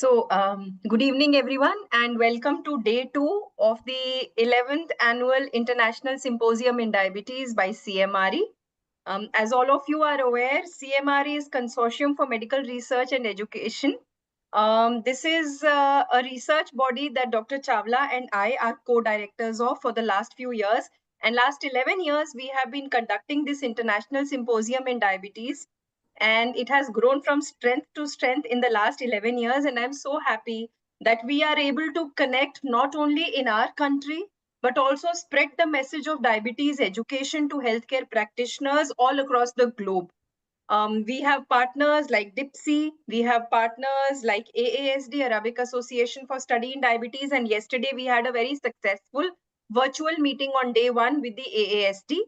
Good evening, everyone, and welcome to day 2 of the 11th Annual International Symposium in Diabetes by CMRE. As all of you are aware, CMRE is Consortium for Medical Research and Education. This is a research body that Dr. Chawla and I are co-directors of for the last few years. And last 11 years, we have been conducting this International Symposium in Diabetes, and it has grown from strength to strength in the last 11 years. And I'm so happy that we are able to connect not only in our country, but also spread the message of diabetes education to healthcare practitioners all across the globe. We have partners like DIPSI, we have partners like AASD, Arabic Association for Study in Diabetes, and yesterday we had a very successful virtual meeting on day 1 with the AASD,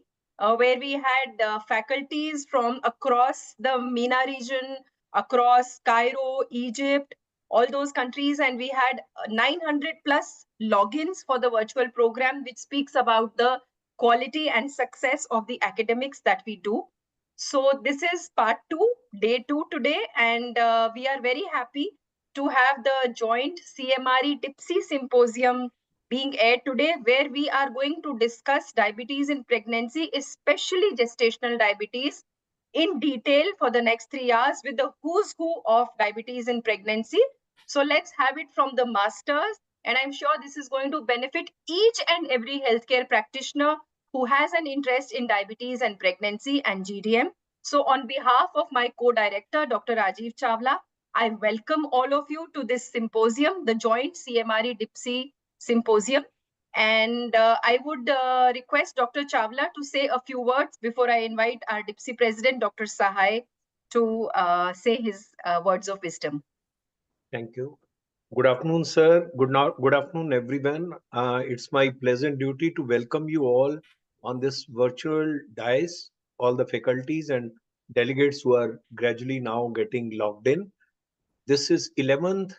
where we had faculties from across the MENA region, across Cairo, Egypt, all those countries, and we had 900 plus logins for the virtual program, which speaks about the quality and success of the academics that we do. So this is part 2, day 2 today, and we are very happy to have the joint CMRE DIPSI symposium being aired today, where we are going to discuss diabetes in pregnancy, especially gestational diabetes, in detail for the next 3 hours with the who's who of diabetes in pregnancy. So let's have it from the masters, and I'm sure this is going to benefit each and every healthcare practitioner who has an interest in diabetes and pregnancy and GDM. So on behalf of my co-director, Dr. Rajiv Chawla, I welcome all of you to this symposium, the joint CMRE DIPSI symposium. And I would request Dr. Chawla to say a few words before I invite our DIPSI president, Dr. Sahai, to say his words of wisdom. Thank you. Good afternoon, sir. Good afternoon, everyone. It's my pleasant duty to welcome you all on this virtual dais, all the faculties and delegates who are gradually now getting logged in. This is 11th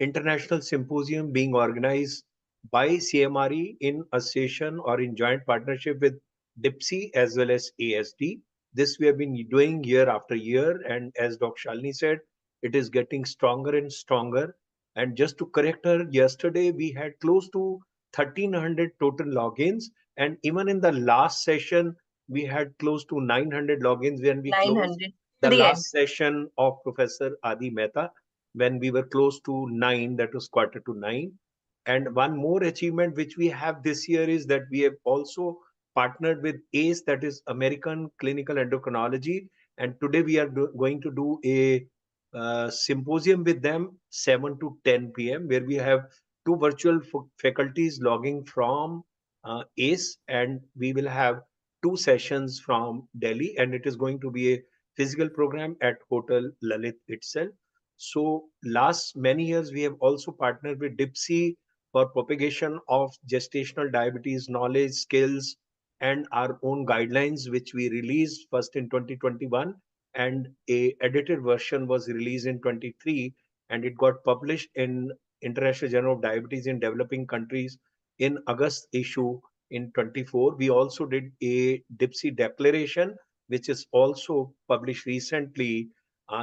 International Symposium being organized by CMRE in association or in joint partnership with DIPSI as well as ASD. This we have been doing year after year, and as Dr. Shalini said, it is getting stronger and stronger. And just to correct her, yesterday we had close to 1300 total logins, and even in the last session we had close to 900 logins when we closed the last session of Professor Adi Mehta, when we were close to 9, that was quarter to 9. And one more achievement which we have this year is that we have also partnered with ACE, that is American Clinical Endocrinology, and today we are going to do a symposium with them 7 to 10 p.m. where we have two virtual faculties logging from ACE, and we will have two sessions from Delhi, and it is going to be a physical program at Hotel Lalit itself. So last many years, we have also partnered with DIPSI for propagation of gestational diabetes knowledge, skills, and our own guidelines, which we released first in 2021, and a edited version was released in 23, and it got published in International Journal of Diabetes in Developing Countries in August issue in 24. We also did a DIPSI declaration, which is also published recently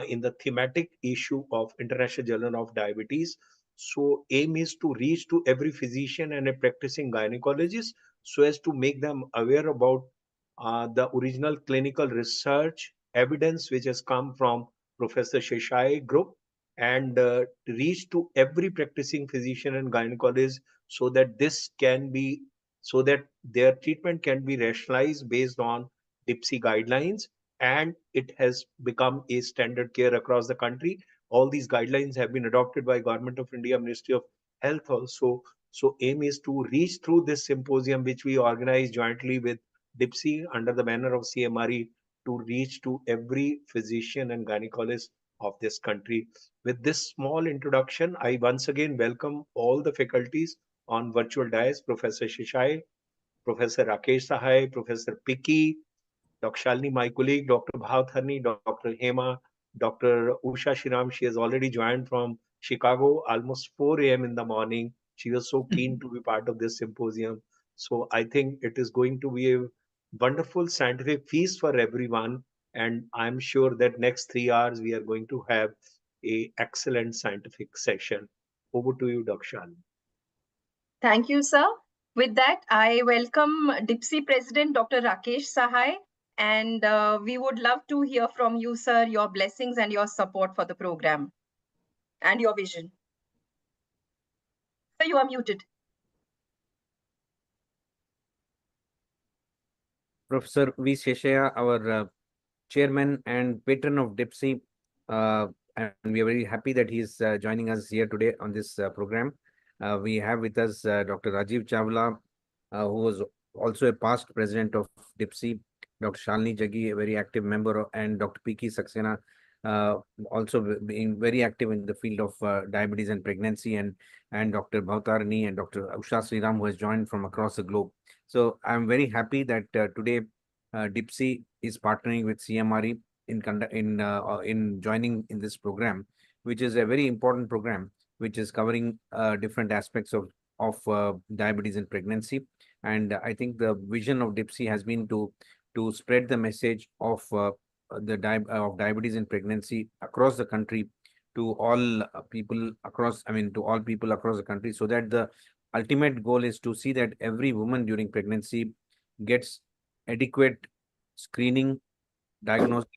in the thematic issue of International Journal of Diabetes. So aim is to reach to every physician and a practicing gynecologist so as to make them aware about the original clinical research evidence which has come from Professor Sheshai group, and reach to every practicing physician and gynecologist so that this can be, so that their treatment can be rationalized based on DIPSI guidelines, and it has become a standard care across the country. All these guidelines have been adopted by Government of India, Ministry of Health also. So aim is to reach through this symposium, which we organize jointly with DIPSI under the banner of CMRE, to reach to every physician and gynecologist of this country. With this small introduction, I once again welcome all the faculties on virtual dais, Professor Shishai, Professor Rakesh Sahai, Professor Piki, Dr. Shalini, my colleague, Dr. Bhavtharni, Dr. Hema, Dr. Usha Shiram. She has already joined from Chicago, almost 4 a.m. in the morning. She was so keen to be part of this symposium. So I think it is going to be a wonderful scientific feast for everyone. And I'm sure that next 3 hours we are going to have a excellent scientific session. Over to you, Dr. Shalini. Thank you, sir. With that, I welcome DIPSI President Dr. Rakesh Sahai, and we would love to hear from you, sir, your blessings and your support for the program and your vision. Sir, you are muted. Professor V. Sheshaya, our chairman and patron of DIPSI, and we are very happy that he is joining us here today on this program. We have with us Dr. Rajiv Chawla, who was also a past president of DIPSI, Dr. Shalini Jaggi, a very active member, and Dr. P.K. Saxena, also being very active in the field of diabetes and pregnancy, and Dr. Bhavtarani and Dr. Usha Sriram, who has joined from across the globe. So I'm very happy that today DIPSI is partnering with CMRE in joining in this program, which is a very important program, which is covering different aspects of diabetes and pregnancy. And I think the vision of DIPSI has been to spread the message of of diabetes and pregnancy across the country to all people across, to all people across the country, so that the ultimate goal is to see that every woman during pregnancy gets adequate screening,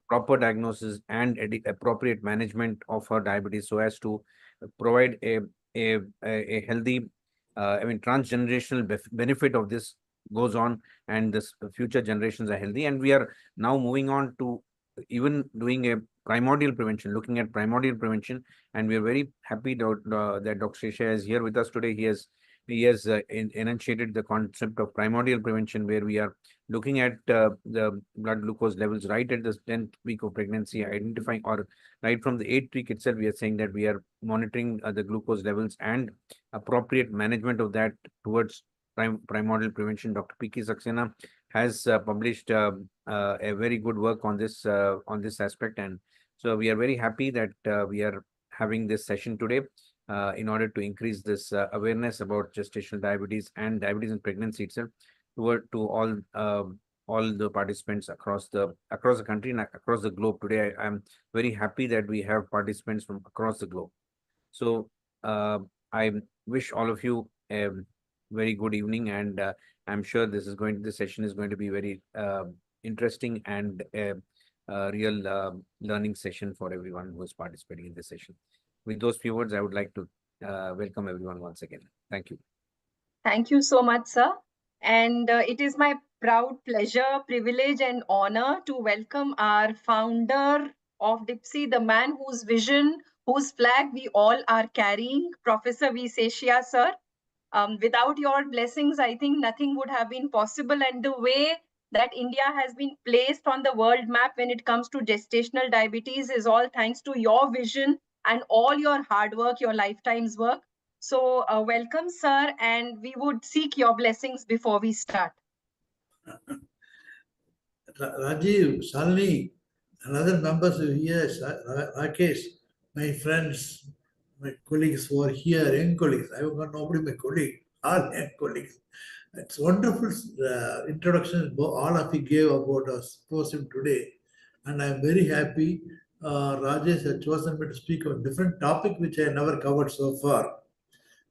proper diagnosis, and appropriate management of her diabetes, so as to provide a healthy, transgenerational benefit of this goes on, and this future generations are healthy. And we are now moving on to even doing a primordial prevention, looking at primordial prevention, and we are very happy that Dr. Shesha is here with us today. He has enunciated the concept of primordial prevention, where we are looking at the blood glucose levels right at the 10th week of pregnancy, identifying, or right from the 8th week itself, we are saying that we are monitoring the glucose levels and appropriate management of that towards primordial prevention. Dr. P.K. Saxena has published a very good work on this aspect, and so we are very happy that we are having this session today in order to increase this awareness about gestational diabetes and diabetes in pregnancy itself to all the participants across the country and across the globe. Today, I'm very happy that we have participants from across the globe. So I wish all of you a very good evening, and I'm sure this session is going to be very interesting and a real learning session for everyone who is participating in this session. With those few words, I would like to welcome everyone once again. Thank you. Thank you so much, sir. And it is my proud pleasure, privilege, and honor to welcome our founder of DIPSI, the man whose vision, whose flag we all are carrying, Professor V. Seshia, sir. Without your blessings, I think nothing would have been possible. And the way that India has been placed on the world map when it comes to gestational diabetes is all thanks to your vision and all your hard work, your lifetime's work. So welcome, sir, and we would seek your blessings before we start. Rajiv, Shalini, and other members of here, Rakesh, my friends, my colleagues who are here, young colleagues. I have got nobody, my colleague, all young colleagues. It's wonderful introduction all of you gave about our symposium today. And I'm very happy Rajesh has chosen me to speak on a different topic which I never covered so far.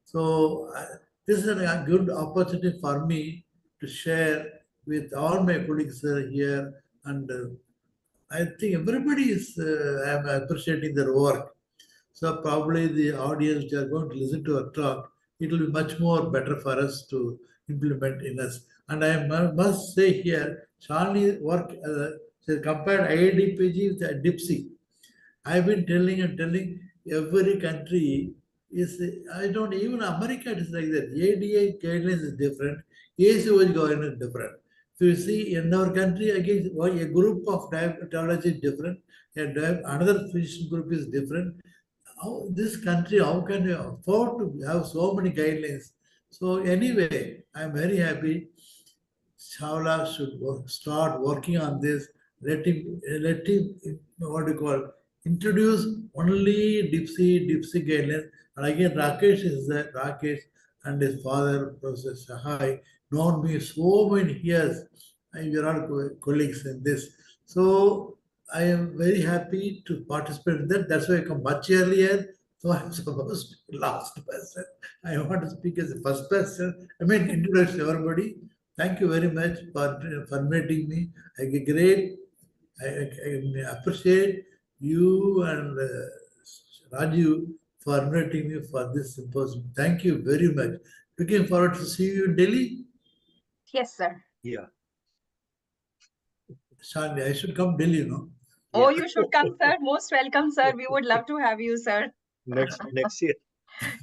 So this is a good opportunity for me to share with all my colleagues here, and I think everybody is I'm appreciating their work. So probably the audience which are going to listen to our talk, it will be much more better for us to implement in us. And I must say here, Charlie work compared IADPG with DIPSI. I've been telling and telling every country is, I don't, even America is like that. ADA guidelines is different, ACOG guidelines is different. So you see in our country, again, a group of diabetology is different, and another physician group is different. How this country, how can you afford to have so many guidelines? So anyway, I'm very happy Chawla should start working on this. Let him, what do you call, introduce only Dipsy guidelines. And again, Rakesh is there. Rakesh and his father, Professor Sahai, known me so many years. And we are all colleagues in this. So I am very happy to participate in that. That's why I come much earlier. So I'm supposed to be last person. I want to speak as the first person. I mean, introduce everybody. Thank you very much for meeting me. I get great. I appreciate you and Raju for inviting me for this symposium. Thank you very much. Looking forward to see you in Delhi. Yes, sir. Yeah. Shanti, I should come Delhi, no? Oh, Yeah. you should come, sir. Most welcome, sir. We would love to have you, sir. Next year.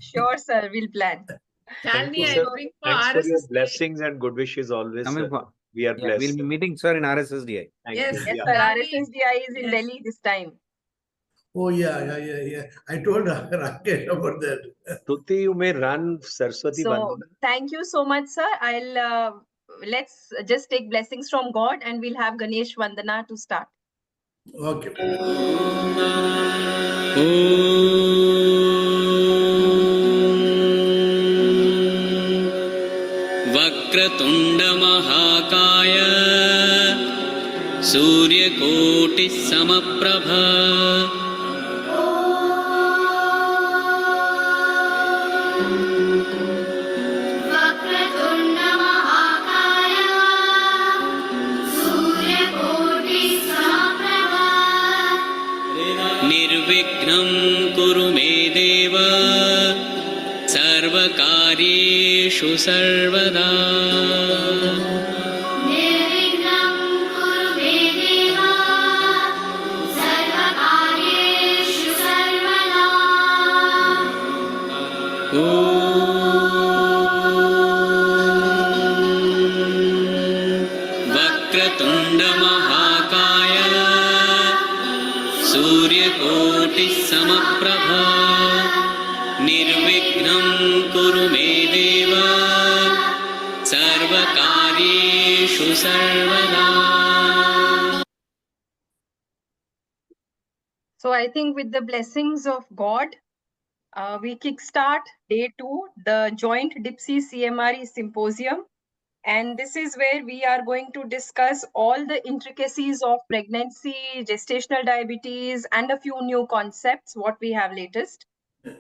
Sure, sir. We'll plan. Thank Shalini, you, I'm sir. going for Thanks for your RSS. blessings and good wishes always, Coming sir. for, We are yeah, we'll blessed, be sir. meeting, sir, in RSSDI. Thank Yes, you. Yes, Yeah. sir. Shalini. RSSDI is in Yes. Delhi this time. Oh, yeah. I told Rakesh about that. Tuti, you may run Saraswati So Vandana. thank you so much, sir. Let's just take blessings from God and we'll have Ganesh Vandana to start. Okay. वक्रतुण्डमहाकाय सूर्यकोटिः समप्रभ वक्रतुण्डमहाकाय सूर्यकोटिसमप्रभा निर्विघ्नं कुरु मे देव सर्वकार्येषु सर्वदा निर्विघ्नं कुरु मे देव सर्वकार्येषु सर्वदा वक्रतुण्डमहाकाय सूर्यकोटिः समप्रभ निर्विघ्नं कुरु मे देव सर्वकार्येषु सर्वदा So I think with the blessings of God, we kickstart day 2, the joint DIPSI CMRE symposium. And this is where we are going to discuss all the intricacies of pregnancy, gestational diabetes, and a few new concepts, what we have latest.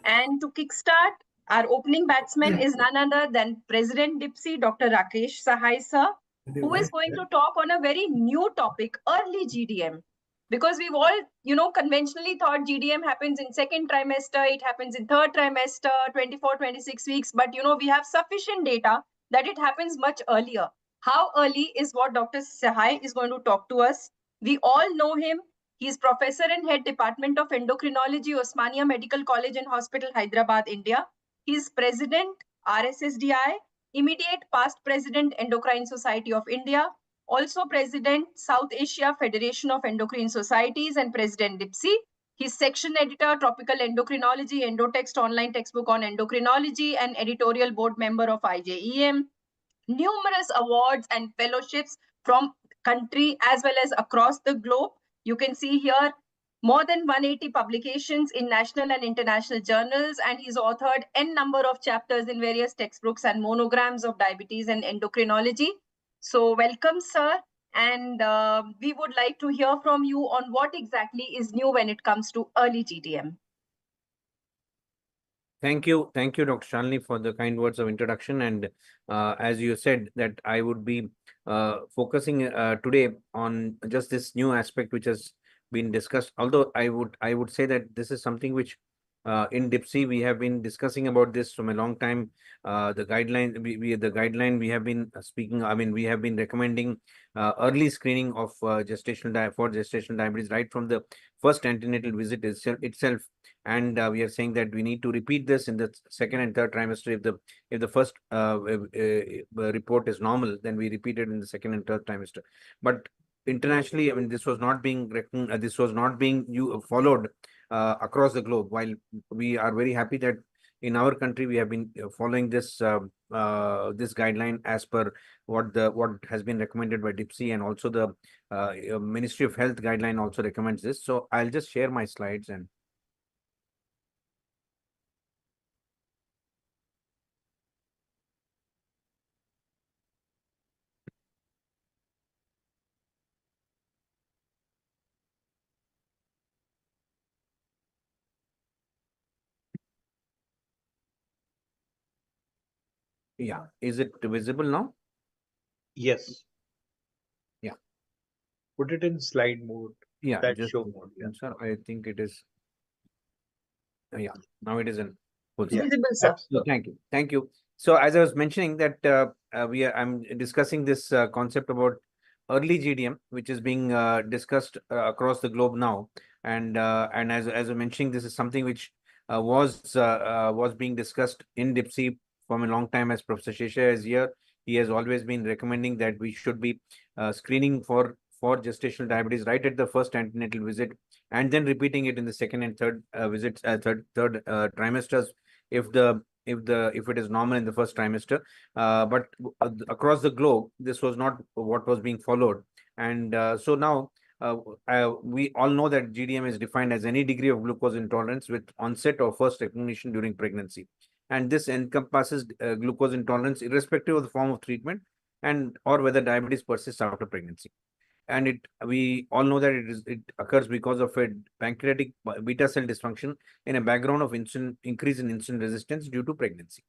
And to kickstart, our opening batsman is none other than President DIPSI, Dr. Rakesh Sahai sir, who is going to talk on a very new topic, early GDM. Because we've all, conventionally thought GDM happens in second trimester, it happens in third trimester, 24, 26 weeks. But, we have sufficient data that it happens much earlier. How early is what Dr. Sahai is going to talk to us. We all know him. He's professor and head department of endocrinology, Osmania Medical College and Hospital, Hyderabad, India. He's president, RSSDI, immediate past president, Endocrine Society of India, also president, South Asia Federation of Endocrine Societies, and president DIPSI. He's section editor, Tropical Endocrinology, Endotext online textbook on endocrinology, and editorial board member of IJEM. Numerous awards and fellowships from country as well as across the globe. You can see here more than 180 publications in national and international journals, and he's authored n number of chapters in various textbooks and monograms of diabetes and endocrinology. So welcome, sir. And we would like to hear from you on what exactly is new when it comes to early GDM. Thank you, Dr. Shalini, for the kind words of introduction. And as you said, that I would be focusing today on just this new aspect which has been discussed. Although I would say that this is something which in DIPSI we have been discussing about this from a long time. The guideline we have been speaking. I mean, we have been recommending early screening of gestational diabetes right from the first antenatal visit itself. And we are saying that we need to repeat this in the second and third trimester. If the first report is normal, then we repeat it in the second and third trimester. But internationally, I mean, this was not being followed across the globe. While we are very happy that in our country we have been following this this guideline as per what has been recommended by DIPSI, and also the Ministry of Health guideline also recommends this. So I'll just share my slides and. Yeah. Is it visible now? Yes. Yeah. Put it in slide mode. Yeah. That Just show mode. Yeah. sir, I think it is. Yeah. Now it is in full It's Yeah. screen. visible, sir. So Absolutely. thank you. Thank you. So as I was mentioning that I'm discussing this concept about early GDM, which is being discussed across the globe now. And as I mentioning, this is something which was being discussed in DIPSI from a long time. As Professor Shesha is here, he has always been recommending that we should be screening for gestational diabetes right at the first antenatal visit, and then repeating it in the second and third visits, third trimesters, if it is normal in the first trimester. But across the globe, this was not what was being followed. And so now we all know that GDM is defined as any degree of glucose intolerance with onset or first recognition during pregnancy. And this encompasses glucose intolerance irrespective of the form of treatment and or whether diabetes persists after pregnancy. And we all know that it occurs because of a pancreatic beta cell dysfunction in a background of insulin increase in insulin resistance due to pregnancy.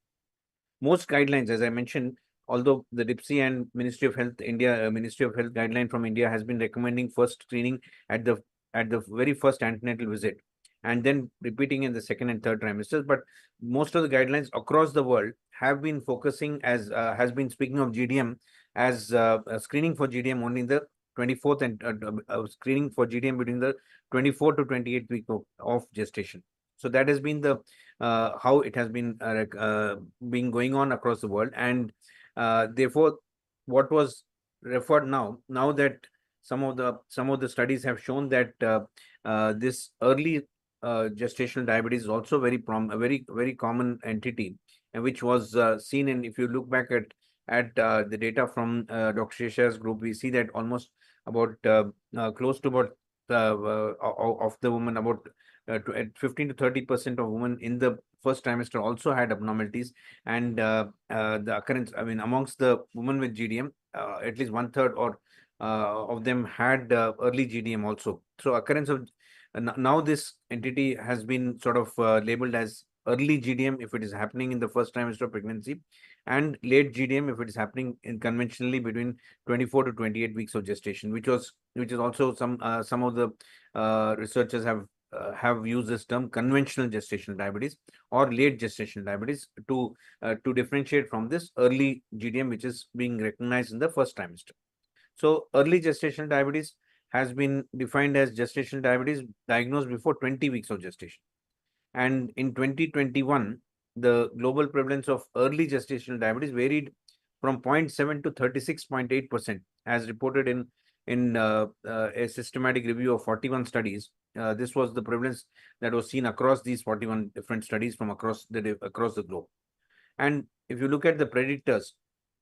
Most guidelines, as I mentioned, although the DIPSI and Ministry of Health guideline from India has been recommending first screening at the very first antenatal visit, and then repeating in the second and third trimesters. But most of the guidelines across the world have been focusing, as has been speaking of GDM as screening for GDM only in the 24th and screening for GDM between the 24 to 28 week of gestation. So that has been the how it has been going on across the world. And therefore, what was referred now that some of the studies have shown that this early gestational diabetes is also a very common entity, and which was seen in, if you look back at the data from Dr. Shesha's group, we see that almost about close to about of the women, about 15 to 30% of women in the first trimester also had abnormalities. And the occurrence, I mean, amongst the women with GDM, at least one third or of them had early GDM also. So occurrence of now this entity has been sort of labeled as early GDM if it is happening in the first trimester of pregnancy, and late GDM if it is happening in conventionally between 24 to 28 weeks of gestation, which is also some of the researchers have used this term conventional gestational diabetes or late gestational diabetes to differentiate from this early GDM, which is being recognized in the first trimester. So early gestational diabetes has been defined as gestational diabetes diagnosed before 20 weeks of gestation. And in 2021, the global prevalence of early gestational diabetes varied from 0.7 to 36.8%, as reported in a systematic review of 41 studies. This was the prevalence that was seen across these 41 different studies from across the globe. And if you look at the predictors,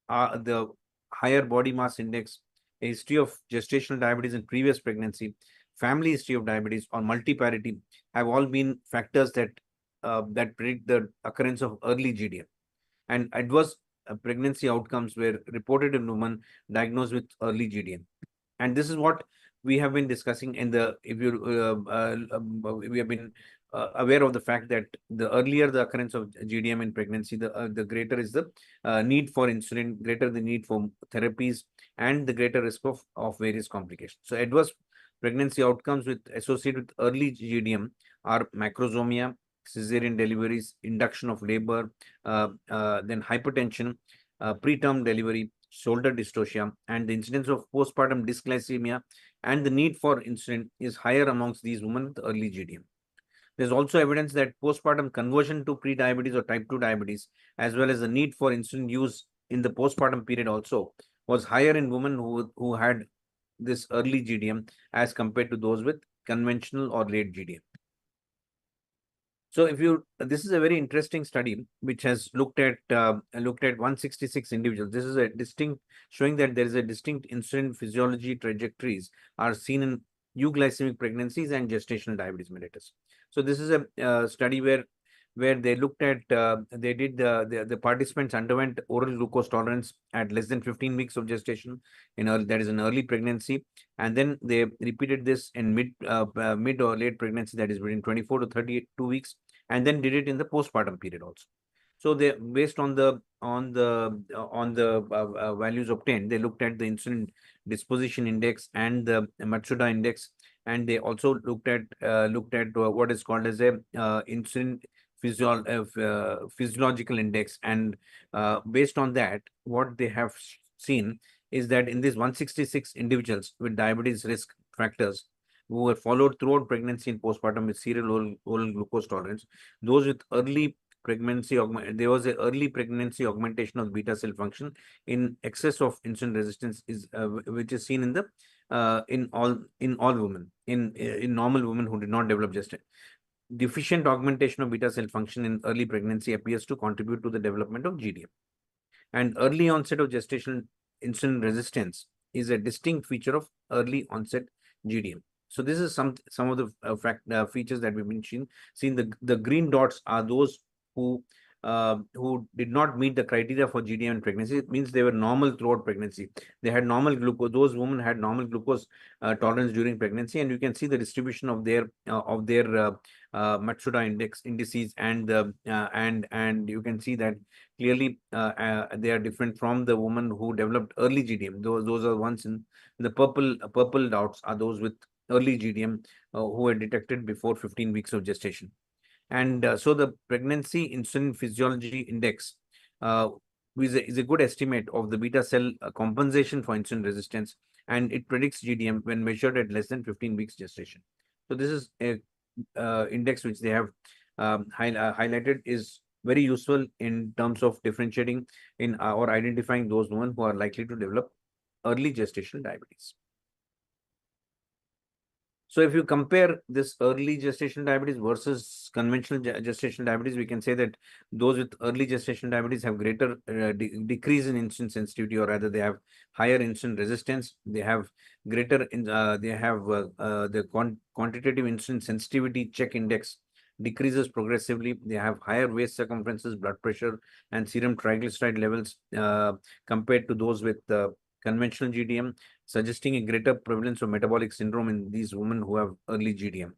the higher body mass index, a history of gestational diabetes in previous pregnancy, family history of diabetes, or multiparity have all been factors that predict the occurrence of early GDM. And adverse pregnancy outcomes were reported in women diagnosed with early GDM. And this is what we have been discussing in the, if you we have been aware of the fact that the earlier the occurrence of GDM in pregnancy, the greater is the need for insulin, greater the need for therapies, and the greater risk of various complications. So adverse pregnancy outcomes associated with early GDM are macrosomia, cesarean deliveries, induction of labor, then hypertension, preterm delivery, shoulder dystocia, and the incidence of postpartum dysglycemia and the need for insulin is higher amongst these women with early GDM. There's also evidence that postpartum conversion to pre-diabetes or type 2 diabetes, as well as the need for insulin use in the postpartum period also, was higher in women who had this early GDM as compared to those with conventional or late GDM. So this is a very interesting study which has looked at 166 individuals. This is a distinct, showing that there is a distinct insulin physiology trajectories are seen in euglycemic pregnancies and gestational diabetes mellitus. So this is a study where they looked at the participants underwent oral glucose tolerance at less than 15 weeks of gestation that is an early pregnancy, and then they repeated this in mid or late pregnancy, that is between 24 to 32 weeks, and then did it in the postpartum period also. So they, based on the values obtained, they looked at the insulin disposition index and the Matsuda index, and they also looked at what is called as a insulin physiological index. And based on that, what they have seen is that in these 166 individuals with diabetes risk factors who were followed throughout pregnancy and postpartum with serial oral glucose tolerance, those with early pregnancy there was a early pregnancy augmentation of beta cell function in excess of insulin resistance, is which is seen in the in all women, in normal women who did not develop gestation. Deficient augmentation of beta cell function in early pregnancy appears to contribute to the development of GDM. And early onset of gestational insulin resistance is a distinct feature of early onset GDM. So this is some of the features that we've been seen. The green dots are those who did not meet the criteria for GDM in pregnancy. It means they were normal throughout pregnancy. They had normal glucose. Those women had normal glucose tolerance during pregnancy, and you can see the distribution of their Matsuda indices, and you can see that clearly they are different from the women who developed early GDM. Those are ones in the purple dots are those with early GDM who were detected before 15 weeks of gestation. And so the pregnancy insulin physiology index is a good estimate of the beta cell compensation for insulin resistance, and it predicts GDM when measured at less than 15 weeks gestation. So this is a index which they have highlighted, is very useful in terms of differentiating in or identifying those women who are likely to develop early gestational diabetes. So if you compare this early gestational diabetes versus conventional gestational diabetes, we can say that those with early gestational diabetes have greater decrease in insulin sensitivity, or rather they have higher insulin resistance. They have greater, the quantitative insulin sensitivity check index decreases progressively. They have higher waist circumferences, blood pressure, and serum triglyceride levels compared to those with conventional GDM, suggesting a greater prevalence of metabolic syndrome in these women who have early GDM.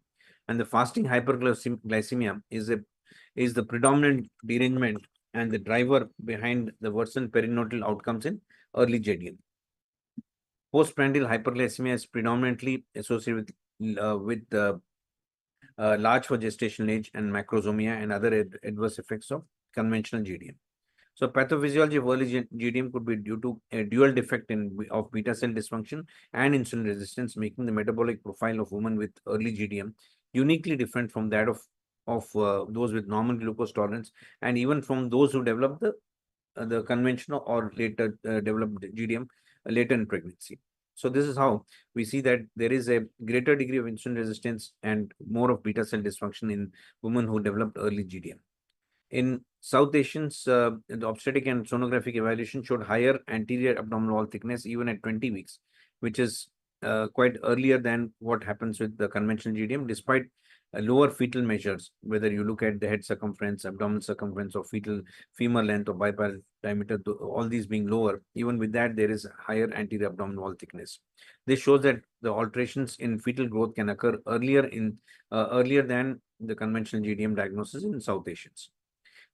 And the fasting hyperglycemia is the predominant derangement and the driver behind the worsened perinatal outcomes in early GDM. Postprandial hyperglycemia is predominantly associated with large for gestational age and macrosomia and other adverse effects of conventional GDM. So pathophysiology of early GDM could be due to a dual defect of beta cell dysfunction and insulin resistance, making the metabolic profile of women with early GDM uniquely different from that of those with normal glucose tolerance, and even from those who develop the conventional or later developed GDM later in pregnancy. So this is how we see that there is a greater degree of insulin resistance and more of beta cell dysfunction in women who developed early GDM. In South Asians, the obstetric and sonographic evaluation showed higher anterior abdominal wall thickness even at 20 weeks, which is quite earlier than what happens with the conventional GDM, despite lower fetal measures, whether you look at the head circumference, abdominal circumference, or femur length, or bipedal diameter, all these being lower. Even with that, there is higher anterior abdominal wall thickness. This shows that the alterations in fetal growth can occur earlier than the conventional GDM diagnosis in South Asians.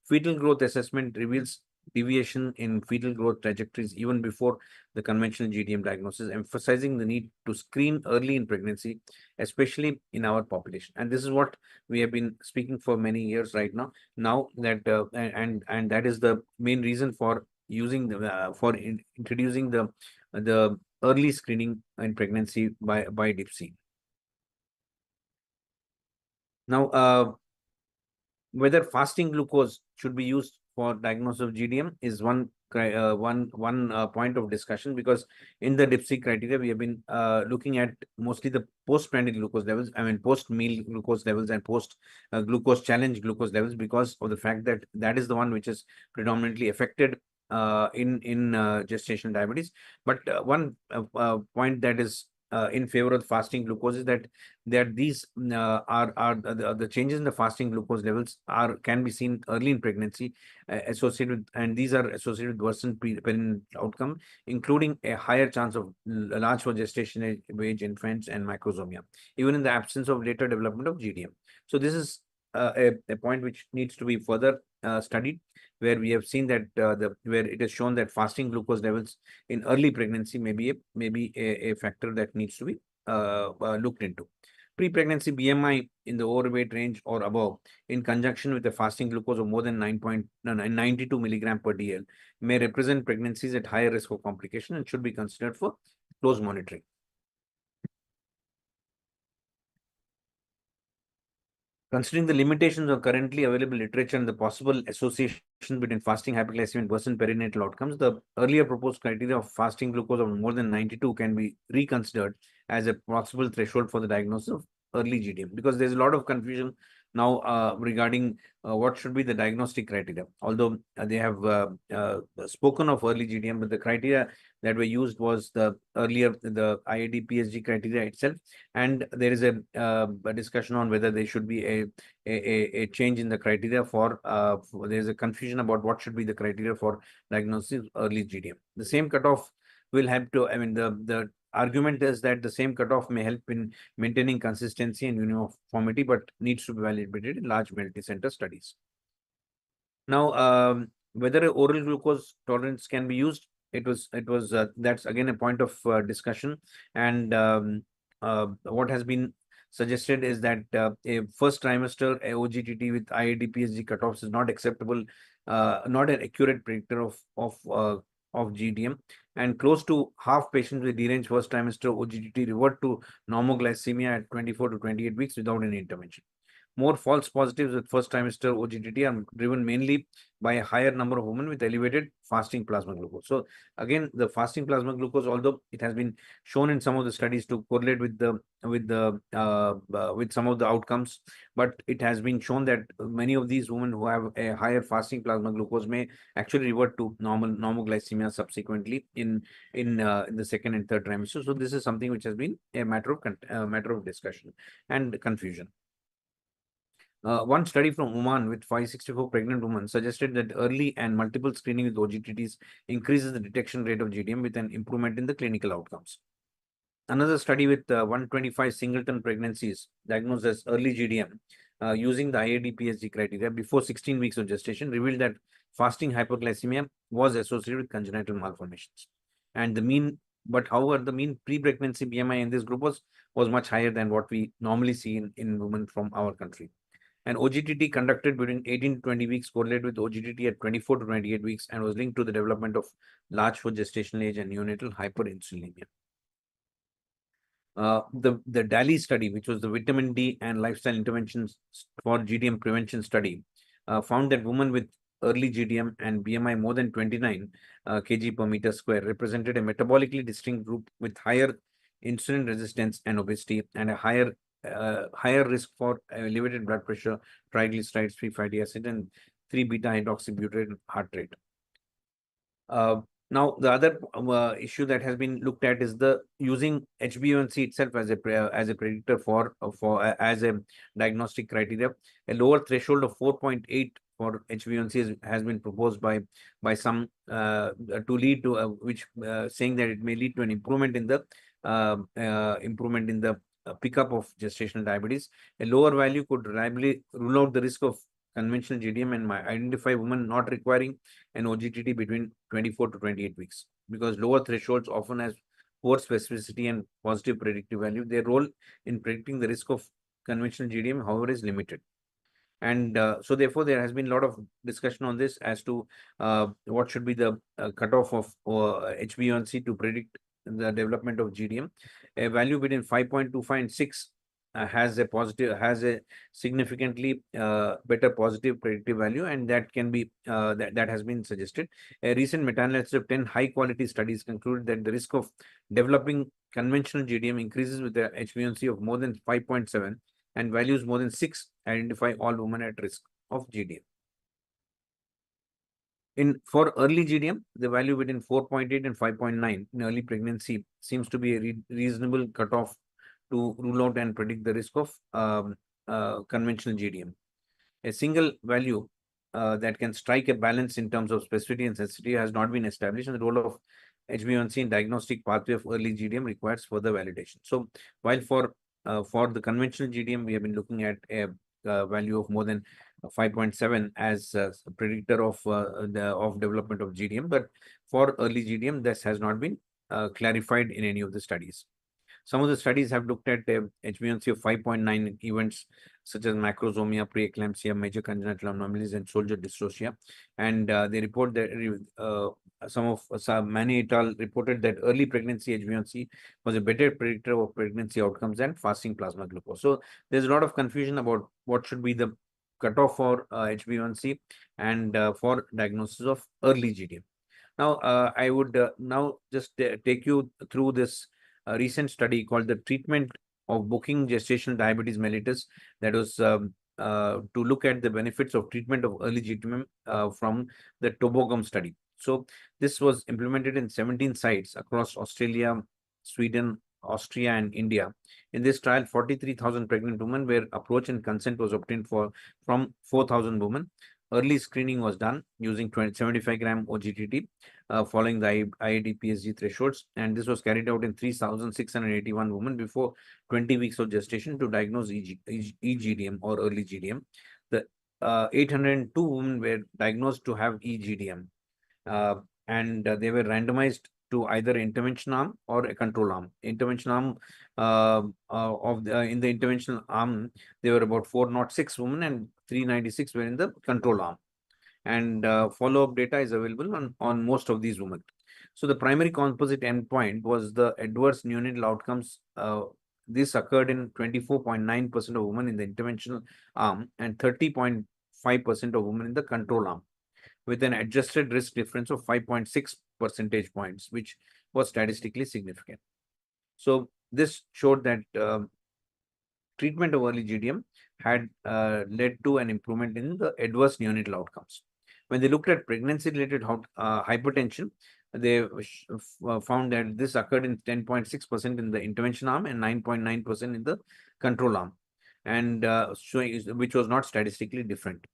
Fetal growth assessment reveals deviation in fetal growth trajectories even before the conventional GDM diagnosis, emphasizing the need to screen early in pregnancy, especially in our population. And this is what we have been speaking for many years right now. Now that and that is the main reason for using introducing the early screening in pregnancy by DIPSI. Now, whether fasting glucose should be used for diagnosis of GDM is one point of discussion, because in the DIPSI criteria we have been looking at mostly the postprandial glucose levels, post-meal glucose levels and post glucose challenge glucose levels, because of the fact that that is the one which is predominantly affected in gestational diabetes. But one point that is in favor of fasting glucose is that these are the changes in the fasting glucose levels can be seen early in pregnancy, and these are associated with worsened perinatal outcome, including a higher chance of large for gestation age infants and macrosomia, even in the absence of later development of GDM. So this is a point which needs to be further studied, where we have seen that where it is shown that fasting glucose levels in early pregnancy may be a factor that needs to be looked into. Pre-pregnancy BMI in the overweight range or above, in conjunction with a fasting glucose of more than 92 milligram per DL, may represent pregnancies at higher risk of complication and should be considered for close monitoring. Considering the limitations of currently available literature and the possible association between fasting hyperglycemia and worsened perinatal outcomes, the earlier proposed criteria of fasting glucose of more than 92 can be reconsidered as a possible threshold for the diagnosis of early GDM, because there's a lot of confusion now regarding what should be the diagnostic criteria. Although they have spoken of early GDM, but the criteria that were used was the IAD PSG criteria itself, and there is a discussion on whether there should be a change in the criteria for there's a confusion about what should be the criteria for diagnosis of early GDM. The same cutoff will help to, I mean, the argument is that the same cutoff may help in maintaining consistency and uniformity, but needs to be validated in large multi-center studies. Now, whether oral glucose tolerance can be used, that's again a point of discussion. And what has been suggested is that a first trimester OGTT with IAD-PSG cutoffs is not acceptable, not an accurate predictor of GDM, and close to half patients with deranged first trimester OGTT revert to normoglycemia at 24 to 28 weeks without any intervention. More false positives with first trimester OGTT are driven mainly by a higher number of women with elevated fasting plasma glucose. So again, the fasting plasma glucose, although it has been shown in some of the studies to correlate with some of the outcomes, but it has been shown that many of these women who have a higher fasting plasma glucose may actually revert to normoglycemia subsequently in the second and third trimester. So this is something which has been a matter of discussion and confusion. One study from Oman with 564 pregnant women suggested that early and multiple screening with OGTTs increases the detection rate of GDM with an improvement in the clinical outcomes. Another study with 125 singleton pregnancies diagnosed as early GDM using the IAD-PSG criteria before 16 weeks of gestation revealed that fasting hyperglycemia was associated with congenital malformations. And however, the mean pre-pregnancy BMI in this group was much higher than what we normally see in women from our country. And OGTT conducted between 18 to 20 weeks correlated with OGTT at 24 to 28 weeks and was linked to the development of large for gestational age and neonatal hyperinsulinemia. The DALI study, which was the vitamin D and lifestyle interventions for GDM prevention study, found that women with early GDM and BMI more than 29 kg per meter square represented a metabolically distinct group with higher insulin resistance and obesity and a higher risk for elevated blood pressure, triglycerides, free fatty acid, and 3-beta hydroxybutyrate heart rate. Now, the other issue that has been looked at is the using HbA1c itself as a predictor as a diagnostic criteria. A lower threshold of 4.8 for HbA1c has been proposed by some to lead to which saying that it may lead to an improvement in the pickup of gestational diabetes. A lower value could reliably rule out the risk of conventional GDM and identify women not requiring an OGTT between 24 to 28 weeks, because lower thresholds often has poor specificity and positive predictive value. Their role in predicting the risk of conventional GDM, however, is limited. And so therefore, there has been a lot of discussion on this as to what should be the cutoff of HbA1c to predict the development of GDM. A value between 5.25 and 6 has a significantly better positive predictive value, and that can be that has been suggested. A recent meta-analysis of 10 high-quality studies concluded that the risk of developing conventional GDM increases with the HbA1c of more than 5.7, and values more than 6 identify all women at risk of GDM. For early GDM, the value between 4.8 and 5.9 in early pregnancy seems to be a reasonable cutoff to rule out and predict the risk of conventional GDM. A single value that can strike a balance in terms of specificity and sensitivity has not been established, and the role of HbA1c in diagnostic pathway of early GDM requires further validation. So, while for the conventional GDM, we have been looking at a value of more than 5.7 as a predictor of development of GDM, but for early GDM, this has not been clarified in any of the studies. Some of the studies have looked at HbA1c of 5.9 events such as macrosomia, preeclampsia, major congenital anomalies, and soldier dystocia. And they report that many et al. Reported that early pregnancy HbA1c was a better predictor of pregnancy outcomes than fasting plasma glucose. So there's a lot of confusion about what should be the cutoff for HbA1c and for diagnosis of early GDM. Now, I would now just take you through this recent study called the treatment of booking gestational diabetes mellitus, that was to look at the benefits of treatment of early GTM from the toboggan study. So this was implemented in 17 sites across Australia, Sweden, Austria, and India. In this trial, 43,000 pregnant women were approached and consent was obtained from 4,000 women. Early screening was done using 75 gram OGTT following the IID PSG thresholds, and this was carried out in 3,681 women before 20 weeks of gestation to diagnose EGDM or early GDM. The 802 women were diagnosed to have EGDM, and they were randomized to either intervention arm or a control arm. Intervention arm in the interventional arm, there were about 406 women and 396 were in the control arm. And follow-up data is available on most of these women. So the primary composite endpoint was the adverse neonatal outcomes. This occurred in 24.9% of women in the interventional arm and 30.5% of women in the control arm, with an adjusted risk difference of 5.6 percentage points, which was statistically significant. So this showed that treatment of early GDM had led to an improvement in the adverse neonatal outcomes. When they looked at pregnancy-related hypertension, they found that this occurred in 10.6% in the intervention arm and 9.9% in the control arm, and showing which was not statistically different.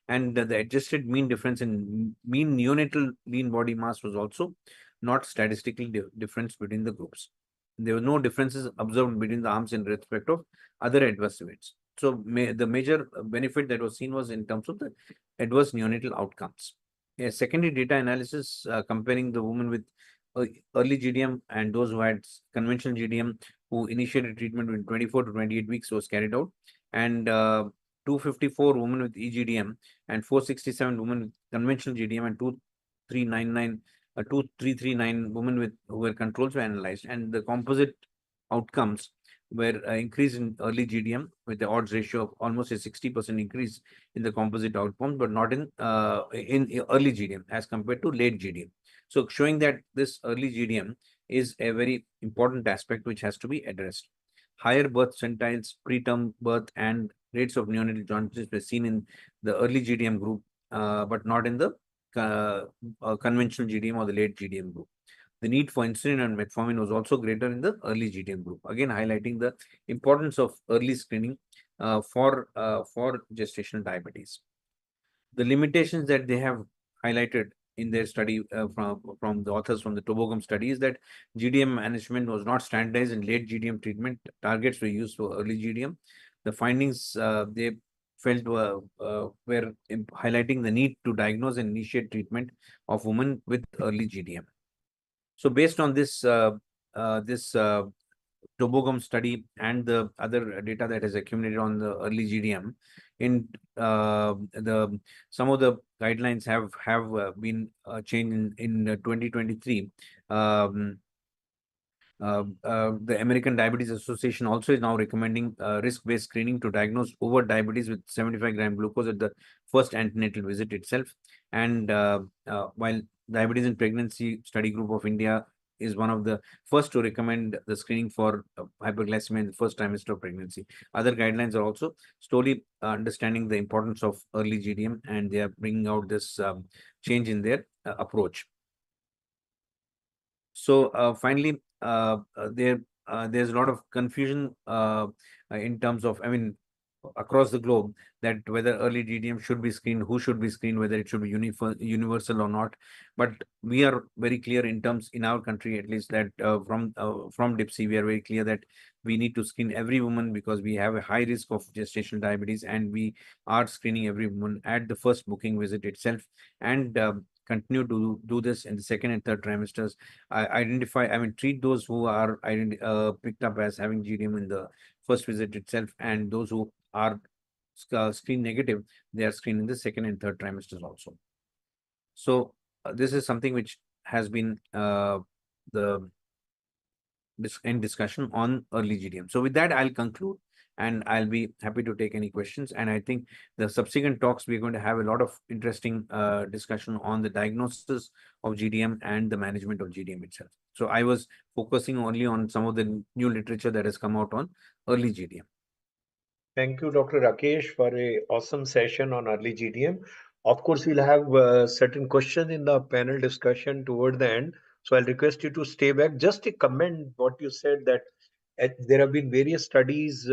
And the adjusted mean difference in mean neonatal lean body mass was also not statistically different between the groups. There were no differences observed between the arms in respect of other adverse events. So the major benefit that was seen was in terms of the adverse neonatal outcomes. A secondary data analysis comparing the women with early GDM and those who had conventional GDM who initiated treatment in 24 to 28 weeks was carried out, and 254 women with EGDM and 467 women with conventional GDM and 2339 women who were controls were analyzed, and the composite outcomes were increased in early GDM with the odds ratio of almost a 60% increase in the composite outcomes, but not in early GDM as compared to late GDM. So showing that this early GDM is a very important aspect which has to be addressed. Higher birth centiles, preterm birth, and rates of neonatal jaundice were seen in the early GDM group, but not in the conventional GDM or the late GDM group. The need for insulin and metformin was also greater in the early GDM group, again highlighting the importance of early screening for gestational diabetes. The limitations that they have highlighted in their study from the authors from the toboggan study is that GDM management was not standardized in late GDM treatment. Targets were used for early GDM. The findings they felt were highlighting the need to diagnose and initiate treatment of women with early GDM. So based on this toboggan study and the other data that is accumulated on the early GDM, in some of the guidelines have been changed in 2023. The American Diabetes Association also is now recommending risk-based screening to diagnose overt diabetes with 75 gram glucose at the first antenatal visit itself. And while Diabetes in Pregnancy Study Group of India is one of the first to recommend the screening for hyperglycemia in the first trimester of pregnancy. Other guidelines are also slowly understanding the importance of early GDM, and they are bringing out this change in their approach. So finally, there's a lot of confusion in terms of, across the globe, that whether early GDM should be screened, who should be screened, whether it should be universal or not. But we are very clear in terms, in our country at least, that from DIPSI, we are very clear that we need to screen every woman because we have a high risk of gestational diabetes, and we are screening every woman at the first booking visit itself, and continue to do this in the second and third trimesters. Treat those who are picked up as having GDM in the first visit itself, and those who are screen negative, they are screened in the second and third trimesters also. So this is something which has been in discussion on early GDM. So with that, I'll conclude, and I'll be happy to take any questions. And I think the subsequent talks, we're going to have a lot of interesting discussion on the diagnosis of GDM and the management of GDM itself. So I was focusing only on some of the new literature that has come out on early GDM. Thank you, Dr. Rakesh, for a awesome session on early GDM. Of course, we'll have certain questions in the panel discussion toward the end. So I'll request you to stay back. Just to comment what you said, that there have been various studies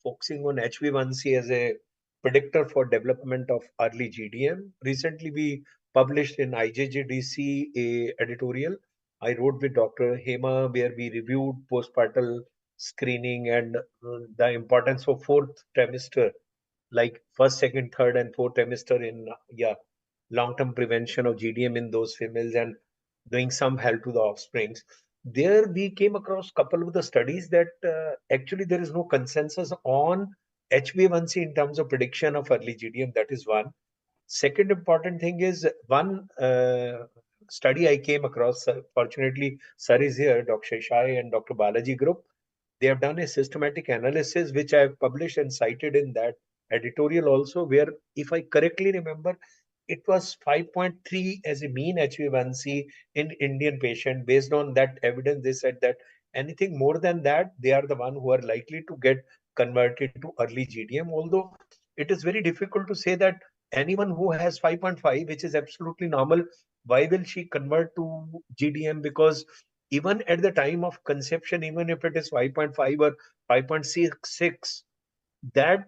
focusing on HbA1c as a predictor for development of early GDM. Recently, we published in IJJDC a editorial I wrote with Dr. Hema, where we reviewed postpartum screening and the importance of fourth trimester, like first, second, third, and fourth trimester in long-term prevention of GDM in those females and doing some help to the offsprings. There we came across a couple of the studies that actually there is no consensus on HbA1c in terms of prediction of early GDM. That is one. Second important thing is one study I came across. Fortunately, sir is here, Dr. Shai and Dr. Balaji group. They have done a systematic analysis, which I have published and cited in that editorial also, where, if I correctly remember, it was 5.3 as a mean HbA1c in Indian patient. Based on that evidence, they said that anything more than that, they are the one who are likely to get converted to early GDM. Although it is very difficult to say that anyone who has 5.5, which is absolutely normal, why will she convert to GDM? Because even at the time of conception, even if it is 5.5 or 5.66, that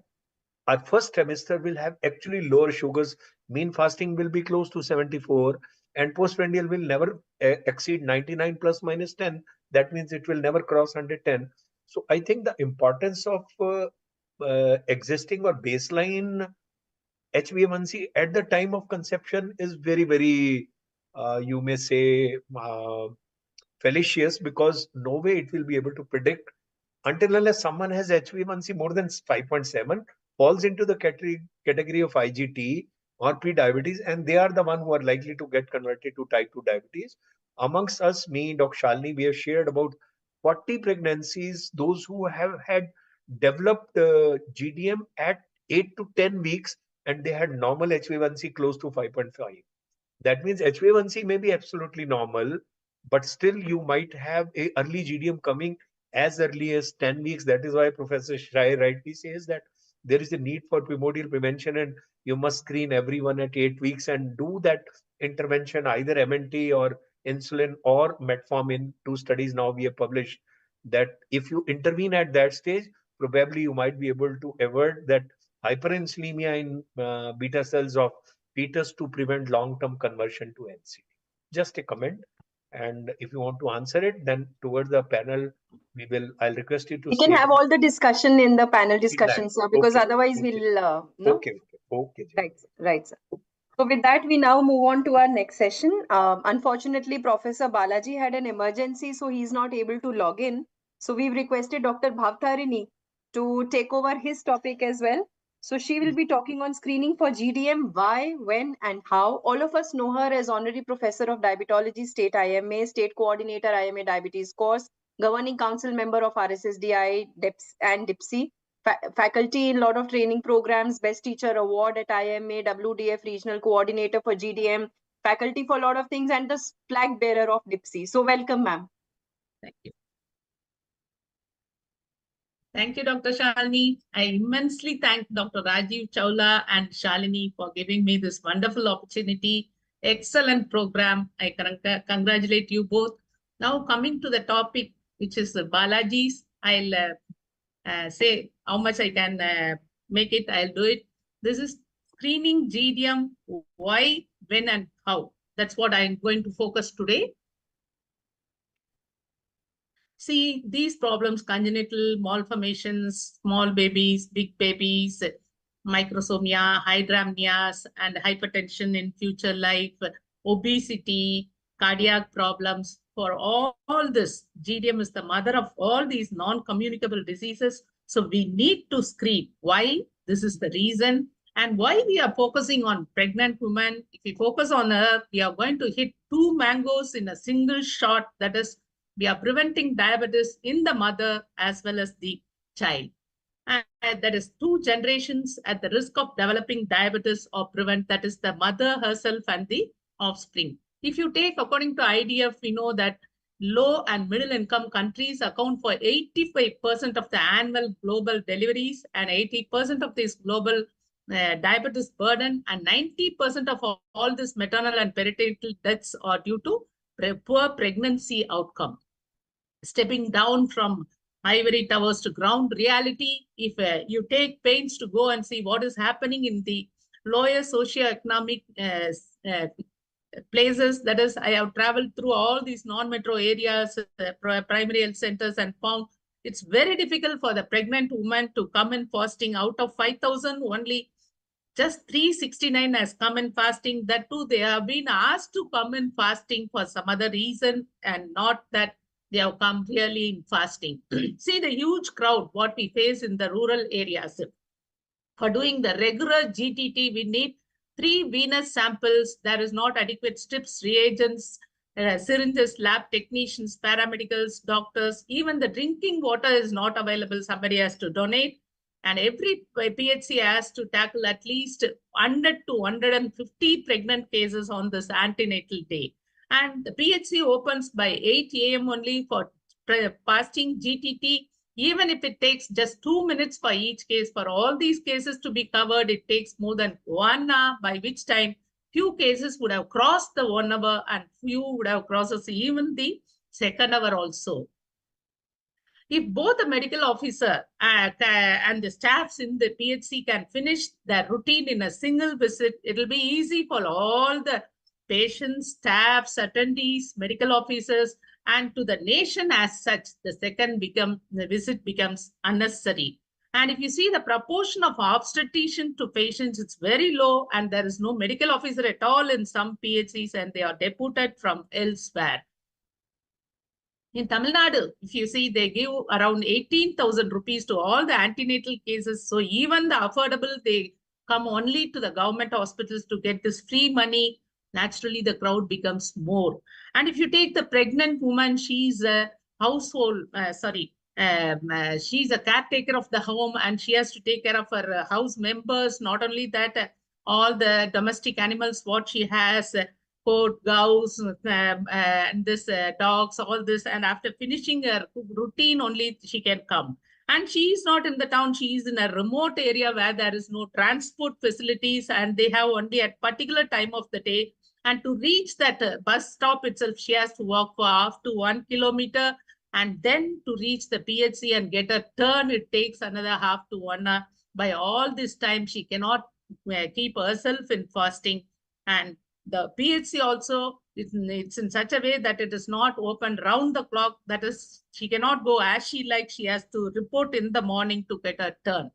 our first trimester will have actually lower sugars. Mean fasting will be close to 74, and postprandial will never exceed 99 plus minus 10. That means it will never cross 110. So I think the importance of existing or baseline HbA1c at the time of conception is very, very, you may say, fallacious, because no way it will be able to predict until unless someone has HbA1c more than 5.7, falls into the category of IGT or pre-diabetes, and they are the one who are likely to get converted to type 2 diabetes. Amongst us, me, Dr. Shalini, we have shared about 40 pregnancies, those who have had developed GDM at 8 to 10 weeks, and they had normal HbA1c close to 5.5. That means HbA1c may be absolutely normal, but still you might have a early GDM coming as early as 10 weeks. That is why Professor Shrai rightly says that there is a need for primordial prevention, and you must screen everyone at 8 weeks and do that intervention, either MNT or insulin or metformin. In 2 studies now we have published that if you intervene at that stage, probably you might be able to avert that hyperinsulinemia in beta cells of fetus to prevent long-term conversion to NCD. Just a comment. And if you want to answer it, then towards the panel, I'll request you to We can have all the discussion in the panel discussion, sir, because Okay, otherwise okay. we'll, no? Okay. Right, sir. So with that, we now move on to our next session. Unfortunately, Professor Balaji had an emergency, so he's not able to log in. So we've requested Dr. Bhavtarini to take over his topic as well. So she will be talking on screening for GDM, why, when, and how. All of us know her as Honorary Professor of Diabetology, State IMA, State Coordinator, IMA Diabetes Course, Governing Council Member of RSSDI and DIPSI, faculty in a lot of training programs, Best Teacher Award at IMA, WDF Regional Coordinator for GDM, faculty for a lot of things, and the flag bearer of DIPSI. So welcome, ma'am. Thank you. Thank you, Dr. Shalini. I immensely thank Dr. Rajiv Chawla and Shalini for giving me this wonderful opportunity. Excellent program. I congratulate you both. Now coming to the topic, which is Balaji's, I'll say how much I can make it, I'll do it. This is screening GDM, why, when, and how. That's what I'm going to focus today. See, these problems, congenital malformations, small babies, big babies, microsomia, hydramnias, and hypertension in future life, obesity, cardiac problems. For all this, GDM is the mother of all these non-communicable diseases. So we need to screen. Why? This is the reason. And why we are focusing on pregnant women. If we focus on her, we are going to hit 2 mangoes in a single shot. That is, we are preventing diabetes in the mother as well as the child. And that is 2 generations at the risk of developing diabetes or prevent, that is the mother herself and the offspring. If you take, according to IDF, we know that low and middle income countries account for 85% of the annual global deliveries and 80% of this global diabetes burden, and 90% of all this maternal and perinatal deaths are due to poor pregnancy outcome. Stepping down from ivory towers to ground reality, if you take pains to go and see what is happening in the lower socioeconomic places, that is, I have traveled through all these non-metro areas, primary health centers, and found it's very difficult for the pregnant woman to come in fasting. Out of 5,000, only just 369 has come in fasting. That too, they have been asked to come in fasting for some other reason, and not that they have come really in fasting. See the huge crowd what we face in the rural areas. For doing the regular GTT, we need 3 venous samples. There is not adequate strips, reagents, syringes, lab technicians, paramedicals, doctors. Even the drinking water is not available. Somebody has to donate. And every PHC has to tackle at least 100 to 150 pregnant cases on this antenatal day. And the PHC opens by 8 a.m. only for fasting GTT. Even if it takes just 2 minutes for each case, for all these cases to be covered, it takes more than 1 hour, by which time few cases would have crossed the 1 hour and few would have crossed even the 2nd hour also. If both the medical officer and the staffs in the PHC can finish their routine in a single visit, it will be easy for all the patients, staffs, attendees, medical officers, and to the nation as such. The visit becomes unnecessary. And if you see the proportion of obstetrician to patients, it's very low, and there is no medical officer at all in some PHCs, and they are deputed from elsewhere. In Tamil Nadu, if you see, they give around 18,000 rupees to all the antenatal cases. So even the affordable, they come only to the government hospitals to get this free money. Naturally, the crowd becomes more. And if you take the pregnant woman, she's a household, she's a caretaker of the home, and she has to take care of her house members. Not only that, all the domestic animals, what she has, goat, cows, and this dogs, all this. And after finishing her routine, only she can come. And she is not in the town. She is in a remote area where there is no transport facilities, and they have only at particular time of the day. And to reach that bus stop itself, she has to walk for up to 1 kilometer. And then to reach the PHC and get a turn, it takes another half to 1 hour. By all this time, she cannot keep herself in fasting. And the PHC also, it's in such a way that it is not open round the clock. That is, she cannot go as she likes. She has to report in the morning to get a turn.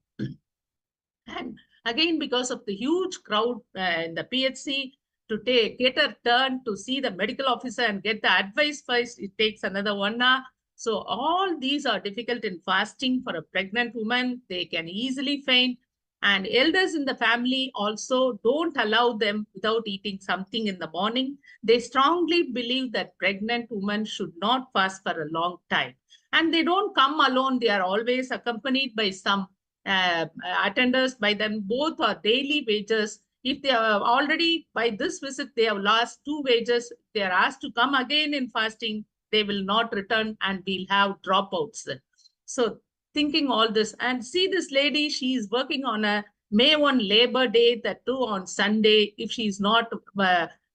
And again, because of the huge crowd in the PHC, to get a turn to see the medical officer and get the advice first, it takes another 1 hour. So all these are difficult in fasting for a pregnant woman. They can easily faint. And elders in the family also don't allow them without eating something in the morning. They strongly believe that pregnant women should not fast for a long time. And they don't come alone. They are always accompanied by some attenders. By them, both are daily wages. If they are already, by this visit, they have lost 2 wages, they are asked to come again in fasting, they will not return, and we'll have dropouts. So thinking all this, and see this lady, she is working on a May 1 Labor Day, that too on Sunday. If she is not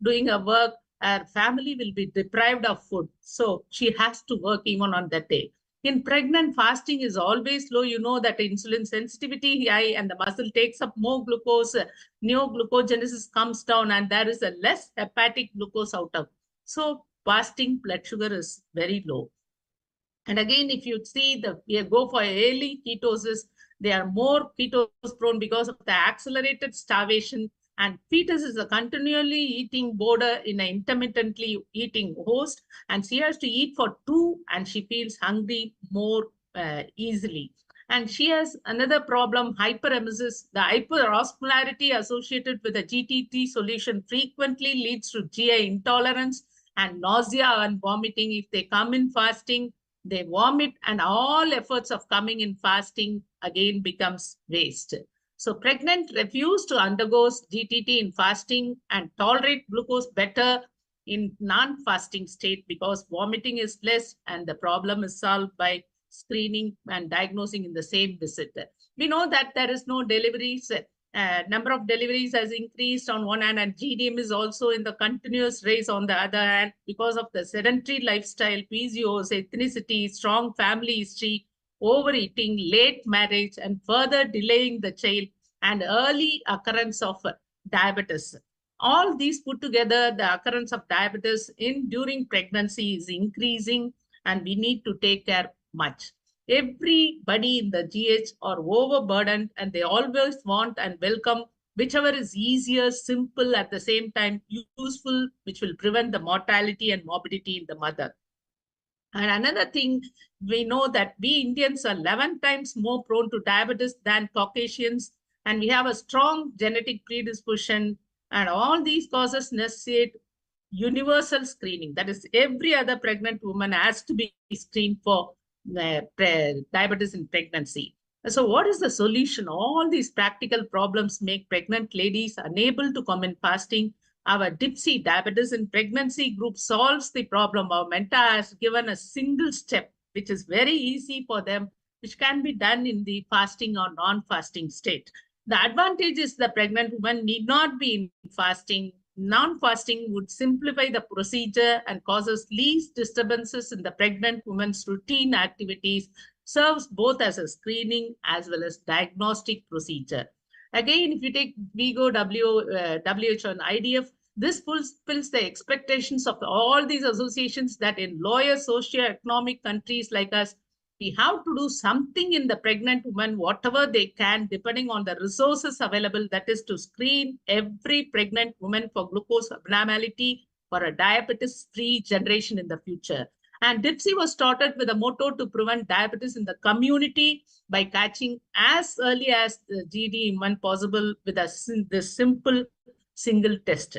doing her work, her family will be deprived of food. So she has to work even on that day. In pregnant, fasting is always low. You know that insulin sensitivity high and the muscle takes up more glucose, neoglucogenesis comes down, and there is a less hepatic glucose out of. So fasting blood sugar is very low. And again, if you see we go for early ketosis, they are more ketose prone because of the accelerated starvation. And fetus is a continually eating border in an intermittently eating host, and she has to eat for two, and she feels hungry more easily. And she has another problem, hyperemesis. The hyperosmolarity associated with the GTT solution frequently leads to GI intolerance and nausea and vomiting. If they come in fasting, they vomit, and all efforts of coming in fasting again becomes waste. So pregnant refuse to undergo GTT in fasting and tolerate glucose better in non-fasting state because vomiting is less and the problem is solved by screening and diagnosing in the same visit. We know that there is no deliveries. Number of deliveries has increased on one hand, and GDM is also in the continuous race on the other hand because of the sedentary lifestyle, PCOS, ethnicity, strong family history, overeating, late marriage, and further delaying the child, and early occurrence of diabetes. All these put together, the occurrence of diabetes during pregnancy is increasing, and we need to take care much. Everybody in the GH are overburdened, and they always want and welcome whichever is easier, simple, at the same time useful, which will prevent the mortality and morbidity in the mother. And another thing, we know that we Indians are 11 times more prone to diabetes than Caucasians, and we have a strong genetic predisposition, and all these causes necessitate universal screening. That is, every other pregnant woman has to be screened for diabetes in pregnancy. So what is the solution? All these practical problems make pregnant ladies unable to come in fasting. Our DIPSI, diabetes in pregnancy group, solves the problem. Our Menta has given a single step, which is very easy for them, which can be done in the fasting or non-fasting state. The advantage is the pregnant woman need not be in fasting. Non-fasting would simplify the procedure and causes least disturbances in the pregnant woman's routine activities, serves both as a screening as well as diagnostic procedure. Again, if you take WHO and IDF, this fulfills the expectations of all these associations that in lower socio-economic countries like us, we have to do something in the pregnant woman, whatever they can, depending on the resources available, that is to screen every pregnant woman for glucose abnormality for a diabetes-free generation in the future. And DIPSI was started with a motto to prevent diabetes in the community by catching as early as the GD when possible with this simple single test.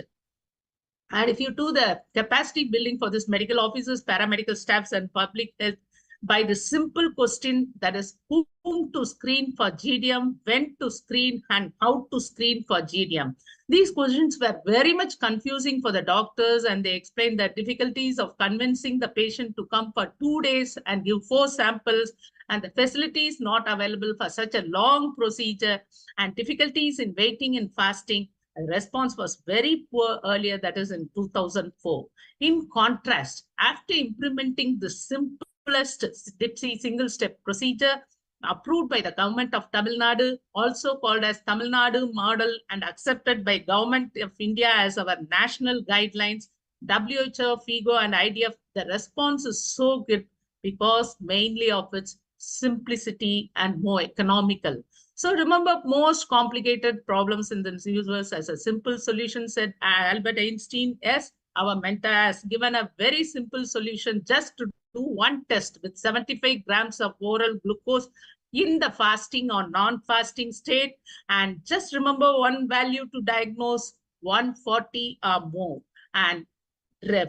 And if you do the capacity building for this medical officers, paramedical staffs, and public health, by the simple question, that is whom to screen for GDM, when to screen, and how to screen for GDM. These questions were very much confusing for the doctors, and they explained the difficulties of convincing the patient to come for 2 days and give 4 samples, and the facilities not available for such a long procedure, and difficulties in waiting and fasting. The response was very poor earlier, that is in 2004. In contrast, after implementing the simplest DIPSI single-step procedure approved by the government of Tamil Nadu, also called as Tamil Nadu model and accepted by Government of India as our national guidelines, WHO, FIGO, and IDF, the response is so good because mainly of its simplicity and more economical. So remember, most complicated problems in the universe as a simple solution, said Albert Einstein. Yes, our Menta has given a very simple solution, just to do one test with 75 grams of oral glucose in the fasting or non-fasting state. And just remember one value to diagnose, 140 or more. And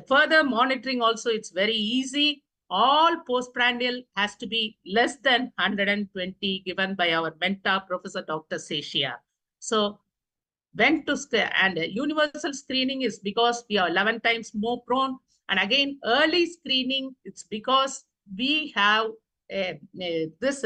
further monitoring also, it's very easy. All postprandial has to be less than 120 given by our mentor, Professor Dr. Seshia. So when to and universal screening is because we are 11 times more prone. And again, early screening, it's because we have this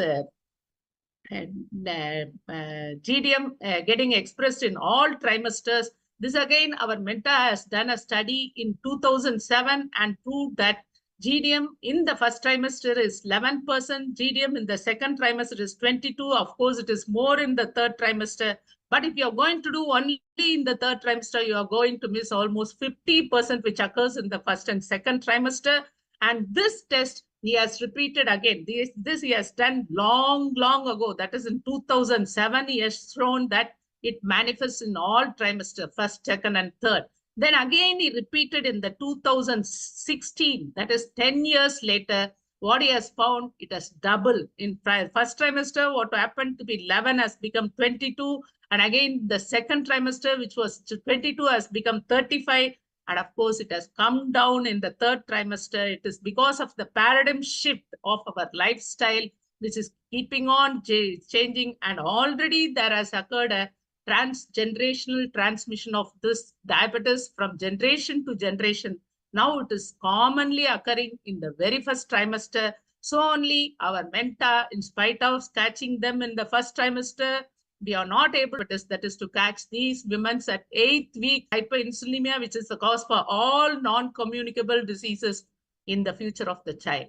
GDM getting expressed in all trimesters. This again, our Menta has done a study in 2007 and proved that GDM in the first trimester is 11%. GDM in the second trimester is 22. Of course, it is more in the third trimester. But if you're going to do only in the third trimester, you are going to miss almost 50%, which occurs in the first and second trimester. And this test, he has repeated again. This he has done long ago. That is in 2007. He has shown that it manifests in all trimester, first, second, and third. Then again, he repeated in the 2016, that is 10 years later, what he has found, it has doubled. In first trimester, what happened to be 11 has become 22. And again, the second trimester, which was 22, has become 35. And of course, it has come down in the third trimester. It is because of the paradigm shift of our lifestyle, which is keeping on changing. And already there has occurred a transgenerational transmission of this diabetes from generation to generation. Now it is commonly occurring in the very first trimester. So only our Menta, in spite of catching them in the first trimester, we are not able that is to catch these women at 8th week hyperinsulinemia, which is the cause for all non-communicable diseases in the future of the child.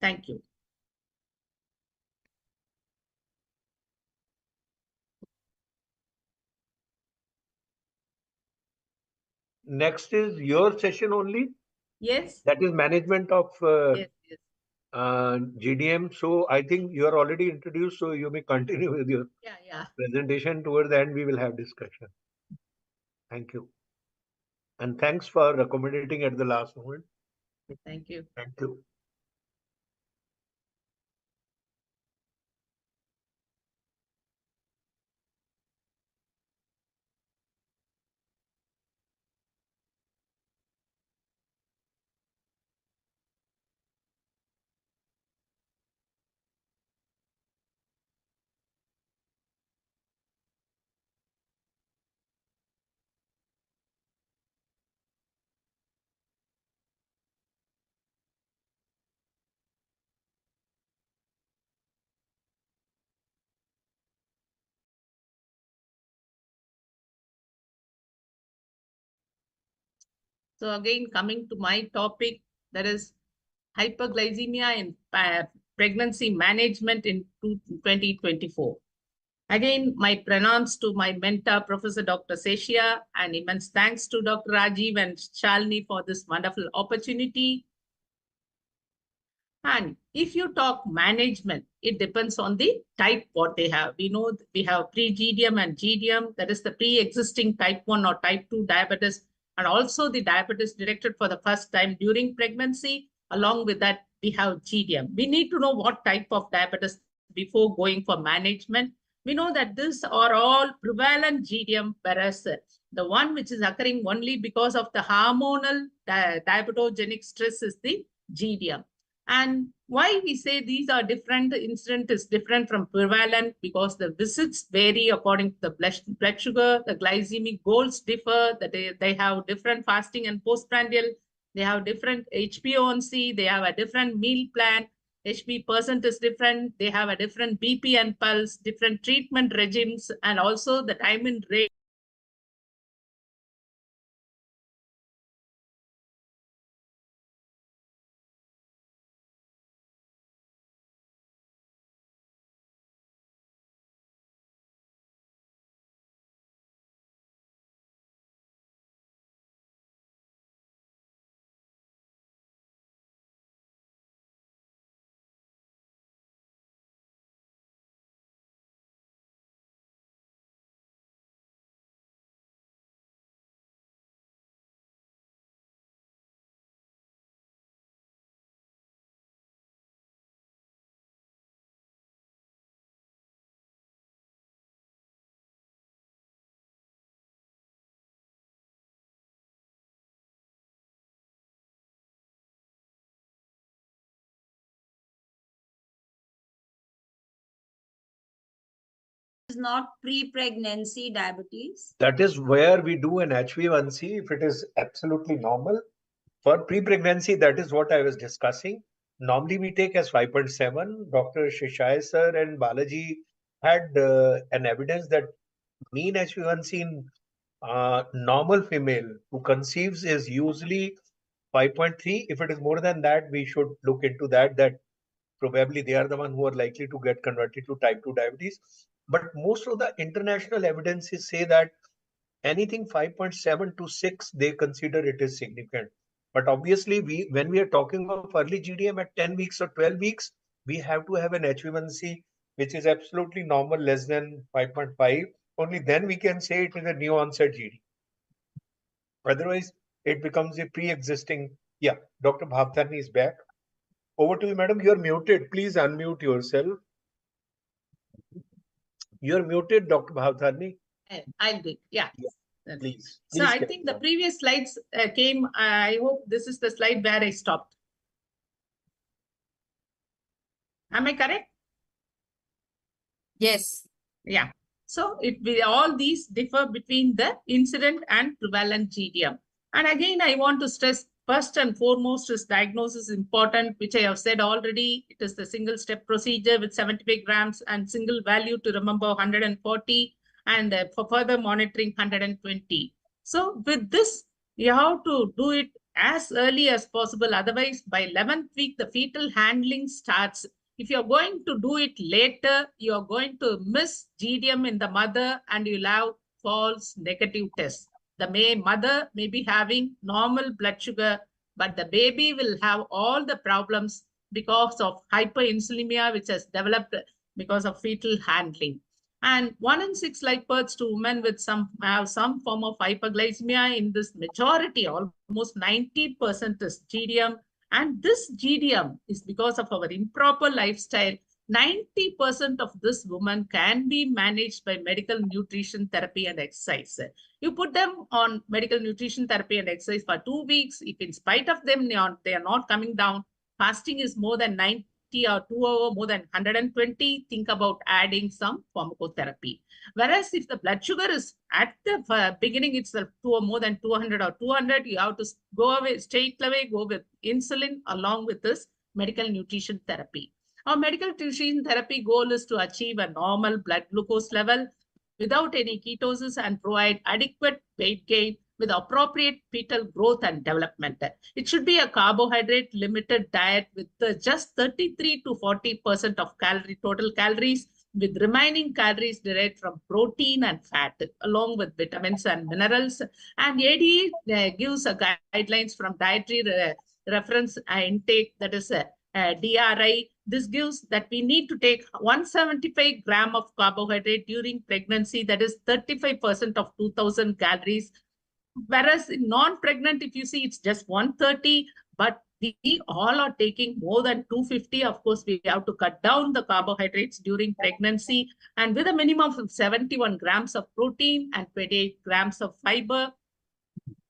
Thank you. Next is your session only. Yes. That is management of Yes. GDM. So I think you are already introduced, so you may continue with your presentation. Towards the end, we will have discussion. Thank you. And thanks for accommodating at the last moment. Thank you. Thank you. So again, coming to my topic, that is hyperglycemia in pregnancy management in 2024. Again, my pronouns to my mentor, Professor Dr. Seshia, and immense thanks to Dr. Rajiv and Shalini for this wonderful opportunity. And if you talk management, it depends on the type what they have. We know we have pre-GDM and GDM, that is the pre-existing type 1 or type 2 diabetes, and also the diabetes detected for the first time during pregnancy. Along with that, we have GDM. We need to know what type of diabetes before going for management. We know that these are all prevalent GDM, whereas the one which is occurring only because of the hormonal diabetogenic stress is the GDM. And why we say these are different, incident is different from prevalent, because the visits vary according to the blood sugar, the glycemic goals differ, that they have different fasting and postprandial, they have different HbA1c, they have a different meal plan, HB percent is different, they have a different BP and pulse, different treatment regimes, and also the time in range. Is not pre-pregnancy diabetes? That is where we do an HbA1c if it is absolutely normal. For pre-pregnancy, that is what I was discussing. Normally, we take as 5.7. Dr. Shishai sir and Balaji had an evidence that mean HbA1c in normal female who conceives is usually 5.3. If it is more than that, we should look into that probably they are the one who are likely to get converted to type 2 diabetes. But most of the international evidences say that anything 5.7 to 6, they consider it is significant. But obviously, when we are talking of early GDM at 10 weeks or 12 weeks, we have to have an HbA1c which is absolutely normal, less than 5.5. Only then we can say it is a new onset GD. Otherwise, it becomes a pre-existing. Yeah, Dr. Bhavtani is back. Over to you, madam. You are muted. Please unmute yourself. You are muted, Dr. Bhavtani. I'll do it. Yeah. Please. So I think the previous slides came. I hope this is the slide where I stopped. Am I correct? Yes. Yeah. So all these differ between the incident and prevalent GDM. And again, I want to stress first and foremost is diagnosis important, which I have said already. It is the single step procedure with 75 grams and single value to remember 140 and for further monitoring 120. So with this, you have to do it as early as possible. Otherwise, by 11th week, the fetal handling starts. If you're going to do it later, you're going to miss GDM in the mother and you'll have false negative tests. The mother may be having normal blood sugar, but the baby will have all the problems because of hyperinsulinemia, which has developed because of fetal handling. And 1 in 6 live births to women with some form of hyperglycemia. In this majority, almost 90% is GDM. And this GDM is because of our improper lifestyle. 90% of this woman can be managed by medical nutrition therapy and exercise. You put them on medical nutrition therapy and exercise for 2 weeks. If in spite of them, they are not coming down, fasting is more than 90 or 2 hours, more than 120, think about adding some pharmacotherapy. Whereas if the blood sugar is at the beginning itself more than 200 or 200, you have to go away, straight away, go with insulin along with this medical nutrition therapy. Our medical nutrition therapy goal is to achieve a normal blood glucose level without any ketosis and provide adequate weight gain with appropriate fetal growth and development. It should be a carbohydrate limited diet with just 33 to 40% of total calories, with remaining calories derived from protein and fat, along with vitamins and minerals. And ADA gives guidelines from dietary reference intake, that is DRI. This gives that we need to take 175 gram of carbohydrate during pregnancy, that is 35% of 2000 calories. Whereas in non-pregnant, if you see, it's just 130, but we all are taking more than 250. Of course, we have to cut down the carbohydrates during pregnancy, and with a minimum of 71 grams of protein and 28 grams of fiber.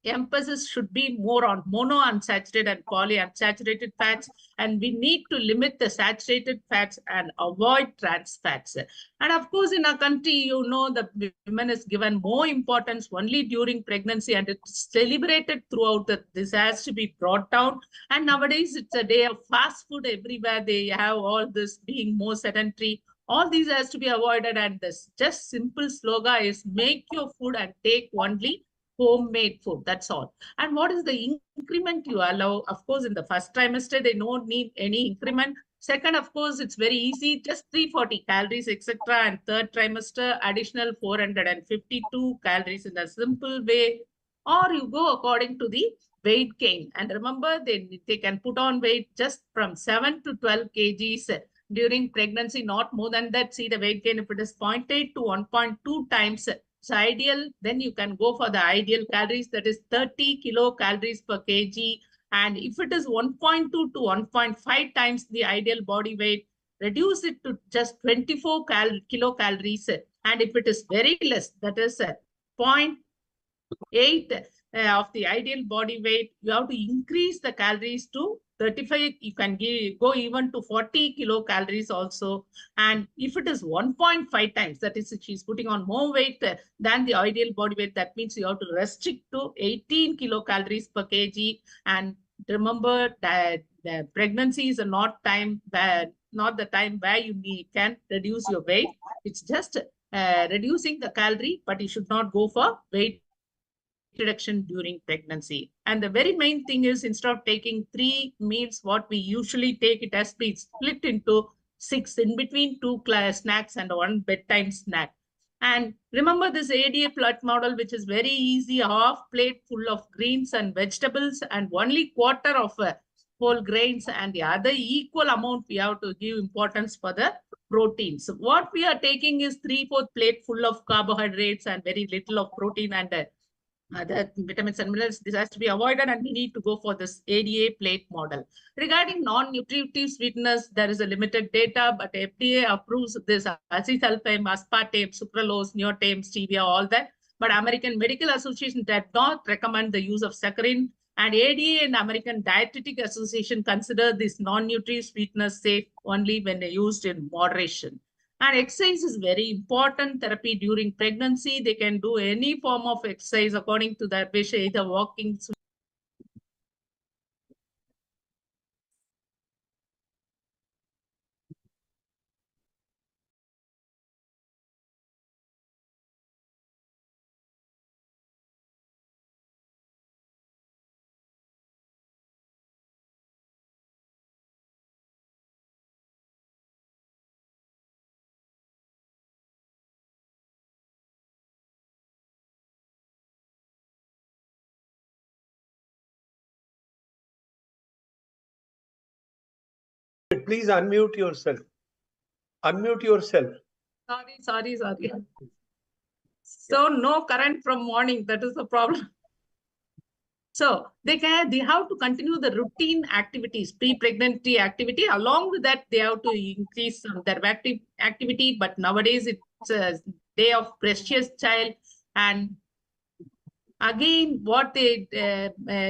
Emphasis should be more on monounsaturated and polyunsaturated fats, and we need to limit the saturated fats and avoid trans fats. And of course, in our country, the women is given more importance only during pregnancy, and it's celebrated throughout. This has to be brought down. And nowadays, it's a day of fast food everywhere. They have all this being more sedentary. All these has to be avoided, and this just simple slogan is make your food and take only homemade food. That's all. And what is the increment you allow? Of course, in the first trimester, they don't need any increment. Second, of course, it's very easy, just 340 calories, etc. And third trimester, additional 452 calories in a simple way. Or you go according to the weight gain. And remember, they can put on weight just from 7 to 12 kgs during pregnancy, not more than that. See the weight gain, if it is 0.8 to 1.2 times. So ideal, then you can go for the ideal calories, that is 30 kilocalories per kg. And if it is 1.2 to 1.5 times the ideal body weight, reduce it to just 24 kilocalories. And if it is very less, that is 0.8 of the ideal body weight, you have to increase the calories to 35. You can go even to 40 kilocalories also. And if it is 1.5 times, that is, she's putting on more weight than the ideal body weight, that means you have to restrict to 18 kilocalories per kg. And remember that the pregnancy is not the time where you can reduce your weight. It's just reducing the calorie, but you should not go for weight reduction during pregnancy. And the very main thing is, instead of taking 3 meals, what we usually take, it has been split into 6, in between 2 snacks and 1 bedtime snack. And remember this ADA plot model, which is very easy: half plate full of greens and vegetables and only quarter of whole grains, and the other equal amount we have to give importance for the proteins. What we are taking is 3/4 plate full of carbohydrates and very little of protein and the vitamins and minerals. This has to be avoided, and we need to go for this ADA plate model. Regarding non-nutritive sweeteners, there is a limited data, but FDA approves this acesulfame, aspartame, sucralose, neotame, stevia, all that. But American Medical Association did not recommend the use of saccharin, and ADA and American Dietetic Association consider these non-nutritive sweeteners safe only when used in moderation. And exercise is very important therapy during pregnancy. They can do any form of exercise according to their wish, either walking. Please unmute yourself. Unmute yourself. Sorry. So no current from morning. That is the problem. So they have to continue the routine activities, pre-pregnancy activity. Along with that, they have to increase their activity. But nowadays it's a day of precious child, and again, what they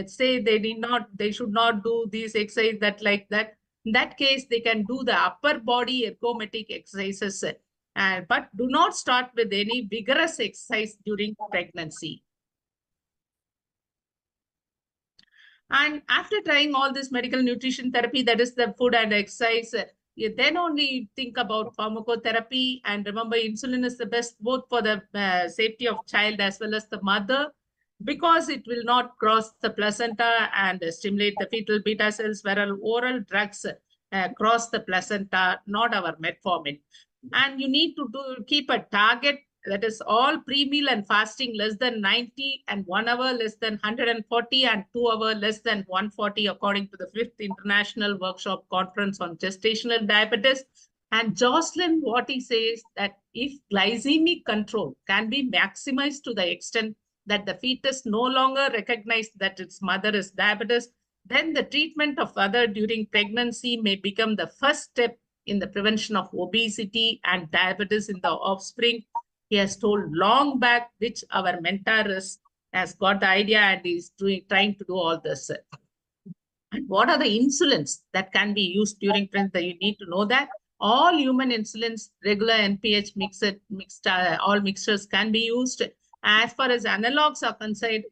say, they should not do this exercise, that like that. In that case, they can do the upper body ergometric exercises, but do not start with any vigorous exercise during pregnancy. And after trying all this medical nutrition therapy, that is the food and exercise, you then only think about pharmacotherapy. And remember, insulin is the best both for the safety of child as well as the mother, because it will not cross the placenta and stimulate the fetal beta cells, whereas oral drugs cross the placenta, not our metformin. And you need to keep a target, that is all pre-meal and fasting less than 90, and 1 hour less than 140, and 2 hours less than 140, according to the 5th International Workshop Conference on Gestational Diabetes. And Jocelyn, what he says, that if glycemic control can be maximized to the extent that the fetus no longer recognizes that its mother is diabetes, then the treatment of mother during pregnancy may become the first step in the prevention of obesity and diabetes in the offspring. He has told long back, which our mentor has got the idea and is trying to do all this. And what are the insulins that can be used during pregnancy? You need to know that all human insulins, regular NPH mixed all mixtures can be used. As far as analogs are concerned,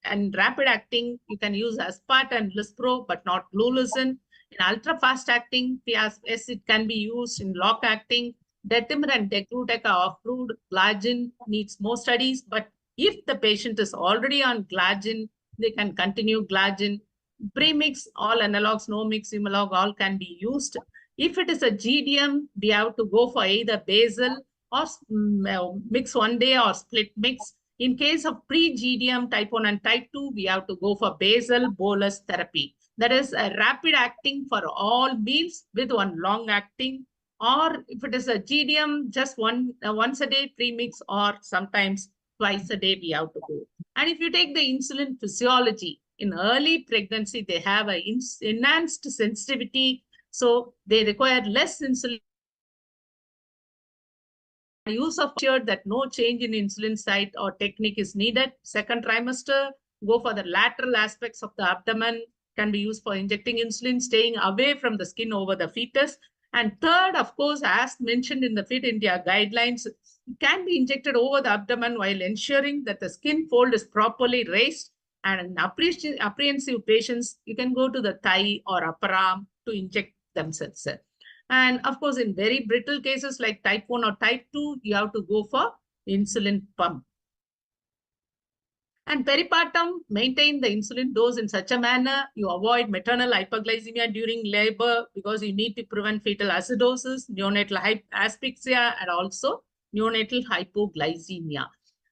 and rapid acting, you can use aspart and lispro, but not glulisin. In ultra fast acting, PSS, it can be used. In long acting, Detimir and Deglutec are approved. Glargine needs more studies, but if the patient is already on glargine, they can continue glargine. Premix, all analogs, no mix, Humalog, all can be used. If it is a GDM, we have to go for either basal or mix one day or split mix. In case of pre-GDM type 1 and type 2, we have to go for basal bolus therapy. That is a rapid acting for all meals with one long acting. Or if it is a GDM, just once a day premix, or sometimes twice a day we have to go. And if you take the insulin physiology, in early pregnancy, they have an enhanced sensitivity. So they require less insulin. Use of sure that no change in insulin site or technique is needed. Second trimester, go for the lateral aspects of the abdomen, can be used for injecting insulin, staying away from the skin over the fetus. And third, of course, as mentioned in the Fit India guidelines, it can be injected over the abdomen while ensuring that the skin fold is properly raised. And in apprehensive patients, you can go to the thigh or upper arm to inject themselves. And of course, in very brittle cases like type 1 or type 2, you have to go for insulin pump. And peripartum, maintain the insulin dose in such a manner you avoid maternal hyperglycemia during labor because you need to prevent fetal acidosis, neonatal asphyxia, and also neonatal hypoglycemia.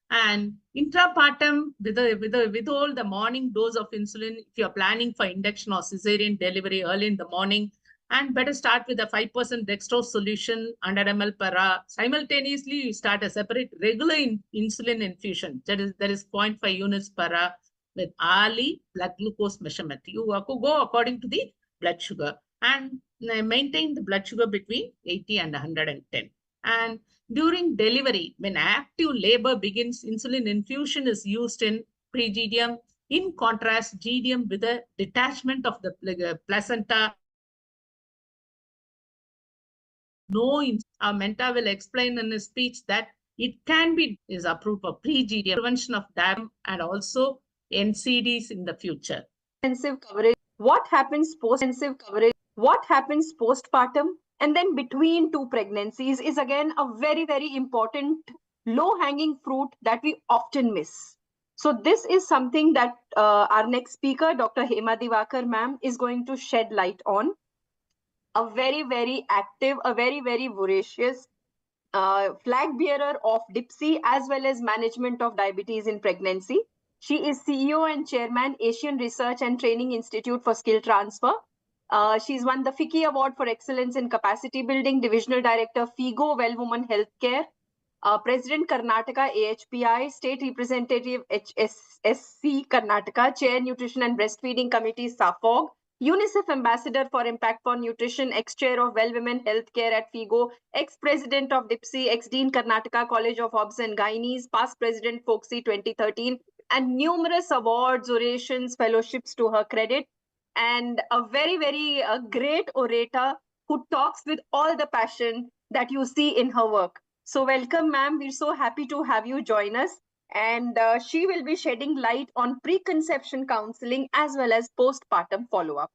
And intrapartum, withhold the morning dose of insulin if you're planning for induction or cesarean delivery early in the morning. And better start with a 5% dextrose solution, 100 ml per hour. Simultaneously, you start a separate regular insulin infusion. That is 0.5 units per hour with hourly blood glucose measurement. You have to go according to the blood sugar and maintain the blood sugar between 80 and 110. And during delivery, when active labor begins, insulin infusion is used in pregidium. In contrast, gidium with a detachment of the placenta. No, Menta will explain in his speech that it can be is approved for pregidium prevention of diabetes and also NCDs in the future. Intensive coverage. What happens postpartum and then between two pregnancies is again a very, very important low-hanging fruit that we often miss. So this is something that our next speaker, Dr. Hema Divakar ma'am, is going to shed light on. A very, very active, a very, very voracious flag bearer of DIPSI as well as management of diabetes in pregnancy. She is CEO and chairman, Asian Research and Training Institute for Skill Transfer. She's won the FICCI Award for Excellence in Capacity Building, Divisional Director, FIGO Well Woman Healthcare, President Karnataka AHPI, State Representative HSSC Karnataka, Chair Nutrition and Breastfeeding Committee SAFOG, UNICEF Ambassador for Impact for Nutrition, ex-chair of Well Women Healthcare at FIGO, ex-president of DIPSI, ex-dean Karnataka College of Obs and Gynaes, past president FOCSI 2013, and numerous awards, orations, fellowships to her credit, and a very, very great orator who talks with all the passion that you see in her work. So welcome, ma'am. We're so happy to have you join us. And she will be shedding light on preconception counseling as well as postpartum follow-up.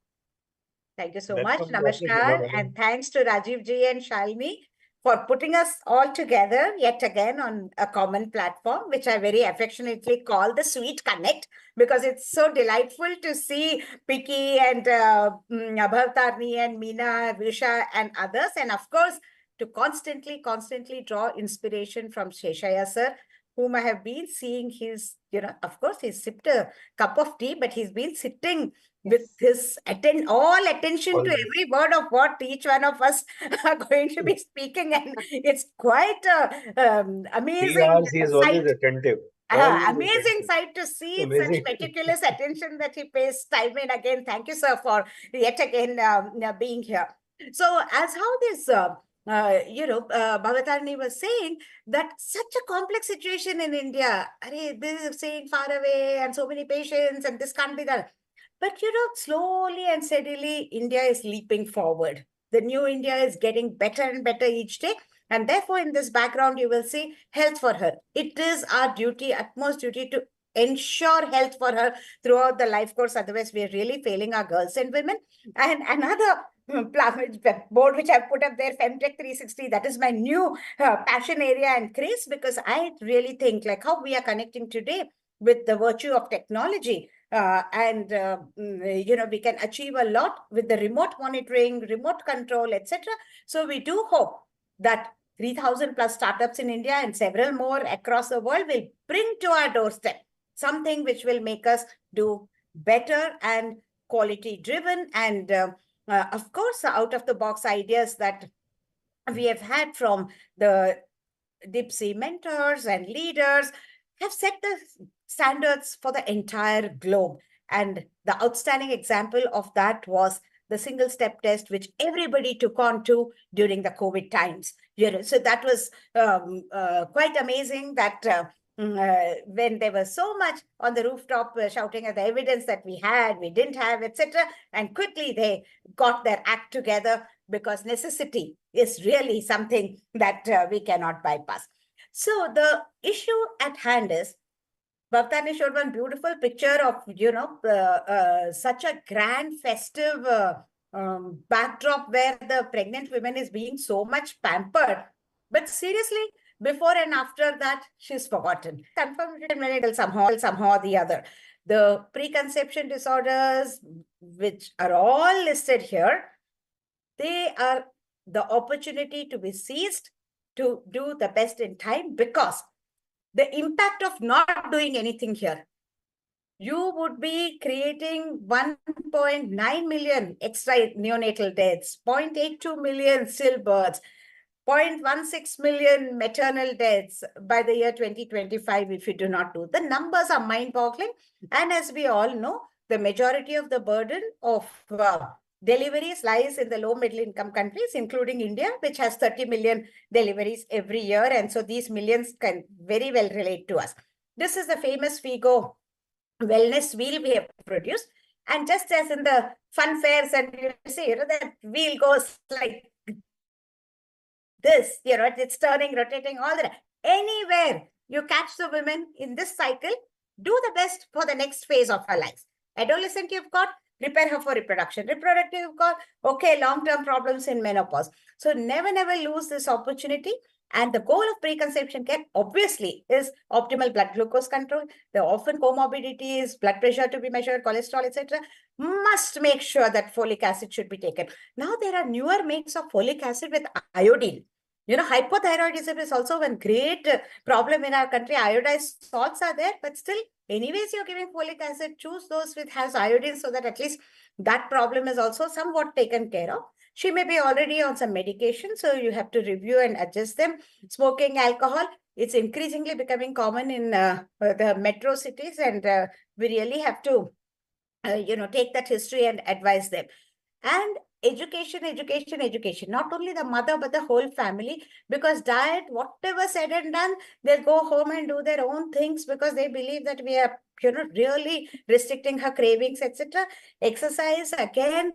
Thank you so Welcome, much. Dr. Hema Namaskar. madam. And thanks to Rajiv ji and Shalini for putting us all together yet again on a common platform, which I very affectionately call the Sweet Connect, because it's so delightful to see Piki and Bhavtarni and Meena, Visha and others. And of course, to constantly draw inspiration from Sheshaya sir, whom I have been seeing his, of course, he's sipped a cup of tea, but he's been sitting with his all attention to every word of what each one of us are going to be speaking. And it's quite amazing. He is always attentive. Amazing sight to see Amazing. such meticulous attention that he pays time and again. Thank you, sir, for yet again being here. So as how this Bhavatarni was saying that such a complex situation in India, this is saying far away and so many patients and this can't be done. But slowly and steadily, India is leaping forward. The new India is getting better and better each day. And therefore, in this background, you will see health for her. It is our duty, utmost duty, to ensure health for her throughout the life course. Otherwise, we are really failing our girls and women. And another board which I've put up there, Femtech 360, that is my new passion area and craze, because I really think like how we are connecting today with the virtue of technology. We can achieve a lot with the remote monitoring, remote control, etc. So we do hope that 3,000 plus startups in India and several more across the world will bring to our doorstep something which will make us do better and quality driven. And of course, out of the box ideas that we have had from the DIPSI mentors and leaders have set the standards for the entire globe. And the outstanding example of that was the single step test, which everybody took on to during the COVID times. So that was quite amazing that when there was so much on the rooftop shouting at the evidence that we didn't have, etc. And quickly they got their act together, because necessity is really something that we cannot bypass. So the issue at hand is, Bhavtani showed one beautiful picture of, such a grand festive backdrop where the pregnant women is being so much pampered. But seriously, Before and after that, she's forgotten. Confirmed somehow or the other. The preconception disorders, which are all listed here, they are the opportunity to be seized to do the best in time, because the impact of not doing anything here, you would be creating 1.9 million extra neonatal deaths, 0.82 million stillbirths, 0.16 million maternal deaths by the year 2025 if you do not do. The numbers are mind-boggling. And as we all know, the majority of the burden of deliveries lies in the low middle income countries, including India, which has 30 million deliveries every year. And so these millions can very well relate to us. This is the famous Figo wellness wheel we have produced. And just as in the fun fairs, and you see, that wheel goes like this, it's turning, rotating, all that. Anywhere you catch the women in this cycle, do the best for the next phase of her life. Adolescent, you've got, prepare her for reproduction. Reproductive, you've got, okay, long-term problems in menopause. So never, never lose this opportunity. And the goal of preconception care, obviously, is optimal blood glucose control. There are often comorbidities, blood pressure to be measured, cholesterol, etc. Must make sure that folic acid should be taken. Now, there are newer makes of folic acid with iodine. Hypothyroidism is also a great problem in our country. Iodized salts are there, but still, anyways, you're giving folic acid. Choose those which has iodine so that at least that problem is also somewhat taken care of. She may be already on some medication, so you have to review and adjust them. Smoking, alcohol, it's increasingly becoming common in the metro cities, and we really have to, take that history and advise them. And education, not only the mother, but the whole family, because diet, whatever said and done, they'll go home and do their own things because they believe that we are, really restricting her cravings, etc. Exercise, again,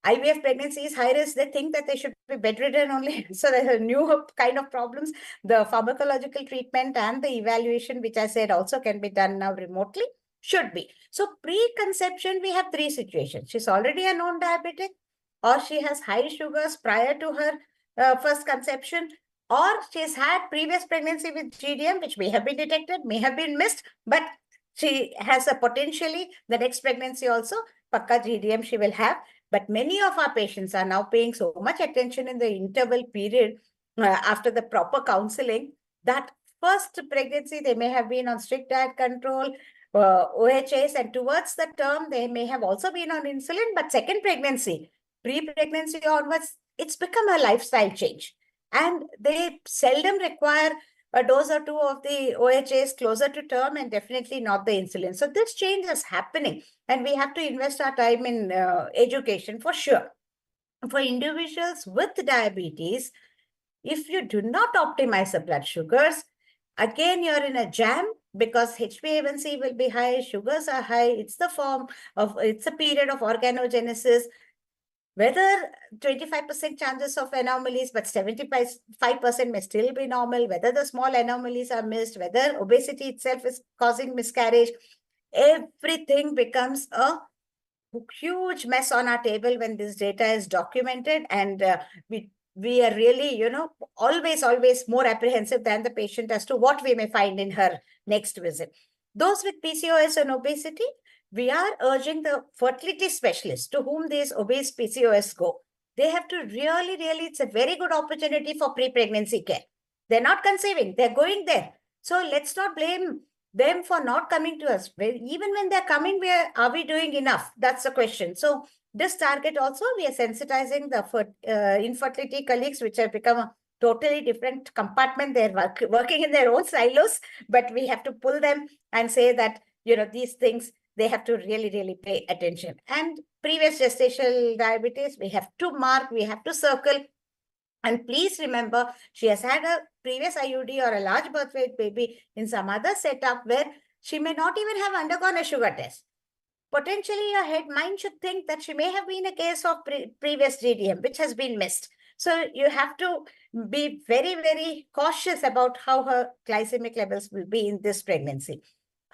IVF pregnancy is high risk. They think that they should be bedridden only. So there's a new kind of problems. The pharmacological treatment and the evaluation, which I said also can be done now remotely, should be. So preconception, we have three situations. She's already a known diabetic, or she has high sugars prior to her first conception, or she's had previous pregnancy with GDM, which may have been detected, may have been missed, but she has a potentially the next pregnancy also, Pakka GDM she will have. But many of our patients are now paying so much attention in the interval period after the proper counseling that first pregnancy, they may have been on strict diet control, OHS, and towards the term, they may have also been on insulin. But second pregnancy, pre-pregnancy onwards, it's become a lifestyle change. And they seldom require a dose or two of the OHS closer to term, and definitely not the insulin. So this change is happening, and we have to invest our time in education for sure. For individuals with diabetes, if you do not optimize the blood sugars, again, you're in a jam because HbA1c will be high, sugars are high. It's a period of organogenesis. Whether 25% chances of anomalies, but 75% may still be normal, whether the small anomalies are missed, whether obesity itself is causing miscarriage, everything becomes a huge mess on our table when this data is documented. And we are really, always more apprehensive than the patient as to what we may find in her next visit. Those with PCOS and obesity, we are urging the fertility specialists to whom these obese PCOS go. They have to really, it's a very good opportunity for pre-pregnancy care. They're not conceiving, they're going there. So let's not blame them for not coming to us. Even when they're coming, are we doing enough? That's the question. So this target also, we are sensitizing the infertility colleagues, which have become a totally different compartment. They're working in their own silos, but we have to pull them and say that, these things, they have to really pay attention. And previous gestational diabetes, we have to mark, we have to circle. And please remember, she has had a previous IUD or a large birth weight baby in some other setup where she may not even have undergone a sugar test. Potentially, your mind should think that she may have been a case of previous GDM, which has been missed. So you have to be very cautious about how her glycemic levels will be in this pregnancy.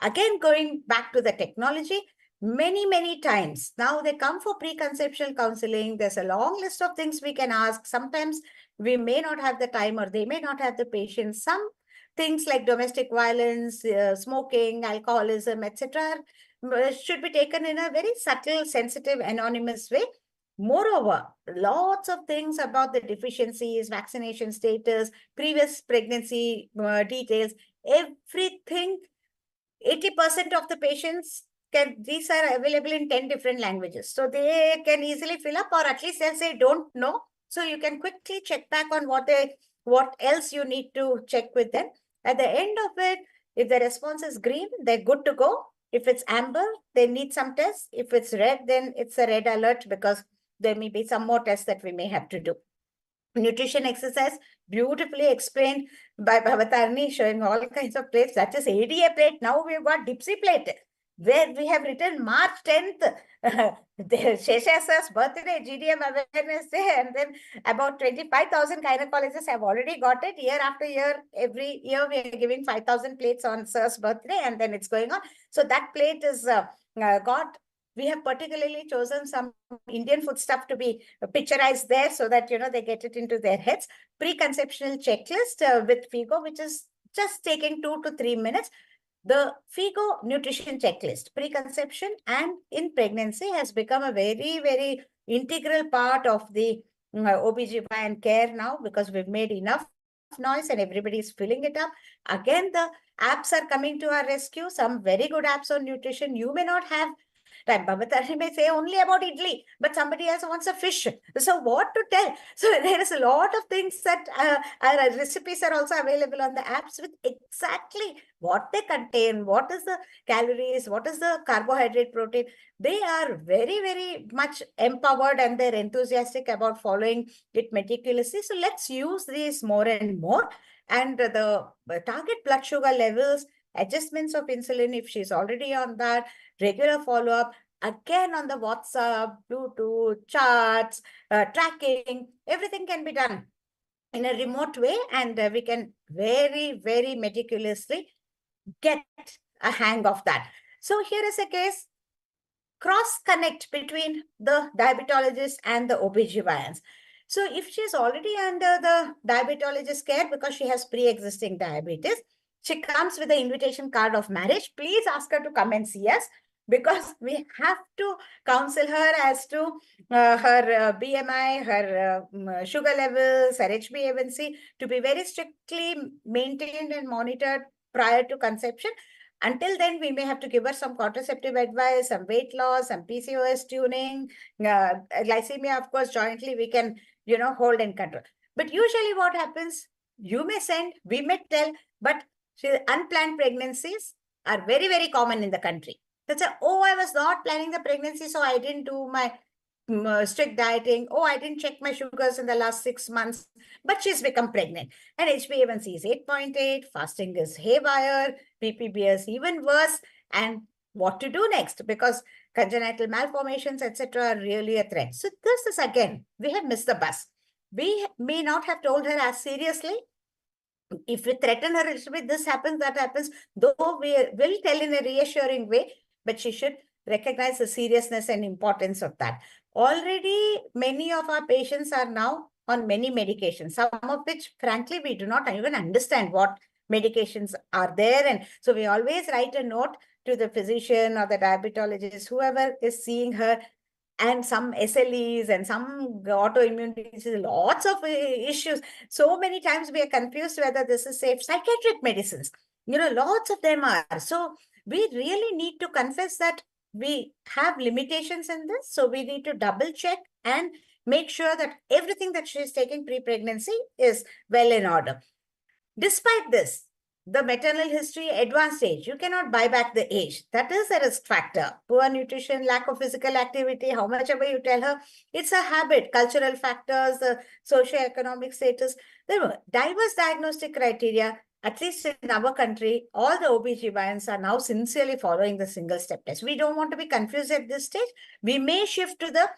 Again, going back to the technology, many times. Now they come for preconception counseling. There's a long list of things we can ask. Sometimes we may not have the time or they may not have the patience. Some things like domestic violence, smoking, alcoholism, etc., should be taken in a very subtle, sensitive, anonymous way. Moreover, lots of things about the deficiencies, vaccination status, previous pregnancy details, everything, 80% of the patients these are available in 10 different languages. So they can easily fill up, or at least they'll say, don't know. So you can quickly check back on what else you need to check with them. At the end of it, if the response is green, they're good to go. If it's amber, they need some tests. If it's red, then it's a red alert because there may be some more tests that we may have to do. Nutrition exercise, beautifully explained by Bhavatarni, showing all kinds of plates. That is ADA plate. Now we've got Dipsy plate, where we have written March 10th, Shesha sir's birthday, GDM Awareness Day, and then about 25,000 gynecologists have already got it. Year after year, every year we are giving 5,000 plates on sir's birthday, and then it's going on. So that plate is got. We have particularly chosen some Indian food stuff to be picturized there so that, they get it into their heads. Preconceptional checklist with FIGO, which is just taking 2 to 3 minutes. The FIGO nutrition checklist, preconception and in pregnancy, has become a very, very integral part of the OBGYN care now, because we've made enough noise and everybody is filling it up. Again, the apps are coming to our rescue. Some very good apps on nutrition. You may not have time. Bhavatari may say only about idli, but somebody else wants a fish. So what to tell? So there is a lot of things that recipes are also available on the apps with exactly what they contain, what is the calories, what is the carbohydrate, protein. They are very, very much empowered and they're enthusiastic about following it meticulously. So let's use these more and more. And the target blood sugar levels, adjustments of insulin if she's already on that, regular follow-up, again on the WhatsApp, Bluetooth, charts, tracking, everything can be done in a remote way, and we can very, very meticulously get a hang of that. So here is a case, cross connect between the diabetologist and the OBGYNs. So if she's already under the diabetologist care because she has pre-existing diabetes, she comes with the invitation card of marriage. Please ask her to come and see us, because we have to counsel her as to her BMI, her sugar levels, her HbA1c to be very strictly maintained and monitored prior to conception. Until then, we may have to give her some contraceptive advice, some weight loss, some PCOS tuning, glycemia, of course, jointly we can, hold and control. But usually what happens, you may send, we may tell, but unplanned pregnancies are very, very common in the country. That's a, oh, I was not planning the pregnancy, so I didn't do my strict dieting. Oh, I didn't check my sugars in the last 6 months, but she's become pregnant. And HbA1c is 8.8, fasting is haywire, PPB is even worse. And what to do next? Because congenital malformations, etc., are really a threat. So this is, again, we have missed the bus. We may not have told her as seriously. If we threaten her a little bit, this happens, that happens, though we will tell in a reassuring way, but she should recognize the seriousness and importance of that. Already, many of our patients are now on many medications, some of which, frankly, we do not even understand what medications are there. And so we always write a note to the physician or the diabetologist, whoever is seeing her, and some SLEs and some autoimmune diseases, lots of issues. So many times we are confused whether this is safe. Psychiatric medicines, lots of them are. So we really need to confess that we have limitations in this. So we need to double check and make sure that everything that she is taking pre-pregnancy is well in order. Despite this, the maternal history, advanced age, you cannot buy back the age. That is a risk factor. Poor nutrition, lack of physical activity, how much ever you tell her, it's a habit. Cultural factors, the socioeconomic status. There were diverse diagnostic criteria. At least in our country, all the OBGYNs are now sincerely following the single step test. We don't want to be confused at this stage. We may shift to the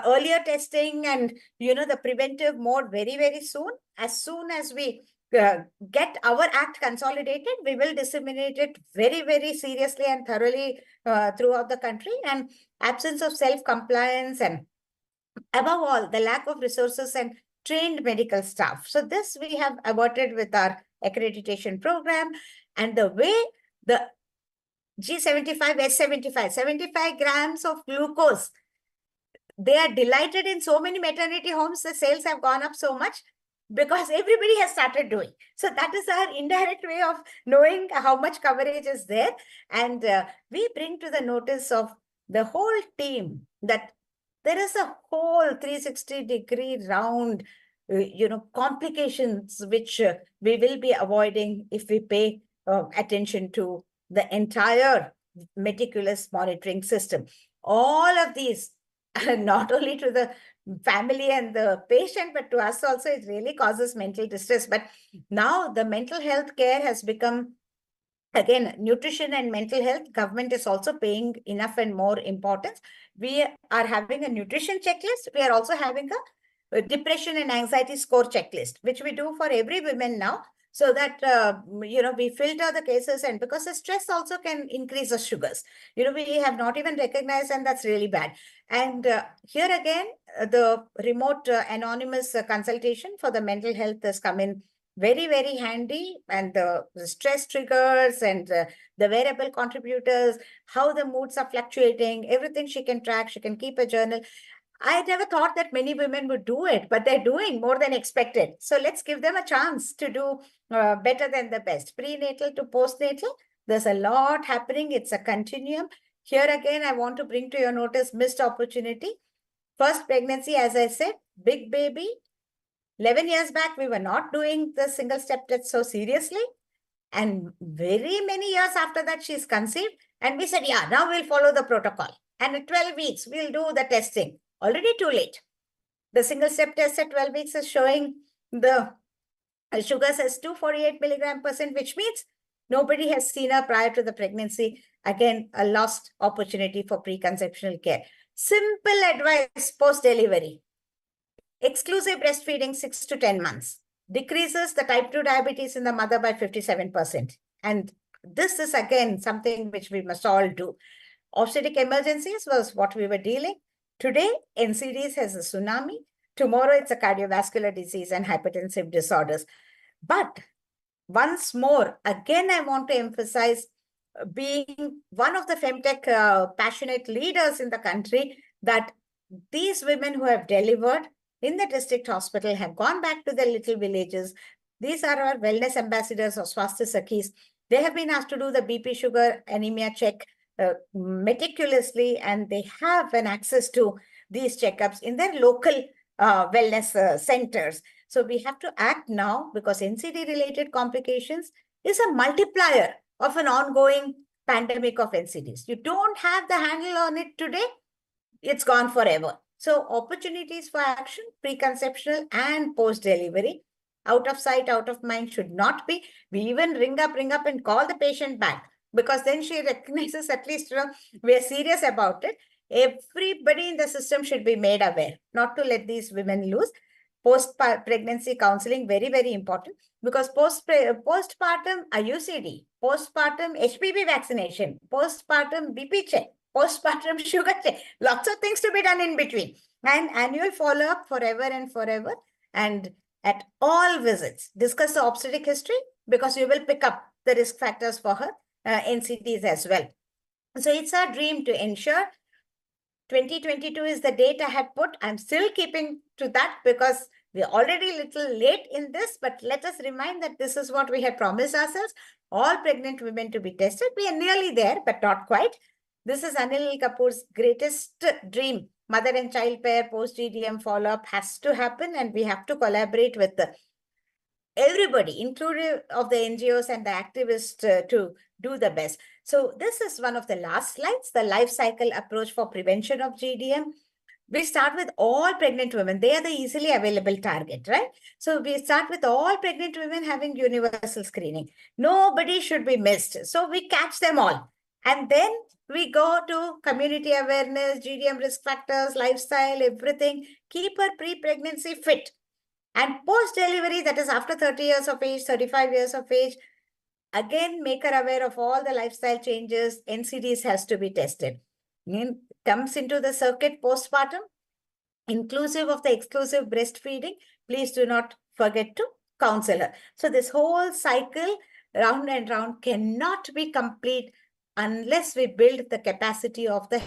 earlier testing and, the preventive mode very, very soon. As soon as we get our act consolidated, we will disseminate it very, very seriously and thoroughly throughout the country. And absence of self-compliance and above all, the lack of resources and trained medical staff. So this we have averted with our accreditation program, and the way the G75, S75, 75 grams of glucose, they are delighted in so many maternity homes, the sales have gone up so much because everybody has started doing. So that is our indirect way of knowing how much coverage is there. And we bring to the notice of the whole team that there is a whole 360-degree round, complications which we will be avoiding if we pay attention to the entire meticulous monitoring system. All of these, not only to the family and the patient, but to us also, it really causes mental distress. But now the mental health care has become, again, nutrition and mental health, government is also paying enough and more importance. We are having a nutrition checklist. We are also having a depression and anxiety score checklist, which we do for every woman now, so that, we filter the cases. And because the stress also can increase the sugars, we have not even recognized, and that's really bad. And here again, the remote anonymous consultation for the mental health has come in very, very handy, and the stress triggers and the variable contributors, how the moods are fluctuating, everything she can track, she can keep a journal. I never thought that many women would do it, but they're doing more than expected. So let's give them a chance to do better than the best. Prenatal to postnatal, there's a lot happening. It's a continuum. Here again, I want to bring to your notice missed opportunity. First pregnancy, as I said, big baby. 11 years back, we were not doing the single step test so seriously. And very many years after that, she's conceived. And we said, yeah, now we'll follow the protocol. And at 12 weeks, we'll do the testing. Already too late. The single step test at 12 weeks is showing the sugars as 248 mg%, which means nobody has seen her prior to the pregnancy. Again, a lost opportunity for preconceptional care. Simple advice post-delivery. Exclusive breastfeeding 6 to 10 months decreases the type 2 diabetes in the mother by 57%. And this is again something which we must all do. Obstetric emergencies was what we were dealing. Today, NCDs has a tsunami. Tomorrow, it's a cardiovascular disease and hypertensive disorders. But once more, again, I want to emphasize, being one of the femtech passionate leaders in the country, that these women who have delivered in the district hospital have gone back to their little villages. These are our wellness ambassadors or Swasthya Sakhis. They have been asked to do the BP, sugar, anemia check meticulously, and they have an access to these checkups in their local wellness centers. So we have to act now, because NCD-related complications is a multiplier of an ongoing pandemic of NCDs. You don't have the handle on it today, it's gone forever. So opportunities for action, preconceptional and post-delivery, out of sight, out of mind should not be. We even ring up and call the patient back, because then she recognizes, at least, we are serious about it. Everybody in the system should be made aware, not to let these women lose. Post-pregnancy counseling, very, very important, because postpartum IUCD, postpartum HPV vaccination, postpartum BP check, postpartum sugar check, lots of things to be done in between, and annual follow-up forever and forever. And at all visits, discuss the obstetric history, because we will pick up the risk factors for her NCDs as well. So it's our dream to ensure 2022 is the date I had put. I'm still keeping to that, because we're already a little late in this, but let us remind that this is what we had promised ourselves, all pregnant women to be tested. We are nearly there, but not quite. This is Anil Kapoor's greatest dream. Mother and child pair post-GDM follow-up has to happen, and we have to collaborate with everybody, including of the NGOs and the activists, to do the best. So this is one of the last slides, the life cycle approach for prevention of GDM. We start with all pregnant women. They are the easily available target, right? So we start with all pregnant women having universal screening. Nobody should be missed. So we catch them all. And then we go to community awareness, GDM risk factors, lifestyle, everything. Keep her pre-pregnancy fit. And post-delivery, that is after 30 years of age, 35 years of age, again, make her aware of all the lifestyle changes. NCDs has to be tested. Comes into the circuit postpartum, inclusive of the exclusive breastfeeding. Please do not forget to counsel her. So this whole cycle, round and round, cannot be complete unless we build the capacity of the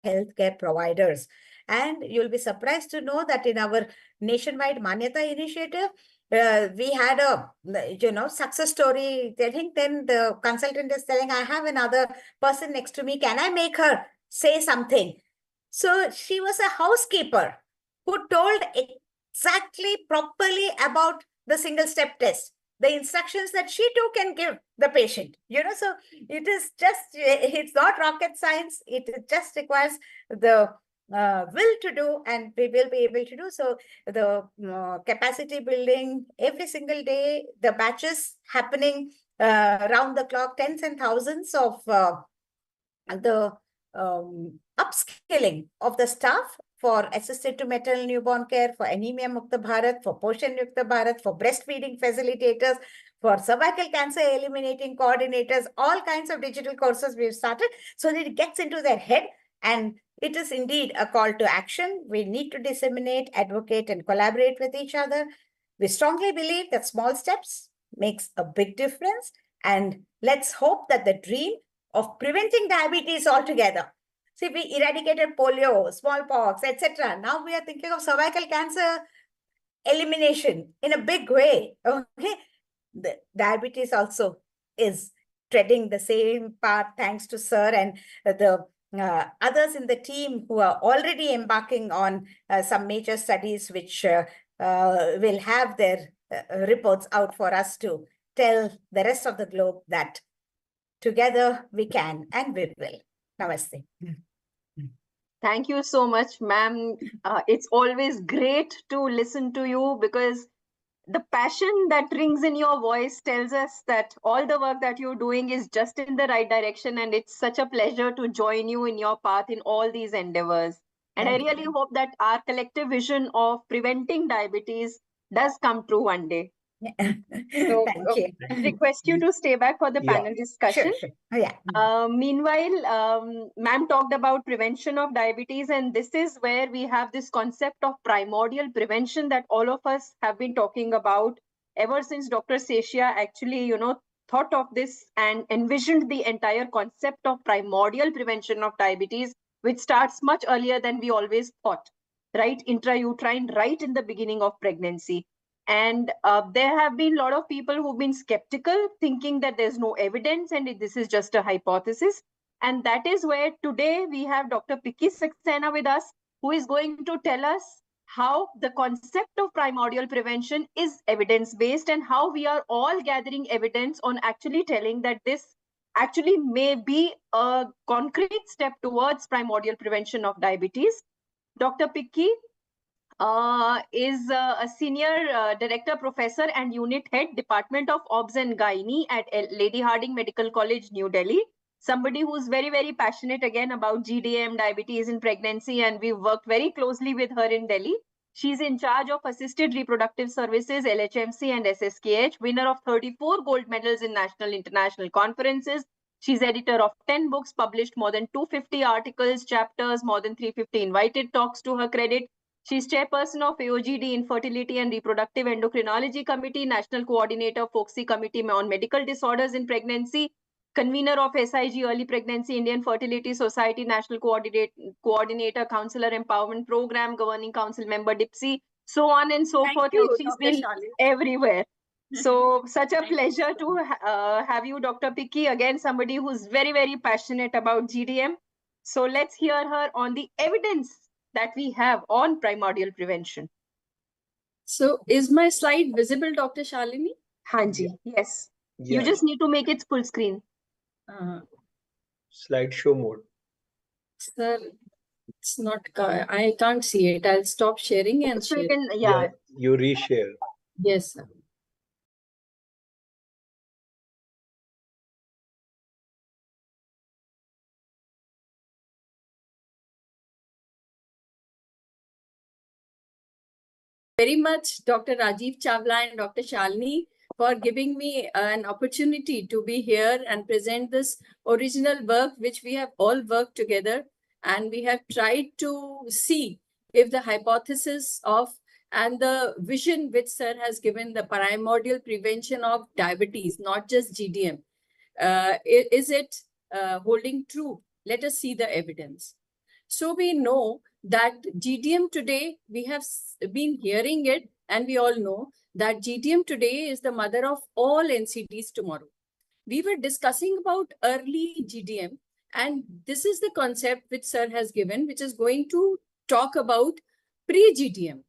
healthcare providers. And you'll be surprised to know that in our nationwide Manyata initiative, we had a success story. I think then the consultant is telling, I have another person next to me. Can I make her say something? So she was a housekeeper who told exactly properly about the single step test, the instructions that she too can give the patient. So it is just, it's not rocket science. It just requires the will to do, and we will be able to do. So the capacity building every single day, the batches happening round the clock, tens and thousands of the upskilling of the staff for assisted to maternal newborn care, for Anemia Mukta Bharat, for Poshan Yukta Bharat, for breastfeeding facilitators, for cervical cancer eliminating coordinators, all kinds of digital courses we've started so that it gets into their head. And it is indeed a call to action. We need to disseminate, advocate, and collaborate with each other. We strongly believe that small steps makes a big difference. And let's hope that the dream of preventing diabetes altogether. See, we eradicated polio, smallpox, etc. Now we are thinking of cervical cancer elimination in a big way. Okay, the diabetes also is treading the same path thanks to Sir and the others in the team who are already embarking on some major studies which will have their reports out for us to tell the rest of the globe that together we can and we will. Namaste. Thank you so much, ma'am. It's always great to listen to you because the passion that rings in your voice tells us that all the work that you're doing is just in the right direction, and it's such a pleasure to join you in your path in all these endeavors. And I really hope that our collective vision of preventing diabetes does come true one day. So, Thank you. I request you to stay back for the Yeah. panel discussion. Sure. Oh, yeah. Meanwhile, ma'am talked about prevention of diabetes, and this is where we have this concept of primordial prevention that all of us have been talking about ever since Dr. Seshia actually, thought of this and envisioned the entire concept of primordial prevention of diabetes, which starts much earlier than we always thought, right? Intrauterine, right in the beginning of pregnancy. And there have been a lot of people who've been skeptical, thinking that there's no evidence and this is just a hypothesis. And that is where today we have Dr. Picky Saxena with us, who is going to tell us how the concept of primordial prevention is evidence-based and how we are all gathering evidence on actually telling that this actually may be a concrete step towards primordial prevention of diabetes. Dr. Picky is a senior director, professor, and unit head, Department of Obs and Gynae at Lady Hardinge Medical College, New Delhi. Somebody who's very, very passionate again about GDM, diabetes in pregnancy, and we've worked very closely with her in Delhi. She's in charge of Assisted Reproductive Services, LHMC, and SSKH, winner of 34 gold medals in national international conferences. She's editor of 10 books, published more than 250 articles, chapters, more than 350 invited talks to her credit. She's chairperson of AOGD Infertility and Reproductive Endocrinology Committee, National Coordinator, FOXI Committee on Medical Disorders in Pregnancy, convener of SIG Early Pregnancy, Indian Fertility Society, National Coordinator, Counselor Empowerment Program, Governing Council member, DIPSI, so on and so forth. Like she's been everywhere. So such a pleasure to have you, Dr. Picky, again, somebody who's very, very passionate about GDM. So let's hear her on the evidence that we have on primordial prevention. So is my slide visible, Dr. Shalini? Hanji, yes. Yeah. You just need to make it full screen. Slideshow mode. Sir, it's not, I can't see it. I'll stop sharing and So share. you can, Yeah, you reshare. Yes, sir. very much Dr. Rajiv Chawla and Dr. Shalini for giving me an opportunity to be here and present this original work which we have all worked together, and we have tried to see if the hypothesis of and the vision which sir has given, the primordial prevention of diabetes, not just GDM, is it holding true? Let us see the evidence. So we know that GDM today, we have been hearing it, and we all know that GDM today is the mother of all NCDs tomorrow. We were discussing about early GDM, and this is the concept which sir has given, which is going to talk about pre-GDM.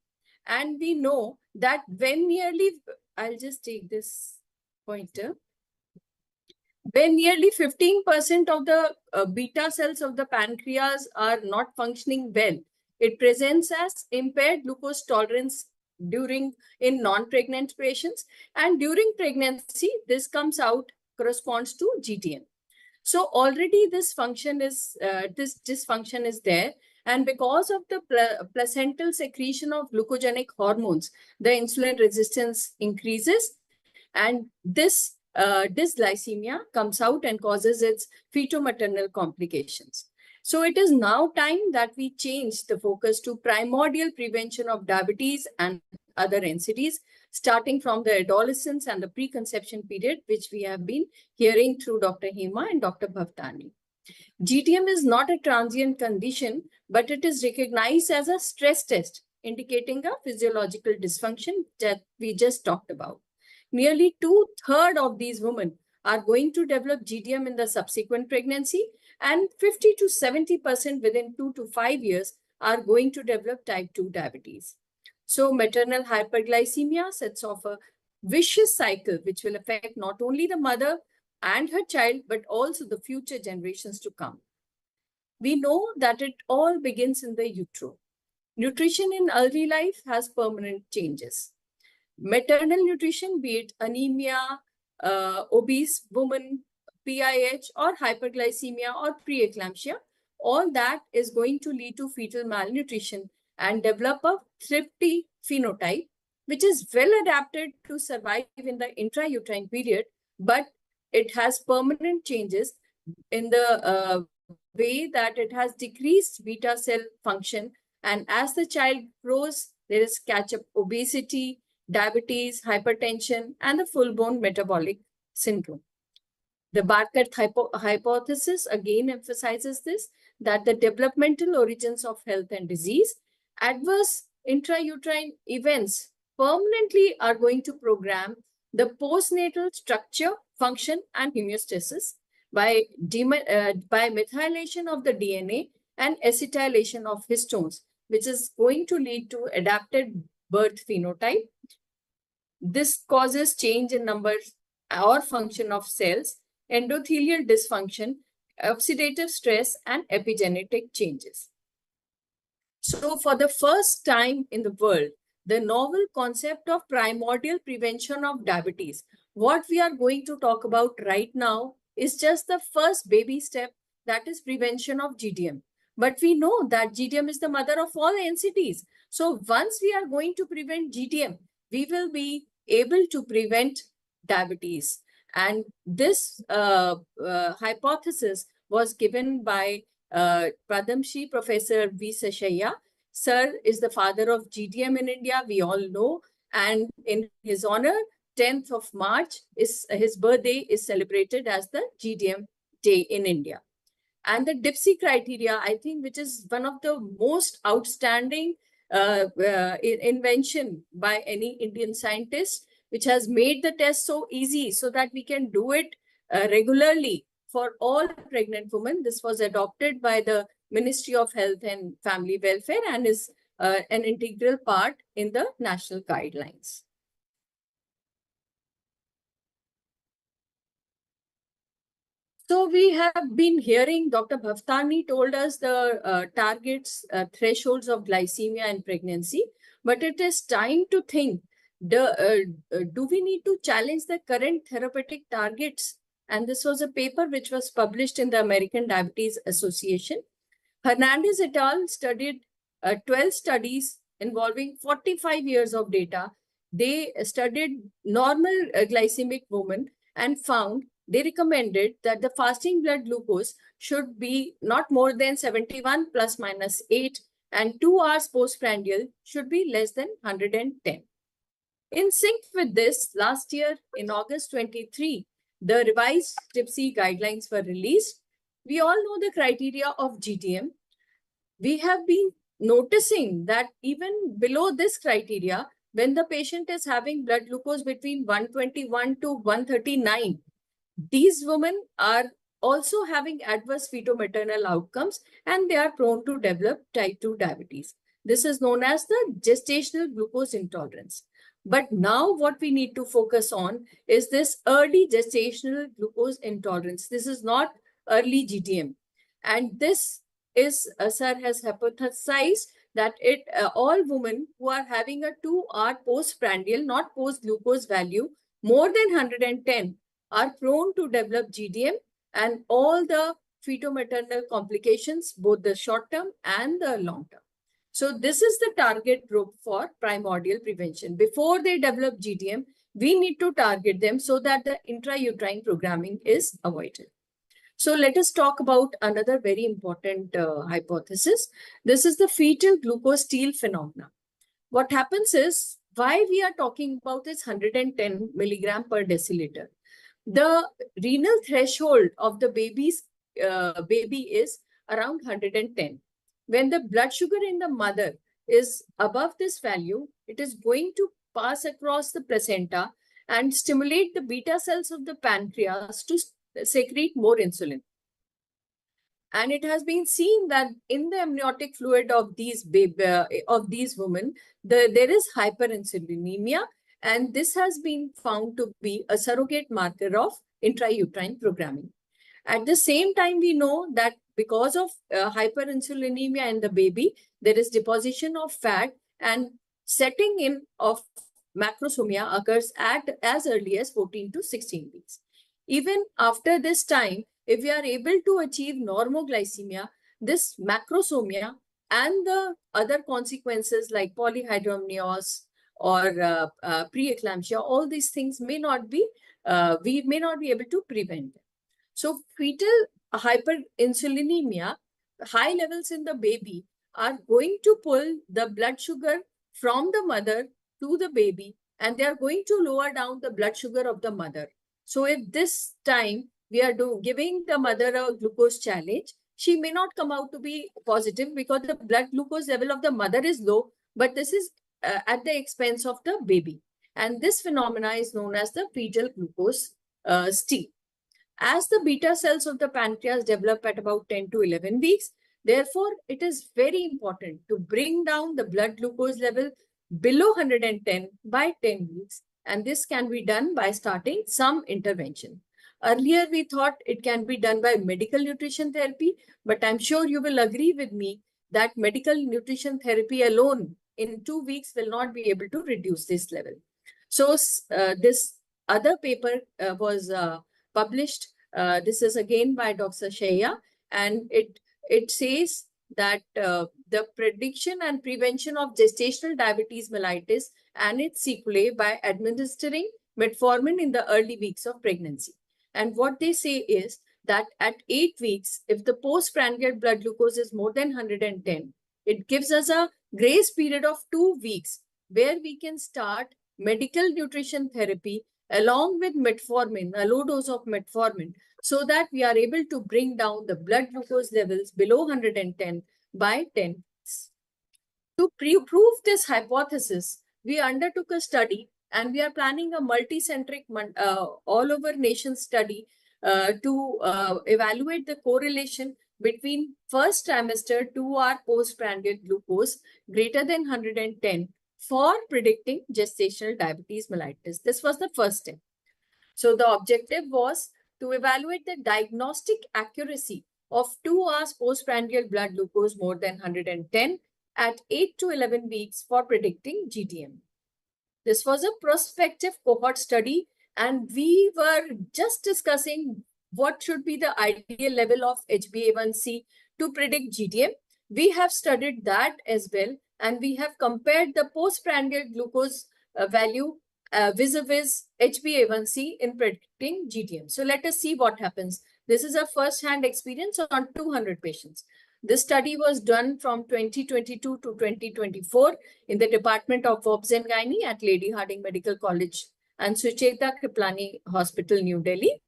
And we know that when nearly, I'll just take this pointer, when nearly 15% of the beta cells of the pancreas are not functioning well, it presents as impaired glucose tolerance in non-pregnant patients, and during pregnancy this comes out, corresponds to GTM. So already this dysfunction is there, and because of the placental secretion of glucogenic hormones, the insulin resistance increases, and this dysglycemia comes out and causes its feto-maternal complications. So it is now time that we change the focus to primordial prevention of diabetes and other NCDs, starting from the adolescence and the preconception period, which we have been hearing through Dr. Hema and Dr. Bhavtani. GTM is not a transient condition, but it is recognized as a stress test, indicating a physiological dysfunction that we just talked about. Nearly 2/3 of these women are going to develop GDM in the subsequent pregnancy, and 50 to 70% within 2 to 5 years are going to develop type 2 diabetes. So maternal hyperglycemia sets off a vicious cycle which will affect not only the mother and her child, but also the future generations to come. We know that it all begins in the utero. Nutrition in early life has permanent changes. Maternal nutrition, be it anemia, obese woman, PIH, or hyperglycemia or preeclampsia, all that is going to lead to fetal malnutrition and develop a thrifty phenotype, which is well adapted to survive in the intrauterine period, but it has permanent changes in the way that it has decreased beta cell function. And as the child grows, there is catch-up obesity, diabetes, hypertension, and the full-blown metabolic syndrome. The Barker hypothesis again emphasizes this, that the developmental origins of health and disease, adverse intrauterine events permanently are going to program the postnatal structure, function, and homeostasis by methylation of the DNA and acetylation of histones, which is going to lead to adapted birth phenotype. This causes change in number or function of cells, endothelial dysfunction, oxidative stress, and epigenetic changes. So for the first time in the world, the novel concept of primordial prevention of diabetes, what we are going to talk about right now, is just the first baby step, that is prevention of GDM. But we know that GDM is the mother of all NCDs. So once we are going to prevent GDM, we will be able to prevent diabetes. And this hypothesis was given by Padam Shri Professor V. Seshayya. Sir is the father of GDM in India, we all know. And in his honor, 10th of March, his birthday is celebrated as the GDM Day in India. And the DIPSI criteria, I think, which is one of the most outstanding invention by any Indian scientist, which has made the test so easy so that we can do it regularly for all pregnant women. This was adopted by the Ministry of Health and Family Welfare and is an integral part in the national guidelines. So we have been hearing, Dr. Bhavtani told us the targets, thresholds of glycemia in pregnancy, but it is time to think, do we need to challenge the current therapeutic targets? And this was a paper which was published in the American Diabetes Association. Hernandez et al. Studied 12 studies involving 45 years of data. They studied normal glycemic women and found they recommended that the fasting blood glucose should be not more than 71 plus minus 8, and 2 hours postprandial should be less than 110. In sync with this, last year in August 23, the revised DIPSI guidelines were released. We all know the criteria of GTM. We have been noticing that even below this criteria, when the patient is having blood glucose between 121 to 139, these women are also having adverse fetal-maternal outcomes, and they are prone to develop type 2 diabetes. This is known as the gestational glucose intolerance. But now what we need to focus on is this early gestational glucose intolerance. This is not early GTM. And this is, sir has hypothesized that all women who are having a 2-hour postprandial, not post-glucose value, more than 110, are prone to develop GTM and all the fetal-maternal complications, both the short-term and the long-term. So this is the target group for primordial prevention. Before they develop GTM, we need to target them so that the intrauterine programming is avoided. So let us talk about another very important hypothesis. This is the fetal glucose steal phenomena. What happens is, why we are talking about this 110 milligram per deciliter. The renal threshold of the baby is around 110. When the blood sugar in the mother is above this value, it is going to pass across the placenta and stimulate the beta cells of the pancreas to secrete more insulin. And it has been seen that in the amniotic fluid of these women, there is hyperinsulinemia, and this has been found to be a surrogate marker of intrauterine programming. At the same time, we know that because of hyperinsulinemia in the baby, there is deposition of fat, and setting in of macrosomia occurs at as early as 14 to 16 weeks. Even after this time, if we are able to achieve normoglycemia, this macrosomia and the other consequences like polyhydramnios or preeclampsia, all these things may not be, we may not be able to prevent them. So fetal hyperinsulinemia, high levels in the baby, are going to pull the blood sugar from the mother to the baby, and they are going to lower down the blood sugar of the mother. So if this time we are giving the mother a glucose challenge, she may not come out to be positive because the blood glucose level of the mother is low, but this is at the expense of the baby. And this phenomena is known as the fetal glucose steal. As the beta cells of the pancreas develop at about 10 to 11 weeks, therefore, it is very important to bring down the blood glucose level below 110 by 10 weeks. And this can be done by starting some intervention. Earlier, we thought it can be done by medical nutrition therapy, but I'm sure you will agree with me that medical nutrition therapy alone in 2 weeks will not be able to reduce this level. So this other paper was published. This is again by Dr. Shaya, and it says that the prediction and prevention of gestational diabetes mellitus and its sequelae by administering metformin in the early weeks of pregnancy. And what they say is that at 8 weeks, if the postprandial blood glucose is more than 110, it gives us a grace period of 2 weeks where we can start medical nutrition therapy along with metformin, a low dose of metformin, so that we are able to bring down the blood glucose levels below 110 by 10 weeks. To prove this hypothesis, we undertook a study, and we are planning a multi-centric all over nation study to evaluate the correlation between first trimester 2-hour postprandial glucose greater than 110 for predicting gestational diabetes mellitus. This was the first step. So the objective was to evaluate the diagnostic accuracy of 2 hours postprandial blood glucose more than 110 at 8 to 11 weeks for predicting GTM. This was a prospective cohort study, and we were just discussing what should be the ideal level of HbA1c to predict GTM. We have studied that as well, and we have compared the postprandial glucose value vis-a-vis HbA1c in predicting GTM. So let us see what happens. This is a first-hand experience on 200 patients. This study was done from 2022 to 2024 in the Department of Obs and Gynae at Lady Hardinge Medical College and Sucheta Kriplani Hospital, New Delhi.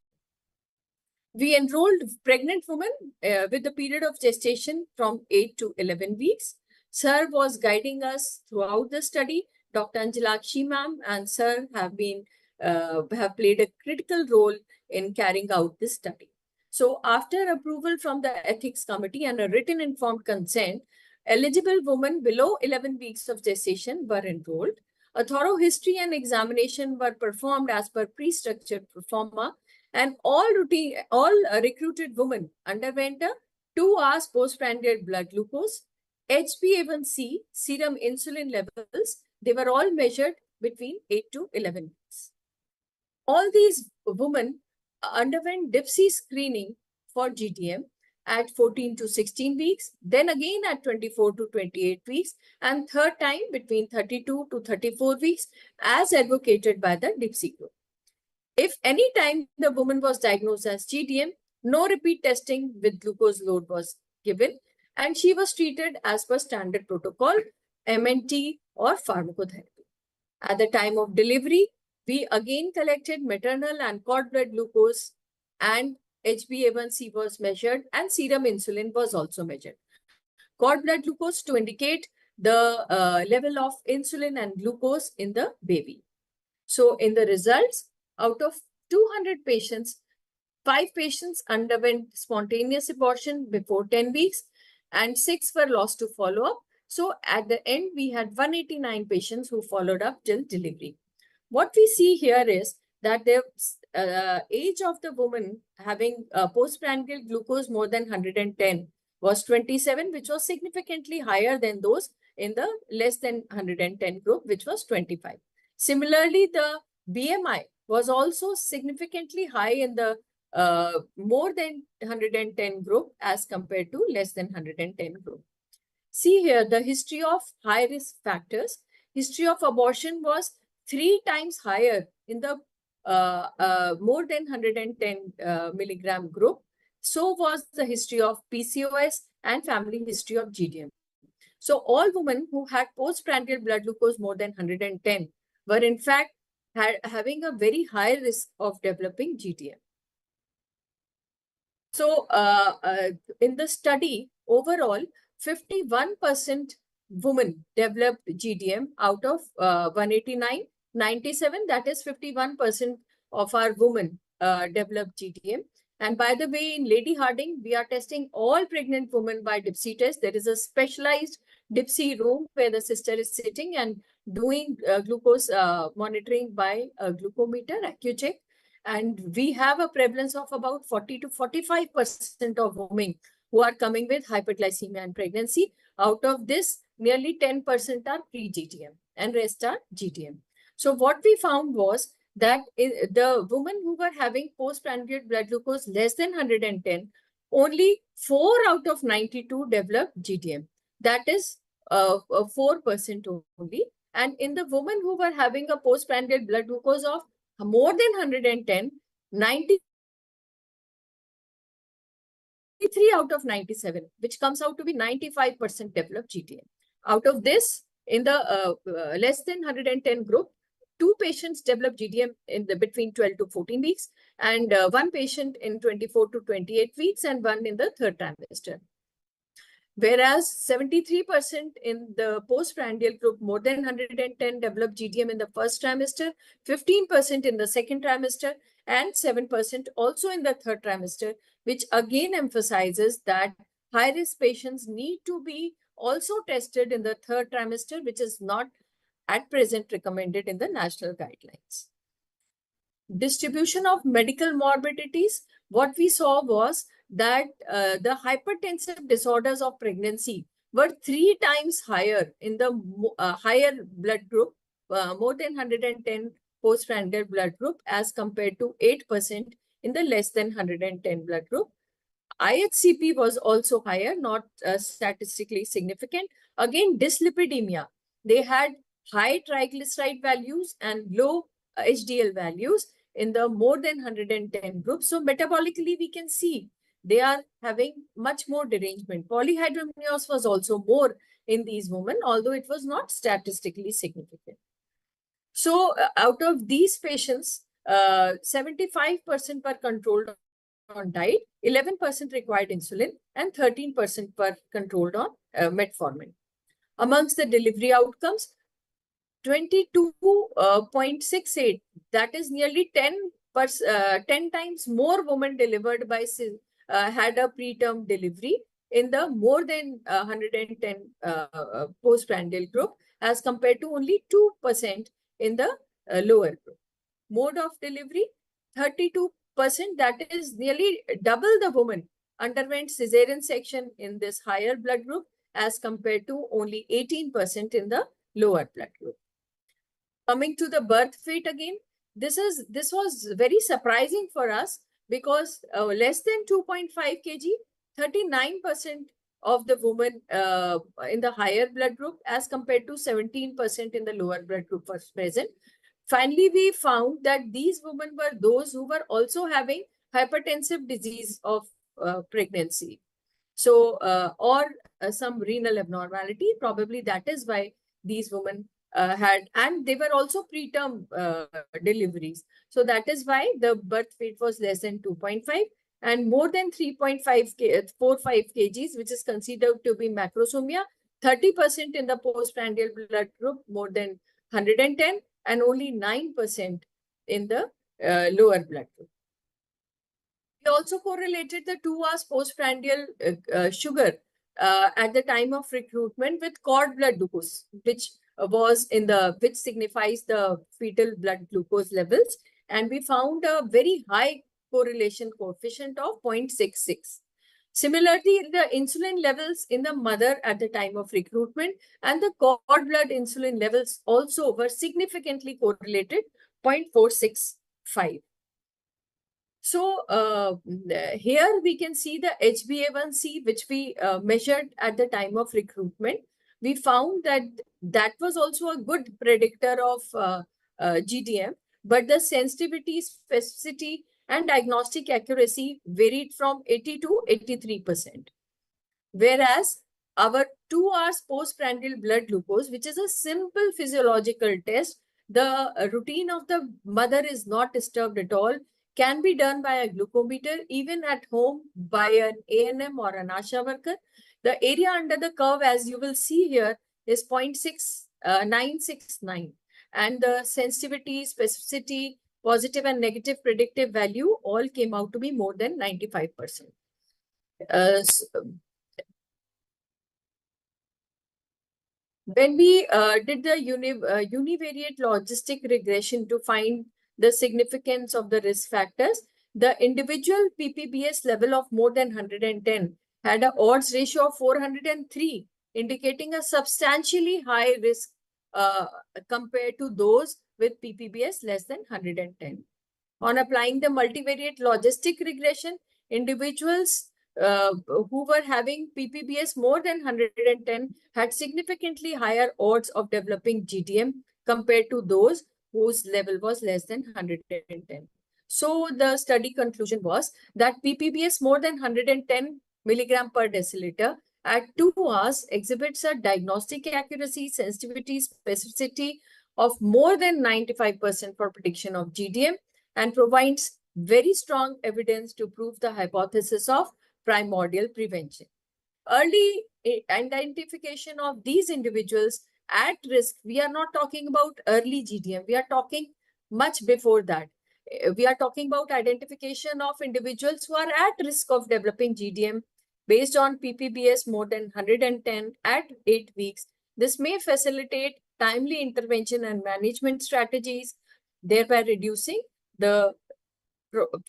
We enrolled pregnant women with the period of gestation from 8 to 11 weeks. Sir was guiding us throughout the study. Dr. Anjalakshi ma'am and sir have played a critical role in carrying out this study. So after approval from the ethics committee and a written informed consent, eligible women below 11 weeks of gestation were enrolled. A thorough history and examination were performed as per pre-structured performa, and all recruited women underwent a 2 hours postprandial blood glucose, HbA1c, serum insulin levels. They were all measured between 8 to 11 weeks. All these women underwent DIPSI screening for GTM at 14 to 16 weeks, then again at 24 to 28 weeks, and third time between 32 to 34 weeks as advocated by the DIPSI group. If any time the woman was diagnosed as GTM, no repeat testing with glucose load was given, and she was treated as per standard protocol, MNT or pharmacotherapy. At the time of delivery, we again collected maternal and cord blood glucose, and HbA1c was measured, and serum insulin was also measured. Cord blood glucose to indicate the level of insulin and glucose in the baby. So in the results, out of 200 patients, 5 patients underwent spontaneous abortion before 10 weeks and 6 were lost to follow-up. So at the end, we had 189 patients who followed up till delivery. What we see here is that the age of the woman having postprandial glucose more than 110 was 27, which was significantly higher than those in the less than 110 group, which was 25. Similarly, the BMI was also significantly high in the more than 110 group as compared to less than 110 group. See here the history of high risk factors. History of abortion was 3 times higher in the more than 110 milligram group. So was the history of PCOS and family history of GTM. So all women who had postprandial blood glucose more than 110 were in fact having a very high risk of developing GTM. So in the study, overall, 51% women developed GTM out of 189, 97, that is 51% of our women developed GTM. And by the way, in Lady Hardinge, we are testing all pregnant women by DIPSI test. There is a specialized DIPSI room where the sister is sitting and doing glucose monitoring by a glucometer, AccuCheck. And we have a prevalence of about 40 to 45% of women who are coming with hyperglycemia and pregnancy. Out of this, nearly 10% are pre-GTM and rest are GTM. So what we found was that the women who were having postprandial blood glucose less than 110, only 4 out of 92 developed GTM. That is 4% only. And in the women who were having a postprandial blood glucose of more than 110, 93 out of 97, which comes out to be 95% developed GTM. Out of this, in the less than 110 group, 2 patients developed GTM in the between 12 to 14 weeks, and 1 patient in 24 to 28 weeks, and 1 in the 3rd trimester. Whereas 73% in the postprandial group, more than 110 developed GTM in the 1st trimester, 15% in the 2nd trimester, and 7% also in the 3rd trimester, which again emphasizes that high-risk patients need to be also tested in the 3rd trimester, which is not at present recommended in the national guidelines. Distribution of medical morbidities, what we saw was that the hypertensive disorders of pregnancy were 3 times higher in the higher blood group, more than 110 postprandial blood group, as compared to 8% in the less than 110 blood group. IHCP was also higher, not statistically significant. Again, dyslipidemia. They had high triglyceride values and low HDL values in the more than 110 groups. So metabolically, we can see they are having much more derangement. Polyhydramnios was also more in these women, although it was not statistically significant. So out of these patients, 75% were controlled on diet, 11% required insulin, and 13% were controlled on metformin. Amongst the delivery outcomes, 22.68, that is nearly 10 times more women delivered by had a preterm delivery in the more than 110 postprandial group as compared to only 2% in the lower group. Mode of delivery, 32%, that is nearly double the woman underwent cesarean section in this higher blood group as compared to only 18% in the lower blood group. Coming to the birth weight again, this was very surprising for us because less than 2.5 kg, 39% of the women in the higher blood group as compared to 17% in the lower blood group was present. Finally, we found that these women were those who were also having hypertensive disease of pregnancy. So, or some renal abnormality, probably that is why these women had, and they were also preterm deliveries. So that is why the birth weight was less than 2.5 and more than 3.45 kgs, which is considered to be macrosomia, 30% in the postprandial blood group, more than 110, and only 9% in the lower blood group. We also correlated the 2 hours postprandial sugar at the time of recruitment with cord blood glucose, which signifies the fetal blood glucose levels, and we found a very high correlation coefficient of 0.66. Similarly, the insulin levels in the mother at the time of recruitment and the cord blood insulin levels also were significantly correlated, 0.465. So here we can see the HbA1c, which we measured at the time of recruitment. We found that that was also a good predictor of GDM, but the sensitivity, specificity, and diagnostic accuracy varied from 80 to 83%. Whereas our 2 hours postprandial blood glucose, which is a simple physiological test, the routine of the mother is not disturbed at all, can be done by a glucometer, even at home by an ANM or an ASHA worker. The area under the curve, as you will see here, is 0.969. And the sensitivity, specificity, positive and negative predictive value all came out to be more than 95%. When we did the univariate logistic regression to find the significance of the risk factors, the individual PPBS level of more than 110 had an odds ratio of 403, indicating a substantially high risk compared to those with PPBS less than 110. On applying the multivariate logistic regression, individuals who were having PPBS more than 110 had significantly higher odds of developing GDM compared to those whose level was less than 110. So the study conclusion was that PPBS more than 110 milligram per deciliter at 2 hours exhibits a diagnostic accuracy, sensitivity, specificity of more than 95% for prediction of GDM and provides very strong evidence to prove the hypothesis of primordial prevention. Early identification of these individuals at risk, we are not talking about early GDM, we are talking much before that. We are talking about identification of individuals who are at risk of developing GDM based on PPBS more than 110 at 8 weeks. This may facilitate timely intervention and management strategies, thereby reducing the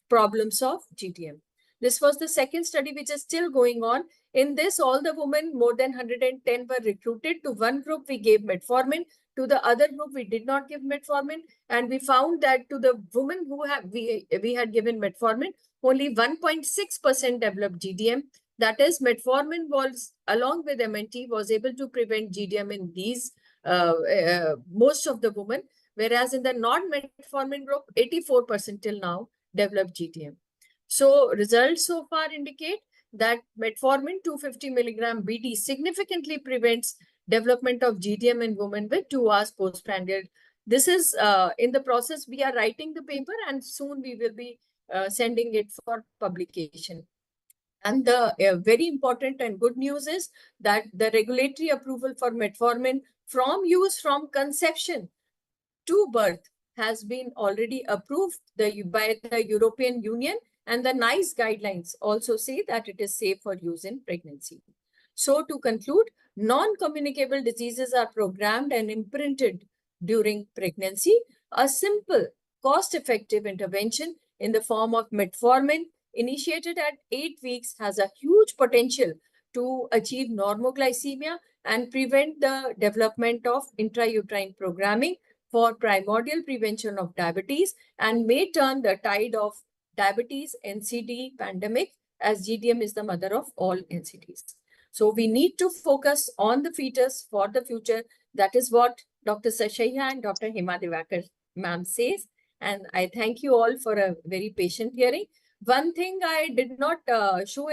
problems of GDM. This was the second study which is still going on. In this, all the women more than 110 were recruited. To one group, we gave metformin. To the other group, we did not give metformin, and we found that to the women who we had given metformin, only 1.6% developed GDM. That is, metformin was, along with MNT, was able to prevent GDM in these most of the women, whereas in the non-metformin group, 84% till now developed GDM. So results so far indicate that metformin 250 milligram BD significantly prevents development of GDM in women with 2 hours postprandial. This is in the process. We are writing the paper, and soon we will be sending it for publication. And the very important and good news is that the regulatory approval for metformin from use from conception to birth has been already approved by the European Union, and the NICE guidelines also say that it is safe for use in pregnancy. So to conclude, non-communicable diseases are programmed and imprinted during pregnancy. A simple, cost-effective intervention in the form of metformin initiated at 8 weeks has a huge potential to achieve normoglycemia and prevent the development of intrauterine programming for primordial prevention of diabetes, and may turn the tide of diabetes NCD pandemic, as GDM is the mother of all NCDs. So we need to focus on the fetus for the future. That is what Dr. Sashaya and Dr. Hema Divakar ma'am says. And I thank you all for a very patient hearing. One thing I did not show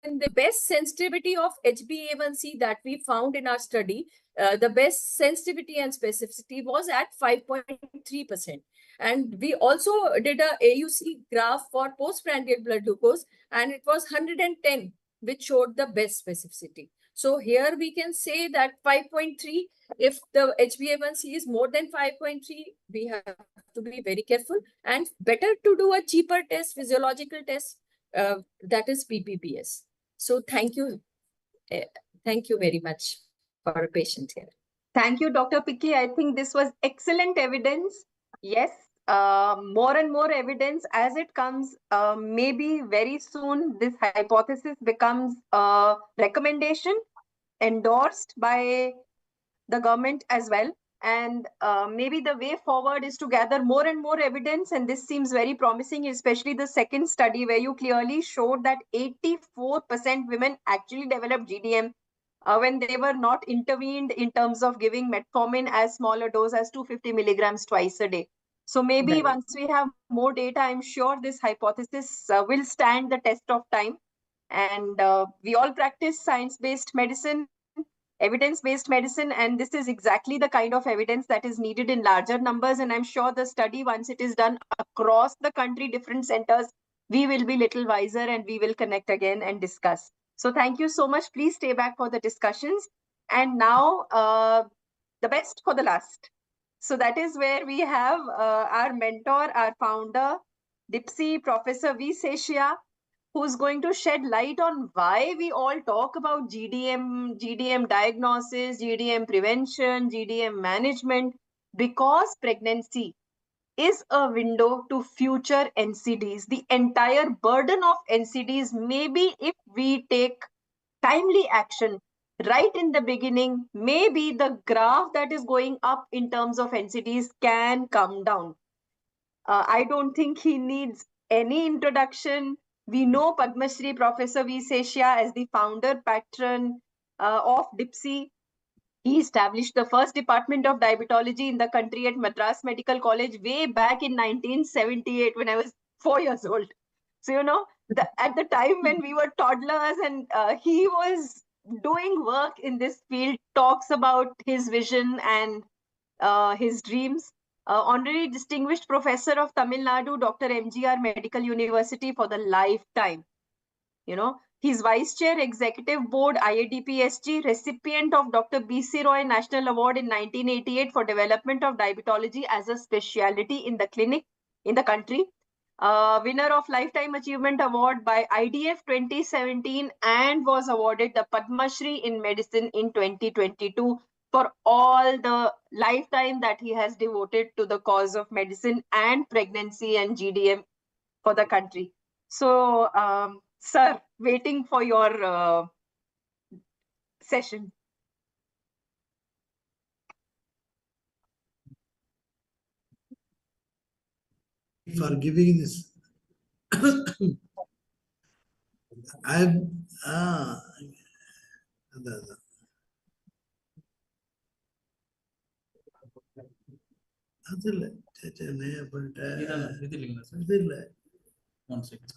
in the best sensitivity of HbA1c that we found in our study, the best sensitivity and specificity was at 5.3%. And we also did a AUC graph for postprandial blood glucose, and it was 110, which showed the best specificity. So here we can say that 5.3, if the HbA1c is more than 5.3, we have to be very careful, and better to do a cheaper test, physiological test, that is PPPS. So thank you very much for a patient here. Thank you, Dr. Picky. I think this was excellent evidence. Yes, more and more evidence as it comes. Maybe very soon this hypothesis becomes a recommendation endorsed by the government as well. And maybe the way forward is to gather more and more evidence. And this seems very promising, especially the second study where you clearly showed that 84% women actually developed GDM when they were not intervened in terms of giving metformin as small a dose as 250 milligrams twice a day. So maybe Right. once we have more data, I'm sure this hypothesis will stand the test of time. And we all practice science-based medicine, evidence-based medicine, and this is exactly the kind of evidence that is needed in larger numbers. And I'm sure the study, once it is done across the country, different centers, we will be little wiser and we will connect again and discuss. So thank you so much. Please stay back for the discussions. And now the best for the last. So that is where we have our mentor, our founder, Dipsy, Professor V. Seshia, who's going to shed light on why we all talk about GDM diagnosis, GDM prevention, GDM management, because pregnancy is a window to future NCDs. The entire burden of NCDs, maybe if we take timely action right in the beginning, maybe the graph that is going up in terms of NCDs can come down. I don't think he needs any introduction. We know Padma Shri Professor V. Seshia as the founder patron of Dipsy. He established the first department of diabetology in the country at Madras Medical College way back in 1978 when I was 4 years old. So, you know, at the time when we were toddlers, and he was doing work in this field, talks about his vision and his dreams. Honorary Distinguished Professor of Tamil Nadu, Dr. MGR Medical University for the lifetime. You know, he's Vice Chair, Executive Board, IADPSG, recipient of Dr. B.C. Roy National Award in 1988 for development of diabetology as a specialty in the clinic in the country. Winner of Lifetime Achievement Award by IDF 2017 and was awarded the Padma Shri in Medicine in 2022 for all the lifetime that he has devoted to the cause of medicine and pregnancy and GDM for the country. So, sir, waiting for your session. for giving this. I'm அதான். அது இல்லை பண்ணிட்டேன் இது இல்லை 1 second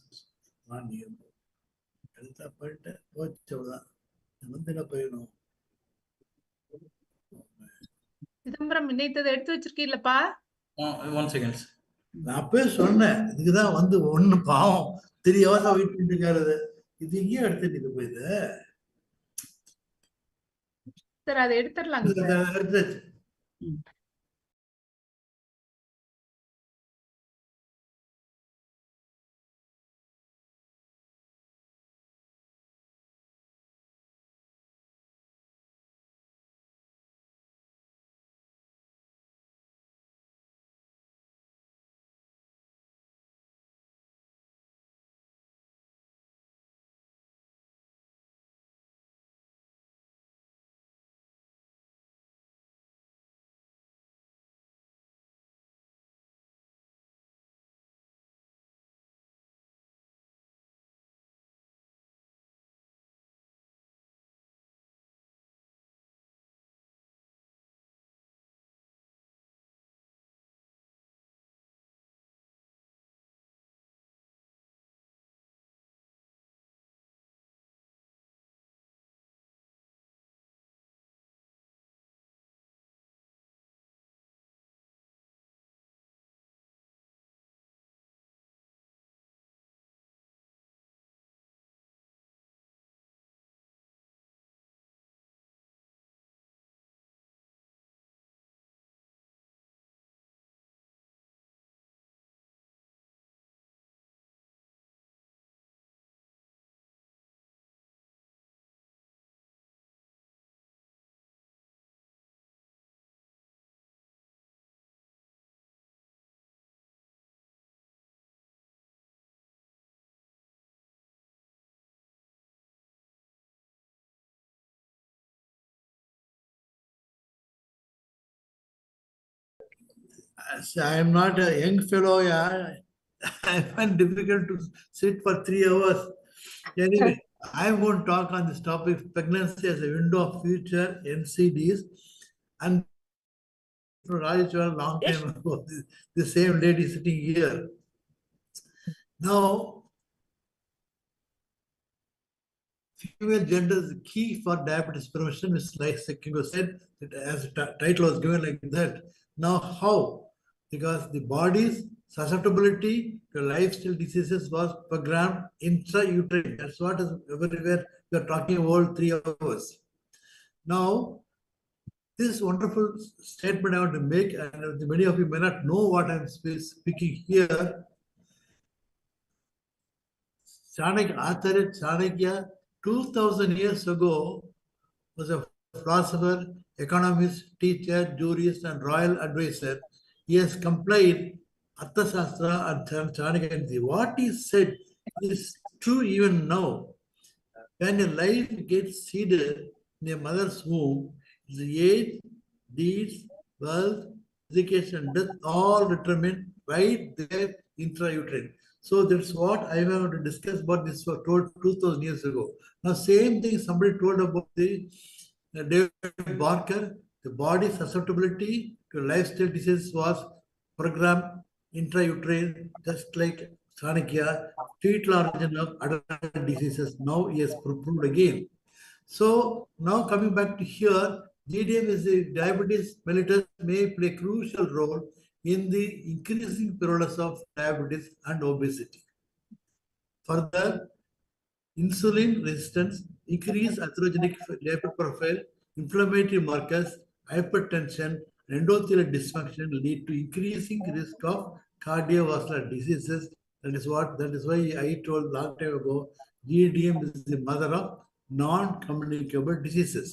எடுத்தா போயிட்டேன் போச்சு அவ்வளோதான் என்ன போயிடணும் சிதம்பரம் நினைத்ததை எடுத்து வச்சிருக்கீங்களப்பா 1 second நான் போய் சொன்னேன் இதுக்குதான் ஒண்ணு பாவம் 3 hours வெயிட் பண்ணிட்டு இருக்காரு இது இங்கேயே எடுத்துட்டு போயிது சார் அதை எடுத்துடலாங்க சார் எடுத்தாச்சு I am not a young fellow, yeah. I find difficult to sit for 3 hours. Anyway, I'm going to talk on this topic, pregnancy as a window of future, NCDs. And Rajachal, long time ago, the same lady sitting here. Now, female gender is key for diabetes prevention, which like Kingo said, that as the title was given like that. Now, how? Because the body's susceptibility to lifestyle diseases was programmed intrauterine. That's what is everywhere we are talking about 3 hours. Now, this wonderful statement I want to make, and many of you may not know what I'm speaking here. Chanakya, 2000 years ago, was a philosopher, economist, teacher, jurist, and royal advisor. He has complied Arthashastra and Chanakya. What he said is true even now. When a life gets seeded in a mother's womb, the age, deeds, wealth, education, death all determined right there intrauterine. So that's what I want to discuss about. This was told 2000 years ago. Now, same thing somebody told about the David Barker. The body susceptibility to lifestyle disease was programmed intrauterine, just like Chanakya, fetal origin of adult diseases. Now he has proved again. So now coming back to here, GDM is a diabetes mellitus may play a crucial role in the increasing prevalence of diabetes and obesity. Further, insulin resistance, increased atherogenic lipid profile, inflammatory markers, hypertension, and endothelial dysfunction lead to increasing risk of cardiovascular diseases. That is why I told long time ago, GDM is the mother of non-communicable diseases.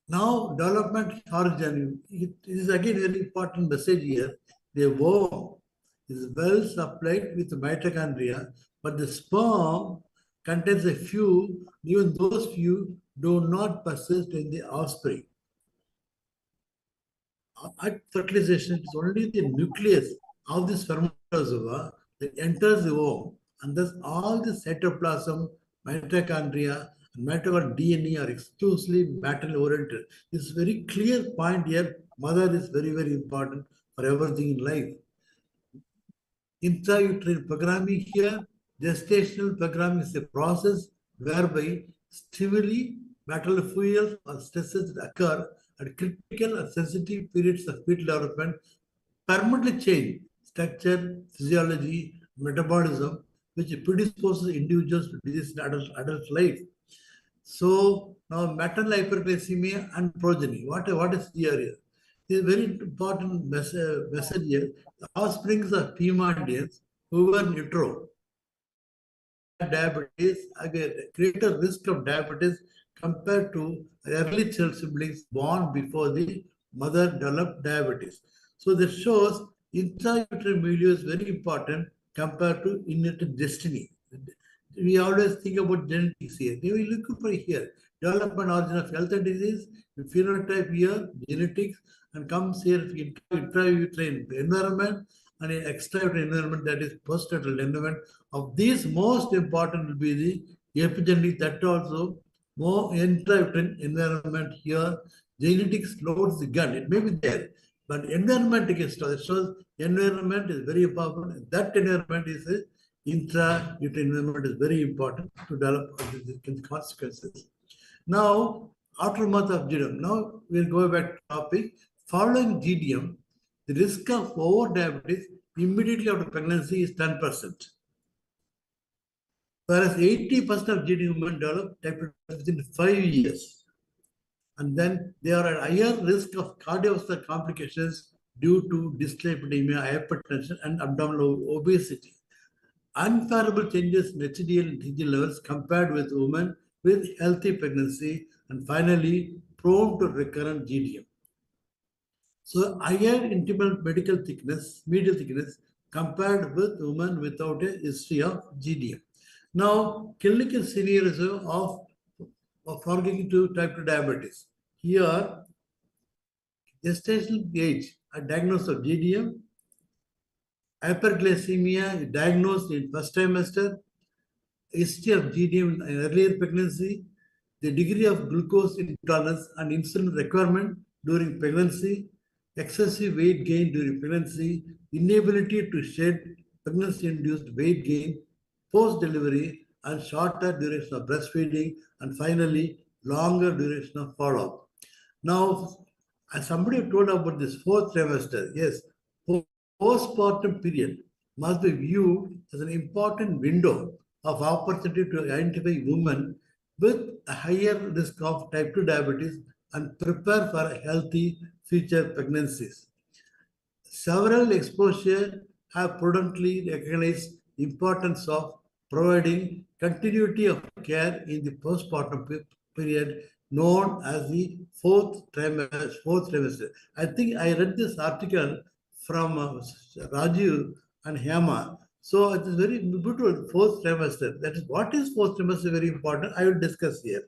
Now, development origin, it is again very important message here. The ovum is well supplied with mitochondria, but the sperm contains a few, even those few do not persist in the offspring. At fertilization, it's only the nucleus of this spermatozoa that enters the ovum, and thus all the cytoplasm, mitochondria, and mitochondrial DNA are exclusively maternal oriented. This is a very clear point here. Mother is very, very important for everything in life. Intrauterine programming here, gestational programming is a process whereby stimuli, maternal fuels, or stresses that occur at critical and sensitive periods of fetal development permanently change structure, physiology, metabolism, which predisposes individuals to disease in adult life. So now maternal hyperglycemia and progeny. What is here? This is a very important message here. The offsprings of Pimondians who were in utero diabetes have a greater risk of diabetes compared to early child siblings born before the mother developed diabetes. So this shows intrauterine milieu is very important compared to innate destiny. We always think about genetics here. We look for here. Development origin of health and disease, phenotype here, genetics, and comes here intrauterine environment and an extrauterine environment, that is postnatal environment. Of these, most important will be the epigenetic, that also more intrauterine environment here. Genetics loads the gun. It may be there, but environment shows environment is very important. That environment is a intrauterine environment is very important to develop the consequences. Now, aftermath of GDM. Now we'll go back to topic. Following GDM, the risk of over diabetes immediately after pregnancy is 10%. Whereas 80% of GDM women develop type 2 within 5 years. And then they are at higher risk of cardiovascular complications due to dyslipidemia, hypertension, and abdominal obesity. Unfavorable changes in HDL and TG levels compared with women with healthy pregnancy, and finally prone to recurrent GDM. So higher intimal medial thickness compared with women without a history of GDM. Now, clinical scenarios of forgetting to type 2 diabetes. Here, gestational age, a diagnosis of GDM, hyperglycemia is diagnosed in first trimester, history of GDM in earlier pregnancy, the degree of glucose intolerance and insulin requirement during pregnancy, excessive weight gain during pregnancy, inability to shed pregnancy-induced weight gain, post-delivery, and shorter duration of breastfeeding, and finally, longer duration of follow-up. Now, as somebody told about this fourth trimester, yes, postpartum period must be viewed as an important window of opportunity to identify women with a higher risk of type 2 diabetes and prepare for healthy future pregnancies. Several exposures have prudently recognized the importance of providing continuity of care in the postpartum period known as the fourth trimester. I think I read this article from Rajiv and Hema. So it is very beautiful, fourth trimester. That is, what is fourth trimester? Very important. I will discuss here.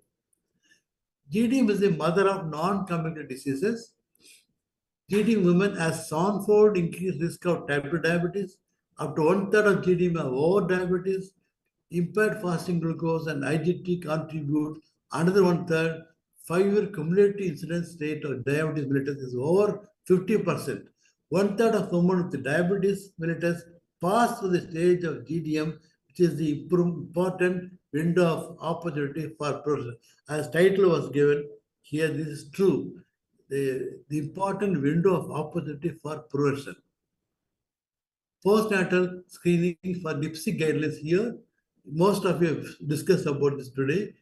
GDM is the mother of non-communicable diseases. GDM women has sevenfold increased risk of type 2 diabetes. Up to 1/3 of GDM have over diabetes. Impaired fasting glucose and IGT contribute another 1/3. 5-year cumulative incidence rate of diabetes mellitus is over 50%. 1/3 of women with diabetes mellitus pass through the stage of GDM, which is the important window of opportunity for progression. As title was given here, this is true. The important window of opportunity for progression. Postnatal screening for DIPSI guidelines here. Most of you have discussed about this today.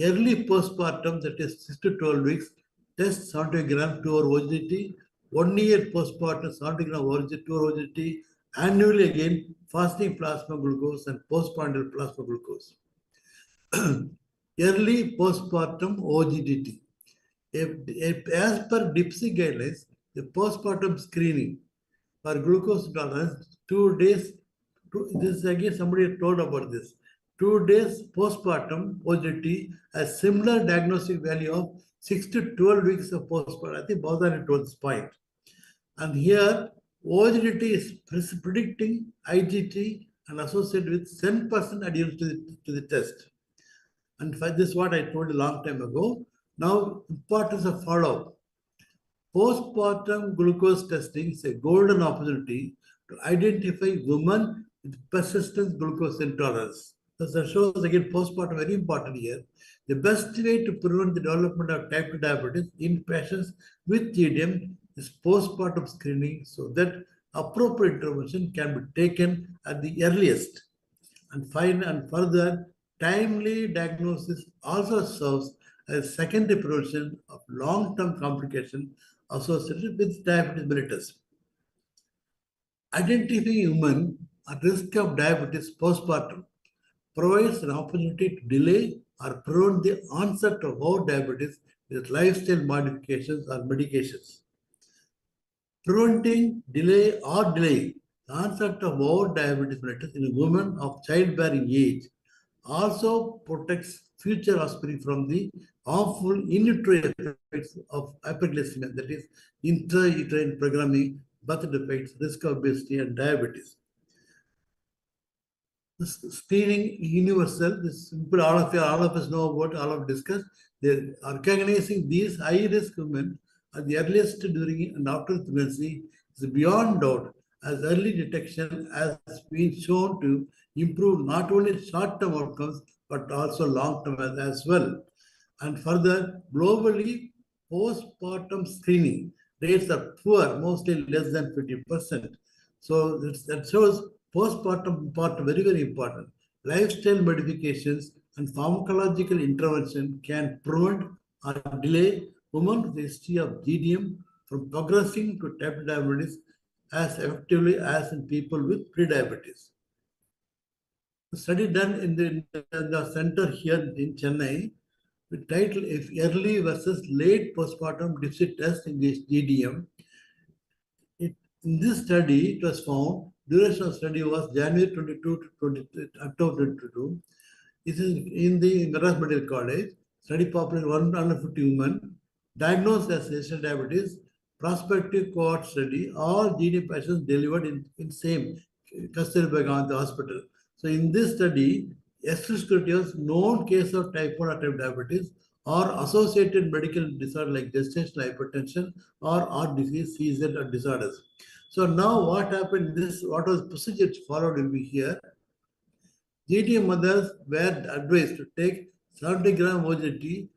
Early postpartum, that is 6 to 12 weeks, test 70 grams 2-hour OGT. 1 year postpartum, 70 grams OGT, 2-hour OGT. Annually again, fasting plasma glucose and postprandial plasma glucose. Early postpartum OGTT. As per DIPSI guidelines, the postpartum screening for glucose intolerance, 2 days, this is again somebody told about this. 2 days postpartum OGT has similar diagnostic value of 6 to 12 weeks of postpartum. I think Bhavdani told this point. And here, OGDT is predicting IGT and associated with 10% adherence to the test. And this is what I told you a long time ago. Now, importance of follow-up. Postpartum glucose testing is a golden opportunity to identify women with persistent glucose intolerance. Thus, that shows again postpartum very important here. The best way to prevent the development of type 2 diabetes in patients with GDM is postpartum screening so that appropriate intervention can be taken at the earliest. And further, timely diagnosis also serves as secondary prevention of long-term complications associated with diabetes mellitus. Identifying women at risk of diabetes postpartum provides an opportunity to delay or prevent the onset of our diabetes with lifestyle modifications or medications. Preventing, delaying the onset of our diabetes mellitus in a woman of childbearing age also protects future offspring from the harmful in utero effects of hyperglycemia, that is, intrauterine programming, birth defects, risk of obesity, and diabetes. This screening universal, this simple, all of us know about, all of discussed. They're recognizing these high-risk women at the earliest during and after pregnancy is beyond doubt, as early detection has been shown to improve not only short-term outcomes but also long-term as well. And further, globally, postpartum screening rates are poor, mostly less than 50%. So that shows postpartum part very, very important. Lifestyle modifications and pharmacological intervention can prevent or delay women with a history of GDM from progressing to type 2 diabetes as effectively as in people with prediabetes. A study done in the center here in Chennai, the title is Early versus Late Postpartum Deficit Test in this GDM. In this study, it was found, duration of study was January 22 to October 22. This is in the Madras Medical College. Study population 150 women, diagnosed as gestational diabetes, prospective cohort study, all GD patients delivered in same Kasturba Gandhi hospital. So in this study, exclusivity was known case of type 1 or type diabetes or associated medical disorder like gestational hypertension or heart disease, CZ or disorders. So now what happened, what was procedure followed will be here. GDM mothers were advised to take 70 gram OGT,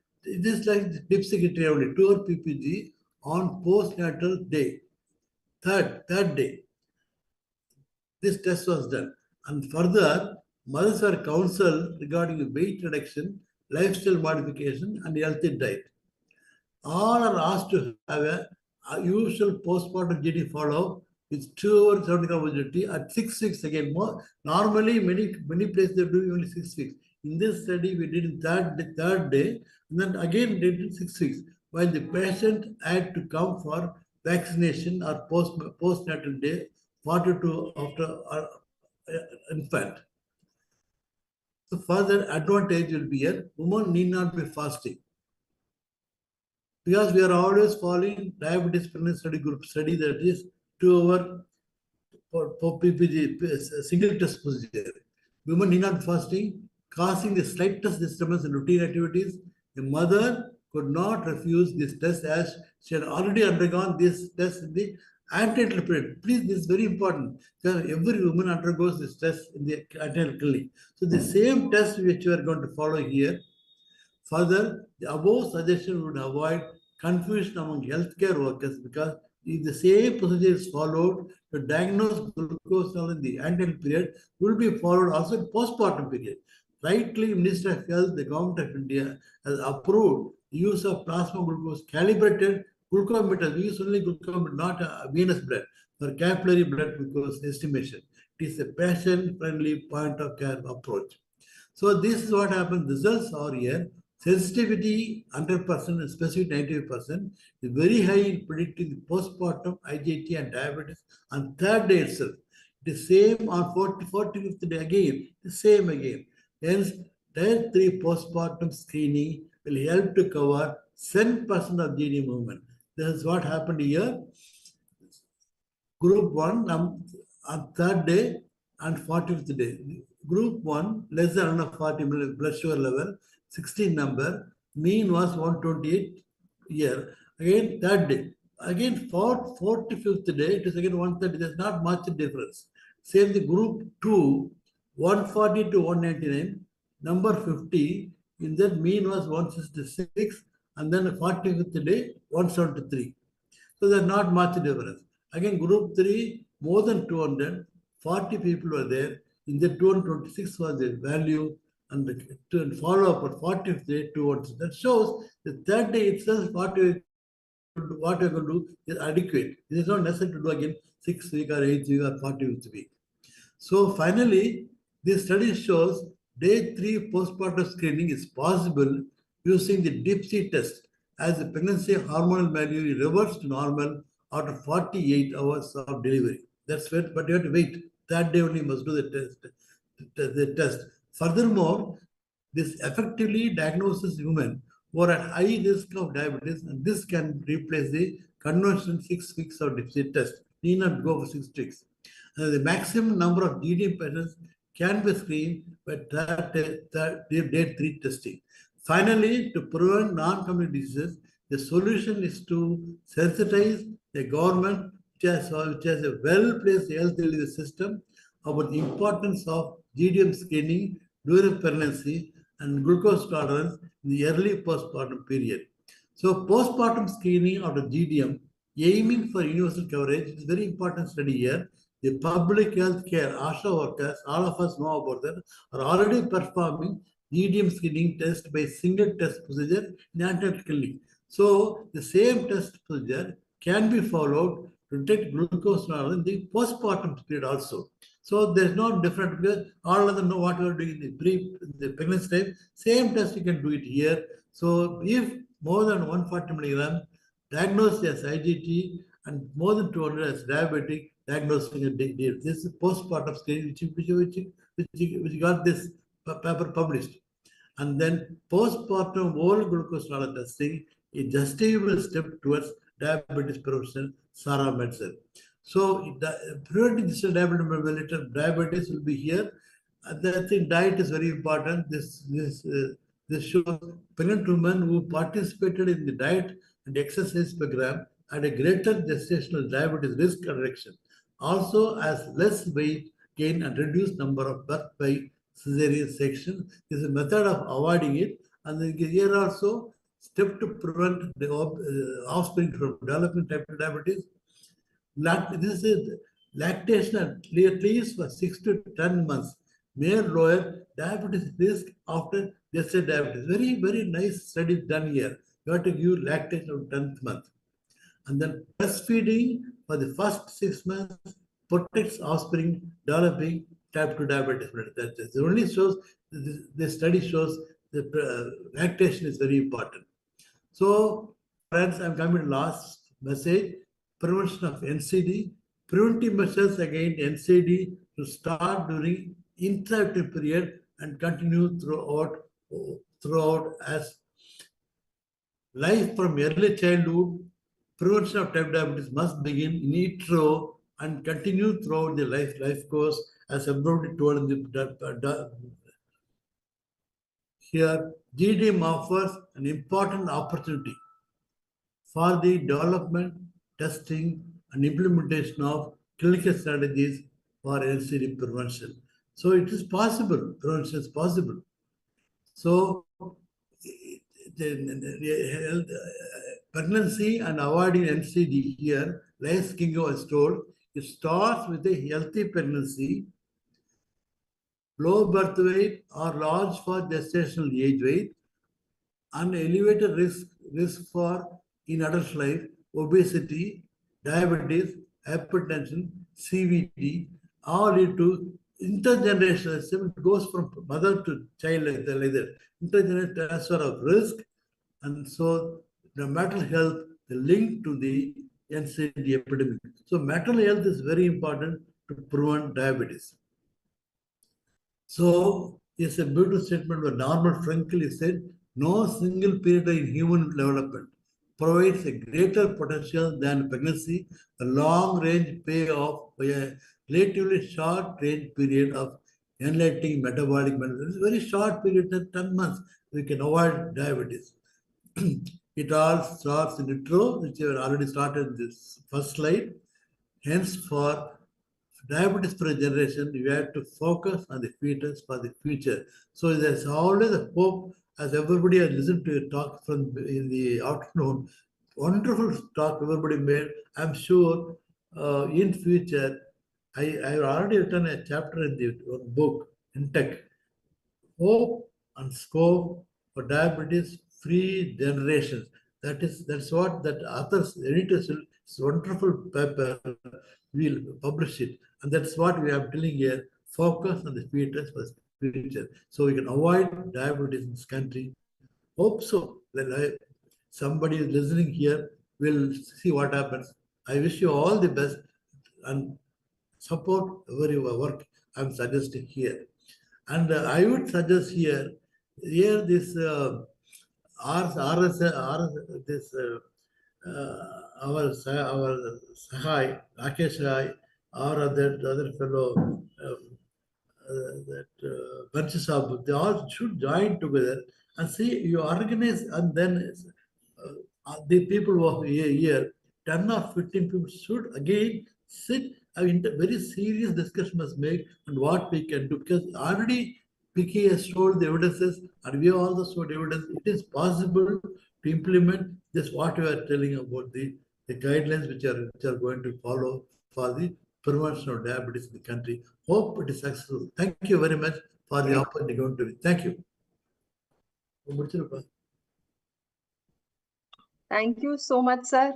just like DIPSY only, 2 ppg on postnatal day, third day. This test was done. And further, mothers were counseled regarding weight reduction, lifestyle modification, and healthy diet. All are asked to have a usual postpartum GD follow-up with 2 hours 70 gram OGT at 6 weeks again. More normally, many places they do only 6 weeks. In this study, we did in third day, and then again did in 6 weeks. While the patient had to come for vaccination or postnatal day 42 after infant. The further advantage will be here: women need not be fasting, because we are always following diabetes pregnancy study group study, that is 2 hour for PPG single test procedure. Women need not be fasting, causing the slightest disturbance in routine activities. The mother could not refuse this test as she had already undergone this test in the antenatal period. Please, this is very important, because every woman undergoes this test in the antenatal clinic. So the same test which we are going to follow here. Further, the above suggestion would avoid confusion among healthcare workers, because if the same procedure is followed to diagnose glucose level in the antenatal period, will be followed also in postpartum period. Rightly, Minister of Health, the Government of India has approved the use of plasma glucose calibrated glucometer. We use only glucometer, not a venous blood, for capillary blood glucose estimation. It is a patient-friendly point of care approach. So this is what happens. Results are here. Sensitivity 100% and specific 95% is very high in predicting the postpartum IGT and diabetes on third day itself. It is same on 45th day again, the same again. Hence, Tier 3 postpartum screening will help to cover 10% of GD movement. This is what happened here. Group 1 on third day and 40th day. Group 1 less than 140 blood sugar level, 16 number, mean was 128 year. Again third day. Again 45th day, it is again 130. There's not much difference. Same the group 2, 140 to 199, number 50, in that mean was 166, and then 45th day 173. So there's not much difference. Again, group 3, more than 200, 40 people were there. In the 226 was the value, and to follow up at 40th day, 200. That shows the third day itself, what you're going to do is adequate. It is not necessary to do again 6th week or 8th week or 40th week. So finally, this study shows day 3 postpartum screening is possible using the DIPSI test, as the pregnancy hormonal value reverts to normal after 48 hours of delivery. That's it, but you have to wait. That day only must do the test. Furthermore, this effectively diagnoses women who are at high risk of diabetes, and this can replace the conventional 6 weeks of DIPSI test. Need not go for 6 weeks. The maximum number of GD patients can be screened by day 3 testing. Finally, to prevent non-communicable diseases, the solution is to sensitize the government, which has a well-placed health delivery system, about the importance of GDM screening during pregnancy and glucose tolerance in the early postpartum period. So, postpartum screening of the GDM, aiming for universal coverage, is a very important study here. The public health care, ASHA workers, all of us know about that, are already performing GDM screening test by single test procedure in antenatal clinic. So the same test procedure can be followed to detect glucose tolerance in the postpartum period also. So there's no different, because all of them know what we are doing in the pregnancy time. Same test you can do it here. So if more than 140 milligrams diagnosed as IGT and more than 200 as diabetic, diagnosing a this is postpartum screening, which got this paper published. And then postpartum oral glucose tolerance testing is justifiable step towards diabetes prevention, SARA medicine. So preventing this diabetes will be here. And I think diet is very important. This shows pregnant women who participated in the diet and exercise program had a greater gestational diabetes risk reduction. Also, as less weight gain and reduced number of birth by cesarean section. This is a method of avoiding it. And then here also, step to prevent the offspring from developing type 2 diabetes. This is lactation at least for 6 to 10 months may lower diabetes risk after gestational diabetes. Very, very nice study done here. You have to give lactation of 10th month. And then breastfeeding for the first 6 months protects offspring developing type 2 diabetes. That only shows, this study shows that lactation is very important. So, friends, I'm coming to last message. Prevention of NCD. Preventive measures against NCD to start during intraoperative period and continue throughout as life from early childhood. Prevention of type 2 diabetes must begin in utero and continue throughout the life course, as above told in the here. GDM offers an important opportunity for the development, testing, and implementation of clinical strategies for NCD prevention. So it is possible, prevention is possible. So pregnancy and avoiding NCD here, Les Kingo was told, it starts with a healthy pregnancy, low birth weight or large for gestational age weight, and elevated risk for in adult life, obesity, diabetes, hypertension, CVD, all lead to intergenerational. It goes from mother to child like that. Intergenerational transfer of risk, and so the maternal health, the link to the NCD epidemic. So maternal health is very important to prevent diabetes. So it's a beautiful statement where Norman Frankel said, no single period in human development provides a greater potential than pregnancy, the long-range payoff by a relatively short-range period of enlightening metabolic benefits. Very short period, 10 months, we can avoid diabetes. It all starts in utero, which we have already started in this first slide. Hence, for diabetes for a generation, you have to focus on the fetus for the future. So there's always a hope, as everybody has listened to a talk from in the afternoon. Wonderful talk everybody made. I'm sure in future, I've already written a chapter in the book in tech. Hope and scope for diabetes free generations. That's what that authors editors it's wonderful paper will publish it, and that's what we are telling here. Focus on the fetus for the future, so we can avoid diabetes in this country. Hope so. Somebody is listening here will see what happens. I wish you all the best and support your work I'm suggesting here. And I would suggest here this this our Sahai, Rakesh Sahai, or that other fellow, bunches of, they all should join together and see you organize, and then the people who are here, 10 or 15 people should again sit. I mean, very serious discussion must make and what we can do, because already Vicky has showed the evidences and we have also showed evidence. It is possible to implement this what we are telling about the guidelines which are going to follow for the prevention of diabetes in the country. Hope it is successful. Thank you very much for the opportunity given to me. Thank you. Thank you so much, sir.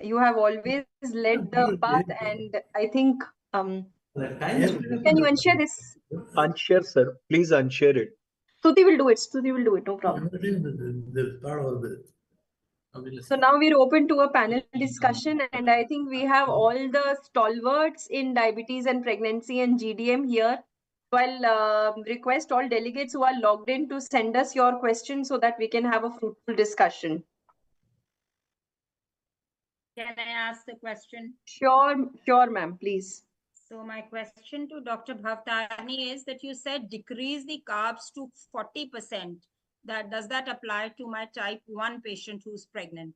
You have always led the path, and I think can you unshare this? Unshare, sir. Please unshare it. Stuti will do it. Stuti will do it. No problem. So now we're open to a panel discussion, and I think we have all the stalwarts in diabetes and pregnancy and GDM here. So I'll request all delegates who are logged in to send us your questions so that we can have a fruitful discussion. Can I ask the question? Sure, ma'am, please. So my question to Dr. Bhavtani is that you said decrease the carbs to 40%. Does that apply to my type 1 patient who's pregnant?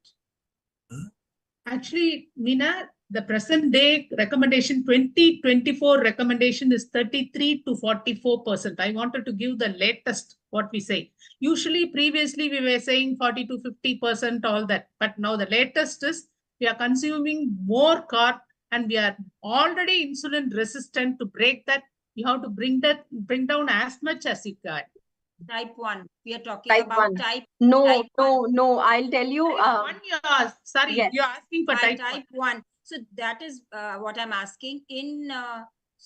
Actually, Meena, the present day recommendation 2024 recommendation is 33 to 44%. I wanted to give the latest what we say. Usually, previously we were saying 40 to 50%, all that. But now the latest is we are consuming more carb and we are already insulin resistant. To break that, you have to bring down as much as you can. Type 1. We are talking about type. No. I'll tell you. Type 1, sorry, yes. You're asking for type 1. So that is what I'm asking. In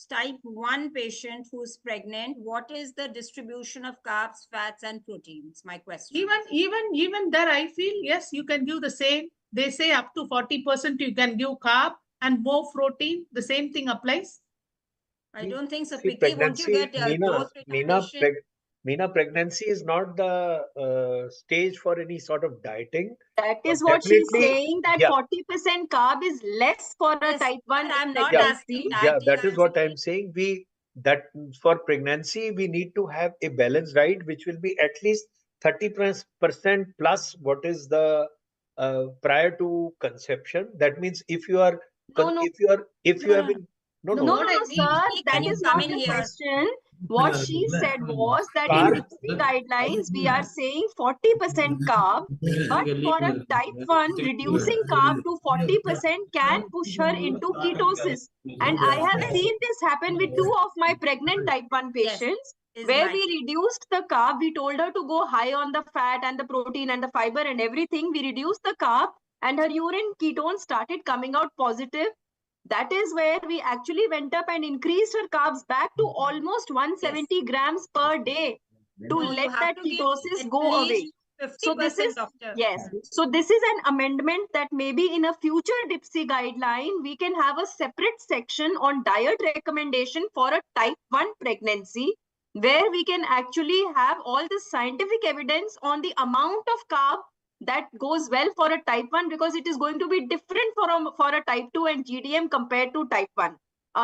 type 1 patient who's pregnant, what is the distribution of carbs, fats, and proteins? My question. Even there, I feel yes, you can give the same. They say up to 40% you can give carb and more protein. The same thing applies. I don't think so. See, Picky, won't you get Meena, pregnancy is not the stage for any sort of dieting. That is what she's saying, that 40% carb is less for a type 1 I'm not asking that. Yeah, that is what I'm saying. That for pregnancy, we need to have a balanced diet, which will be at least 30% plus what is the prior to conception. That means if you are No, sir, that is not the question. What she said was that in DIPSI guidelines, we are saying 40% carb, but for a type 1, reducing carb to 40% can push her into ketosis. And I have seen this happen with 2 of my pregnant type 1 patients, where we reduced the carb. We told her to go high on the fat and the protein and the fiber and everything. We reduced the carb and her urine ketones started coming out positive. That is where we actually went up and increased her carbs back to almost 170 grams per day to let that ketosis go away. So this is, so this is an amendment that maybe in a future DIPSI guideline, we can have a separate section on diet recommendation for a type 1 pregnancy, where we can actually have all the scientific evidence on the amount of carb that goes well for a type 1 because it is going to be different for a type 2 and GDM compared to type 1.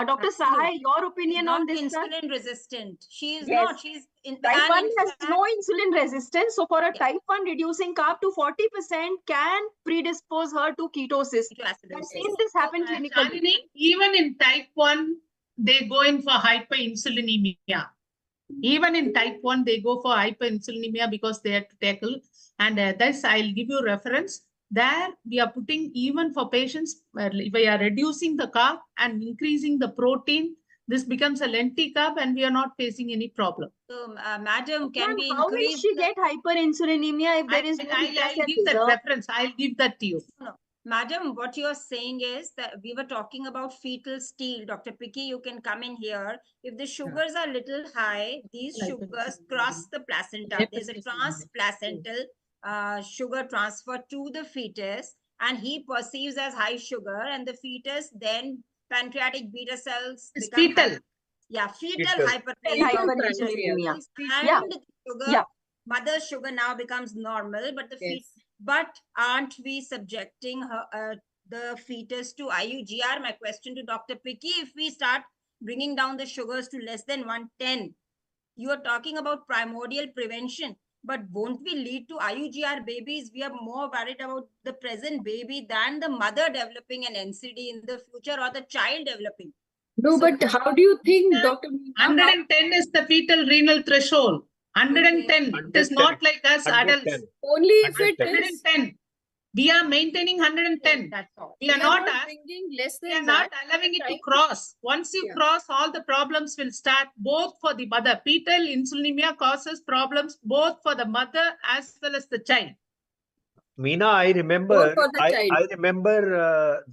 Dr. Sahai, your opinion on this, sir? Insulin resistant. She is Yes. not. She's in Type 1 in has fact, no insulin resistance. So for a Yeah. type 1, reducing carb to 40% can predispose her to ketosis. I've ketoacidosis. seen this happen clinically. Shalini, even in type 1, they go in for hyperinsulinemia. Even in type 1, they go for hyperinsulinemia because they have to tackle. And thus, I'll give you reference. There, we are putting, even for patients, we are reducing the carb and increasing the protein. This becomes a lenti carb and we are not facing any problem. So, madam, can we How will increase she get hyperinsulinemia if there is no I'll beta give that cell? reference. I'll give that to you. No, madam, what you're saying is that we were talking about fetal steel. Dr. Picky, you can come in here. If the sugars are little high, these sugars cross the placenta. There's a transplacental sugar transfer to the fetus, and he perceives as high sugar, and the fetus then pancreatic beta cells It's become fetal. fetal Fetal. Hyperinsulinemia. and Yeah. the sugar, Yeah. mother's sugar now becomes normal, but but aren't we subjecting her, the fetus to IUGR? My question to Dr. Picky, if we start bringing down the sugars to less than 110, you are talking about primordial prevention, but won't we lead to IUGR babies? We are more worried about the present baby than the mother developing an NCD in the future or the child developing. No, So- but how do you think, Dr. Meena, how- 110 is the fetal renal threshold. 110. It is not like us adults. 110. only if it 110. is 110. We are maintaining 110. That's all. We are not bringing less we than are not that. allowing it to trying to- cross. Once you Yeah. cross, all the problems will start both for the mother. Fetal insulinemia causes problems both for the mother as well as the child. Meena, I remember, for the child. I remember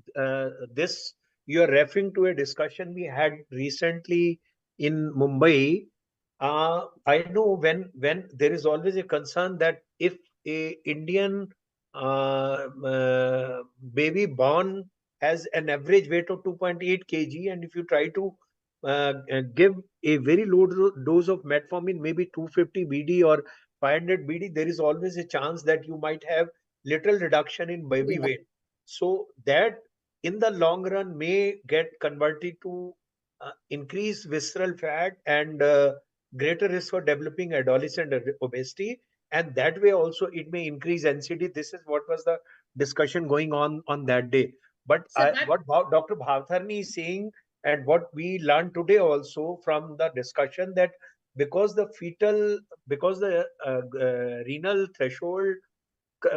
this. You are referring to a discussion we had recently in Mumbai. I know when there is always a concern that if a Indian baby born has an average weight of 2.8 kg, and if you try to give a very low dose of metformin, maybe 250 BD or 500 BD, there is always a chance that you might have little reduction in baby Yeah. weight. So that in the long run may get converted to increased visceral fat and greater risk for developing adolescent obesity. And that way also it may increase NCD. This is what was the discussion going on that day. But So what Dr. Bhavtharni is saying, and what we learned today also from the discussion, that because the renal threshold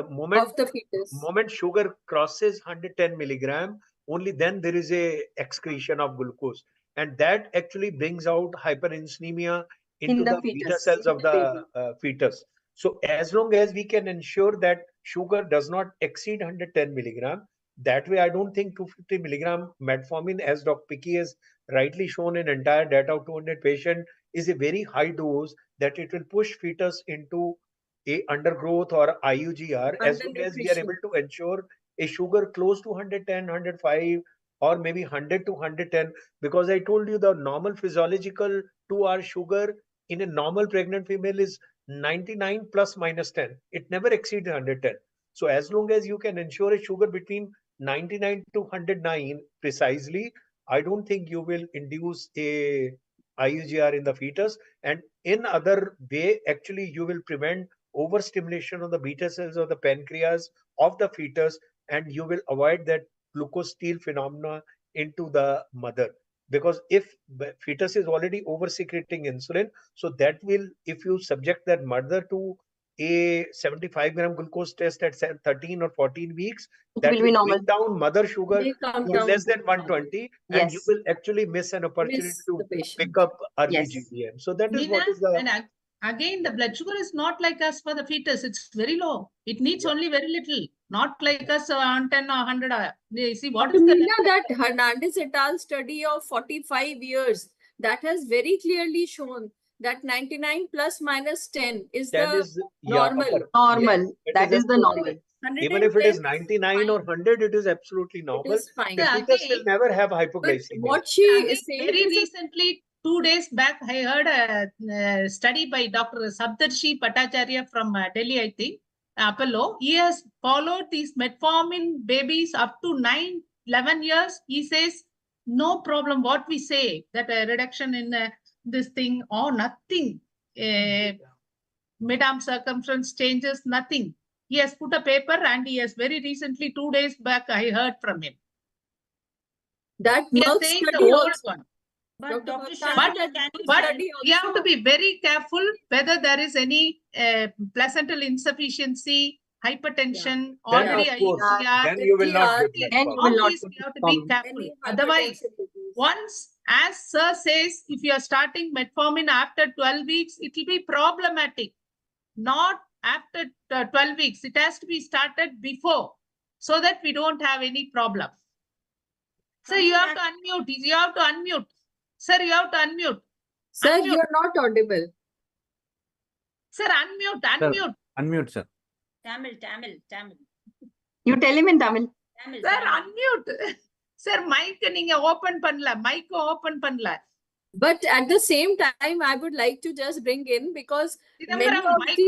moment Of the fetus. moment sugar crosses 110 milligram, only then there is a excretion of glucose, and that actually brings out hyperinsulinemia into the the beta fetus, cells in of the the fetus. So as long as we can ensure that sugar does not exceed 110 milligram, that way I don't think 250 milligram metformin, as Dr. Picky has rightly shown in entire data of 200 patient, is a very high dose that it will push fetus into a undergrowth or IUGR, as long as we are able to ensure a sugar close to 110, 105, or maybe 100 to 110. Because I told you the normal physiological 2-hour sugar in a normal pregnant female is 99 plus minus 10. It never exceeds 110. So as long as you can ensure a sugar between 99 to 109 precisely, I don't think you will induce a IUGR in the fetus. And in other way, actually, you will prevent overstimulation of the beta cells of the pancreas of the fetus, and you will avoid that glucose steal phenomena into the mother. Because if the fetus is already over secreting insulin, so that will, if you subject that mother to a 75 gram glucose test at 13 or 14 weeks, that will be normal. bring down mother sugar May come to down less to than 120, and you Yes. will actually miss an opportunity miss to the patient. pick up early Yes. GDM. So that is Meena, what is the and again, the blood sugar is not like us for the fetus. It's very low. It needs only very little. Not like us on 10 or 100. See, what is the Meena, that Hernandez et al. Study of 45 years that has very clearly shown that 99 plus minus 10 is 10 the is normal. upper. Normal. It That is the normal. normal. Even if it is 110 99 or 100, it is absolutely normal. is fine. The Yeah, fetus again, will never have But hypoglycemia. what she Again, is saying very is recently, 2 days back, I heard a study by Dr. Sabdarshi Bhattacharya from Delhi, I think. Apollo, he has followed these metformin babies up to 11 years. He says, no problem what we say, that a reduction in this thing or nothing, mid-arm circumference changes, nothing. He has put a paper and he has very recently, 2 days back, I heard from him. That He is Merck saying the study old also. one. But Dr. Dr. Bhattacharya, Shalini, that can you But study we have to also. be very careful whether there is any placental insufficiency, hypertension, Then already of course, IUCR. then you will not get FGR, that Then you will problem. not All these get we have to problem. be careful. Any Otherwise, hypertension disease. once, as Sir says, if you are starting metformin after 12 weeks, it will be problematic. Not after 12 weeks. It has to be started before so that we don't have any problem. Sir, you have to unmute. You have to unmute. Sir, you have to unmute. Sir, Unmute. you are not audible. Sir, unmute, unmute. Unmute, sir. Tamil. You tell him in Tamil. Sir, unmute. Sir, mic நீங்க open பண்ணல. Mic open பண்ணல. But at the same time, I would like to just bring in, because Chidambaram, mic.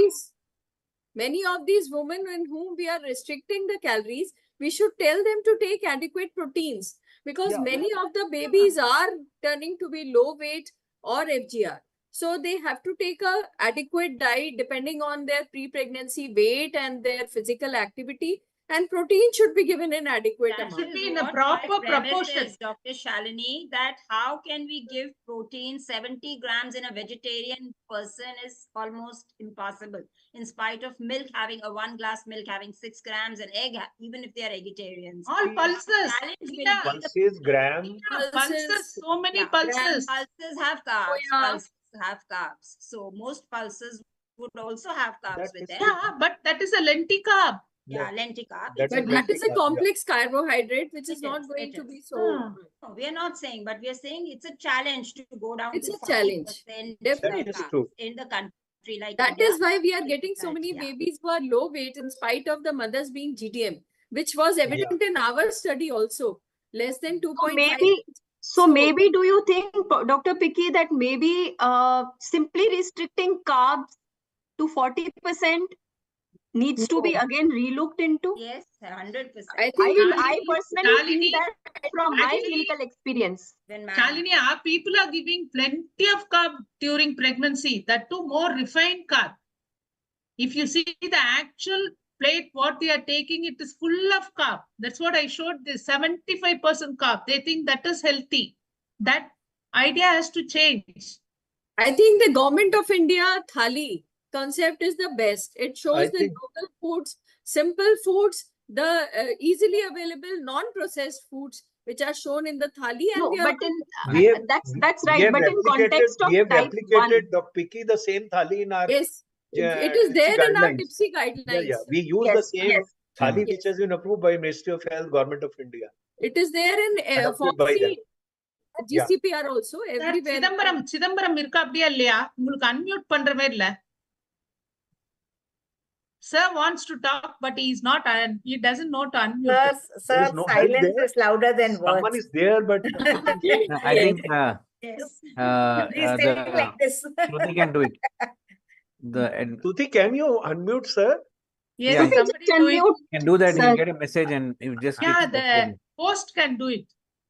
many of these women in whom we are restricting the calories, we should tell them to take adequate proteins, because many of the babies are turning to be low weight or FGR. So they have to take a adequate diet depending on their pre-pregnancy weight and their physical activity. And protein should be given in adequate That amount. Should be in is a what proper my premise proportion. is, Dr. Shalini, that how can we give protein 70 grams in a vegetarian person is almost impossible. In spite of milk having a 1 glass milk having 6 grams and egg, even if they are vegetarians. All pulses. Challenge will Yeah. be the Pulses, gram. Yeah, pulses. So many Yeah, pulses. pulses have carbs. yeah. Pulses have carbs. So most pulses would also have carbs That with is them. Yeah, but that is a lentil-carb. Yeah, lentil carb. That It's But is that is a lentil carb, yeah. complex carbohydrate, which is It not is, going it to is. be so. Ah. No, we are not saying, but we are saying it's a challenge to go down It's to a challenge. 40% Definitely. That is true. in the country like That India. is why we are getting so That, many yeah. babies who are low weight in spite of the mothers being GDM, which was evident in our study also. Less than 2.5. So maybe do you think, Dr. Picky, that maybe simply restricting carbs to 40% needs to be again relooked into? Yes, 100%. I think I personally Shalini, feel that from my actually- clinical experience. When man, Shalini, our people are giving plenty of carb during pregnancy, that too more refined carb. If you see the actual plate, what they are taking, it is full of carb. That's what I showed, this 75% carb. They think that is healthy. That idea has to change. I think the government of India thali concept is the best. It shows I the think- local foods, simple foods, the easily available non-processed foods which are shown in the thali. And No, we are but We have, that's we right. have But in context of we have type 1, replicated the Picky, the same thali in our yes, it is DIPSI there in our guidelines. DIPSI guidelines. Yeah. We use the yes, same yes. thali Yes. which has been approved by Ministry of Health, Government of India. It is there in Adopted by them. Yeah. GCPR also everywhere. Chidambaram இருக்கா அப்படியா இல்லையா? உங்களுக்கு unmute பண்ற மாதிரி இல்ல. Sir wants to talk, but he is not. He doesn't know to unmute. There Sir, is no help silence there. is louder than Someone words. is there, but I think yes. He's saying like this. Shruti can do it. Tuti, can you unmute, sir? Yes, Yeah. somebody do it. Unmute, Can do that. sir. He'll get a message and you just Yeah, click the OK. host can do it.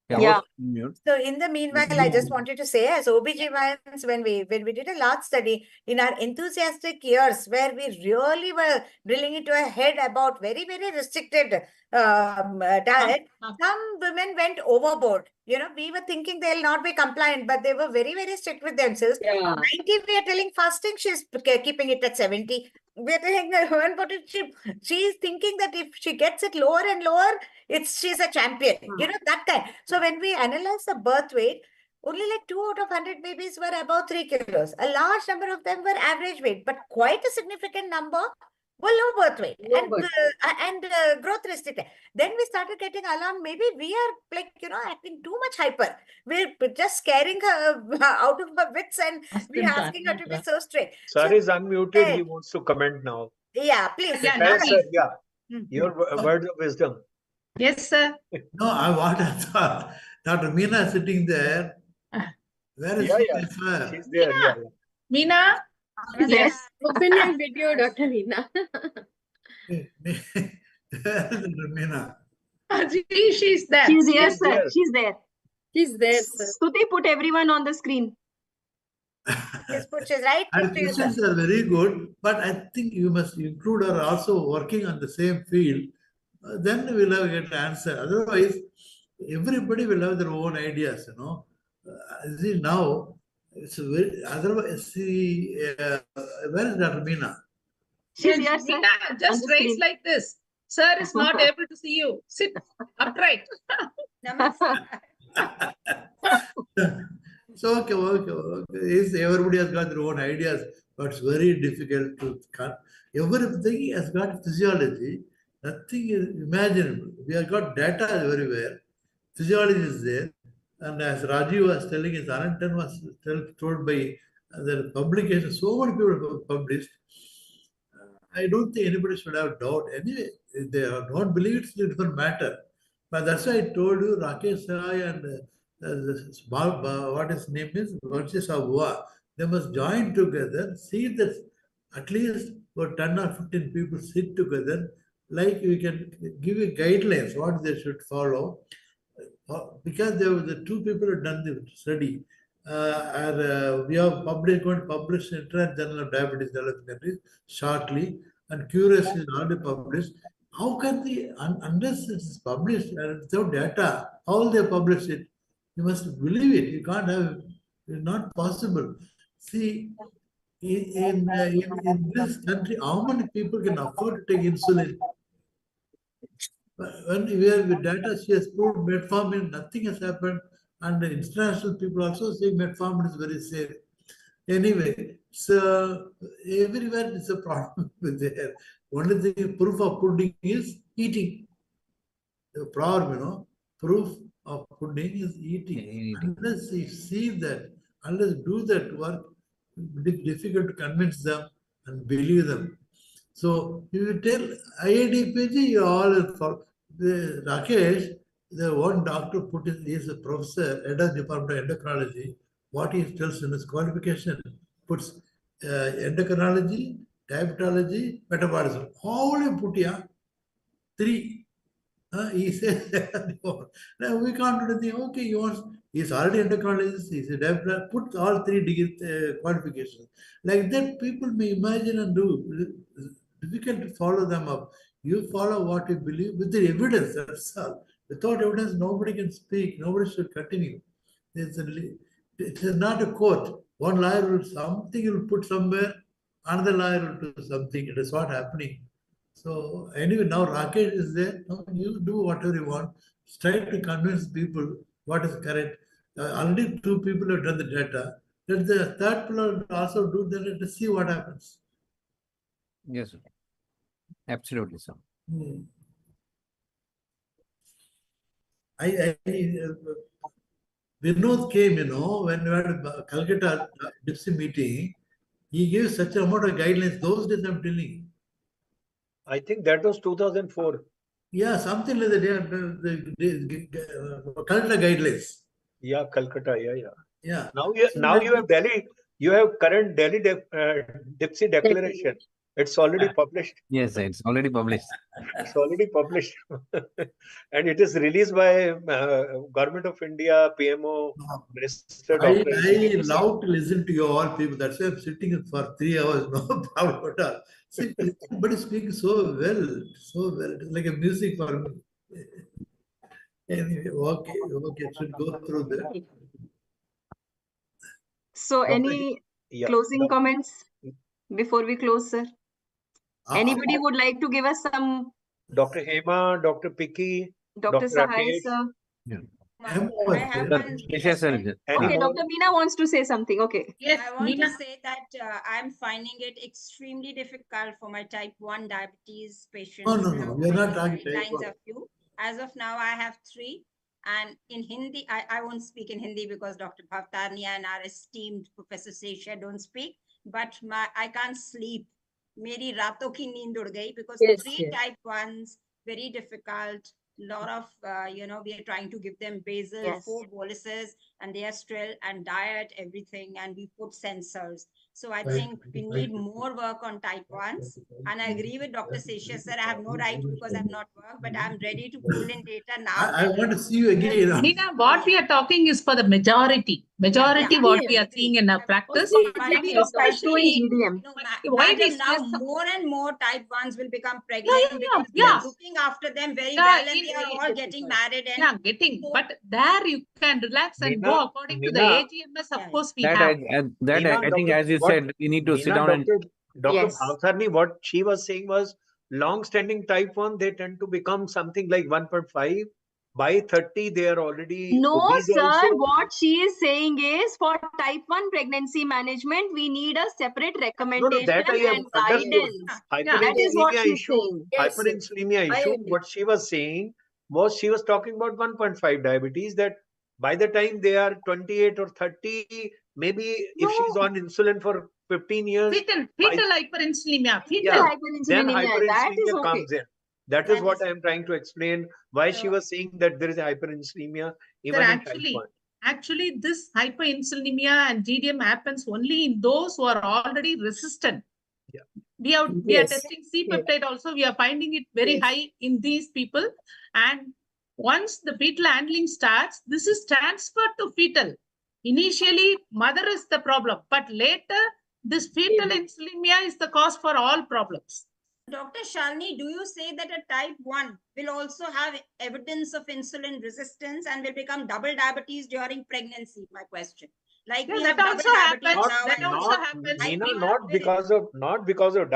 Yeah. host mute. So in the meanwhile, I just wanted to say, as OBGYNs, when we did a large study in our enthusiastic years, where we really were drilling into a head about very, very restricted diet, some women went overboard. You know, we were thinking they'll not be compliant, but they were very, very strict with themselves. Yeah. 90, we are telling fasting, she's keeping it at 70. We're telling her, but she's thinking that if she gets it lower and lower, she's a champion, you know, that kind. So when we analyze the birth weight, only like 2 out of 100 babies were above 3 kilos. A large number of them were average weight, but quite a significant number were low birth weight and growth restricted. Then we started getting alarmed. Maybe we are like, you know, acting too much hyper. We're just scaring her out of her wits and we're asking her to be so strict. Sir So, is unmuted. He wants to comment now. yeah, please. Yeah, Yes, now sir. please. Yeah. Your words of wisdom. Yes, sir. No, I thought Dr. Meena sitting there. Where is Yeah, she? yeah. She's there. Yeah. Meena? Yes. Open your video, Dr. Hina. Meena. She's there. She's here, She's sir. there. She's there. He's there, sir. Stuti, put everyone on the screen. Just put his right And put to you, sir. questions are very good, but I think you must include her also working on the same field. Then we'll have get an answer. Otherwise, everybody will have their own ideas. See now, it's very otherwise. See, where is Dr. Meena? She's Yes, here, sir. Meena, On just the raise screen. like this. Sir is not able to see you. Sit upright. So okay. Yes, everybody has got their own ideas, but it's very difficult to cut. Everything has got physiology. Nothing is imaginable. We have got data everywhere. Physiology is there. And as Rajiv was telling, his Anantan was told by the publication, so many people have published. I don't think anybody should have doubt. Anyway, if they don't believe it's a different matter. But that's why I told you Rakesh Rai and what his name is, Varshis Abua, they must join together, see that at least for 10 or 15 people sit together, like we can give you guidelines what they should follow. Because there were the two people who done the study. We have going to publish in International Journal of Diabetes Developing Countries shortly, and Curious is already published. How can they, unless it's published and without data, how will they publish it? You must believe it. You can't have, it's not possible. See, in this country, how many people can afford to take insulin? When we have with data, she has proved metformin, nothing has happened, and the international people also say metformin is very safe. Anyway, so everywhere it's a problem with there. Only thing proof of pudding is eating. The proverb, proof of pudding is eating. Unless you see that, unless do that work, it's difficult to convince them and believe them. So you tell IIDPG, you all for the Rakesh, the one doctor put in, he is a professor, head of department of endocrinology. What he tells in his qualification puts endocrinology, diabetology, metabolism. All you put here, three. He said, no, we can't do anything. Okay, he's already endocrinologist, he's a diabetic, put all three degree qualifications. Like that, people may imagine and do. Difficult to follow them up. You follow what you believe with the evidence, that's all. Without evidence, nobody can speak, nobody should continue. It is not a court. One lawyer will something will put somewhere, another lawyer will do something. It is what happening. So anyway, now Rakesh is there. Now you do whatever you want. Try to convince people what is correct. Already two people have done the data. Let the third people also do that and see what happens. Yes, sir. Absolutely, sir. Vinod came, when we had a Calcutta DIPSI meeting, he gave such an amount of guidelines. Those days I'm telling you. I think that was 2004. Yeah, something like that. Calcutta guidelines. Yeah, Calcutta. Yeah. Yeah. Now you have Delhi. You have current Delhi DIPSI declaration. It's already published. Yes, it's already published. It's already published, and it is released by Government of India, PMO, Minister Dr. I love to listen to you all people. That's why I'm sitting for 3 hours. No problem at all. See, everybody speaks so well. It is like a music for me. Anyway, okay, should go through that. So, any closing comments before we close, sir? Anybody would like to give us some? Dr. Hema, Dr. Picky, Dr. Sahai, Rakesh. sir. Yeah. I have one. Okay, Dr. Meena wants to say something. Okay. Yes, I want to say that I'm finding it extremely difficult for my type 1 diabetes patients. No, we are not talking type 1. Of you. As of now, I have 3. And in Hindi, I won't speak in Hindi because Dr. Bhavtarnia and our esteemed Professor Sesha don't speak. But I can't sleep. Meri raaton ki neend ud gayi because 3 type 1s, very difficult. Lot of, we are trying to give them basal, 4 boluses, and they are still, and diet, everything, and we put sensors. So I think we need more work on type 1s. And I agree with Dr. Sesha, sir. I have no right to because I've not worked, but I'm ready to pull in data now. I want to see you again. Meena, what we are talking is for the majority. Majority, what we are seeing in our practice. Mostly of type 2 in GDM. No, Why it madam, is now less of- more and more type 1s will become pregnant because we yeah. are looking after them very Yeah, well and in- they are all getting married and Yeah, getting, but there you can relax and Meena, go according to the Meena, AGMS, of Yeah, course we That have. I think, as you what said, you need to sit Meena, down and Dr. Yes. Bhavsarni, what she was saying was long-standing type 1, they tend to become something like 1.5. By 30, they are already No, obese sir. also. What she is saying is for type 1 pregnancy management, we need a separate No, recommendation that I have and understood. guidance. Yeah. That is what Hyperinsulinia she's issue, saying. Yes, yes. hyperinsulinia I issue, agree. what she was saying was she was talking about 1.5 diabetes, that by the time they are 28 or 30, maybe if she's No. on insulin for 15 years, Fetal by, hyperinsulinemia, Fetal yeah, then hyperinsulinemia, that is hyperinsulinia okay. comes in. That is That what is- I am trying to explain, why she So- was saying that there is a hyperinsulinemia Sir, even in type 1. actually this hyperinsulinemia and GDM happens only in those who are already resistant. Yeah. We are Yes. testing C-peptide also, we are finding it very Yes. high in these people. And once the fetal handling starts, this is transferred to fetal. Initially, mother is the problem, but later this fetal insulinemia is the cause for all problems. Dr. Shalini, do you say that a type 1 will also have evidence of insulin resistance and will become double diabetes during pregnancy? My question. Like Yeah, we that have double also diabetes happens. now. That and also Not, happens. Meena, Type 1 not because of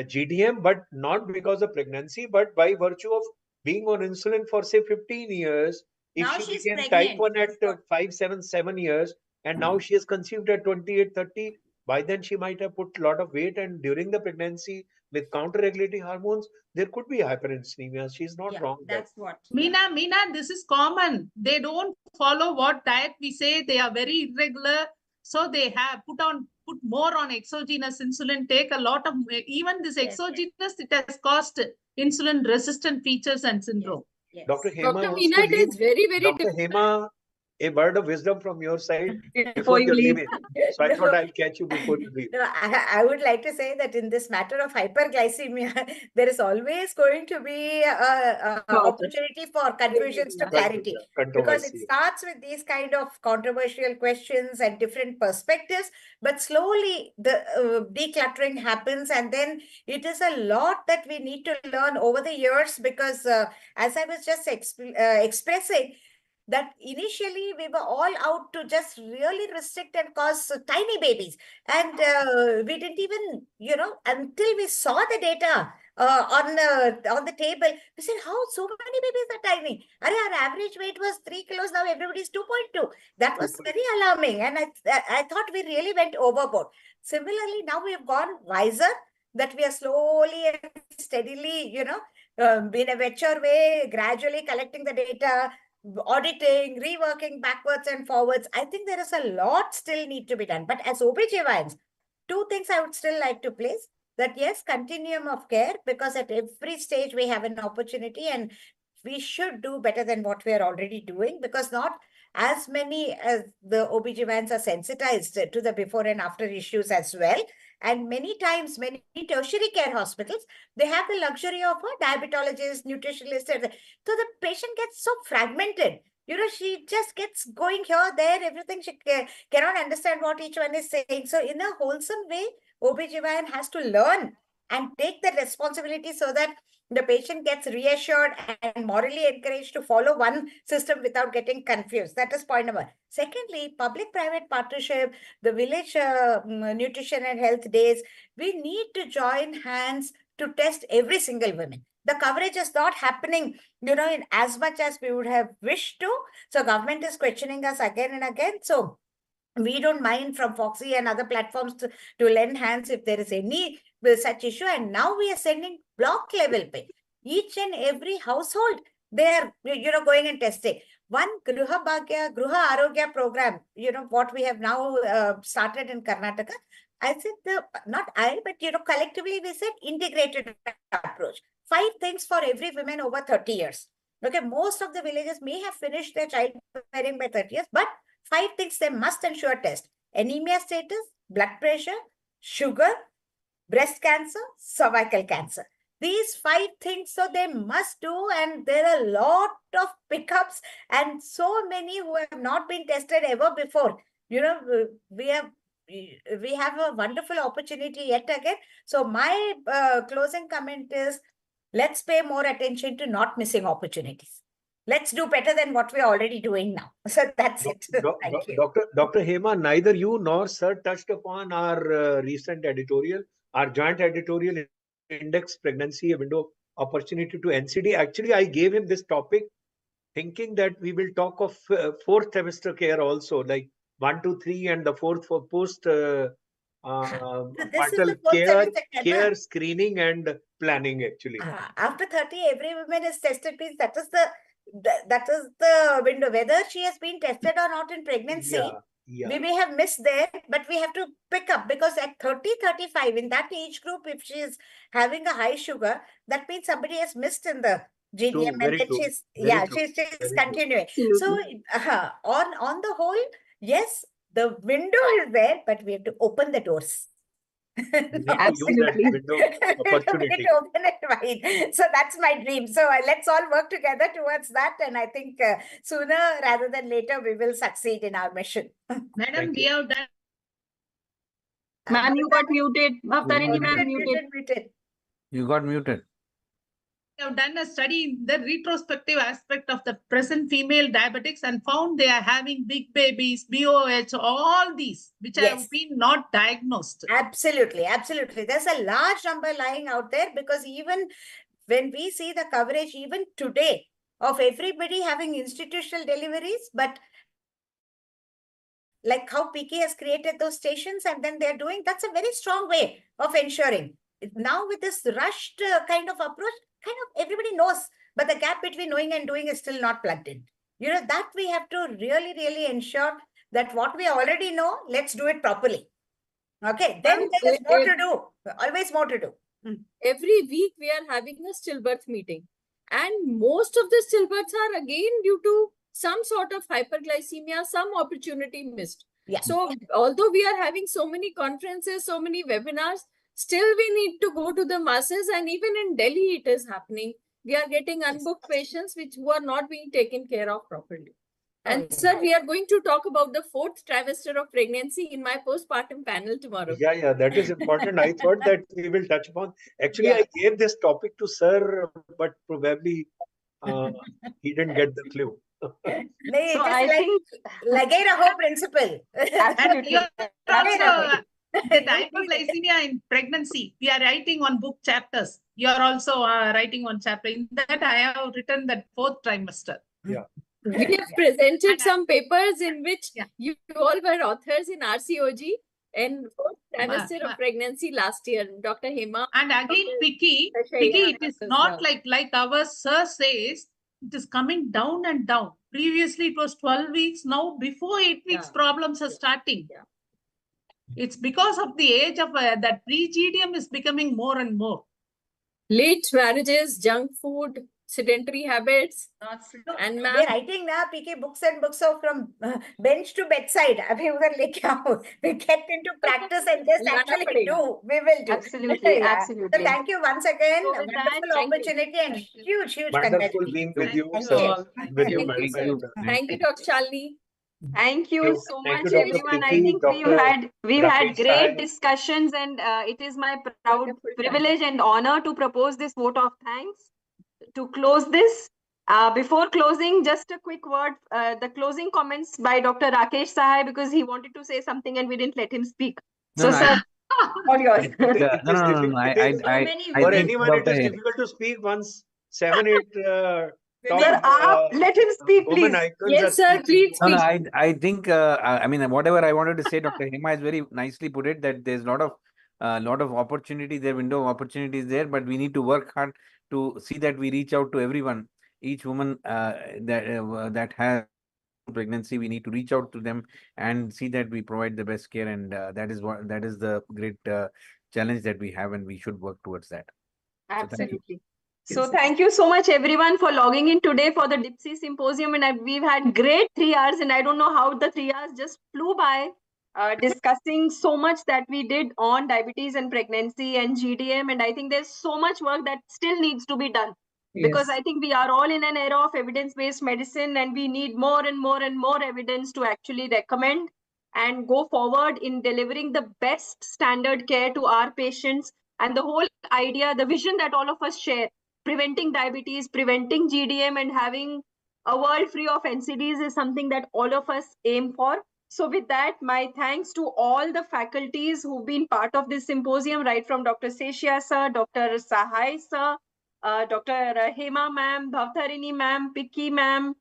GDM, but not because of pregnancy, but by virtue of being on insulin for say 15 years. If Now she she's became pregnant. type 1 at That's what- 5, 7 years, and now she is conceived at 28, 30, by then she might have put a lot of weight, and during the pregnancy with counter-regulating hormones, there could be hyperinsulinemia. She's not Yeah, wrong there. that's what. yeah. Meena, this is common. They don't follow what diet we say. They are very irregular. So they have put more on exogenous insulin, take a lot of, even this Yes, exogenous, it has caused insulin resistant features and syndrome. Yes. Dr. Dr. Hema wants Meena, to it leave. is very, very Dr. Hema, a word of wisdom from your side Before before you you're leave. leaving. So I thought I'll catch you before you leave. No, I would like to say that in this matter of hyperglycemia, there is always going to be a opportunity for confusions to clarity. Because it Controversy. starts with these kind of controversial questions and different perspectives, but slowly the decluttering happens, and then it is a lot that we need to learn over the years. Because as I was just expressing, that initially we were all out to just really restrict and cause tiny babies, and we didn't even, until we saw the data on the table, we said, how so many babies are tiny? Our average weight was 3 kilos, now everybody's 2.2. That was very alarming, and I thought we really went overboard. Similarly, now we have gone wiser, that we are slowly and steadily, in a mature way, gradually collecting the data, auditing, reworking backwards and forwards. I think there is a lot still need to be done. But as OBGYNs, two things I would still like to place: that yes, continuum of care, because at every stage we have an opportunity, and we should do better than what we are already doing, because not as many as the OBGYNs are sensitized to the before and after issues as well. And many times, many tertiary care hospitals, they have the luxury of a diabetologist, nutritionist. So the patient gets so fragmented. She just gets going here, there, everything. She cannot understand what each one is saying. So in a wholesome way, OBGYN has to learn and take the responsibility so that the patient gets reassured and morally encouraged to follow one system without getting confused. That is point number. Secondly, public-private partnership, the village nutrition and health days, we need to join hands to test every single woman. The coverage is not happening, in as much as we would have wished to. So government is questioning us again and again. So we don't mind from Foxy and other platforms to lend hands if there is any such issue. And now we are sending block level pay. Each and every household, they are, going and testing. One Gruha Bhagya, Gruha Arogya program, what we have now started in Karnataka. I said, collectively we said integrated approach. 5 things for every woman over 30 years. Okay, most of the villages may have finished their childbearing by 30 years, but 5 things they must ensure test. anemia status, blood pressure, sugar, breast cancer, cervical cancer. These 5 things, so they must do, and there are a lot of pickups and so many who have not been tested ever before. You know, we have a wonderful opportunity yet again. So my closing comment is, let's pay more attention to not missing opportunities. Let's do better than what we're already doing now. So that's it. Thank you. Dr. Hema, neither you nor sir touched upon our recent editorial, our joint editorial index pregnancy, a window opportunity to NCD. Actually, I gave him this topic thinking that we will talk of fourth trimester care also, like 1, 2, 3, and the fourth for post This is parental the fourth care, semester, screening, and planning. Actually, after 30, every woman is tested. Means that is the window. Whether she has been tested or not in pregnancy, we may have missed there, but we have to pick up, because at 30, 35, in that age group, if she is having a high sugar, that means somebody has missed in the GDM, and then she's she's continuing. So on the whole, yes, the window is there, but we have to open the doors. Absolutely. Opportunity. Open it wide. So that's my dream. So let's all work together towards that, and I think sooner rather than later we will succeed in our mission. Madam, we have done. Ma'am, you got muted. Bhavtarini ma'am, muted. You got muted. We have done a study in the retrospective aspect of the present female diabetics and found they are having big babies, BOH, all these, which have been not diagnosed. Absolutely, absolutely. There's a large number lying out there, because even when we see the coverage, even today, of everybody having institutional deliveries, but like how PK has created those stations and then they're doing, that's a very strong way of ensuring. Now with this rushed kind of approach, kind of everybody knows, but the gap between knowing and doing is still not plugged in. You know, that we have to really, really ensure that what we already know, let's do it properly. Okay, then there is more to do, always more to do. Every week we are having a stillbirth meeting, and most of the stillbirths are again due to some sort of hyperglycemia, some opportunity missed. Yeah. So although we are having so many conferences, so many webinars, still we need to go to the masses, and even in Delhi it is happening. We are getting unbooked patients who are not being taken care of properly. And sir, we are going to talk about the 4th trimester of pregnancy in my postpartum panel tomorrow. Yeah, that is important. I thought that we will touch upon. Actually, I gave this topic to sir, but probably he didn't get the clue. So I think Lage raho principle. Absolutely. The hyperglycemia in pregnancy, we are writing on book chapters. You are also writing on chapter. In that, I have written that 4th trimester. Yeah. We have presented some papers in which you all were authors in RCOG and 4th trimester of pregnancy last year, Dr. Hema. And again, Vicky, it is not like our sir says, it is coming down and down. Previously, it was 12 weeks. Now, before 8 weeks, problems are starting. Yeah. It's because of the age of that pre-GDM is becoming more and more. Late marriages, junk food, sedentary habits. And we're writing now PK books and books of from bench to bedside. We get into practice and just actually do. We will do. Absolutely, absolutely. So thank you once again. So A with wonderful that, opportunity and huge Wonderful being with you, sir. With you, madam. Thank you, Dr. Shalini. Thank you so Thank much, you, Dr. everyone. I Preeti, think Dr. we've had great Sahai. discussions, and it is my proud privilege and honor to propose this vote of thanks to close this. Before closing, just a quick word, the closing comments by Dr. Rakesh Sahai, because he wanted to say something and we didn't let him speak. So, sir, all yours. For I think anyone, it Dr. is difficult to speak once 7, 8 top, Sir, let him speak, women please. icons Yes, are sir, speaking. please No, speak. I think I mean, whatever I wanted to say, Dr. Hema has very nicely put it, that there's a lot of opportunity there, window of opportunities there, but we need to work hard to see that we reach out to everyone. Each woman that has pregnancy, we need to reach out to them and see that we provide the best care, and that is the great challenge that we have, and we should work towards that. Absolutely. So thank you so much, everyone, for logging in today for the DIPSI Symposium. And we've had great 3 hours, and I don't know how the 3 hours just flew by. discussing so much that we did on diabetes and pregnancy and GDM. And I think there's so much work that still needs to be done. Because I think we are all in an era of evidence-based medicine, and we need more and more and more evidence to actually recommend and go forward in delivering the best standard care to our patients. And the whole idea, the vision that all of us share, preventing diabetes, preventing GDM, and having a world free of NCDs is something that all of us aim for. So with that, my thanks to all the faculties who've been part of this symposium, right from Dr. Seshia sir, Dr. Sahai sir, Dr. Hema ma'am, Bhavtarini ma'am, Pikki ma'am.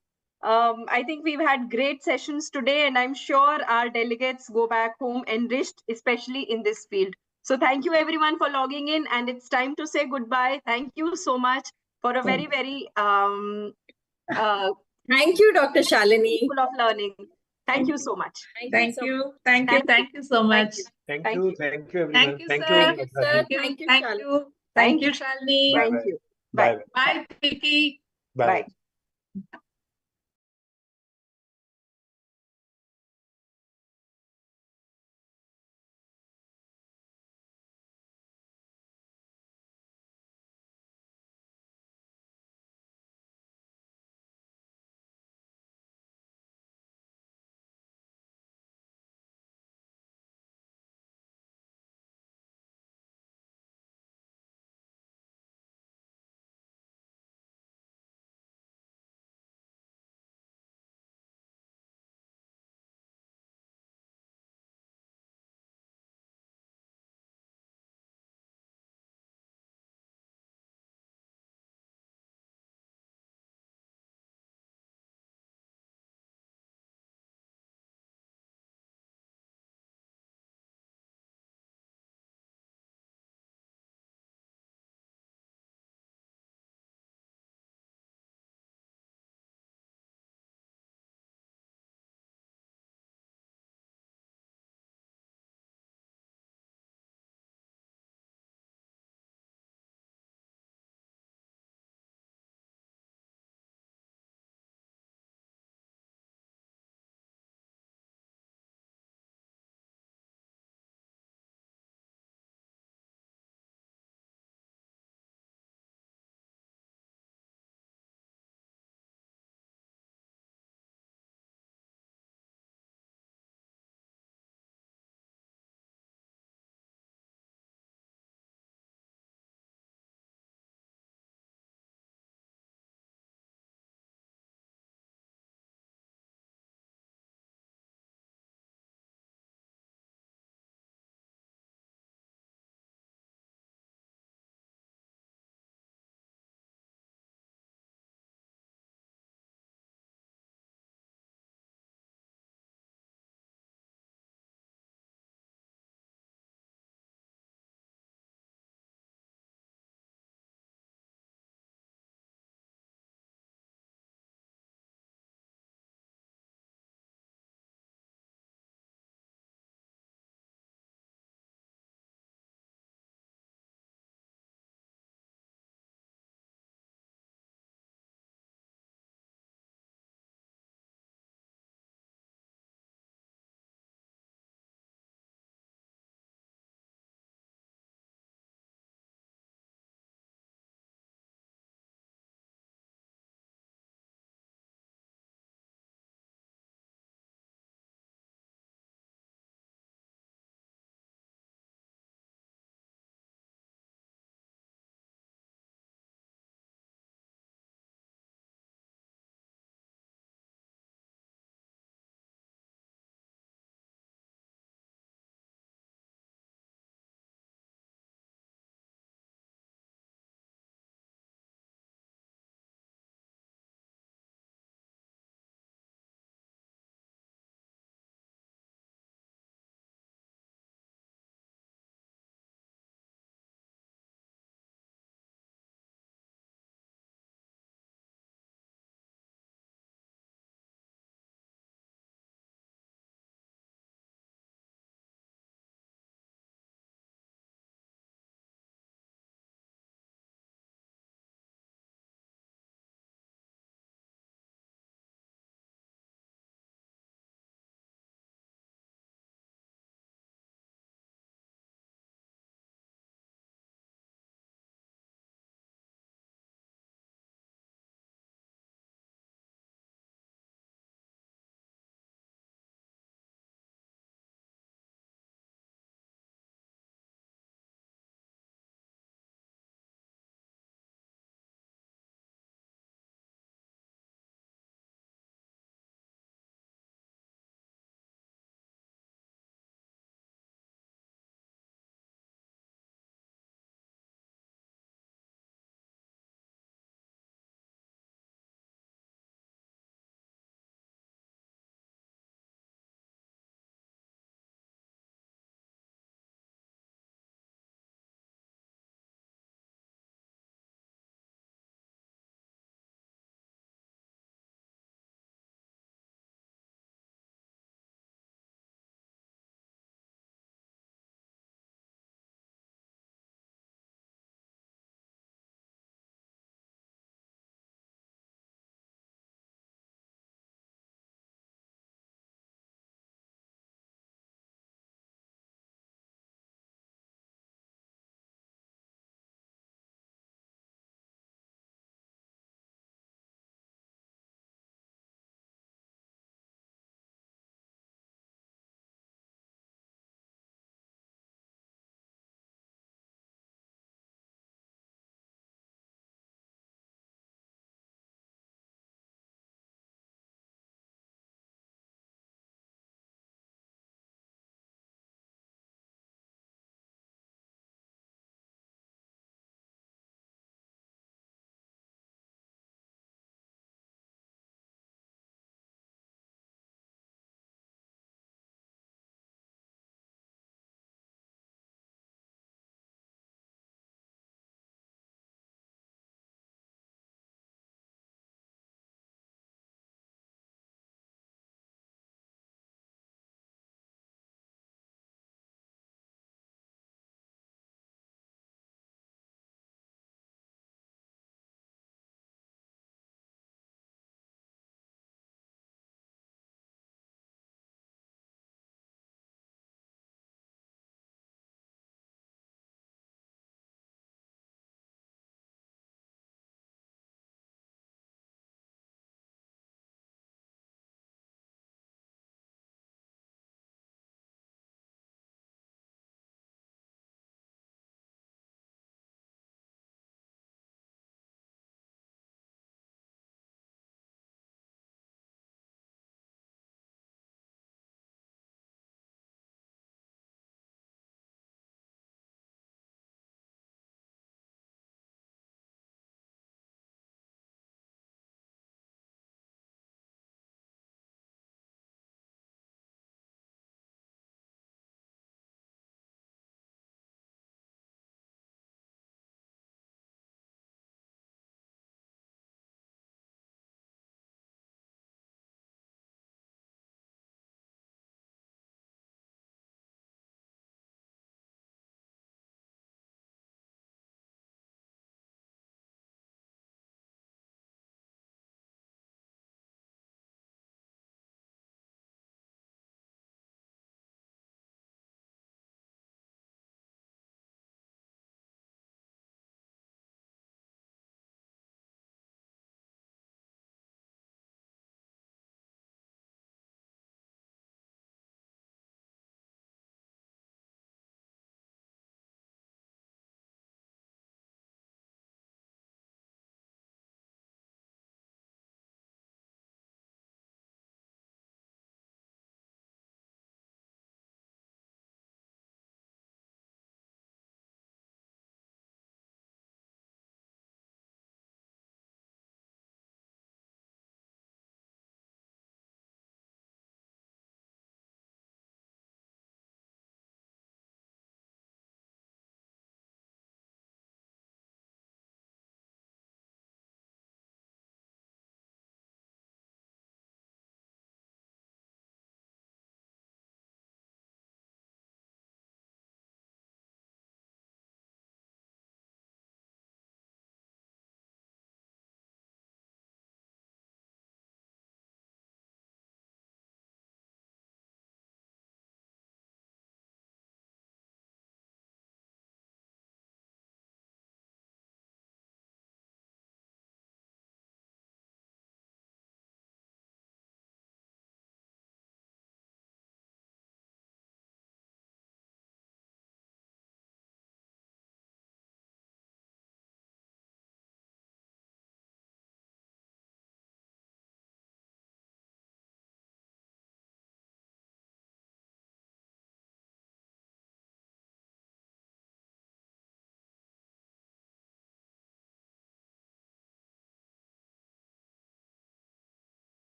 I think we've had great sessions today, and I'm sure our delegates go back home enriched, especially in this field. So thank you everyone for logging in, and it's time to say goodbye. Thank you so much for a very, very Thank you, Dr. Shalini. full of learning. Thank you so much. Thank you. Thank you. Thank you so much. Thank Thank you. Thank you, everyone. Thank you, Thank sir. you, Thank you, Dr. sir. Rajiv. Thank you, Thank Shalini. you. Thank you, Shalini. Bye Thank bye. you. Bye Bye. Bye, Vicky. bye. Bye.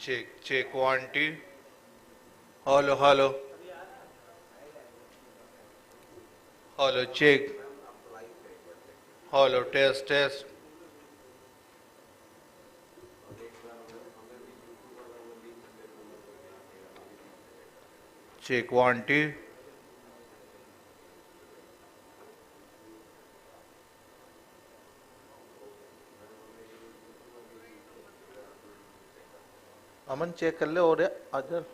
check 1 2. Hello. Hello, check. Hello, test. Check 1 2. Aman check कर ले और अजर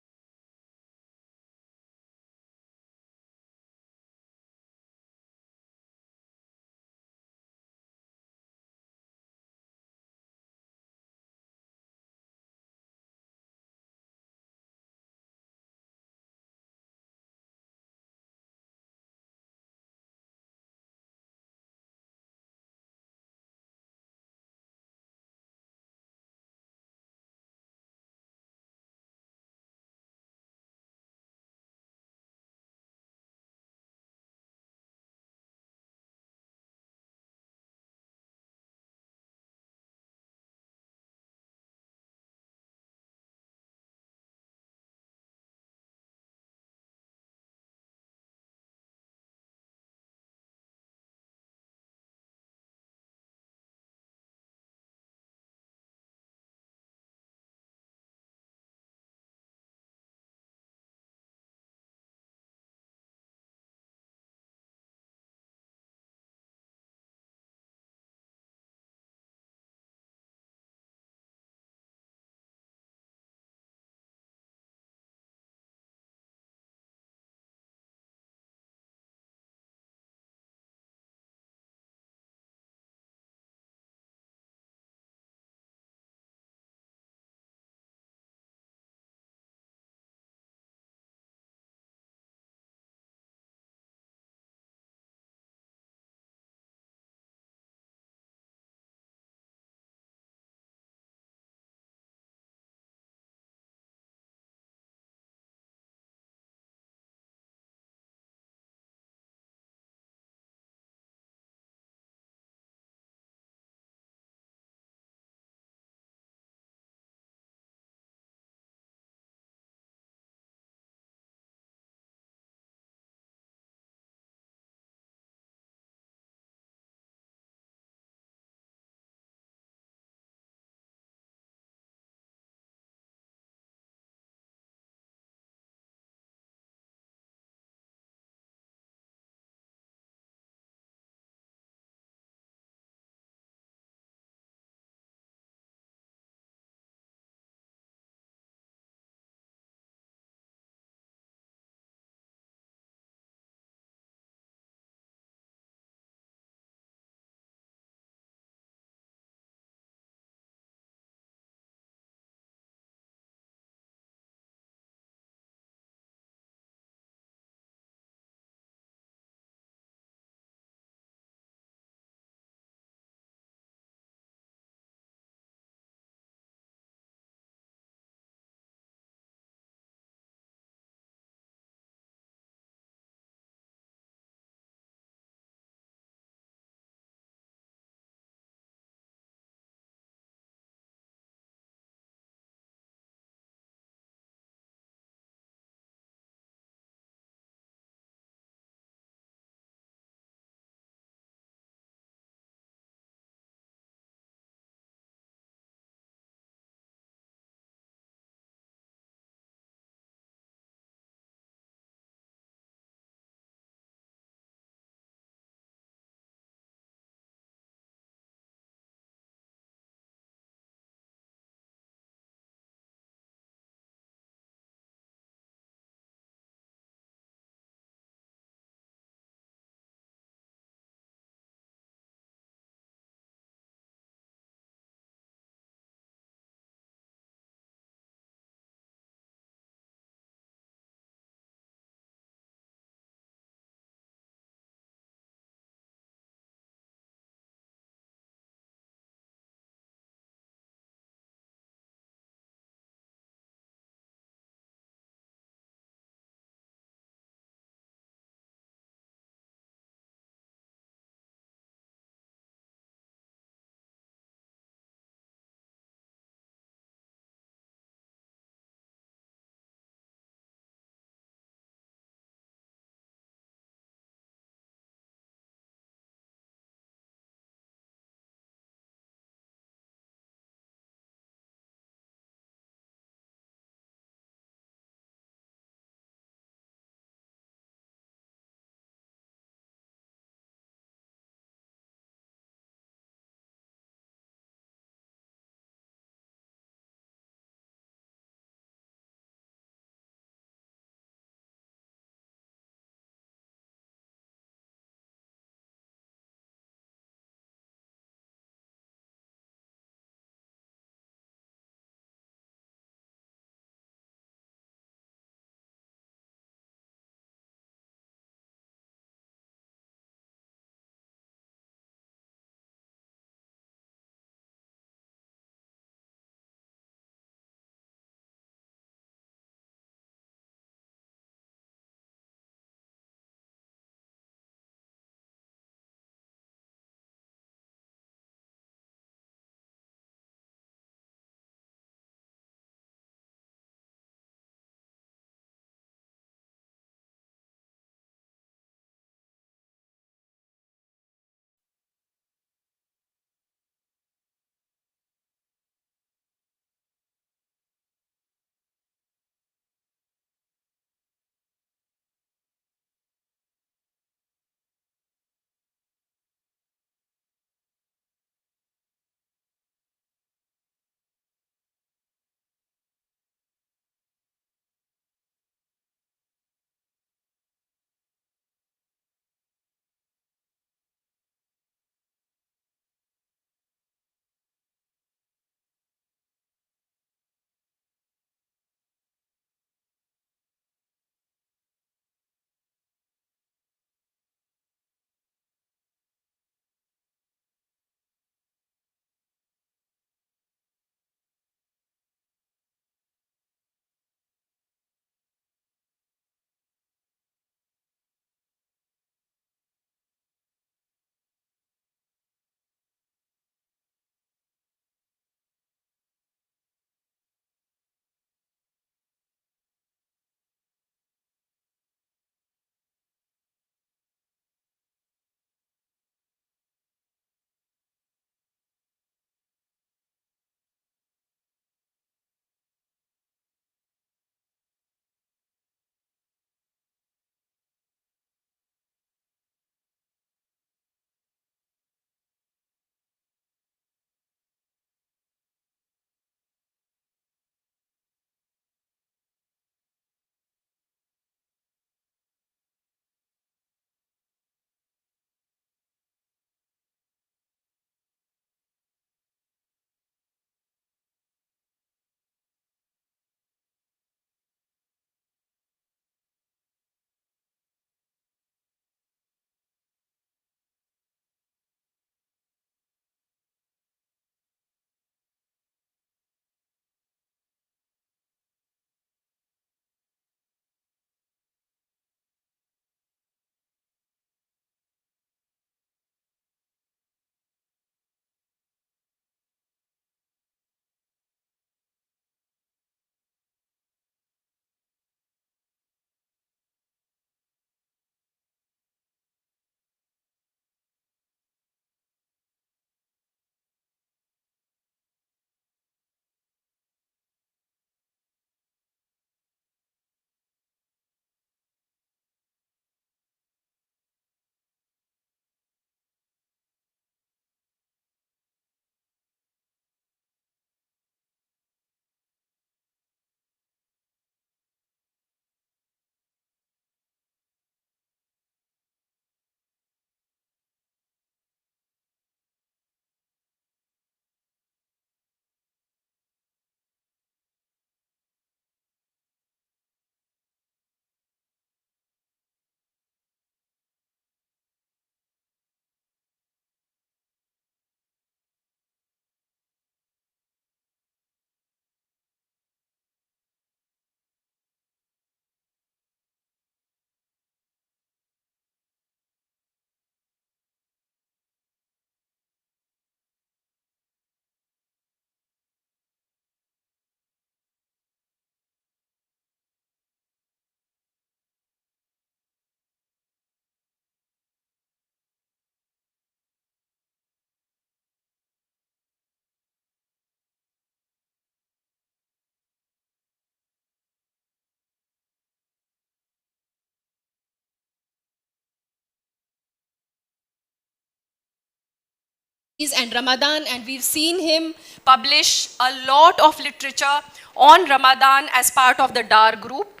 and Ramadan, and we've seen him publish a lot of literature on Ramadan as part of the DAR group.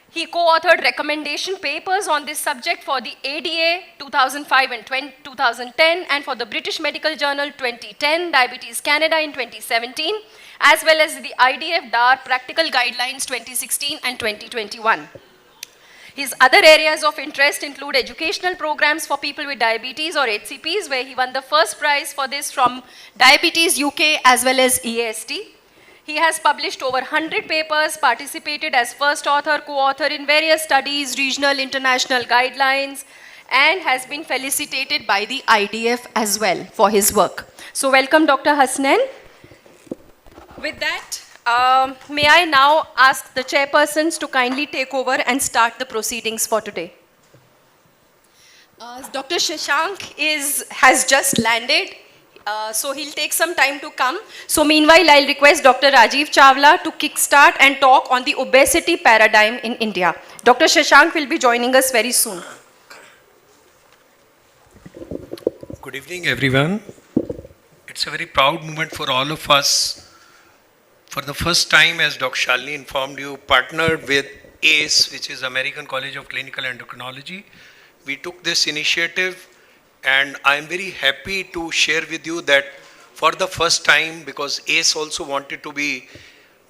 He co-authored recommendation papers on this subject for the ADA 2005 and 2010 and for the British Medical Journal 2010, Diabetes Canada in 2017, as well as the IDF DAR Practical Guidelines 2016 and 2021. His other areas of interest include educational programs for people with diabetes or HCPs, where he won the first prize for this from Diabetes UK as well as EAST. He has published over 100 papers, participated as first author, co-author in various studies, regional, international guidelines, and has been felicitated by the IDF as well for his work. So welcome, Dr. Hasnain. With that, may I now ask the chairpersons to kindly take over and start the proceedings for today. Dr. Shashank has just landed, so he'll take some time to come. So meanwhile, I'll request Dr. Rajiv Chawla to kickstart and talk on the obesity paradigm in India. Dr. Shashank will be joining us very soon. Good evening, everyone. It's a very proud moment for all of us. For the first time, as Dr. Shalini informed you, partnered with ACE, which is American College of Clinical Endocrinology. We took this initiative, and I'm very happy to share with you that for the first time, because ACE also wanted to be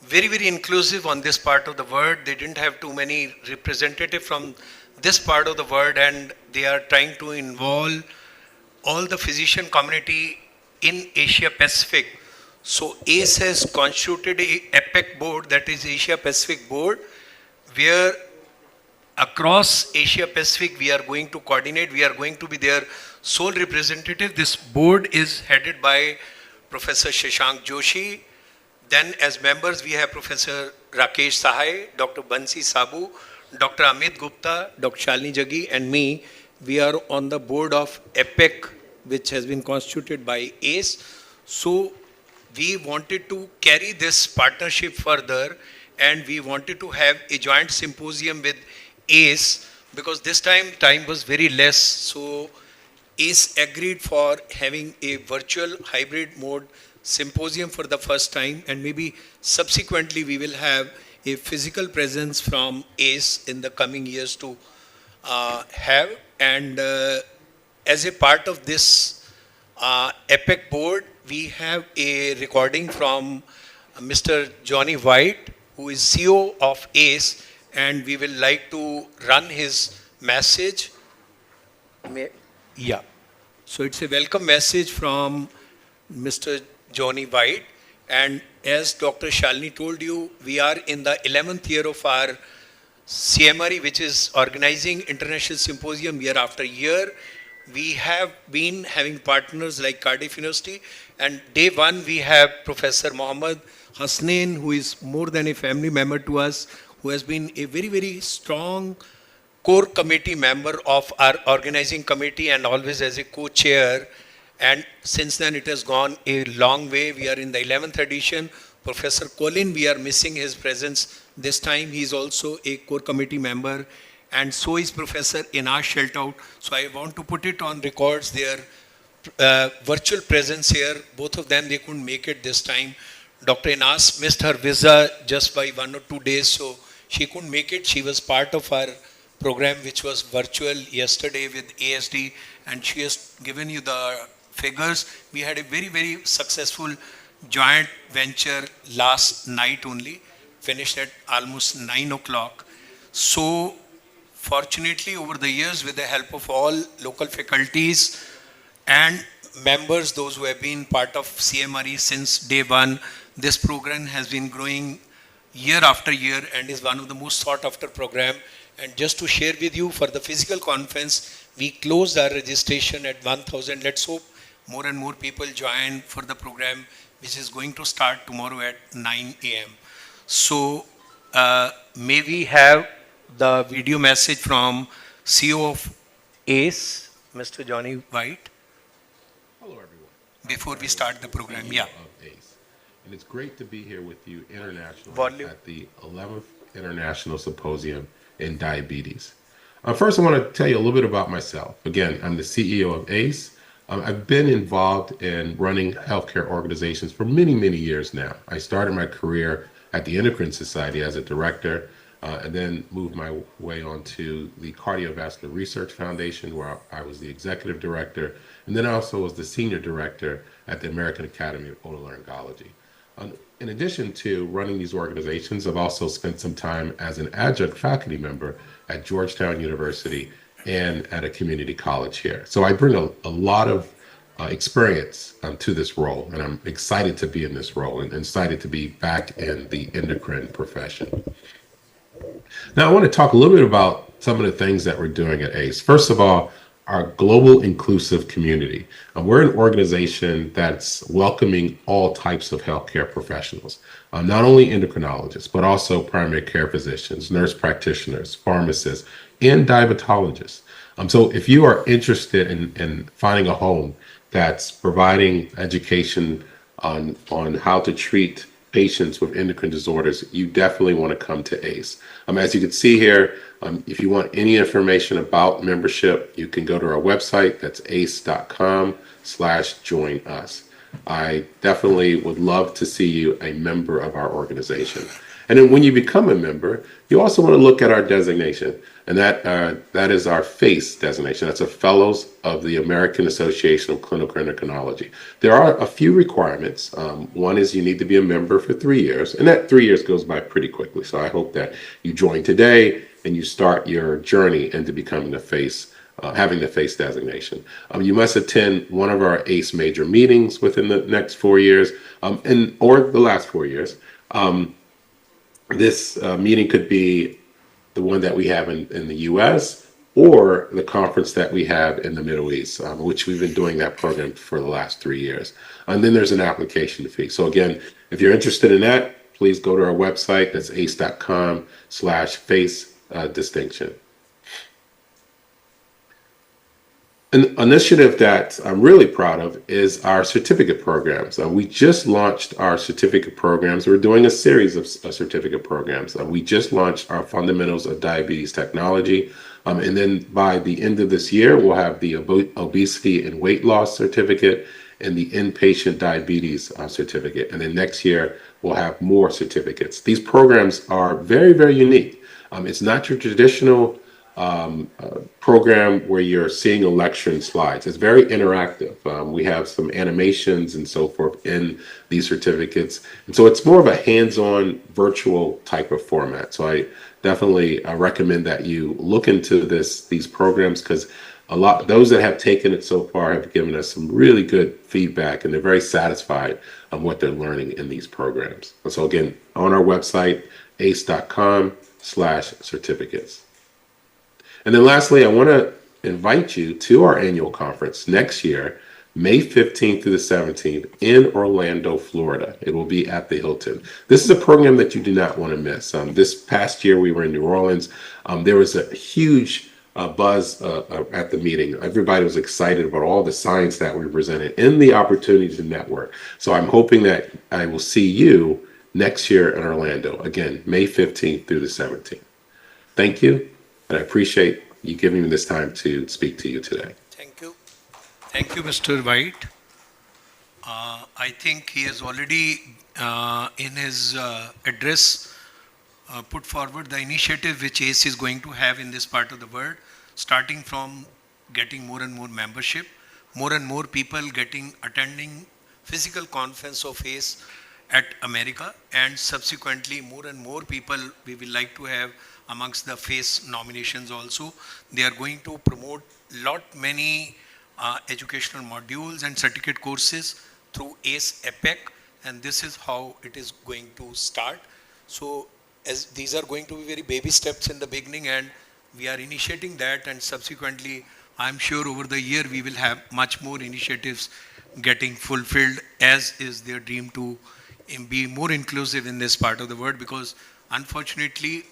very, very inclusive on this part of the world. They didn't have too many representatives from this part of the world, and they are trying to involve all the physician community in Asia Pacific. So ACE has constituted a APEC board, that is Asia Pacific board, where across Asia Pacific we are going to coordinate, we are going to be their sole representative. This board is headed by Professor Shashank Joshi. Then as members we have Professor Rakesh Sahai, Dr. Bansi Sabu, Dr. Amit Gupta, Dr. Shalini Jaggi and me. We are on the board of APEC, which has been constituted by ACE. So we wanted to carry this partnership further, and we wanted to have a joint symposium with ACE, because this time was very less. So ACE agreed for having a virtual hybrid mode symposium for the first time, and maybe subsequently we will have a physical presence from ACE in the coming years to have. And as a part of this APEC board, we have a recording from Mr. Johnny White, who is CEO of ACE, and we will like to run his message. Yeah. So it's a welcome message from Mr. Johnny White. And as Dr. Shalini told you, we are in the 11th year of our CMRE, which is organizing international symposium year after year. We have been having partners like Cardiff University, and day one we have Professor Mohammed Hasnain, who is more than a family member to us, who has been a very, very strong core committee member of our organizing committee and always as a co-chair. And since then it has gone a long way. We are in the 11th edition. Professor Colin, we are missing his presence this time. He is also a core committee member. And so is Professor Inas Sheltout. So I want to put it on records, their virtual presence here. Both of them, they couldn't make it this time. Dr. Inas missed her visa just by 1 or 2 days, so she couldn't make it. She was part of our program, which was virtual yesterday with ASD, and she has given you the figures. We had a very, very successful joint venture last night only, finished at almost 9 o'clock. So fortunately, over the years, with the help of all local faculties and members, those who have been part of CMRE since day one, this program has been growing year after year and is one of the most sought after program. And just to share with you, for the physical conference, we closed our registration at 1,000. Let's hope more and more people join for the program, which is going to start tomorrow at 9 a.m. So may we have the video message from CEO of ACE, Mr. Johnny White. Hello, everyone. Before we start the program, yeah. Of ACE. And it's great to be here with you internationally at the 11th International Symposium in Diabetes. First, I want to tell you a little bit about myself. Again, I'm the CEO of ACE. I've been involved in running healthcare organizations for many, many years now. I started my career at the Endocrine Society as a director, and then moved my way on to the Cardiovascular Research Foundation, where I was the executive director, and then I also was the senior director at the American Academy of Otolaryngology. In addition to running these organizations, I've also spent some time as an adjunct faculty member at Georgetown University and at a community college here. So I bring a lot of experience to this role, and I'm excited to be in this role and excited to be back in the endocrine profession. Now, I want to talk a little bit about some of the things that we're doing at ACE. First of all, our global inclusive community. We're an organization that's welcoming all types of healthcare professionals, not only endocrinologists, but also primary care physicians, nurse practitioners, pharmacists, and diabetologists. So if you are interested in finding a home that's providing education on how to treat patients with endocrine disorders, you definitely want to come to ACE. As you can see here, if you want any information about membership, you can go to our website. That's ace.com/join us. I definitely would love to see you a member of our organization. And then when you become a member, you also want to look at our designation, and that is our FACE designation. That's a Fellows of the American Association of Clinical Endocrinology. There are a few requirements. One is you need to be a member for 3 years, and that 3 years goes by pretty quickly. So I hope that you join today and you start your journey into becoming a FACE, having the FACE designation. You must attend one of our ACE major meetings within the next 4 years, or the last 4 years. This meeting could be the one that we have in the US or the conference that we have in the Middle East, which we've been doing that program for the last 3 years. And then there's an application fee. So again, if you're interested in that, please go to our website. That's ace.com/face distinction. An initiative that I'm really proud of is our certificate programs. We just launched our certificate programs. We're doing a series of certificate programs. We just launched our Fundamentals of Diabetes Technology. And then by the end of this year, we'll have the Obesity and Weight Loss Certificate and the Inpatient Diabetes Certificate. And then next year, we'll have more certificates. These programs are very, very unique. It's not your traditional program where you're seeing a lecture and slides. It's very interactive. We have some animations and so forth in these certificates. And so it's more of a hands-on virtual type of format. So I definitely recommend that you look into these programs, because those that have taken it so far have given us some really good feedback, and they're very satisfied on what they're learning in these programs. And so again, on our website, ace.com/certificates. And then lastly, I want to invite you to our annual conference next year, May 15th through the 17th in Orlando, Florida. It will be at the Hilton. This is a program that you do not want to miss. This past year, we were in New Orleans. There was a huge buzz at the meeting. Everybody was excited about all the science that we presented and the opportunity to network. So I'm hoping that I will see you next year in Orlando. Again, May 15th through the 17th. Thank you. And I appreciate you giving me this time to speak to you today. Thank you. Thank you, Mr. White. I think he has already, in his address, put forward the initiative which ACE is going to have in this part of the world, starting from getting more and more membership, more and more people attending physical conference of ACE at America, and subsequently more and more people we will like to have amongst the FACE nominations also. They are going to promote many educational modules and certificate courses through ACE EPIC, and this is how it is going to start. So as these are going to be very baby steps in the beginning, and we are initiating that, and subsequently I'm sure over the year we will have much more initiatives getting fulfilled, as is their dream to be more inclusive in this part of the world, because unfortunately,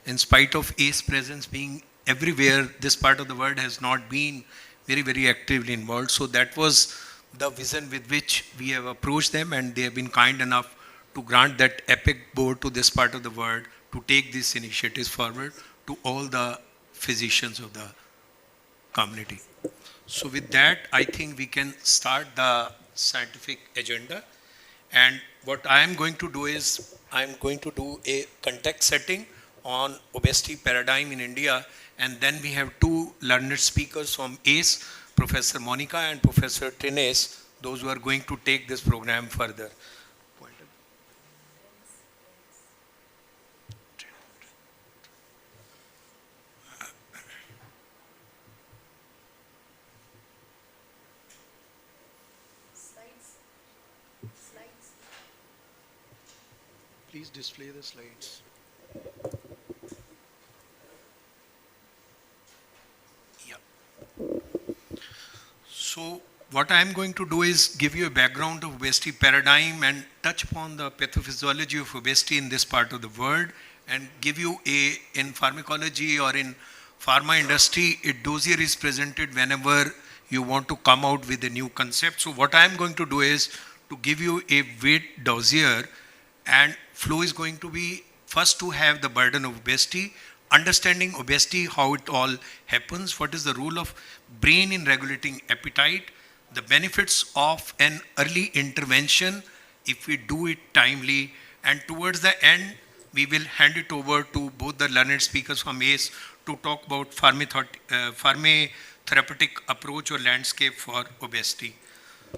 in spite of ACE presence being everywhere, this part of the world has not been very, very actively involved. So that was the vision with which we have approached them, and they have been kind enough to grant that EPIC board to this part of the world to take these initiatives forward to all the physicians of the community. So with that, I think we can start the scientific agenda. And what I am going to do is, I am going to do a context setting on obesity paradigm in India. And then we have two learned speakers from ACE, Professor Monica and Professor Trines, those who are going to take this program further. Please display the slides. Yeah. So what I am going to do is give you a background of obesity paradigm and touch upon the pathophysiology of obesity in this part of the world, and give you in pharmacology or in pharma industry, a dossier is presented whenever you want to come out with a new concept. So what I am going to do is to give you a weight dossier, and flow is going to be first to have the burden of obesity, understanding obesity, how it all happens, what is the role of brain in regulating appetite, the benefits of an early intervention if we do it timely, and towards the end, we will hand it over to both the learned speakers from ACE to talk about pharmacotherapeutic approach or landscape for obesity.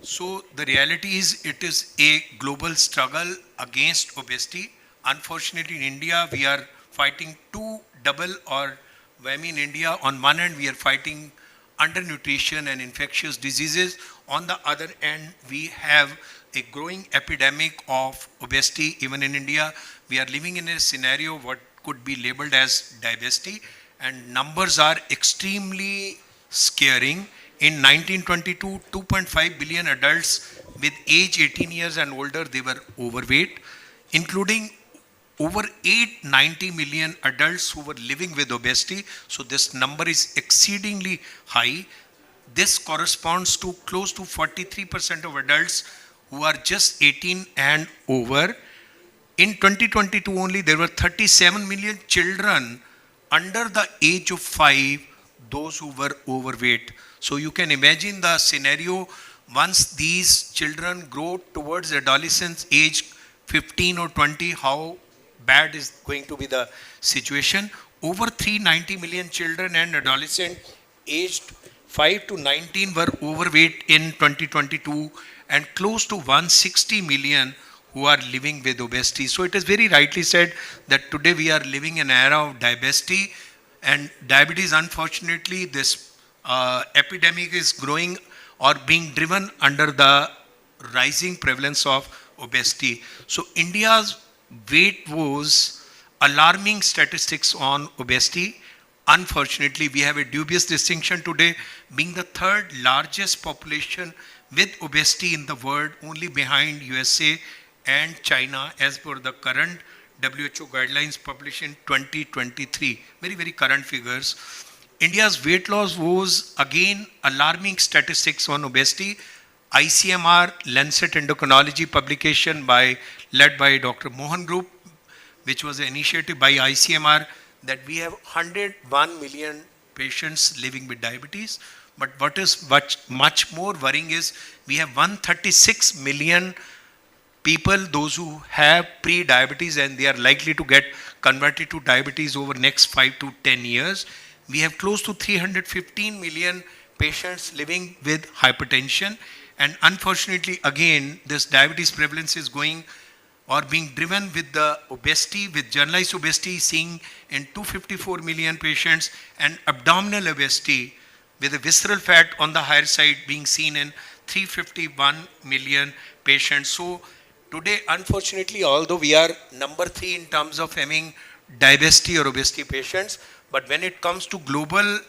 So the reality is it is a global struggle against obesity. Unfortunately, in India, we are fighting two double or whammy in India. On one hand, we are fighting undernutrition and infectious diseases. On the other end, we have a growing epidemic of obesity. Even in India, we are living in a scenario what could be labeled as diabesity, and numbers are extremely scaring. In 1922, 2.5 billion adults with age 18 years and older, they were overweight, including over 890 million adults who were living with obesity. So this number is exceedingly high. This corresponds to close to 43% of adults who are just 18 and over. In 2022 only, there were 37 million children under the age of 5, those who were overweight. So you can imagine the scenario once these children grow towards adolescence age 15 or 20, how bad is going to be the situation. Over 390 million children and adolescents aged 5 to 19 were overweight in 2022, and close to 160 million who are living with obesity. So it is very rightly said that today we are living in an era of diabesity, and diabetes, unfortunately, this epidemic is growing or being driven under the rising prevalence of obesity. So India's weight was alarming statistics on obesity. Unfortunately, we have a dubious distinction today, being the third largest population with obesity in the world, only behind USA and China, as per the current WHO guidelines published in 2023. Very, very current figures. India's weight loss was again alarming statistics on obesity. ICMR Lancet Endocrinology publication led by Dr. Mohan Group, which was an initiative by ICMR, that we have 101 million patients living with diabetes. But what is much more worrying is we have 136 million people, those who have pre-diabetes, and they are likely to get converted to diabetes over next 5 to 10 years. We have close to 315 million patients living with hypertension. And unfortunately, again, this diabetes prevalence is going or being driven with the obesity, with generalized obesity seeing in 254 million patients, and abdominal obesity with a visceral fat on the higher side being seen in 351 million patients. So today, unfortunately, although we are number 3 in terms of having diabetes or obesity patients, but when it comes to global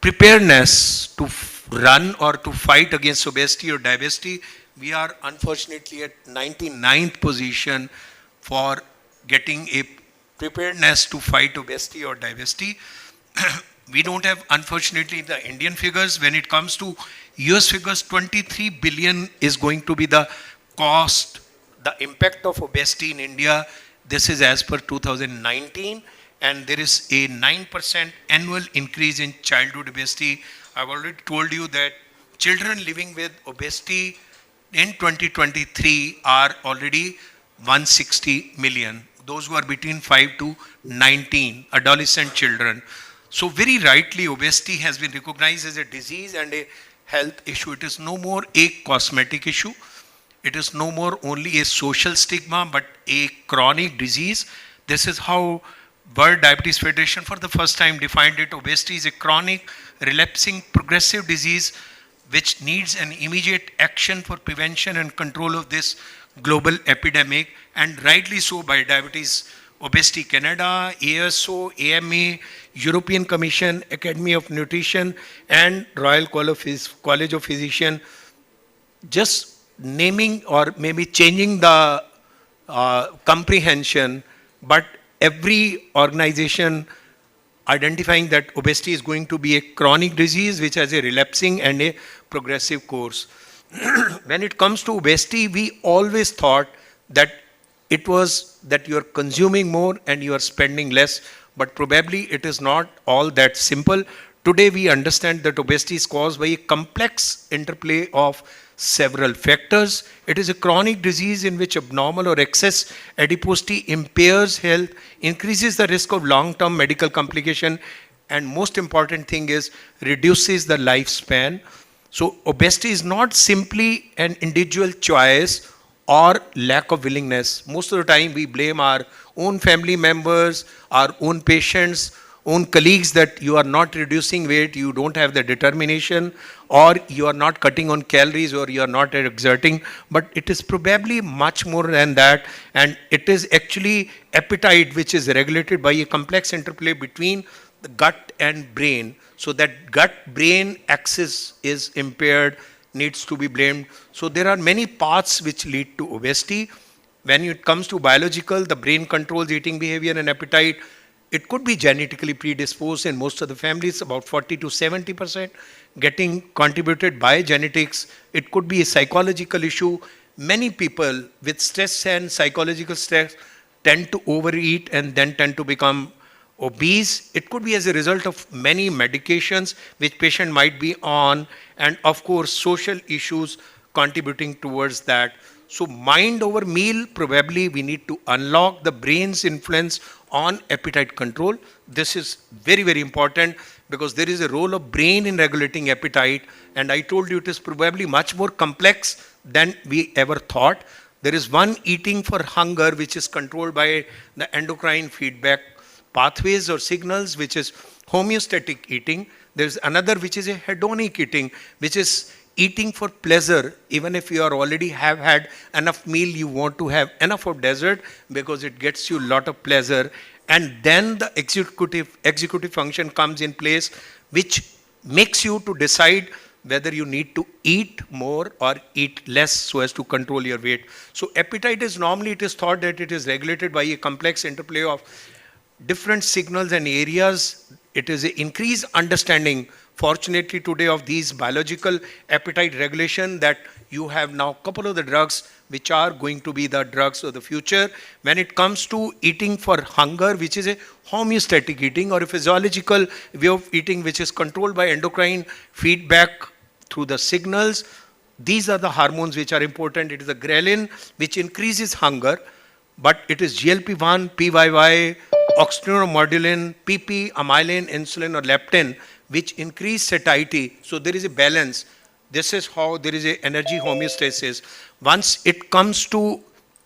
preparedness to run or to fight against obesity or diabetes, we are unfortunately at 99th position for getting a preparedness to fight obesity or diabetes. We don't have, unfortunately, the Indian figures. When it comes to US figures, 23 billion is going to be the cost, the impact of obesity in India. This is as per 2019, and there is a 9% annual increase in childhood obesity. I've already told you that children living with obesity in 2023 are already 160 million. Those who are between 5 to 19, adolescent children. So very rightly, obesity has been recognized as a disease and a health issue. It is no more a cosmetic issue. It is no more only a social stigma, but a chronic disease. This is how World Diabetes Federation for the first time defined it. Obesity is a chronic, relapsing, progressive disease which needs an immediate action for prevention and control of this global epidemic, and rightly so by Diabetes Obesity Canada, ASO, AMA, European Commission, Academy of Nutrition, and Royal College of Physicians. Just naming or maybe changing the comprehension, but every organization identifying that obesity is going to be a chronic disease which has a relapsing and a progressive course. When it comes to obesity, we always thought that it was that you are consuming more and you are spending less, but probably it is not all that simple. Today we understand that obesity is caused by a complex interplay of several factors. It is a chronic disease in which abnormal or excess adiposity impairs health, increases the risk of long-term medical complication, and most important thing is reduces the lifespan. So obesity is not simply an individual choice or lack of willingness. Most of the time we blame our own family members, our own patients, own colleagues that you are not reducing weight, you don't have the determination, or you are not cutting on calories, or you are not exerting. But it is probably much more than that, and it is actually appetite which is regulated by a complex interplay between the gut and brain. So that gut-brain axis is impaired, needs to be blamed. So there are many paths which lead to obesity. When it comes to biological, the brain controls eating behavior and appetite. It could be genetically predisposed in most of the families, about 40 to 70% getting contributed by genetics. It could be a psychological issue. Many people with stress and psychological stress tend to overeat and then tend to become obese. It could be as a result of many medications which patient might be on, and of course social issues contributing towards that. So mind over meal, probably we need to unlock the brain's influence on appetite control. This is very, very important because there is a role of brain in regulating appetite, and I told you it is probably much more complex than we ever thought. There is one eating for hunger which is controlled by the endocrine feedback pathways or signals, which is homeostatic eating. There's another which is a hedonic eating, which is eating for pleasure. Even if you are already have had enough meal, you want to have enough of dessert because it gets you a lot of pleasure. And then the executive function comes in place, which makes you to decide whether you need to eat more or eat less so as to control your weight. So appetite is normally, it is thought that it is regulated by a complex interplay of different signals and areas. It is an increased understanding, fortunately today, of these biological appetite regulation, that you have now a couple of the drugs which are going to be the drugs of the future. When it comes to eating for hunger, which is a homeostatic eating or a physiological way of eating which is controlled by endocrine feedback through the signals, these are the hormones which are important. It is a ghrelin which increases hunger, but it is GLP-1, PYY, oxytocin, PP, amylin, insulin or leptin which increase satiety. So there is a balance. This is how there is a energy homeostasis. Once it comes to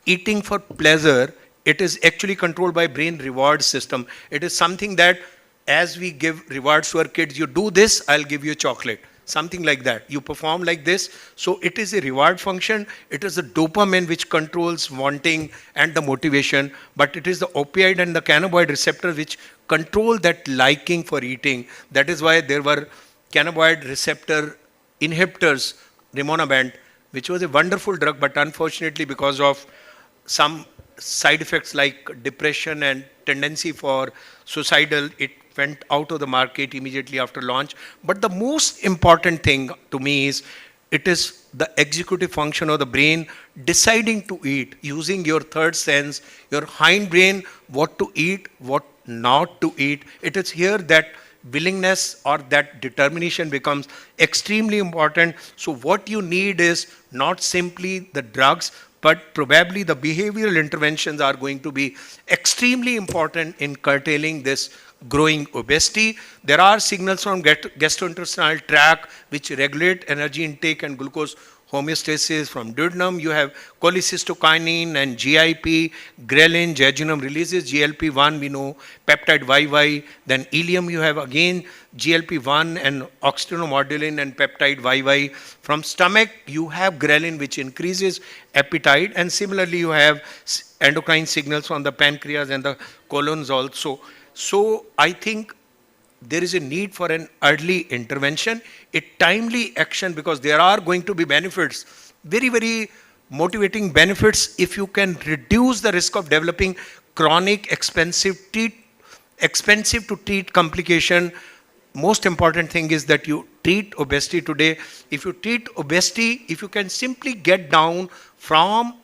eating for pleasure, it is actually controlled by brain reward system. It is something that as we give rewards to our kids, you do this, I'll give you a chocolate. Something like that. You perform like this. So it is a reward function. It is the dopamine which controls wanting and the motivation, but it is the opioid and the cannabinoid receptor which control that liking for eating. That is why there were cannabinoid receptor inhibitors, rimonabant, which was a wonderful drug, but unfortunately because of some side effects like depression and tendency for suicidal, it went out of the market immediately after launch. But the most important thing to me is it is the executive function of the brain deciding to eat, using your third sense, your hind brain, what to eat, what not to eat. It is here that willingness or that determination becomes extremely important. So what you need is not simply the drugs, but probably the behavioral interventions are going to be extremely important in curtailing this growing obesity. There are signals from gastrointestinal tract which regulate energy intake and glucose homeostasis. From duodenum, you have cholecystokinin and GIP, ghrelin, jejunum releases GLP-1, we know, peptide YY. Then ileum, you have again GLP-1 and oxytocin and peptide YY. From stomach, you have ghrelin, which increases appetite. And similarly, you have endocrine signals from the pancreas and the colons also. So I think there is a need for an early intervention, a timely action, because there are going to be benefits, very, very motivating benefits if you can reduce the risk of developing chronic, expensive to treat complication. Most important thing is that you treat obesity today. If you treat obesity, if you can simply get down from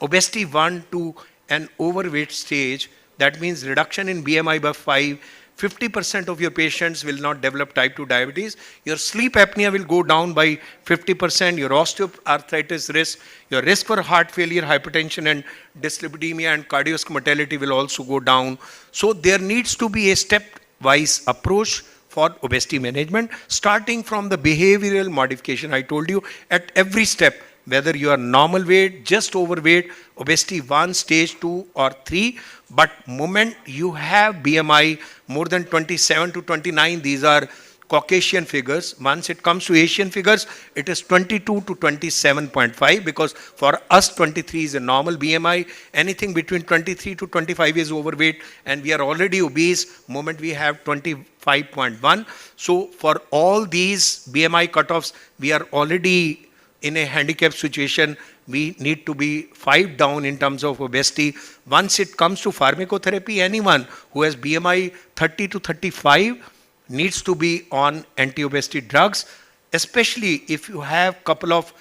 obesity 1 to an overweight stage, that means reduction in BMI by 5, 50% of your patients will not develop type 2 diabetes. Your sleep apnea will go down by 50%. Your osteoarthritis risk, your risk for heart failure, hypertension and dyslipidemia and cardiovascular mortality will also go down. So there needs to be a stepwise approach for obesity management, starting from the behavioral modification. I told you at every step, whether you are normal weight, just overweight, obesity 1, stage 2 or 3, but moment you have BMI more than 27 to 29, these are Caucasian figures. Once it comes to Asian figures, it is 22 to 27.5, because for us 23 is a normal BMI. Anything between 23 to 25 is overweight, and we are already obese moment we have 25.1. So for all these BMI cutoffs, we are already in a handicapped situation. We need to be 5 down in terms of obesity. Once it comes to pharmacotherapy, anyone who has BMI 30 to 35 needs to be on anti-obesity drugs, especially if you have couple of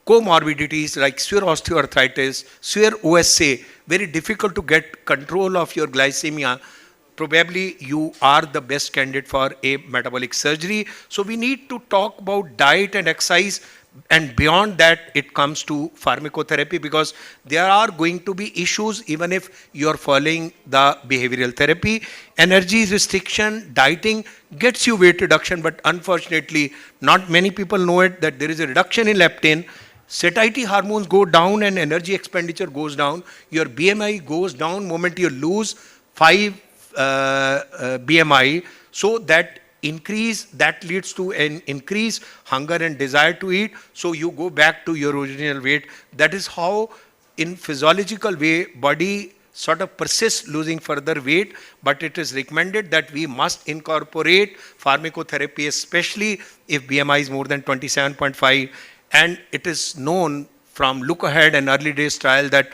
comorbidities like severe osteoarthritis, severe OSA, very difficult to get control of your glycemia. Probably you are the best candidate for a metabolic surgery. So we need to talk about diet and exercise, and beyond that it comes to pharmacotherapy, because there are going to be issues even if you are following the behavioral therapy. Energy restriction, dieting gets you weight reduction, but unfortunately not many people know it, that there is a reduction in leptin. Satiety hormones go down and energy expenditure goes down. Your BMI goes down moment you lose 5 BMI. So that leads to an increased hunger and desire to eat. So you go back to your original weight. That is how in physiological way body sort of persists losing further weight, but it is recommended that we must incorporate pharmacotherapy, especially if BMI is more than 27.5. And it is known from look ahead and early days trial that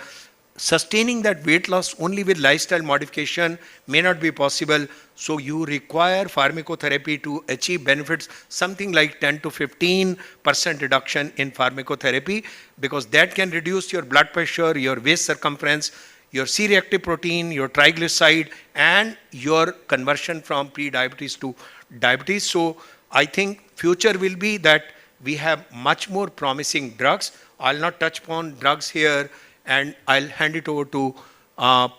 sustaining that weight loss only with lifestyle modification may not be possible. So you require pharmacotherapy to achieve benefits, something like 10 to 15% reduction in pharmacotherapy, because that can reduce your blood pressure, your waist circumference, your C-reactive protein, your triglyceride, and your conversion from pre-diabetes to diabetes. So I think future will be that we have much more promising drugs. I'll not touch upon drugs here, and I'll hand it over to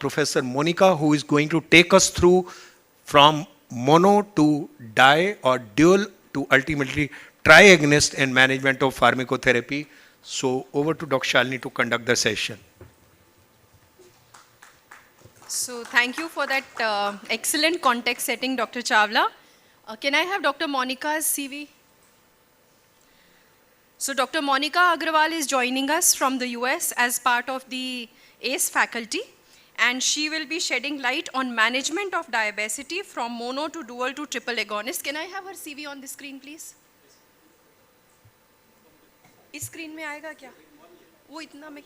Professor Monica, who is going to take us through from mono to di or dual to ultimately triagonist in management of pharmacotherapy. So over to Dr. Shalini to conduct the session. So thank you for that excellent context setting, Dr. Chawla. Can I have Dr. Monica's CV? So Dr. Monica Agrawal is joining us from the US as part of the ACE faculty, and she will be shedding light on management of diabesity from mono to dual to triple agonist. Can I have her CV on the screen, please? इस screen में आएगा क्या? वो इतना में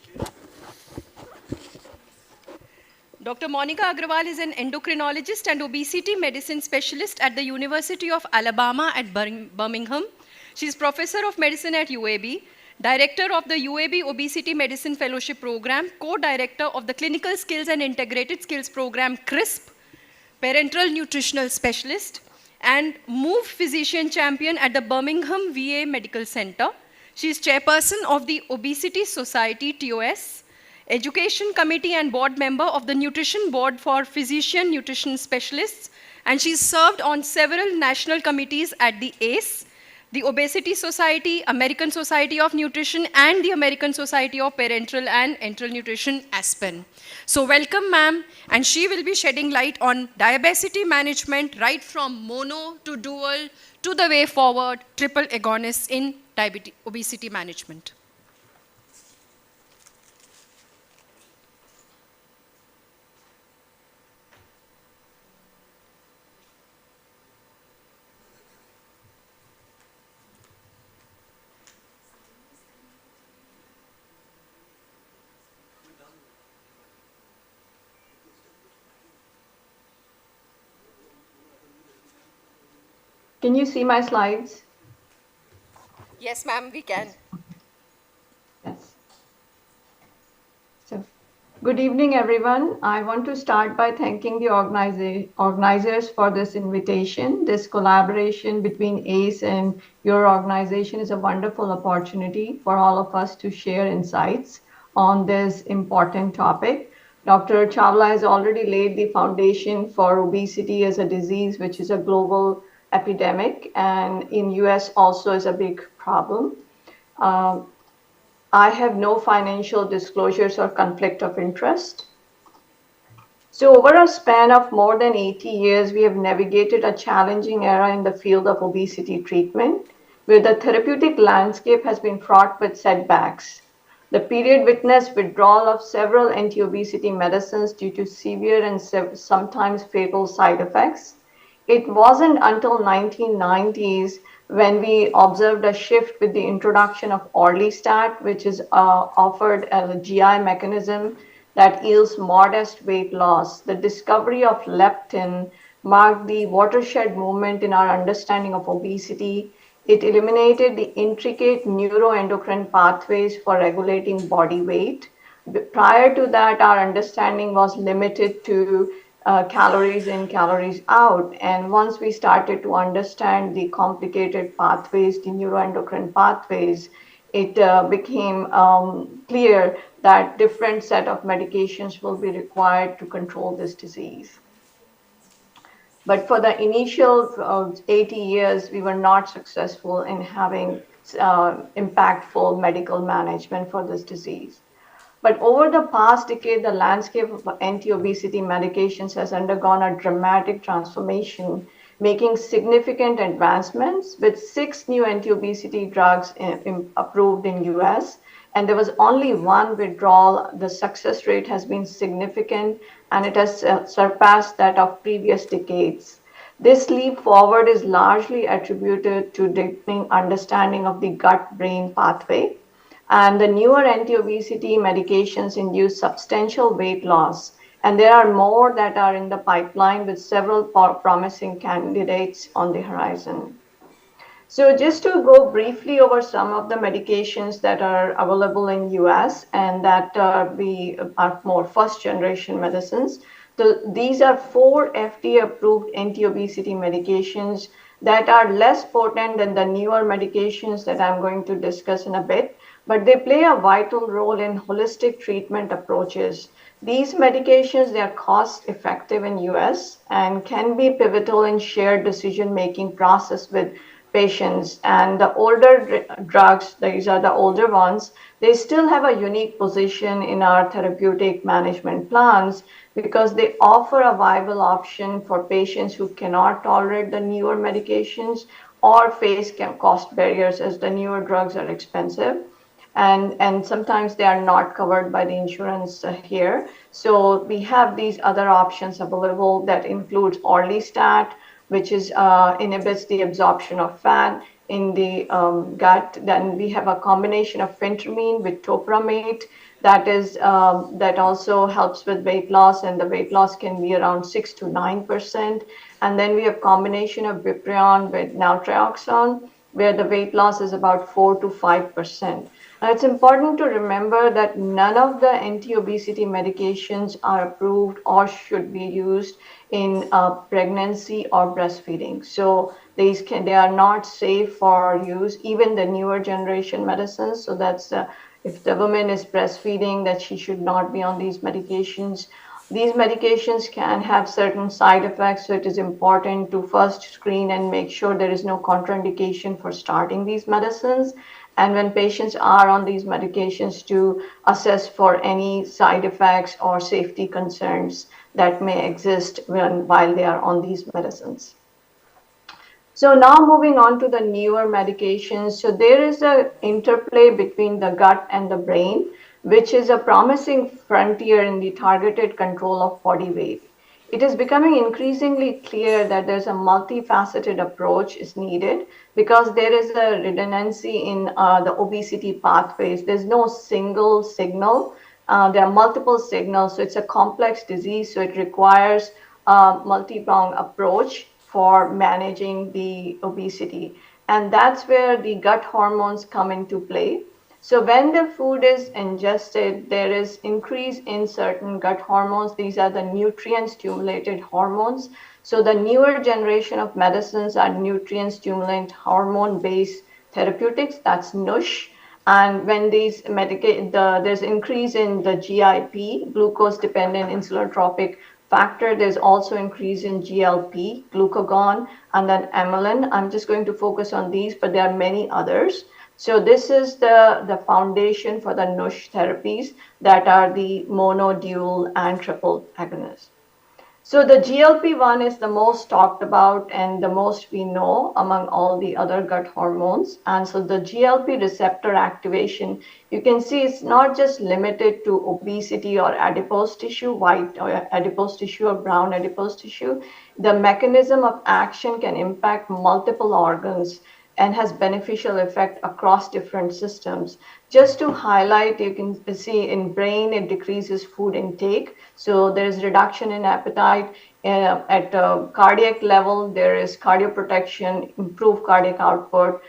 Dr. Monica Agrawal is an endocrinologist and obesity medicine specialist at the University of Alabama at Birmingham. She is professor of medicine at UAB, director of the UAB Obesity Medicine Fellowship Program, co-director of the Clinical Skills and Integrated Skills Program, CRISP, parenteral nutritional specialist, and Move Physician Champion at the Birmingham VA Medical Center. She is chairperson of the Obesity Society TOS, Education Committee and board member of the Nutrition Board for Physician Nutrition Specialists, and she's served on several national committees at the ACE, the Obesity Society, American Society of Nutrition, and the American Society of Parenteral and Enteral Nutrition, ASPEN. So welcome, ma'am, and she will be shedding light on diabesity management right from mono to dual to the way forward, triple agonists in obesity management. Can you see my slides? Yes, ma'am, we can. Yes. So, good evening, everyone. I want to start by thanking the organizers for this invitation. This collaboration between ACE and your organization is a wonderful opportunity for all of us to share insights on this important topic. Dr. Chawla has already laid the foundation for obesity as a disease, which is a global epidemic, and in US also is a big problem. I have no financial disclosures or conflict of interest. So over a span of more than 80 years, we have navigated a challenging era in the field of obesity treatment, where the therapeutic landscape has been fraught with setbacks. The period witnessed withdrawal of several anti-obesity medicines due to severe and sometimes fatal side effects. It wasn't until 1990s when we observed a shift with the introduction of orlistat, which is offered as a GI mechanism that yields modest weight loss. The discovery of leptin marked the watershed moment in our understanding of obesity. It eliminated the intricate neuroendocrine pathways for regulating body weight. Prior to that, our understanding was limited to calories in, calories out. And once we started to understand the complicated pathways, the neuroendocrine pathways, it became clear that different set of medications will be required to control this disease. But for the initial 80 years, we were not successful in having impactful medical management for this disease. But over the past decade, the landscape of anti-obesity medications has undergone a dramatic transformation, making significant advancements with 6 new anti-obesity drugs approved in US. And there was only one withdrawal. The success rate has been significant, and it has surpassed that of previous decades. This leap forward is largely attributed to deepening understanding of the gut-brain pathway. And the newer anti-obesity medications induce substantial weight loss. And there are more that are in the pipeline with several promising candidates on the horizon. So just to go briefly over some of the medications that are available in US and that are more first generation medicines. These are 4 FDA approved anti-obesity medications that are less potent than the newer medications that I'm going to discuss in a bit, but they play a vital role in holistic treatment approaches. These medications, they are cost effective in US and can be pivotal in shared decision-making process with patients. And the older drugs, these are the older ones, they still have a unique position in our therapeutic management plans because they offer a viable option for patients who cannot tolerate the newer medications or face cost barriers as the newer drugs are expensive. And sometimes they are not covered by the insurance here. So we have these other options available that includes orlistat, which is inhibits the absorption of fat in the gut. Then we have a combination of phentermine with topiramate that also helps with weight loss, and the weight loss can be around 6 to 9%. And then we have combination of Viprion with naltrexone, where the weight loss is about 4 to 5%. It's important to remember that none of the anti-obesity medications are approved or should be used in pregnancy or breastfeeding. So they are not safe for use, even the newer generation medicines. So that's if the woman is breastfeeding, that she should not be on these medications. These medications can have certain side effects, so it is important to first screen and make sure there is no contraindication for starting these medicines. And when patients are on these medications, to assess for any side effects or safety concerns that may exist while they are on these medicines. So now moving on to the newer medications. So there is a interplay between the gut and the brain, which is a promising frontier in the targeted control of body weight. It is becoming increasingly clear that there's a multifaceted approach is needed because there is a redundancy in the obesity pathways. There's no single signal. There are multiple signals, so it's a complex disease. So it requires a multi-pronged approach for managing the obesity. And that's where the gut hormones come into play. So when the food is ingested, there is increase in certain gut hormones. These are the nutrient stimulated hormones. So the newer generation of medicines are nutrient stimulant hormone based therapeutics. That's NUSH. And when these there's increase in the GIP, glucose dependent insulinotropic factor. There's also increase in GLP, glucagon, and then amylin. I'm just going to focus on these, but there are many others. So this is the foundation for the NUSH therapies that are the mono, dual, and triple agonists. So the GLP-1 is the most talked about and the most we know among all the other gut hormones. And so the GLP receptor activation, you can see it's not just limited to obesity or adipose tissue, white or adipose tissue or brown adipose tissue. The mechanism of action can impact multiple organs and has beneficial effect across different systems. Just to highlight, you can see in brain, it decreases food intake. So there is reduction in appetite. At cardiac level, there is cardioprotection, improved cardiac output.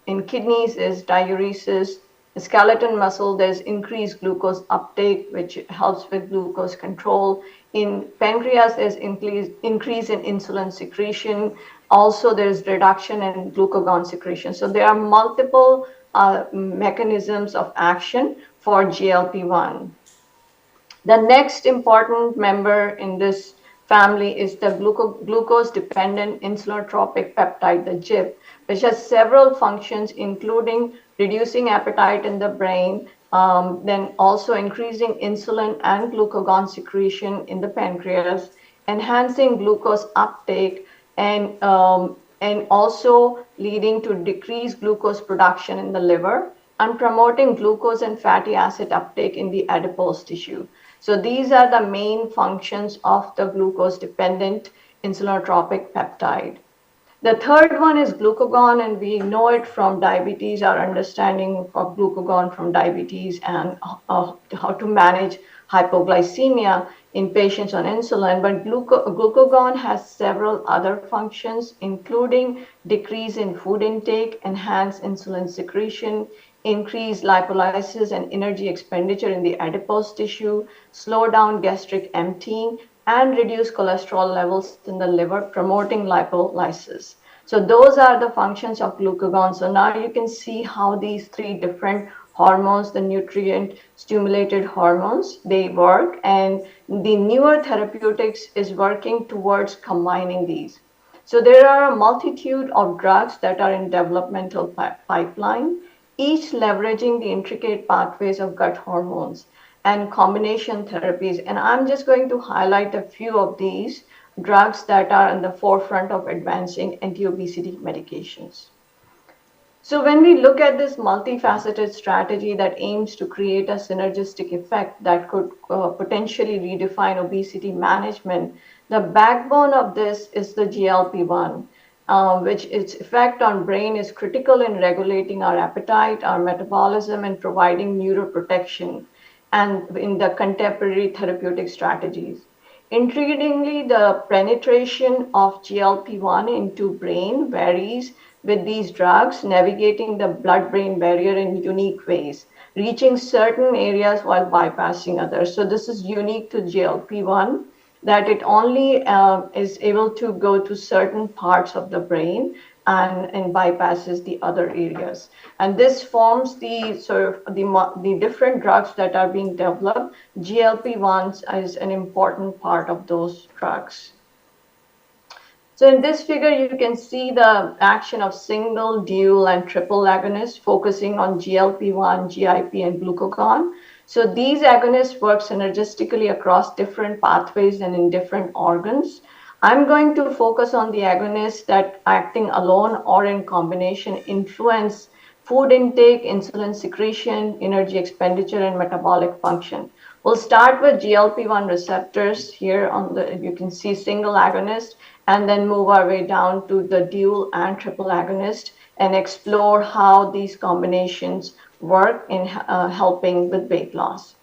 In kidneys is diuresis. Skeleton muscle, there's increased glucose uptake, which helps with glucose control. In pancreas, there's increase in insulin secretion. Also, there's reduction in glucagon secretion. So there are multiple mechanisms of action for GLP-1. The next important member in this family is the glucose-dependent insulinotropic peptide, the GIP, which has several functions, including reducing appetite in the brain, then also increasing insulin and glucagon secretion in the pancreas, enhancing glucose uptake, and also leading to decreased glucose production in the liver and promoting glucose and fatty acid uptake in the adipose tissue. So these are the main functions of the glucose-dependent insulinotropic peptide. The third one is glucagon, and we know it from diabetes, our understanding of glucagon from diabetes and how to manage hypoglycemia in patients on insulin. But glucagon has several other functions, including decrease in food intake, enhance insulin secretion, increase lipolysis and energy expenditure in the adipose tissue, slow down gastric emptying, and reduce cholesterol levels in the liver, promoting lipolysis. So those are the functions of glucagon. So now you can see how these three different hormones, the nutrient stimulated hormones, they work, and the newer therapeutics is working towards combining these. So there are a multitude of drugs that are in developmental pipeline, each leveraging the intricate pathways of gut hormones and combination therapies. And I'm just going to highlight a few of these drugs that are in the forefront of advancing anti-obesity medications. So when we look at this multifaceted strategy that aims to create a synergistic effect that could potentially redefine obesity management, the backbone of this is the GLP-1, which its effect on brain is critical in regulating our appetite, our metabolism, and providing neuroprotection and in the contemporary therapeutic strategies. Intriguingly, the penetration of GLP-1 into brain varies with these drugs, navigating the blood-brain barrier in unique ways. reaching certain areas while bypassing others. So this is unique to GLP-1, that it only is able to go to certain parts of the brain and bypasses the other areas. And this forms the sort of the different drugs that are being developed. GLP-1s is an important part of those drugs. So in this figure, you can see the action of single, dual, and triple agonists focusing on GLP-1, GIP, and glucagon. So these agonists work synergistically across different pathways and in different organs. I'm going to focus on the agonists that acting alone or in combination influence food intake, insulin secretion, energy expenditure, and metabolic function. We'll start with GLP-1 receptors here on the, you can see single agonist, and then move our way down to the dual and triple agonist and explore how these combinations work in helping with weight loss.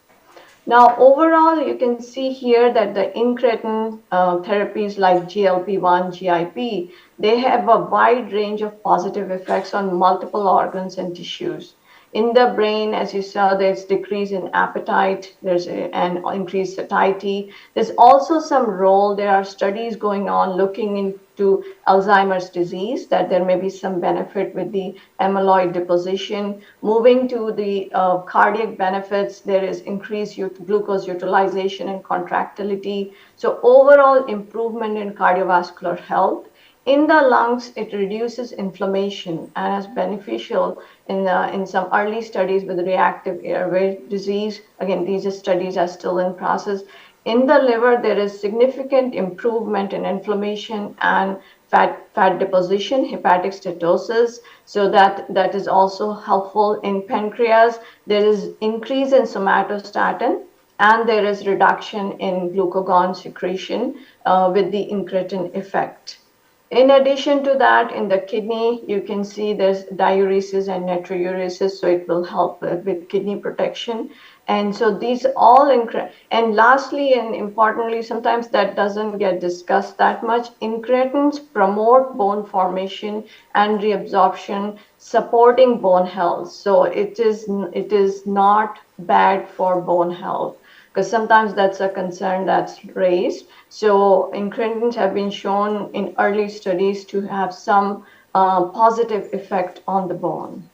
Now, overall, you can see here that the incretin therapies like GLP-1, GIP, they have a wide range of positive effects on multiple organs and tissues. In the brain, as you saw, there's decrease in appetite, there's an increased satiety. There's also some role, there are studies going on looking into Alzheimer's disease, that there may be some benefit with the amyloid deposition. Moving to the cardiac benefits, there is increased glucose utilization and contractility. So overall improvement in cardiovascular health. In the lungs, it reduces inflammation and is beneficial in some early studies with reactive airway disease. Again, these studies are still in process. In the liver, there is significant improvement in inflammation and fat deposition, hepatic steatosis. So that is also helpful. In pancreas. There is increase in somatostatin, and there is reduction in glucagon secretion with the incretin effect. In addition to that, in the kidney, you can see there's diuresis and natriuresis, so it will help with kidney protection. And so these all, and lastly and importantly, sometimes that doesn't get discussed that much, incretins promote bone formation and reabsorption, supporting bone health. So it is not bad for bone health, because sometimes that's a concern that's raised. So incretins have been shown in early studies to have some positive effect on the bone.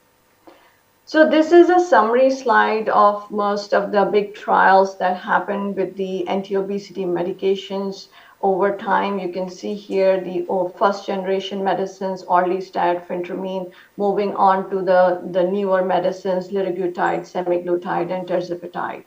So this is a summary slide of most of the big trials that happened with the anti-obesity medications over time. You can see here the first generation medicines, orlistat, phentermine, moving on to the newer medicines, liraglutide, semaglutide, and tirzepatide.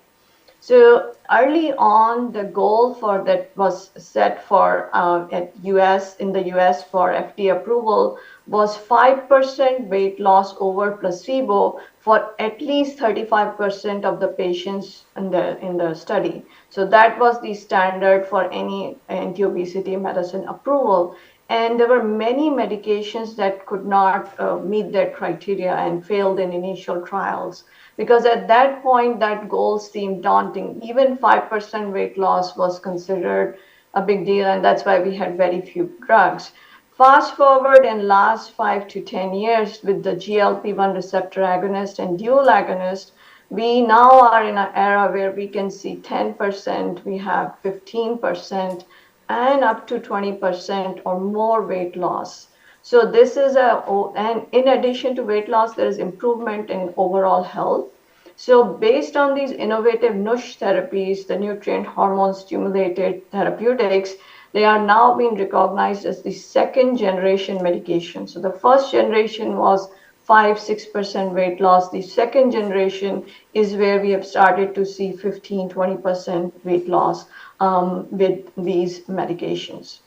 So early on, the goal for that was set for in the US for FDA approval was 5% weight loss over placebo for at least 35% of the patients in the study. So that was the standard for any anti-obesity medicine approval. And there were many medications that could not meet that criteria and failed in initial trials. Because at that point, that goal seemed daunting. Even 5% weight loss was considered a big deal, and that's why we had very few drugs. Fast forward in last 5 to 10 years with the GLP-1 receptor agonist and dual agonist, we now are in an era where we can see 10%, we have 15%, and up to 20% or more weight loss. So this is and in addition to weight loss, there is improvement in overall health. So based on these innovative NUSH therapies, the nutrient hormone stimulated therapeutics, they are now being recognized as the second generation medication. So the first generation was 5-6% weight loss. The second generation is where we have started to see 15-20% weight loss with these medications.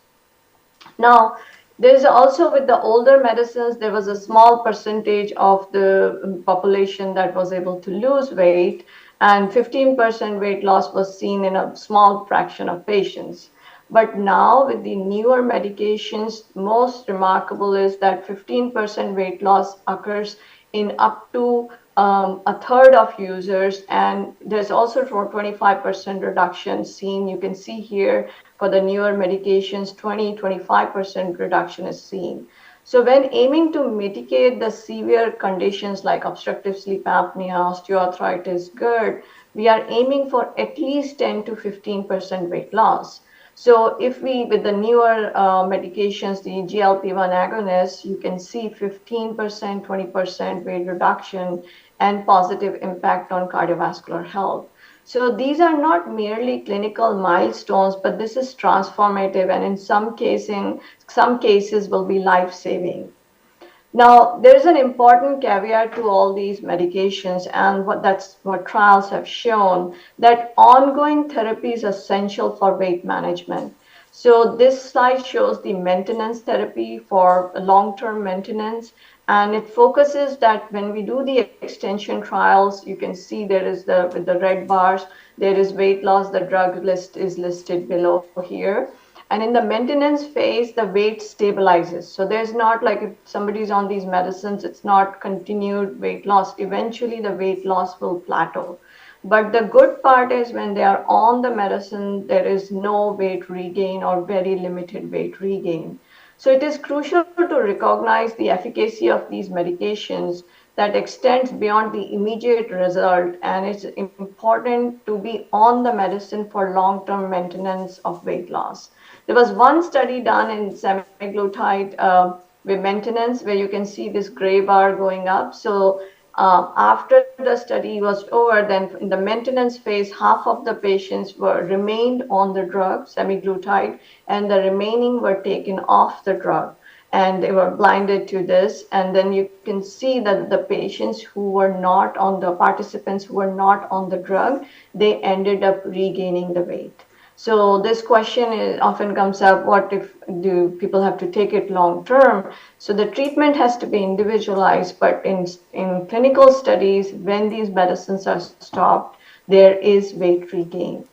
Now, there's also with the older medicines, there was a small percentage of the population that was able to lose weight, and 15% weight loss was seen in a small fraction of patients. But now with the newer medications, most remarkable is that 15% weight loss occurs in up to a third of users, and there's also 25% reduction seen. You can see here for the newer medications, 20-25% reduction is seen. So when aiming to mitigate the severe conditions like obstructive sleep apnea, osteoarthritis, GERD, we are aiming for at least 10 to 15% weight loss. So if we, with the newer medications, the GLP-1 agonists, you can see 15%, 20% weight reduction and positive impact on cardiovascular health. So these are not merely clinical milestones, but this is transformative and in some cases will be life-saving. Now, there's an important caveat to all these medications, and that's what trials have shown, that ongoing therapy is essential for weight management. So this slide shows the maintenance therapy for long-term maintenance, and it focuses that when we do the extension trials, you can see there is with the red bars, there is weight loss, the drug list is listed below here. And in the maintenance phase, the weight stabilizes. So there's not like if somebody's on these medicines, it's not continued weight loss. Eventually, the weight loss will plateau. But the good part is when they are on the medicine, there is no weight regain or very limited weight regain. So it is crucial to recognize the efficacy of these medications that extends beyond the immediate result, and it's important to be on the medicine for long-term maintenance of weight loss. There was one study done in semaglutide with maintenance where you can see this gray bar going up. So after the study was over, then in the maintenance phase, half of the patients were remained on the drug, semaglutide, and the remaining were taken off the drug. And they were blinded to this. And then you can see that the patients who were not on the participants who were not on the drug, they ended up regaining the weight. So this question often comes up, what if do people have to take it long term? So the treatment has to be individualized, but in clinical studies, when these medicines are stopped, there is weight regain.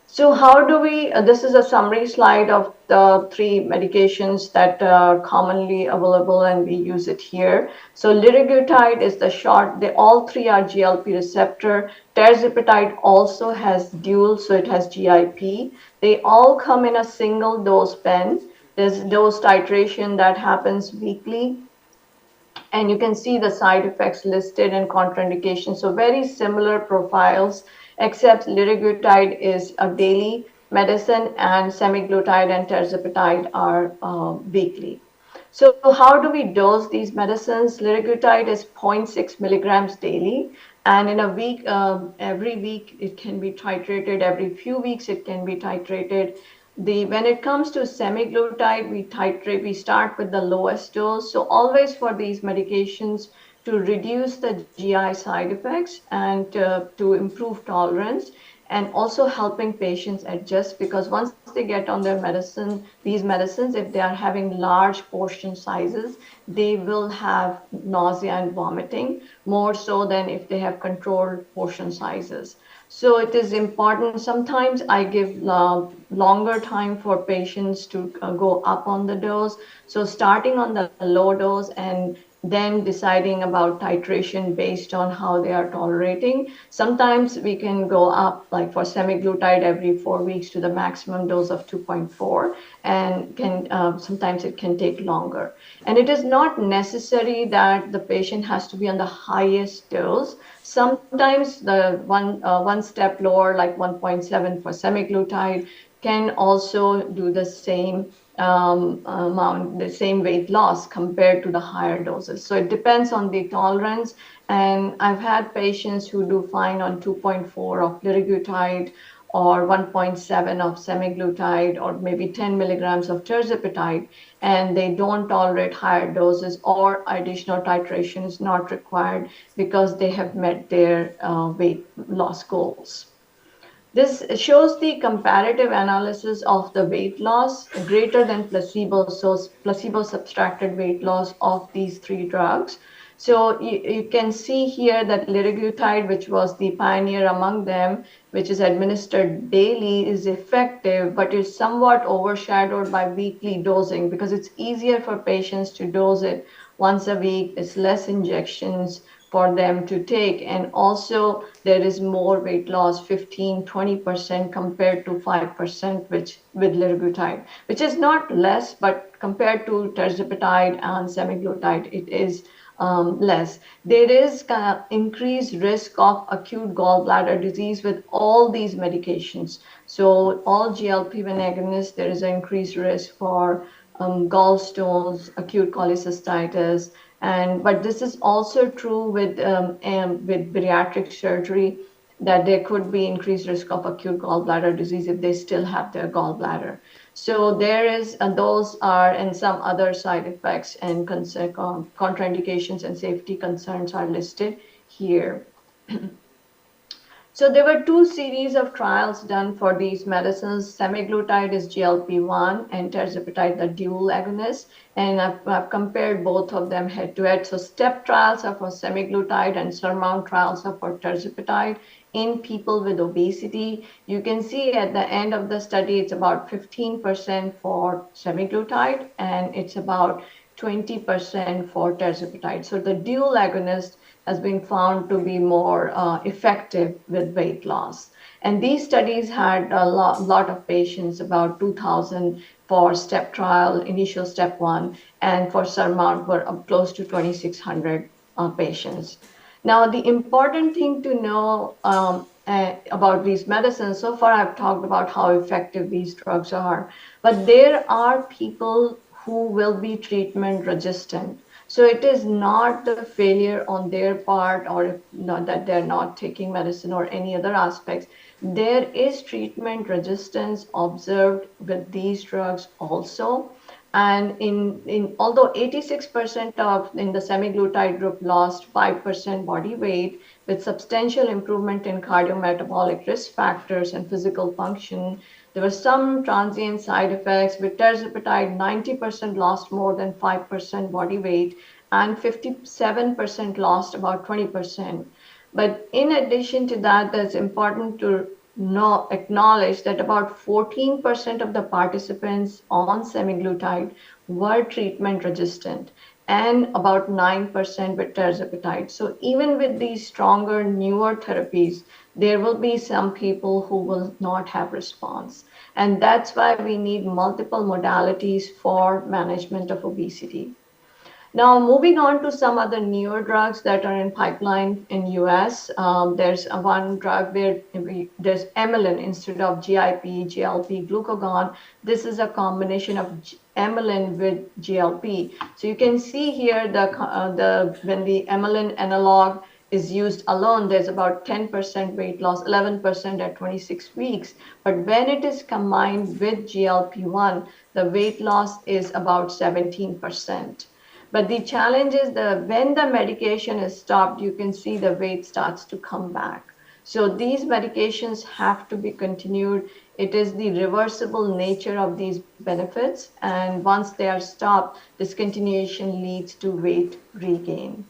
So how do we, this is a summary slide of the three medications that are commonly available and we use it here. So liraglutide is the short, all three are GLP receptor. Tirzepatide also has dual, so it has GIP. They all come in a single dose pen. There's dose titration that happens weekly. And you can see the side effects listed and contraindications. So very similar profiles, except liraglutide is a daily medicine and semaglutide and tirzepatide are weekly. So how do we dose these medicines? Liraglutide is 0.6 milligrams daily. And in a week, every week it can be titrated. Every few weeks it can be titrated. When it comes to semaglutide, we start with the lowest dose. So always for these medications to reduce the GI side effects and to improve tolerance, and also helping patients adjust, because once they get on their these medicines, if they are having large portion sizes, they will have nausea and vomiting more so than if they have controlled portion sizes. So it is important. Sometimes I give longer time for patients to go up on the dose. So starting on the low dose and then deciding about titration based on how they are tolerating. Sometimes we can go up, like for semaglutide, every 4 weeks to the maximum dose of 2.4, and sometimes it can take longer. And it is not necessary that the patient has to be on the highest dose. Sometimes the one step lower, like 1.7 for semaglutide, can also do the same amount, the same weight loss compared to the higher doses. So it depends on the tolerance. And I've had patients who do fine on 2.4 of liraglutide or 1.7 of semaglutide or maybe 10 milligrams of tirzepatide, and they don't tolerate higher doses or additional titration is not required because they have met their weight loss goals. This shows the comparative analysis of the weight loss greater than placebo, so placebo subtracted weight loss of these three drugs. So you can see here that liraglutide, which was the pioneer among them, which is administered daily, is effective, but is somewhat overshadowed by weekly dosing because it's easier for patients to dose it once a week. It's less injections, for them to take. And also there is more weight loss, 15-20% compared to 5% which with liraglutide, which is not less, but compared to tirzepatide and semaglutide, it is less. There is increased risk of acute gallbladder disease with all these medications. So all GLP-1 agonists, there is an increased risk for gallstones, acute cholecystitis, and but this is also true with bariatric surgery, that there could be increased risk of acute gallbladder disease if they still have their gallbladder. So there is, and those are, and some other side effects and contraindications and safety concerns are listed here. So there were two series of trials done for these medicines. Semaglutide is GLP-1 and tirzepatide, the dual agonist. And I've compared both of them head to head. So STEP trials are for semaglutide and SURMOUNT trials are for tirzepatide in people with obesity. You can see at the end of the study, it's about 15% for semaglutide and it's about 20% for tirzepatide. So the dual agonist has been found to be more effective with weight loss. And these studies had a lot of patients, about 2,000 for STEP trial, initial STEP 1, and for SURMOUNT were close to 2,600 patients. Now, the important thing to know about these medicines, so far I've talked about how effective these drugs are, but there are people who will be treatment resistant. So it is not the failure on their part or not that they're not taking medicine or any other aspects. There is treatment resistance observed with these drugs also. And although 86% of in the semaglutide group lost 5% body weight with substantial improvement in cardiometabolic risk factors and physical function, there were some transient side effects. With tirzepatide, 90% lost more than 5% body weight and 57% lost about 20%. But in addition to that, that's important to acknowledge that about 14% of the participants on semaglutide were treatment resistant and about 9% with tirzepatide. So even with these stronger, newer therapies, there will be some people who will not have response. And that's why we need multiple modalities for management of obesity. Now, moving on to some other newer drugs that are in pipeline in US, there's one drug where there's amylin instead of GIP, GLP, glucagon. This is a combination of amylin with GLP. So you can see here when the amylin analog is used alone, there's about 10% weight loss, 11% at 26 weeks. But when it is combined with GLP-1, the weight loss is about 17%. But the challenge is when the medication is stopped, you can see the weight starts to come back. So these medications have to be continued. It is the reversible nature of these benefits. And once they are stopped, discontinuation leads to weight regain.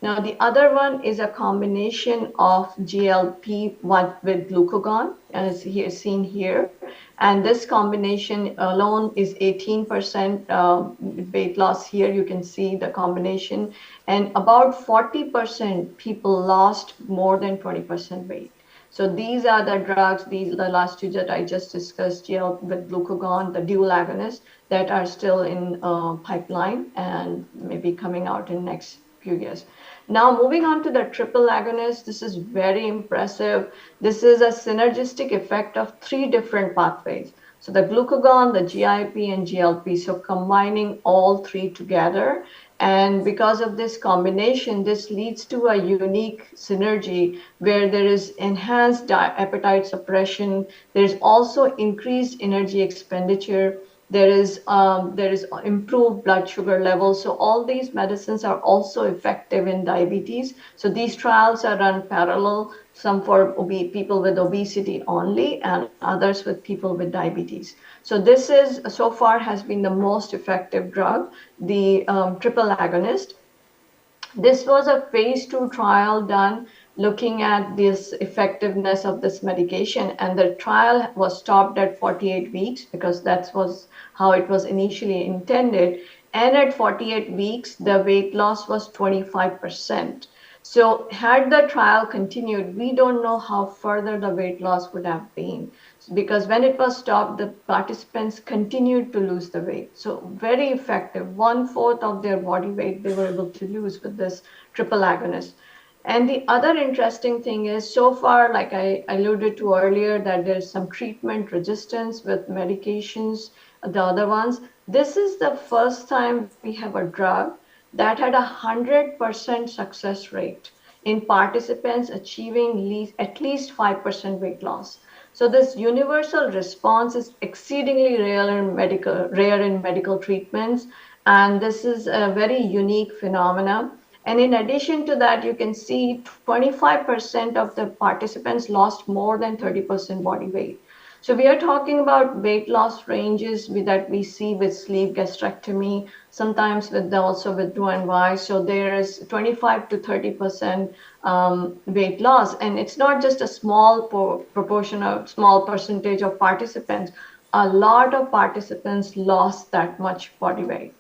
Now, the other one is a combination of GLP-1 with glucagon, as here seen here. And this combination alone is 18% weight loss. Here you can see the combination. And about 40% people lost more than 20% weight. So these are the drugs, these are the last two that I just discussed, GLP with glucagon, the dual agonist, that are still in pipeline and maybe coming out in next few years. Now, moving on to the triple agonist, this is very impressive. This is a synergistic effect of 3 different pathways. So the glucagon, the GIP, and GLP, so combining all 3 together. And because of this combination, this leads to a unique synergy where there is enhanced appetite suppression. There's also increased energy expenditure. There is improved blood sugar levels. So all these medicines are also effective in diabetes. So these trials are run parallel, some for people with obesity only and others with people with diabetes. So this is so far has been the most effective drug, the triple agonist. This was a phase 2 trial done looking at this effectiveness of this medication, and the trial was stopped at 48 weeks because that was how it was initially intended. And at 48 weeks, the weight loss was 25%. So had the trial continued, we don't know how further the weight loss would have been, because when it was stopped, the participants continued to lose the weight. So very effective, 1/4 of their body weight they were able to lose with this triple agonist. And the other interesting thing is, so far, like I alluded to earlier, that there's some treatment resistance with medications, the other ones. This is the first time we have a drug that had 100% success rate in participants achieving at least 5% weight loss. So this universal response is exceedingly rare in medical treatments, and this is a very unique phenomena. And in addition to that, you can see 25% of the participants lost more than 30% body weight. So we are talking about weight loss ranges that we see with sleeve gastrectomy, sometimes also with Roux-en-Y. So there is 25 to 30% weight loss, and it's not just a small proportion of small percentage of participants. A lot of participants lost that much body weight.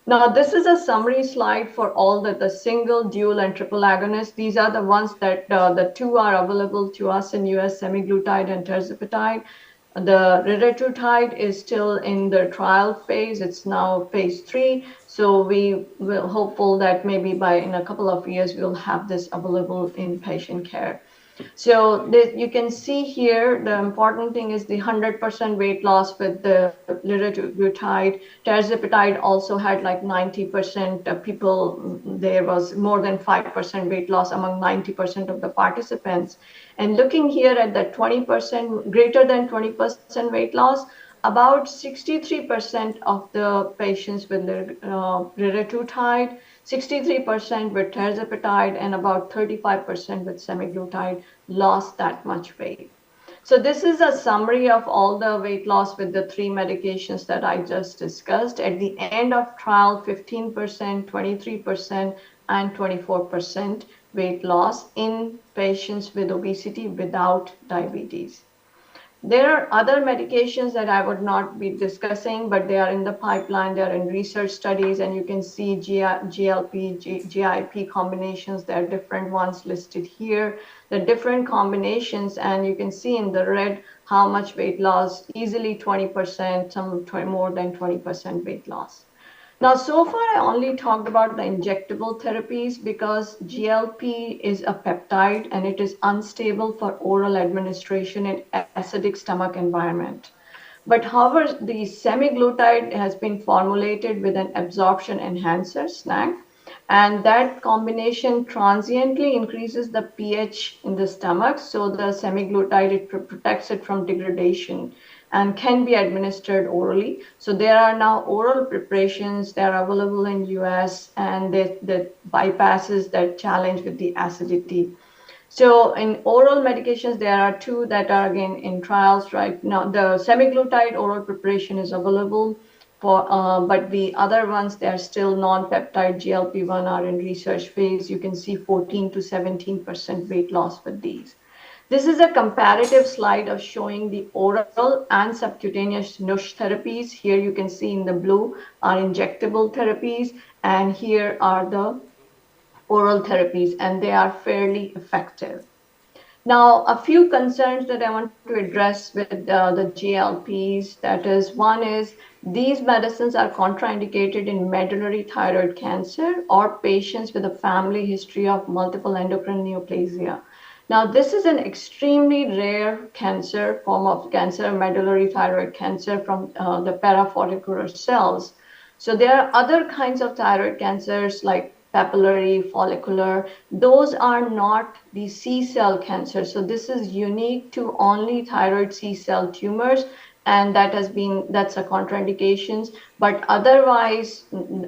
Now, this is a summary slide for all the single, dual, and triple agonists. These are the ones that the two are available to us in US, semaglutide and tirzepatide. The retatrutide is still in the trial phase. It's now phase 3. So we will hopeful that maybe in a couple of years, we'll have this available in patient care. So you can see here, the important thing is the 100% weight loss with the liraglutide. Tirzepatide also had like 90% of people. There was more than 5% weight loss among 90% of the participants. And looking here at the 20%, greater than 20% weight loss, about 63% of the patients with liraglutide, 63% with tirzepatide, and about 35% with semaglutide lost that much weight. So this is a summary of all the weight loss with the 3 medications that I just discussed. At the end of trial, 15%, 23%, and 24% weight loss in patients with obesity without diabetes. There are other medications that I would not be discussing, but they are in the pipeline, they are in research studies, and you can see GLP, GIP combinations. There are different ones listed here, the different combinations, and you can see in the red how much weight loss, easily 20%, some more than 20% weight loss. Now, so far, I only talked about the injectable therapies because GLP is a peptide and it is unstable for oral administration in acidic stomach environment. But however, the semaglutide has been formulated with an absorption enhancer, SNAC, and that combination transiently increases the pH in the stomach. So the semaglutide, it protects it from degradation and can be administered orally. So there are now oral preparations that are available in US, and that bypasses that challenge with the acidity. So in oral medications, there are 2 that are again in trials right now. The semaglutide oral preparation is available but the other ones, they are still non-peptide GLP-1 are in research phase. You can see 14 to 17% weight loss with these. This is a comparative slide of showing the oral and subcutaneous NUSH therapies. Here you can see in the blue are injectable therapies, and here are the oral therapies, and they are fairly effective. Now, a few concerns that I want to address with the GLPs, that is, one is these medicines are contraindicated in medullary thyroid cancer or patients with a family history of multiple endocrine neoplasia. Now, this is an extremely rare form of cancer, medullary thyroid cancer from the parafollicular cells. So there are other kinds of thyroid cancers like papillary, follicular. Those are not the C cell cancer. So this is unique to only thyroid C cell tumors, and that's a contraindications. But otherwise,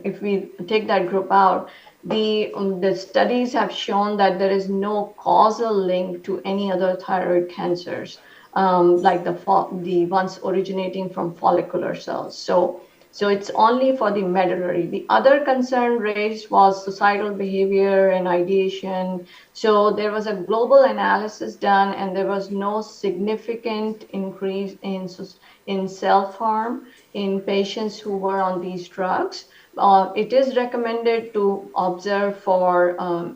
if we take that group out, the studies have shown that there is no causal link to any other thyroid cancers, like the ones originating from follicular cells. So it's only for the medullary. The other concern raised was suicidal behavior and ideation. So there was a global analysis done, and there was no significant increase in self-harm in patients who were on these drugs. it is recommended to observe for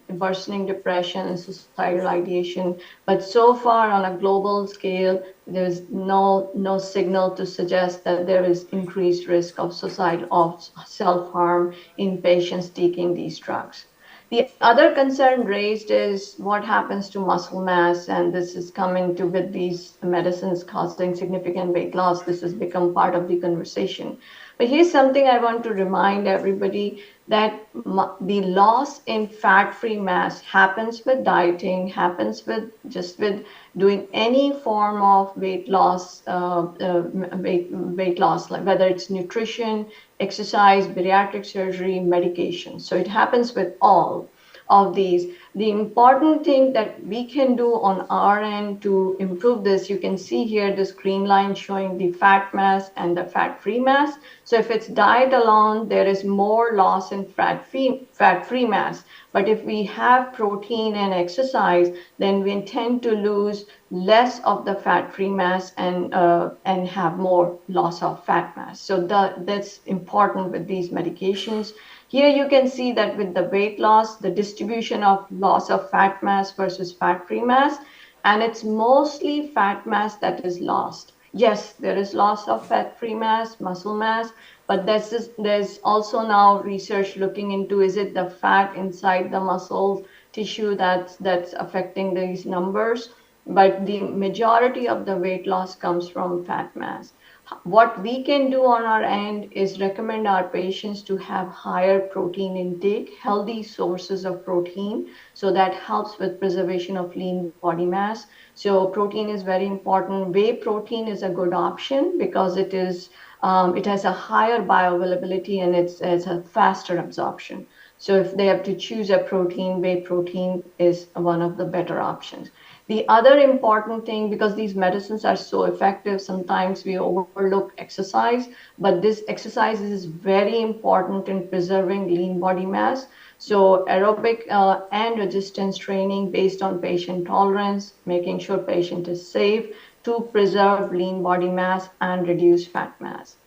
worsening depression and suicidal ideation, but so far on a global scale, there's no signal to suggest that there is increased risk of suicide of self-harm in patients taking these drugs. The other concern raised is what happens to muscle mass, and this is coming to with these medicines causing significant weight loss. This has become part of the conversation. But here's something I want to remind everybody that the loss in fat-free mass happens with dieting, happens with just with doing any form of weight loss, weight loss, like whether it's nutrition, exercise, bariatric surgery, medication. So it happens with all of these. The important thing that we can do on our end to improve this, you can see here this green line showing the fat mass and the fat-free mass. So if it's diet alone, there is more loss in fat-free mass. But if we have protein and exercise, then we intend to lose less of the fat-free mass and have more loss of fat mass. So that's important with these medications. Here you can see that with the weight loss, the distribution of loss of fat mass versus fat-free mass, and it's mostly fat mass that is lost. Yes, there is loss of fat-free mass, muscle mass, but there's also now research looking into, is it the fat inside the muscle tissue that's affecting these numbers? But the majority of the weight loss comes from fat mass. What we can do on our end is recommend our patients to have higher protein intake, healthy sources of protein, so that helps with preservation of lean body mass. So protein is very important. Whey protein is a good option because it has a higher bioavailability and it's a faster absorption. So if they have to choose a protein, whey protein is one of the better options. The other important thing, because these medicines are so effective, sometimes we overlook exercise, but this exercise is very important in preserving lean body mass. So aerobic and resistance training based on patient tolerance, making sure patient is safe to preserve lean body mass and reduce fat mass.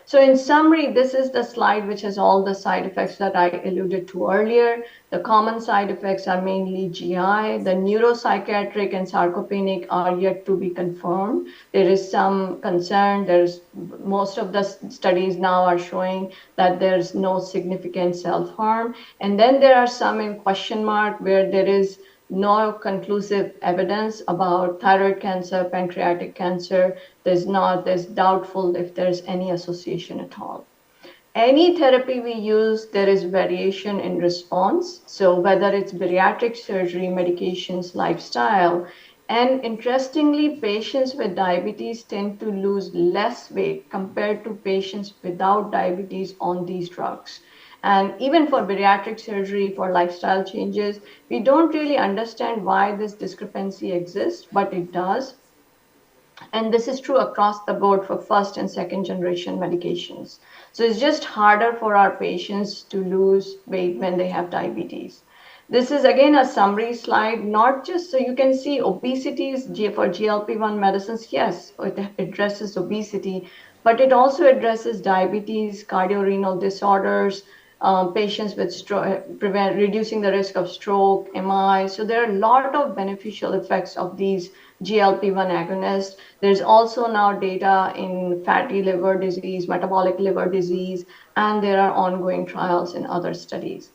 So in summary, this is the slide which has all the side effects that I alluded to earlier. The common side effects are mainly GI. The neuropsychiatric and sarcopenic are yet to be confirmed. There is some concern. Most of the studies now are showing that there's no significant self-harm. And then there are some in question mark where there is no conclusive evidence about thyroid cancer, pancreatic cancer. There's doubtful if there's any association at all. Any therapy we use, there is variation in response. So whether it's bariatric surgery, medications, lifestyle, and interestingly, patients with diabetes tend to lose less weight compared to patients without diabetes on these drugs. And even for bariatric surgery, for lifestyle changes, we don't really understand why this discrepancy exists, but it does. And this is true across the board for first and second generation medications. So it's just harder for our patients to lose weight when they have diabetes. This is again a summary slide, not just so you can see obesity is for GLP-1 medicines. Yes, it addresses obesity, but it also addresses diabetes, cardiorenal disorders, patients with reducing the risk of stroke, MI. So there are a lot of beneficial effects of these GLP-1 agonists. There's also now data in fatty liver disease, metabolic liver disease, and there are ongoing trials in other studies.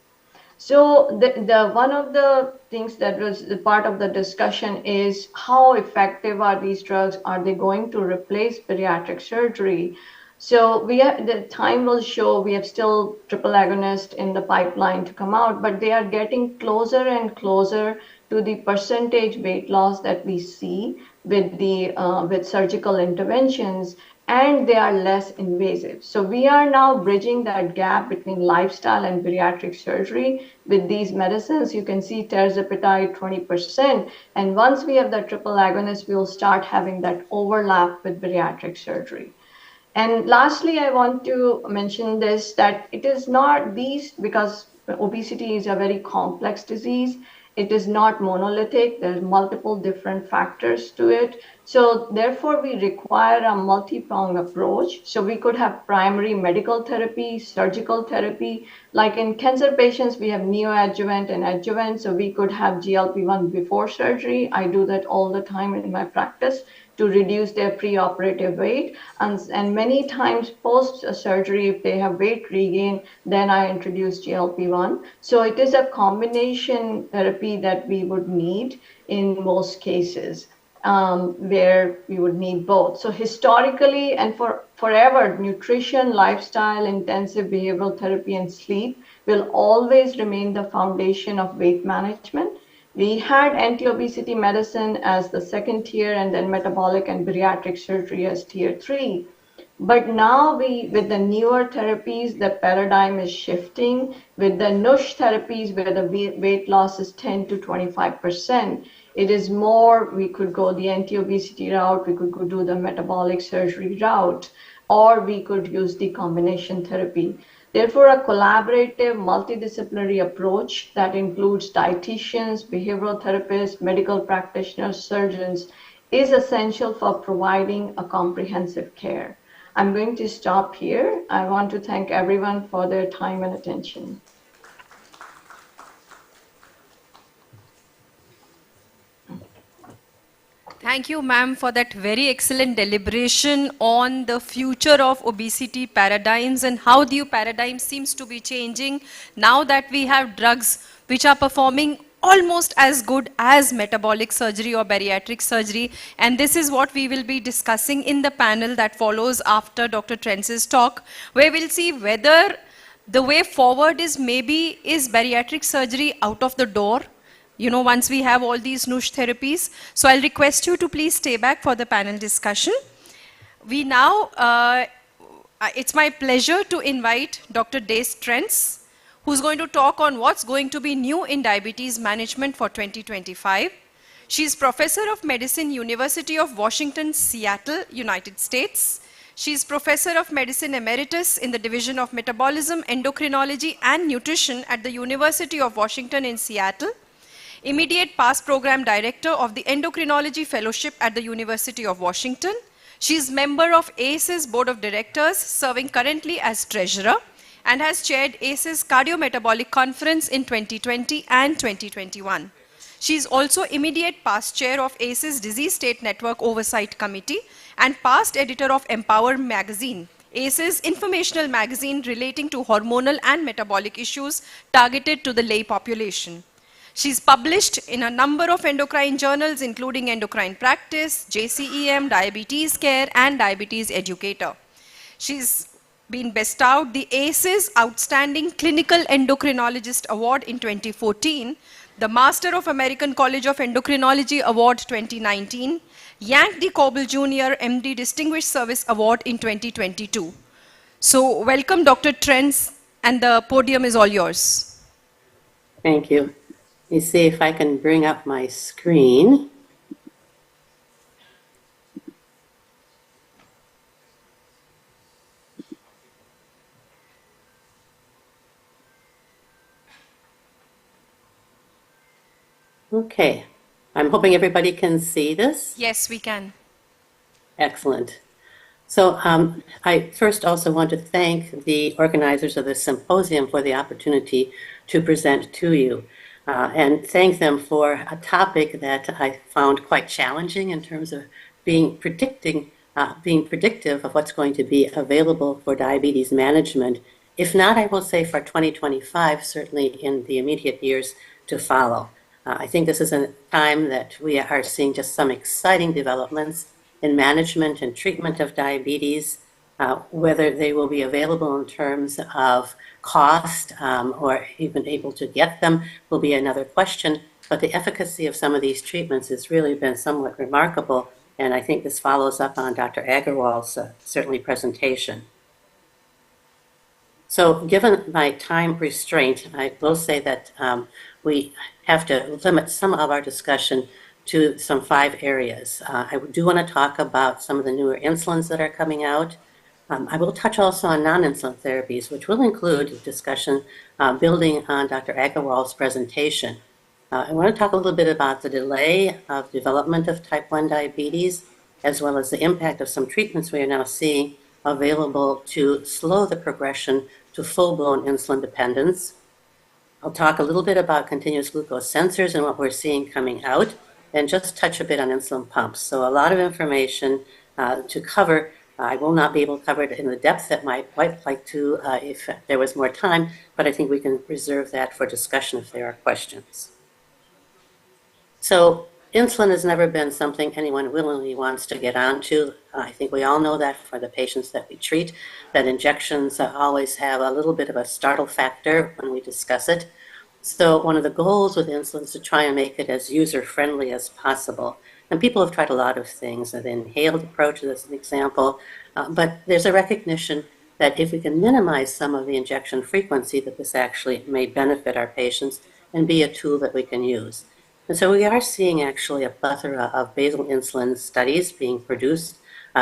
So the one of the things that was the part of the discussion is how effective are these drugs? Are they going to replace bariatric surgery? So the time will show. We have still triple agonist in the pipeline to come out, but they are getting closer and closer to the percentage weight loss that we see with surgical interventions, and they are less invasive. So we are now bridging that gap between lifestyle and bariatric surgery with these medicines. You can see tirzepatide 20%, and once we have the triple agonist, we will start having that overlap with bariatric surgery. And lastly, I want to mention this, that it is not these, because obesity is a very complex disease. It is not monolithic. There's multiple different factors to it. So therefore, we require a multi-pronged approach. So we could have primary medical therapy, surgical therapy. Like in cancer patients, we have neoadjuvant and adjuvant. So we could have GLP-1 before surgery. I do that all the time in my practice to reduce their preoperative weight. And many times post-surgery, if they have weight regain, then I introduce GLP-1. So it is a combination therapy that we would need in most cases, where we would need both. So historically and for forever, nutrition, lifestyle, intensive behavioral therapy, and sleep will always remain the foundation of weight management. We had anti-obesity medicine as the second tier, and then metabolic and bariatric surgery as tier 3. But now with the newer therapies, the paradigm is shifting. With the NUSH therapies, where the weight loss is 10 to 25%, it is more, we could go the anti-obesity route, we could go do the metabolic surgery route, or we could use the combination therapy. Therefore, a collaborative, multidisciplinary approach that includes dietitians, behavioral therapists, medical practitioners, surgeons is essential for providing a comprehensive care. I'm going to stop here. I want to thank everyone for their time and attention. Thank you, ma'am, for that very excellent deliberation on the future of obesity paradigms and how the paradigm seems to be changing now that we have drugs which are performing almost as good as metabolic surgery or bariatric surgery. And this is what we will be discussing in the panel that follows after Dr. Trentz's talk, where we'll see whether the way forward is bariatric surgery out of the door, once we have all these NUSH therapies. So I'll request you to please stay back for the panel discussion. We now, it's my pleasure to invite Dr. Des Trentz, who's going to talk on what's going to be new in diabetes management for 2025. She's Professor of Medicine, University of Washington, Seattle, United States. She's Professor of Medicine Emeritus in the Division of Metabolism, Endocrinology, and Nutrition at the University of Washington in Seattle. Immediate past program director of the Endocrinology Fellowship at the University of Washington. She is member of ACE's Board of Directors, serving currently as treasurer, and has chaired ACE's Cardiometabolic Conference in 2020 and 2021. She is also immediate past chair of ACE's Disease State Network Oversight Committee and past editor of Empower magazine, ACE's informational magazine relating to hormonal and metabolic issues targeted to the lay population. She's published in a number of endocrine journals, including Endocrine Practice, JCEM, Diabetes Care, and Diabetes Educator. She's been bestowed the ACE's Outstanding Clinical Endocrinologist Award in 2014, the Master of American College of Endocrinology Award 2019, Yank D. Coble Jr. MD Distinguished Service Award in 2022. So welcome, Dr. Trentz, and the podium is all yours. Thank you. Let me see if I can bring up my screen. Okay, I'm hoping everybody can see this. Yes, we can. Excellent. So I first also want to thank the organizers of this symposium for the opportunity to present to you. And thank them for a topic that I found quite challenging in terms of being predictive of what's going to be available for diabetes management. If not, I will say for 2025, certainly in the immediate years to follow. I think this is a time that we are seeing just some exciting developments in management and treatment of diabetes. Whether they will be available in terms of cost or even able to get them will be another question. But the efficacy of some of these treatments has really been somewhat remarkable. And I think this follows up on Dr. Agarwal's certainly presentation. So given my time restraint, I will say that we have to limit some of our discussion to some 5 areas. I do want to talk about some of the newer insulins that are coming out. I will touch also on non-insulin therapies, which will include discussion building on Dr. Agarwal's presentation. I want to talk a little bit about the delay of development of type 1 diabetes, as well as the impact of some treatments we are now seeing available to slow the progression to full-blown insulin dependence. I'll talk a little bit about continuous glucose sensors and what we're seeing coming out, and just touch a bit on insulin pumps. So a lot of information to cover. I will not be able to cover it in the depth that I might like to if there was more time, but I think we can reserve that for discussion if there are questions. So insulin has never been something anyone willingly wants to get onto. I think we all know that for the patients that we treat, that injections always have a little bit of a startle factor when we discuss it. So one of the goals with insulin is to try and make it as user-friendly as possible. And people have tried a lot of things, the inhaled approach as an example, but there's a recognition that if we can minimize some of the injection frequency, that this actually may benefit our patients and be a tool that we can use. And so we are seeing actually a plethora of basal insulin studies being produced,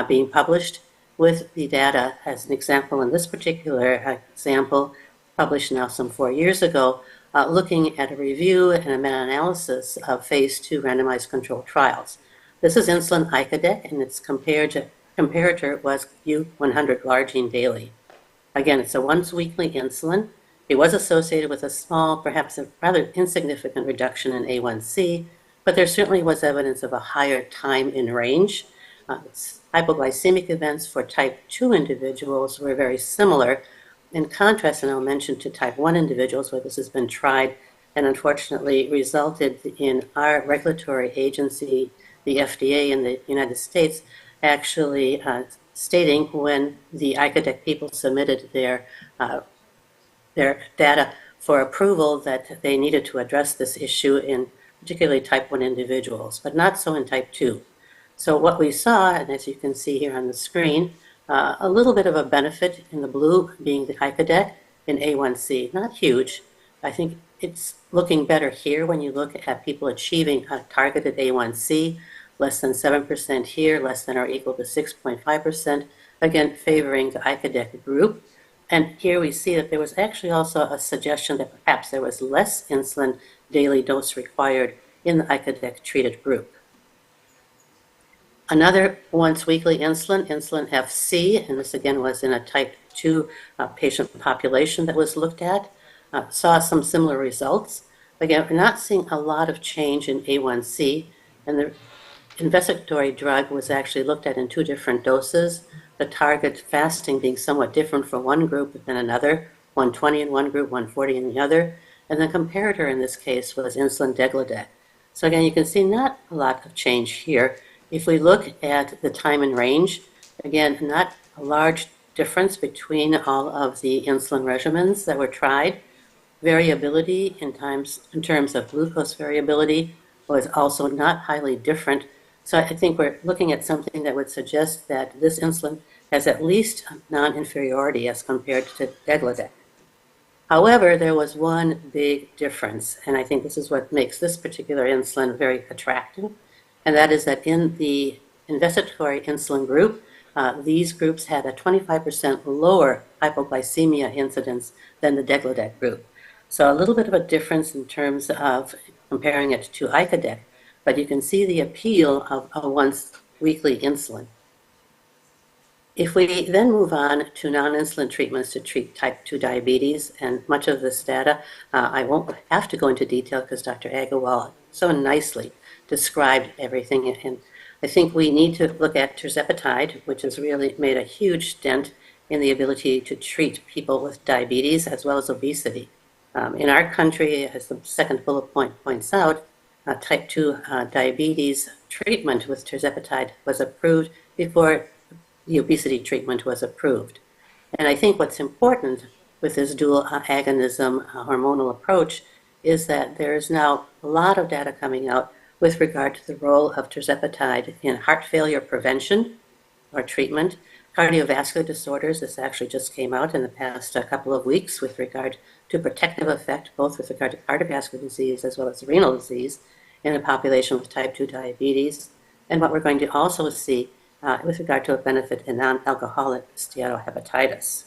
being published with the data as an example. In this particular example, published now some 4 years ago, looking at a review and a meta-analysis of phase 2 randomized controlled trials. This is insulin icodec, and its comparator was U100 glargine daily. Again, it's a once-weekly insulin. It was associated with a small, perhaps a rather insignificant reduction in A1C, but there certainly was evidence of a higher time in range. Hypoglycemic events for type 2 individuals were very similar. In contrast, and I'll mention to type 1 individuals where this has been tried and unfortunately resulted in our regulatory agency, the FDA in the United States, actually stating when the icodec people submitted their data for approval that they needed to address this issue in particularly type 1 individuals, but not so in type 2. So what we saw, and as you can see here on the screen, a little bit of a benefit in the blue being the icodec in A1C, not huge. I think it's looking better here when you look at people achieving a targeted A1C, less than 7% here, less than or equal to 6.5%, again favoring the icodec group. And here we see that there was actually also a suggestion that perhaps there was less insulin daily dose required in the icodec treated group. Another once-weekly insulin, insulin FC, and this again was in a type 2 patient population that was looked at, saw some similar results. Again, we're not seeing a lot of change in A1C, and the investigatory drug was actually looked at in 2 different doses, the target fasting being somewhat different for one group than another, 120 in one group, 140 in the other, and the comparator in this case was insulin degludec. So again, you can see not a lot of change here. If we look at the time in range, again, not a large difference between all of the insulin regimens that were tried. Variability in terms of glucose variability was also not highly different. So I think we're looking at something that would suggest that this insulin has at least non-inferiority as compared to degludec. However, there was one big difference, and I think this is what makes this particular insulin very attractive, and that is that in the investigatory insulin group, these groups had a 25% lower hypoglycemia incidence than the degludec group. So a little bit of a difference in terms of comparing it to icodec, but you can see the appeal of a once-weekly insulin. If we then move on to non-insulin treatments to treat type 2 diabetes, and much of this data, I won't have to go into detail because Dr. Agarwal so nicely described everything. And I think we need to look at tirzepatide, which has really made a huge dent in the ability to treat people with diabetes as well as obesity. In our country, as the second bullet point points out, type 2 diabetes treatment with tirzepatide was approved before the obesity treatment was approved. And I think what's important with this dual agonism hormonal approach is that there is now a lot of data coming out with regard to the role of tirzepatide in heart failure prevention or treatment, cardiovascular disorders. This actually just came out in the past couple of weeks with regard to protective effect, both with regard to cardiovascular disease as well as renal disease in a population with type 2 diabetes. And what we're going to also see with regard to a benefit in non-alcoholic steatohepatitis.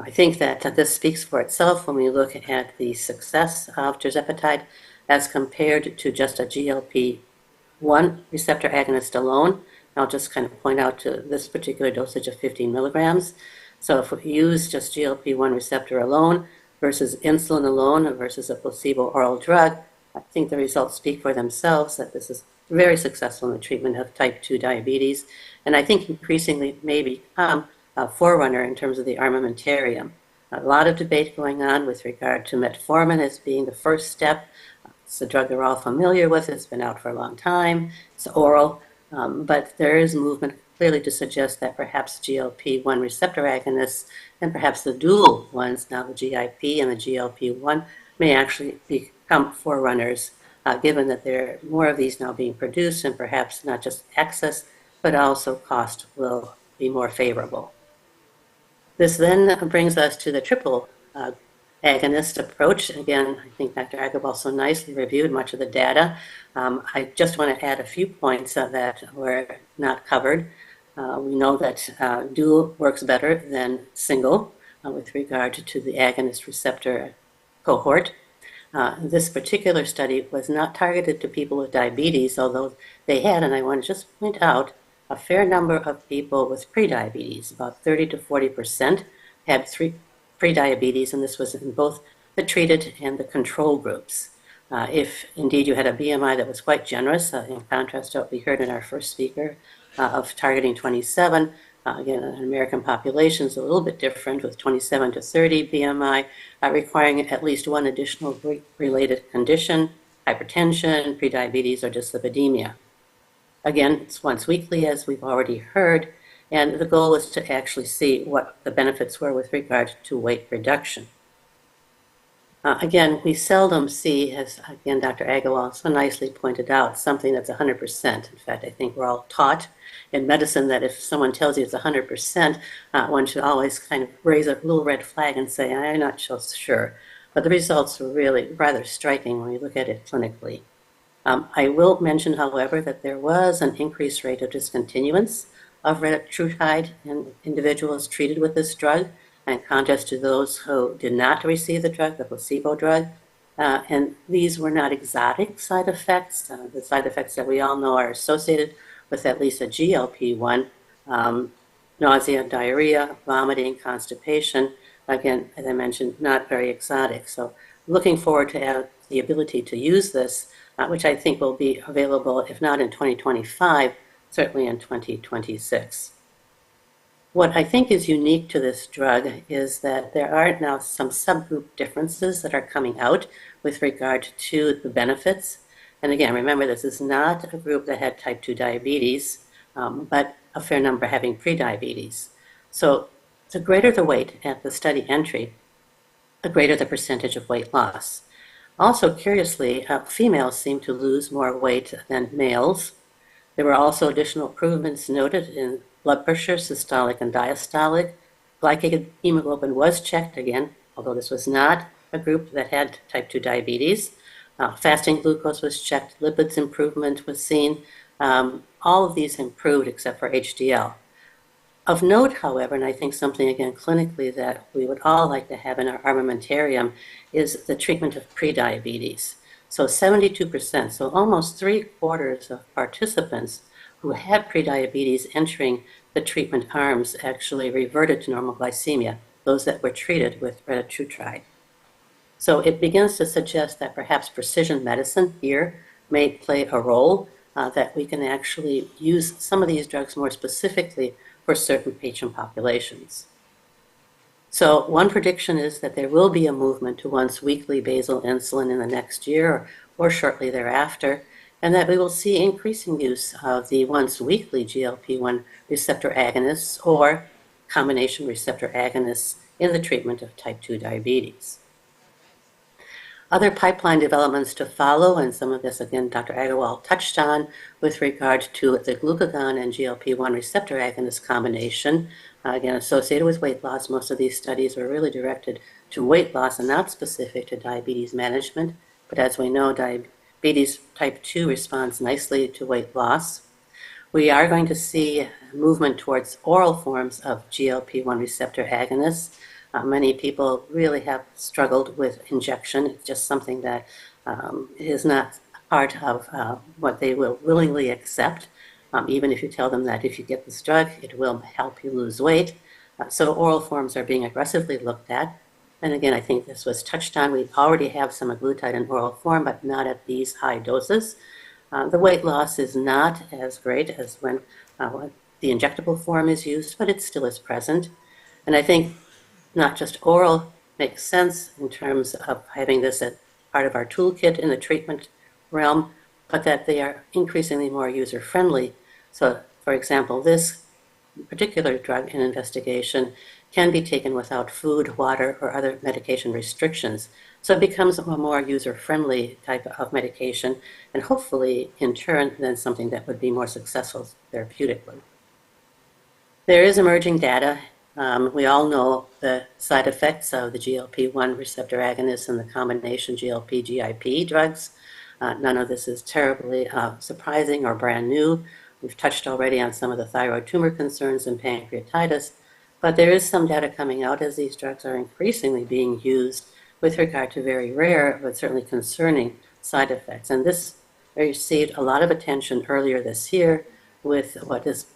I think that this speaks for itself when we look at the success of tirzepatide as compared to just a GLP-1 receptor agonist alone. I'll just kind of point out to this particular dosage of 15 milligrams. So if we use just GLP-1 receptor alone versus insulin alone versus a placebo oral drug, I think the results speak for themselves that this is very successful in the treatment of type 2 diabetes, and I think increasingly may become a forerunner in terms of the armamentarium. A lot of debate going on with regard to metformin as being the first step. It's a drug they're all familiar with. It's been out for a long time. It's oral, but there is movement clearly to suggest that perhaps GLP-1 receptor agonists and perhaps the dual ones, now the GIP and the GLP-1, may actually become forerunners, given that there are more of these now being produced and perhaps not just access, but also cost will be more favorable. This then brings us to the triple agonist approach. Again, I think Dr. Aggarwal so nicely reviewed much of the data. I just want to add a few points that were not covered. We know that dual works better than single with regard to the agonist receptor cohort. This particular study was not targeted to people with diabetes, although they had, and I want to just point out, a fair number of people with prediabetes, about 30 to 40%, had prediabetes, and this was in both the treated and the control groups. If indeed you had a BMI that was quite generous, in contrast to what we heard in our first speaker of targeting 27, again, an American population is a little bit different with 27 to 30 BMI, requiring at least one additional related condition, hypertension, prediabetes, or dyslipidemia. Again, it's once weekly, as we've already heard, and the goal is to actually see what the benefits were with regard to weight reduction. Again, we seldom see, as again Dr. Aggarwal so nicely pointed out, something that's 100%. In fact, I think we're all taught in medicine that if someone tells you it's 100%, one should always kind of raise a little red flag and say, I'm not so sure. But the results are really rather striking when we look at it clinically. I will mention, however, that there was an increased rate of discontinuance of retatrutide in individuals treated with this drug, in contrast to those who did not receive the drug, the placebo drug. And these were not exotic side effects. The side effects that we all know are associated with at least a GLP-1, nausea, diarrhea, vomiting, constipation. Again, as I mentioned, not very exotic. So looking forward to the ability to use this, which I think will be available, if not in 2025, certainly in 2026. What I think is unique to this drug is that there are now some subgroup differences that are coming out with regard to the benefits. And again, remember, this is not a group that had type 2 diabetes, but a fair number having prediabetes. So the greater the weight at the study entry, the greater the percentage of weight loss. Also, curiously, females seem to lose more weight than males. There were also additional improvements noted in blood pressure, systolic and diastolic. Glycated hemoglobin was checked again, although this was not a group that had type 2 diabetes. Fasting glucose was checked, lipids improvement was seen. All of these improved except for HDL. Of note, however, and I think something again clinically that we would all like to have in our armamentarium is the treatment of prediabetes. So 72%, so almost 3/4 of participants who had prediabetes entering the treatment arms actually reverted to normal glycemia, those that were treated with retatrutide. So it begins to suggest that perhaps precision medicine here may play a role, that we can actually use some of these drugs more specifically for certain patient populations. So one prediction is that there will be a movement to once weekly basal insulin in the next year or shortly thereafter, and that we will see increasing use of the once weekly GLP-1 receptor agonists or combination receptor agonists in the treatment of type 2 diabetes. Other pipeline developments to follow, and some of this, again, Dr. Aggarwal touched on with regard to the glucagon and GLP-1 receptor agonist combination, again, associated with weight loss. Most of these studies were really directed to weight loss and not specific to diabetes management. But as we know, diabetes type 2 responds nicely to weight loss. We are going to see movement towards oral forms of GLP-1 receptor agonists. Many people really have struggled with injection. It's just something that is not part of what they will willingly accept, even if you tell them that if you get this drug, it will help you lose weight. So oral forms are being aggressively looked at. And again, I think this was touched on. We already have semaglutide in oral form, but not at these high doses. The weight loss is not as great as when the injectable form is used, but it still is present. And I think not just oral makes sense in terms of having this as part of our toolkit in the treatment realm, but that they are increasingly more user-friendly. So, for example, this particular drug in investigation can be taken without food, water, or other medication restrictions. So it becomes a more user-friendly type of medication, and hopefully, in turn, then something that would be more successful therapeutically. There is emerging data. We all know the side effects of the GLP-1 receptor agonists and the combination GLP-GIP drugs. None of this is terribly surprising or brand new. We've touched already on some of the thyroid tumor concerns and pancreatitis, but there is some data coming out as these drugs are increasingly being used with regard to very rare but certainly concerning side effects. And this received a lot of attention earlier this year with what is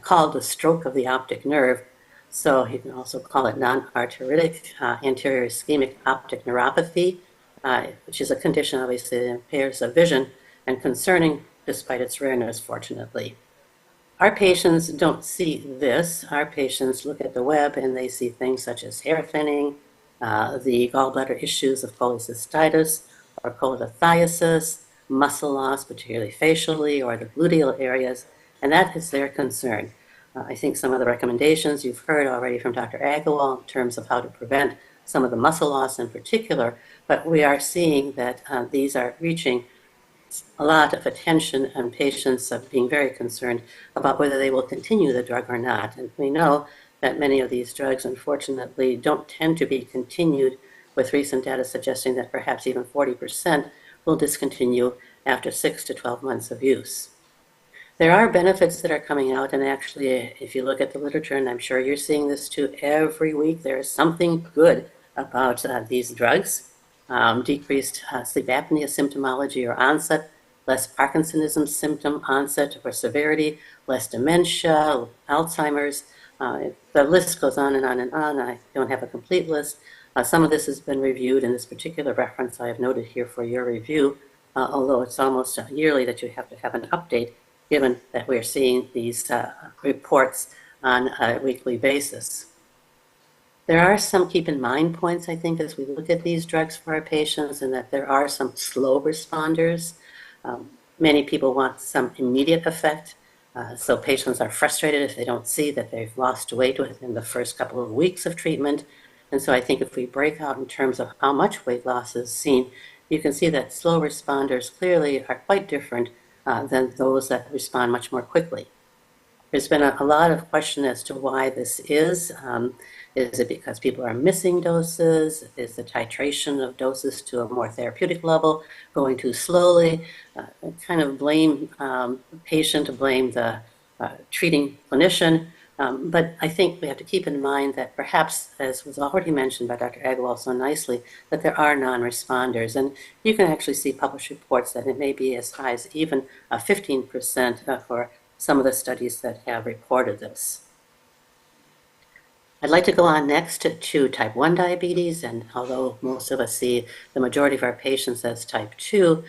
called the stroke of the optic nerve. So you can also call it non-arteritic anterior ischemic optic neuropathy, which is a condition obviously that impairs vision and concerning despite its rareness, fortunately. Our patients don't see this. Our patients look at the web and they see things such as hair thinning, the gallbladder issues of cholecystitis or cholelithiasis, muscle loss, particularly facially or the gluteal areas, and that is their concern. I think some of the recommendations you've heard already from Dr. Agarwal in terms of how to prevent some of the muscle loss in particular, but we are seeing that these are reaching a lot of attention, and patients are being very concerned about whether they will continue the drug or not. And we know that many of these drugs, unfortunately, don't tend to be continued, with recent data suggesting that perhaps even 40% will discontinue after 6 to 12 months of use. There are benefits that are coming out, and actually, if you look at the literature, and I'm sure you're seeing this too, every week there is something good about these drugs. Decreased sleep apnea symptomology or onset, less Parkinsonism symptom onset or severity, less dementia, Alzheimer's. The list goes on and on and on. I don't have a complete list. Some of this has been reviewed in this particular reference I have noted here for your review, although it's almost yearly that you have to have an update, given that we're seeing these reports on a weekly basis. There are some keep in mind points, I think, as we look at these drugs for our patients, and that there are some slow responders. Many people want some immediate effect. So patients are frustrated if they don't see that they've lost weight within the first couple of weeks of treatment. And so I think if we break out in terms of how much weight loss is seen, you can see that slow responders clearly are quite different than those that respond much more quickly. There's been a lot of question as to why this is. Is it because people are missing doses? Is the titration of doses to a more therapeutic level going too slowly? Kind of blame the patient, blame the treating clinician. But I think we have to keep in mind that perhaps, as was already mentioned by Dr. Agarwal so nicely, that there are non-responders. And you can actually see published reports that it may be as high as even 15% for some of the studies that have reported this. I'd like to go on next to type 1 diabetes, and although most of us see the majority of our patients as type 2,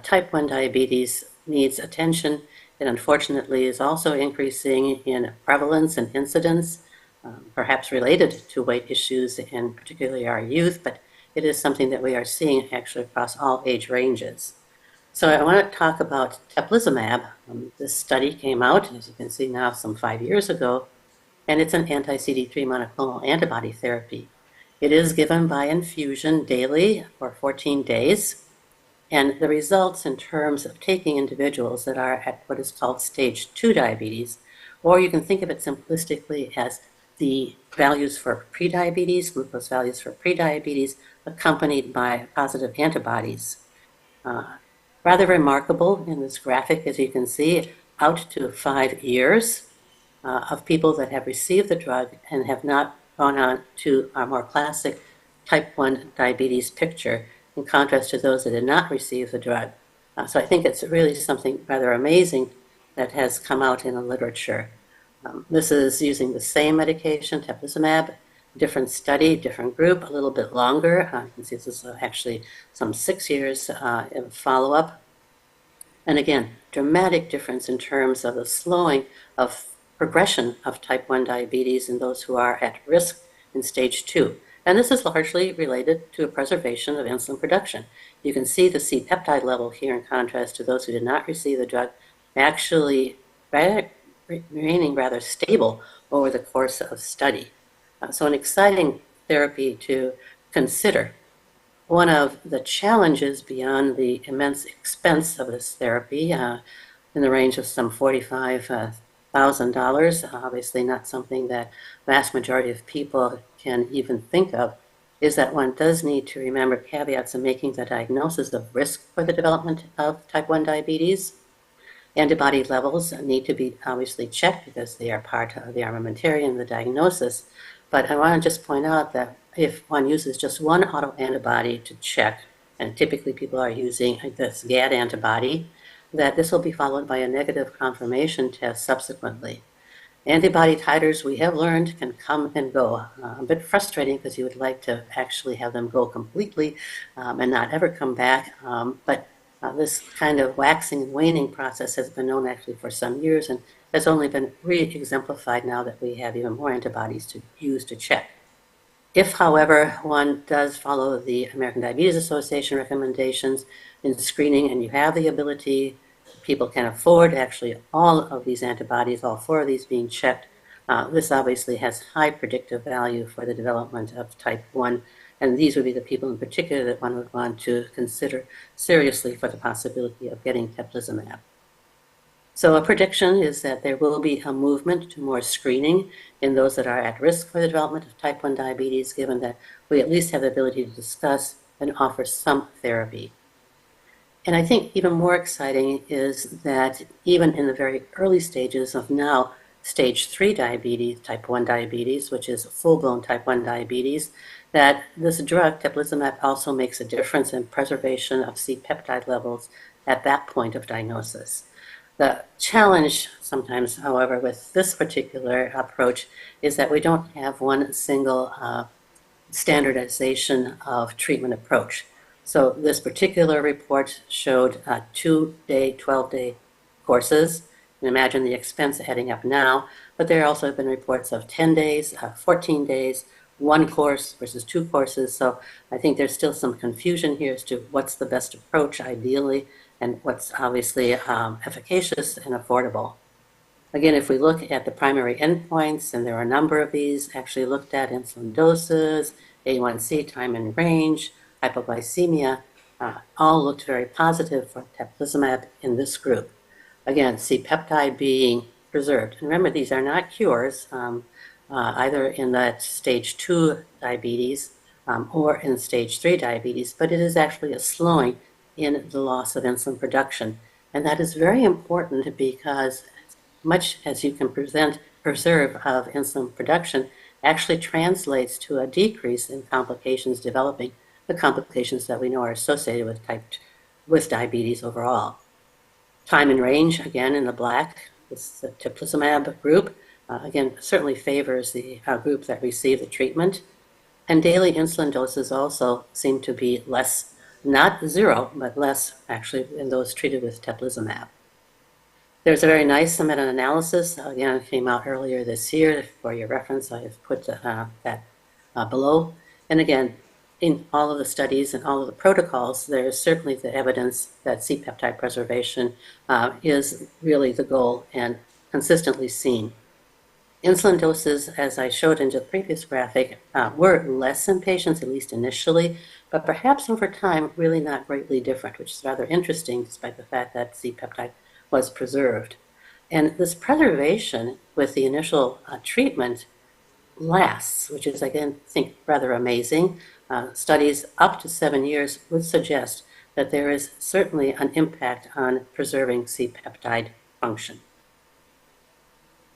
type 1 diabetes needs attention. It unfortunately is also increasing in prevalence and incidence, perhaps related to weight issues in particularly our youth, but it is something that we are seeing actually across all age ranges. So I want to talk about teplizumab. This study came out, as you can see now, some 5 years ago, and it's an anti-CD3 monoclonal antibody therapy. It is given by infusion daily for 14 days, and the results in terms of taking individuals that are at what is called stage 2 diabetes, or you can think of it simplistically as the values for prediabetes, glucose values for prediabetes, accompanied by positive antibodies. Rather remarkable in this graphic, as you can see, out to 5 years of people that have received the drug and have not gone on to our more classic type 1 diabetes picture, in contrast to those that did not receive the drug. So I think it's really something rather amazing that has come out in the literature. This is using the same medication, teplizumab, different study, different group, a little bit longer. You can see this is actually some 6 years in follow-up. And again, dramatic difference in terms of the slowing of progression of type 1 diabetes in those who are at risk in stage 2. And this is largely related to a preservation of insulin production. You can see the C-peptide level here in contrast to those who did not receive the drug actually remaining rather stable over the course of study. So an exciting therapy to consider. One of the challenges beyond the immense expense of this therapy, in the range of some $45,000, obviously not something that vast majority of people can even think of, is that one does need to remember caveats in making the diagnosis of risk for the development of type 1 diabetes. Antibody levels need to be obviously checked because they are part of the armamentarium, the diagnosis. But I want to just point out that if one uses just one autoantibody to check, and typically people are using this GAD antibody, that this will be followed by a negative confirmation test subsequently. Antibody titers, we have learned, can come and go. A bit frustrating because you would like to actually have them go completely and not ever come back. But this kind of waxing and waning process has been known actually for some years and has only been re-exemplified now that we have even more antibodies to use to check. If, however, one does follow the American Diabetes Association recommendations in screening and you have the ability, people can afford actually all of these antibodies, all 4 of these being checked, this obviously has high predictive value for the development of type 1. And these would be the people in particular that one would want to consider seriously for the possibility of getting teplizumab. So a prediction is that there will be a movement to more screening in those that are at risk for the development of type 1 diabetes, given that we at least have the ability to discuss and offer some therapy. And I think even more exciting is that even in the very early stages of now stage 3 diabetes, type 1 diabetes, which is full-blown type 1 diabetes, that this drug, teplizumab, also makes a difference in preservation of C-peptide levels at that point of diagnosis. The challenge sometimes, however, with this particular approach is that we don't have one single standardization of treatment approach. So this particular report showed 2-day, 12-day courses. You can imagine the expense adding up now, but there also have been reports of 10 days, 14 days, 1 course versus 2 courses. So I think there's still some confusion here as to what's the best approach ideally and what's obviously efficacious and affordable. Again, if we look at the primary endpoints, and there are a number of these actually looked at, insulin doses, A1C, time in range, hypoglycemia, all looked very positive for teplizumab in this group. Again, C-peptide being preserved. And remember, these are not cures, either in that stage 2 diabetes or in stage 3 diabetes, but it is actually a slowing in the loss of insulin production. And that is very important because much as you can preserve of insulin production actually translates to a decrease in complications developing, the complications that we know are associated with diabetes overall. Time in range, again in the black, this the teplizumab group, again certainly favors the group that received the treatment. And daily insulin doses also seem to be less, not 0, but less actually in those treated with teplizumab. There's a very nice meta-analysis, again, it came out earlier this year. For your reference, I have put that below. And again, in all of the studies and all of the protocols, there is certainly the evidence that C-peptide preservation is really the goal and consistently seen. Insulin doses, as I showed in the previous graphic, were less in patients, at least initially, but perhaps over time, really not greatly different, which is rather interesting, despite the fact that C-peptide was preserved. And this preservation with the initial treatment lasts, which is, again, I think rather amazing. Studies up to 7 years would suggest that there is certainly an impact on preserving C-peptide function.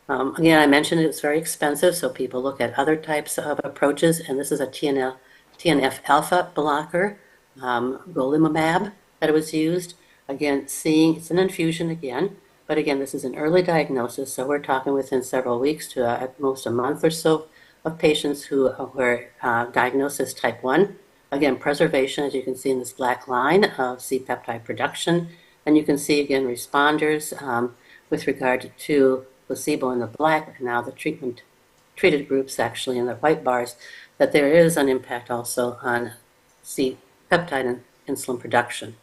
Again, I mentioned it's very expensive, so people look at other types of approaches, and this is a TNF alpha blocker, golimumab, that was used. Again, seeing it's an infusion again, but again, this is an early diagnosis, so we're talking within several weeks to at most a month or so of patients who were diagnosed as type 1. Again, preservation, as you can see in this black line, of C-peptide production, and you can see again responders with regard to placebo in the black, and now the treated groups actually in the white bars, that there is an impact also on C-peptide and insulin production.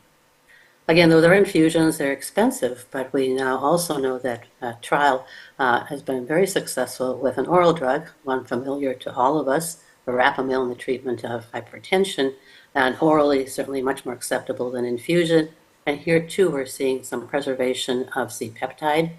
Again, though they're infusions, they're expensive, but we now also know that trial has been very successful with an oral drug, one familiar to all of us, verapamil, in the treatment of hypertension, and orally certainly much more acceptable than infusion. And here too, we're seeing some preservation of C-peptide.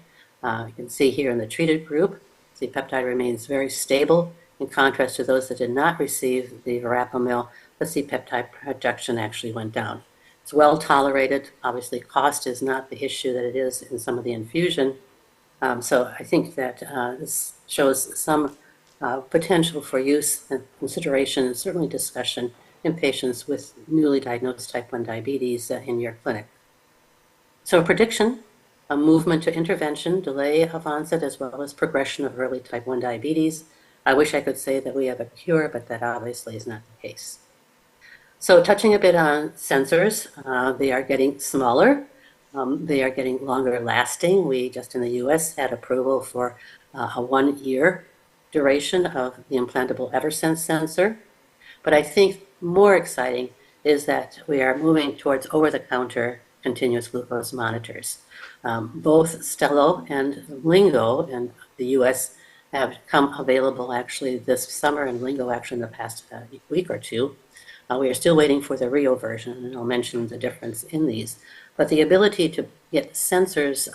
You can see here in the treated group, C-peptide remains very stable. In contrast to those that did not receive the verapamil, the C-peptide production actually went down. It's well tolerated. Obviously, cost is not the issue that it is in some of the infusion. So I think that this shows some potential for use and consideration and certainly discussion in patients with newly diagnosed type 1 diabetes in your clinic. So prediction, a movement to intervention, delay of onset, as well as progression of early type 1 diabetes. I wish I could say that we have a cure, but that obviously is not the case. So touching a bit on sensors, they are getting smaller. They are getting longer lasting. We just in the US had approval for a 1-year duration of the implantable Eversense sensor. But I think more exciting is that we are moving towards over-the-counter continuous glucose monitors. Both Stello and Lingo in the US have come available actually this summer, and Lingo actually in the past week or two. We are still waiting for the Rio version, and I'll mention the difference in these. But the ability to get sensors,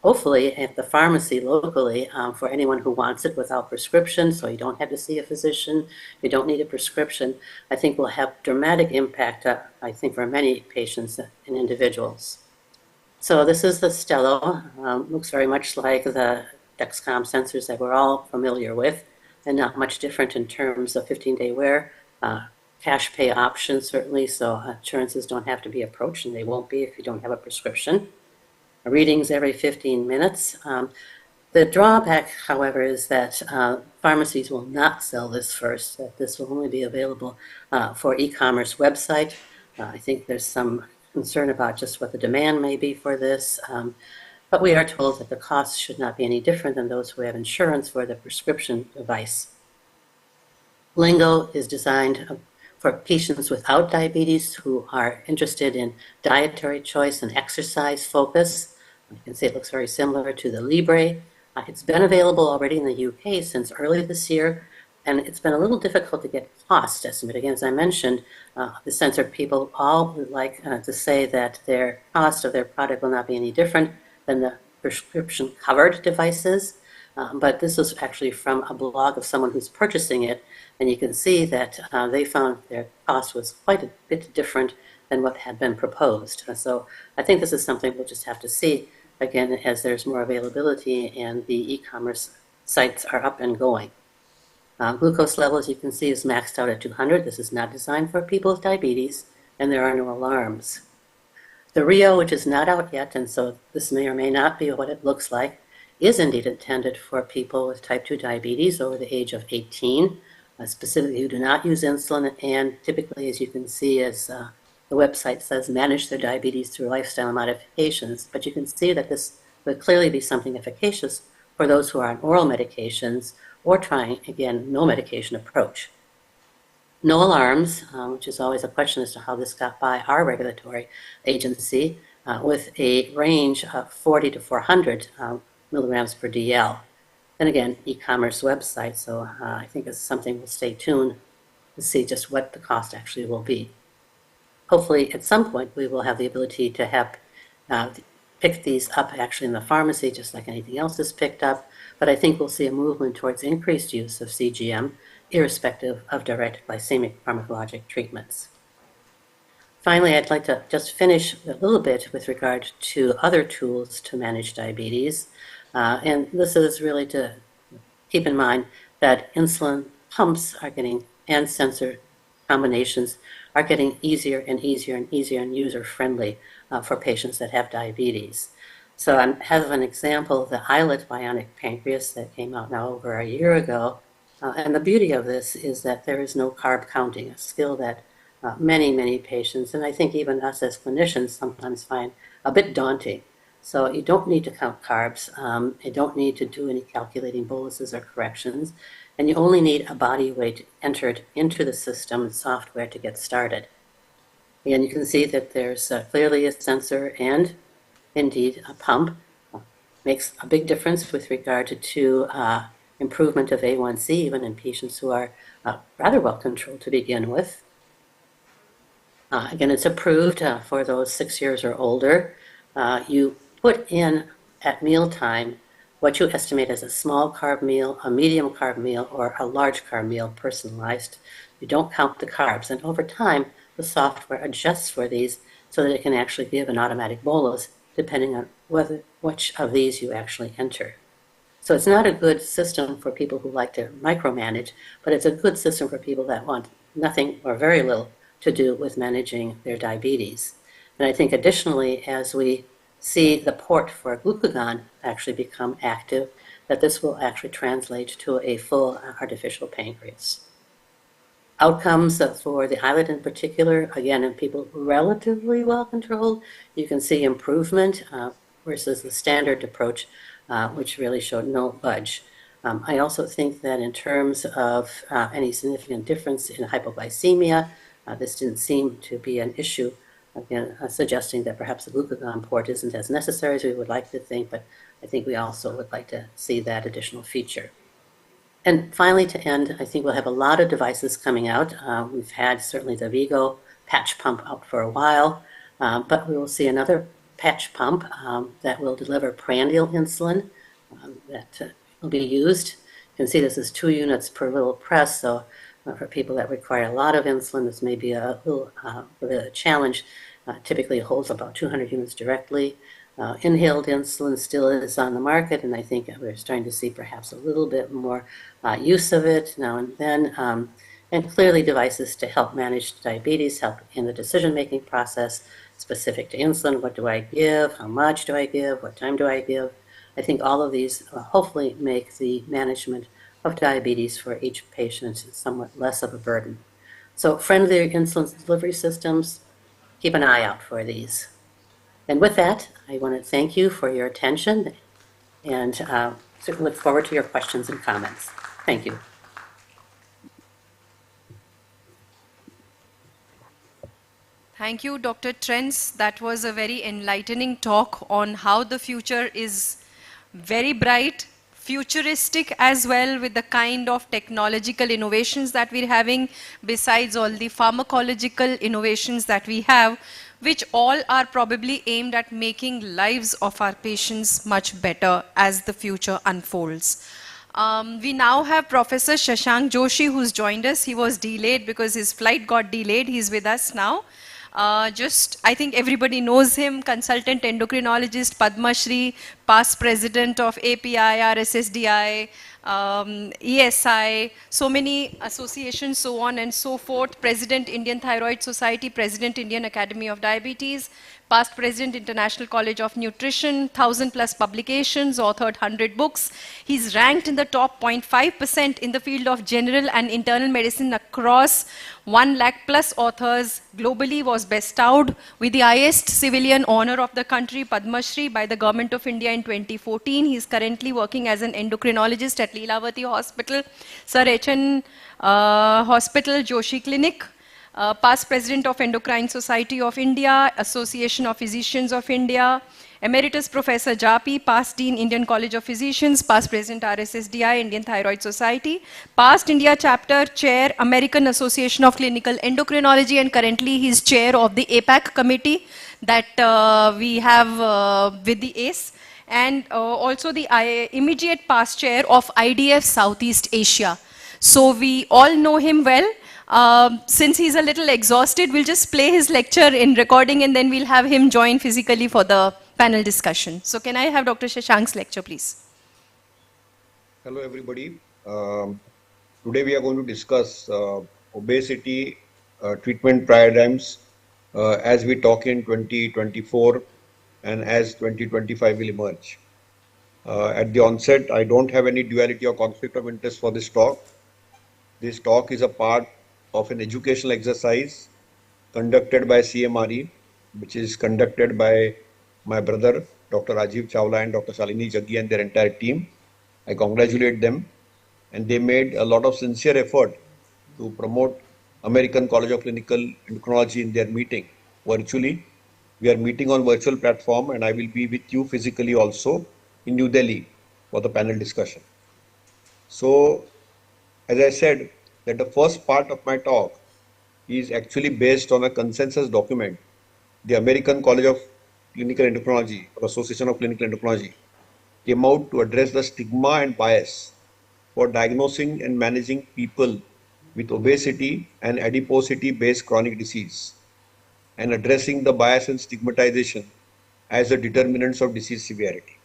hopefully at the pharmacy locally, for anyone who wants it without prescription, so you don't have to see a physician, you don't need a prescription, I think will have dramatic impact, I think, for many patients and individuals. So this is the Stello. Looks very much like the Dexcom sensors that we're all familiar with, and not much different in terms of 15-day wear. Cash pay options, certainly, so insurances don't have to be approached, and they won't be if you don't have a prescription. Readings every 15 minutes. The drawback, however, is that pharmacies will not sell this first, that this will only be available for e-commerce website. I think there's some concern about just what the demand may be for this, but we are told that the costs should not be any different than those who have insurance for the prescription device. Lingo is designed for patients without diabetes who are interested in dietary choice and exercise focus. You can see it looks very similar to the Libre. It's been available already in the UK since early this year, and it's been a little difficult to get cost estimate. Again, as I mentioned, the sensor people all would like to say that their cost of their product will not be any different than the prescription covered devices. But this was actually from a blog of someone who's purchasing it, and you can see that they found their cost was quite a bit different than what had been proposed. So I think this is something we'll just have to see, again, as there's more availability and the e-commerce sites are up and going. Glucose levels, you can see, is maxed out at 200. This is not designed for people with diabetes, and there are no alarms. The Rio, which is not out yet, and so this may or may not be what it looks like, is indeed intended for people with type 2 diabetes over the age of 18, specifically who do not use insulin, and typically, as you can see, as the website says, manage their diabetes through lifestyle modifications. But you can see that this would clearly be something efficacious for those who are on oral medications or trying, again, no medication approach. No alarms, which is always a question as to how this got by our regulatory agency, with a range of 40 to 400 milligrams per DL. And again, e-commerce website, so I think it's something we'll stay tuned to see just what the cost actually will be. Hopefully, at some point, we will have the ability to have pick these up actually in the pharmacy, just like anything else is picked up. But I think we'll see a movement towards increased use of CGM, irrespective of direct glycemic pharmacologic treatments. Finally, I'd like to just finish a little bit with regard to other tools to manage diabetes. And this is really to keep in mind that insulin pumps are getting, and sensor combinations are getting easier and easier and easier and user-friendly for patients that have diabetes. So I have an example of the iLet bionic pancreas that came out now over a year ago. And the beauty of this is that there is no carb counting, a skill that many, many patients, and I think even us as clinicians sometimes find a bit daunting. So you don't need to count carbs. You don't need to do any calculating boluses or corrections. And you only need a body weight entered into the system and software to get started. And you can see that there's clearly a sensor and indeed a pump. Makes a big difference with regard to improvement of A1C, even in patients who are rather well controlled to begin with. Again, it's approved for those 6 years or older. You put in at mealtime what you estimate as a small carb meal, a medium carb meal, or a large carb meal personalized. You don't count the carbs. And over time, the software adjusts for these so that it can actually give an automatic bolus depending on which of these you actually enter. So it's not a good system for people who like to micromanage, but it's a good system for people that want nothing or very little to do with managing their diabetes. And I think additionally, as we see the port for glucagon actually become active, that this will actually translate to a full artificial pancreas. Outcomes for the iLet in particular, again, in people relatively well controlled, you can see improvement versus the standard approach, which really showed no budge. I also think that in terms of any significant difference in hypoglycemia, this didn't seem to be an issue, again, suggesting that perhaps the glucagon port isn't as necessary as we would like to think, but I think we also would like to see that additional feature. And finally, to end, I think we'll have a lot of devices coming out. We've had certainly the Vigo patch pump out for a while, but we will see another patch pump that will deliver prandial insulin that will be used. You can see this is 2 units per little press, so for people that require a lot of insulin, this may be a little bit of a challenge. Typically, it holds about 200 units directly. Inhaled insulin still is on the market, and I think we're starting to see perhaps a little bit more use of it now and then. And clearly devices to help manage diabetes, help in the decision-making process, specific to insulin. What do I give? How much do I give? What time do I give? I think all of these hopefully make the management of diabetes for each patient somewhat less of a burden. So friendlier insulin delivery systems, keep an eye out for these. And with that, I want to thank you for your attention and certainly look forward to your questions and comments. Thank you. Thank you, Dr. Trentz. That was a very enlightening talk on how the future is very bright, futuristic as well, with the kind of technological innovations that we're having, besides all the pharmacological innovations that we have, which all are probably aimed at making lives of our patients much better as the future unfolds. We now have Professor Shashank Joshi, who's joined us. He was delayed because his flight got delayed. He's with us now. I think everybody knows him, consultant endocrinologist, Padma Shri, past president of API, RSSDI, ESI, so many associations, so on and so forth, President Indian Thyroid Society, President Indian Academy of Diabetes, past President International College of Nutrition, 1,000+ publications, authored 100 books. He's ranked in the top 0.5% in the field of general and internal medicine across 1 lakh+ authors. Globally was bestowed with the highest civilian honor of the country, Padma Shri, by the Government of India in 2014. He is currently working as an endocrinologist at Leelavati Hospital, Sir H.N. Hospital, Joshi Clinic. Past President of Endocrine Society of India, Association of Physicians of India, Emeritus Professor Japi, past Dean Indian College of Physicians, past President RSSDI, Indian Thyroid Society, past India Chapter Chair, American Association of Clinical Endocrinology, and currently he is chair of the APAC committee that we have with the ACE, and also the immediate past chair of IDF Southeast Asia. So we all know him well. Since he's a little exhausted, we'll just play his lecture in recording and then we'll have him join physically for the panel discussion. So can I have Dr. Shashank's lecture, please? Hello, everybody. Today we are going to discuss obesity treatment paradigms as we talk in 2024 and as 2025 will emerge. At the onset, I don't have any duality or conflict of interest for this talk. This talk is a part of an educational exercise conducted by CMRE, which is conducted by my brother, Dr. Rajiv Chawla and Dr. Shalini Jaggi and their entire team. I congratulate them, and they made a lot of sincere effort to promote American College of Clinical Endocrinology in their meeting virtually. We are meeting on virtual platform, and I will be with you physically also in New Delhi for the panel discussion. So, as I said, that the first part of my talk is actually based on a consensus document. The American College of Clinical Endocrinology or Association of Clinical Endocrinology came out to address the stigma and bias for diagnosing and managing people with obesity and adiposity based chronic disease and addressing the bias and stigmatization as the determinants of disease severity.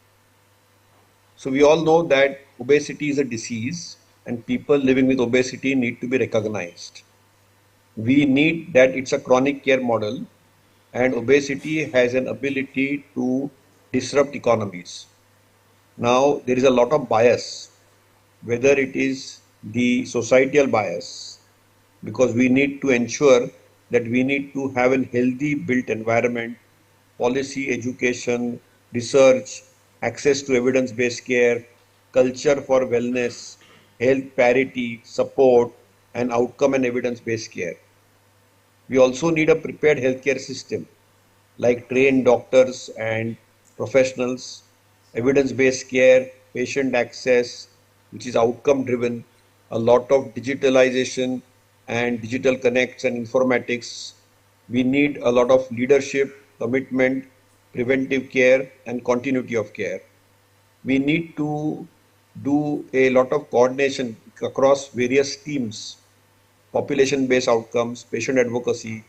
So we all know that obesity is a disease and people living with obesity need to be recognized. We need that it's a chronic care model, and obesity has an ability to disrupt economies. Now, there is a lot of bias, whether it is the societal bias, because we need to ensure that we need to have a healthy built environment, policy, education, research, access to evidence-based care, culture for wellness, health parity, support, and outcome and evidence-based care. We also need a prepared healthcare system like trained doctors and professionals, evidence-based care, patient access, which is outcome-driven, a lot of digitalization and digital connects and informatics. We need a lot of leadership, commitment, preventive care, and continuity of care. We need to do a lot of coordination across various teams, population-based outcomes, patient advocacy,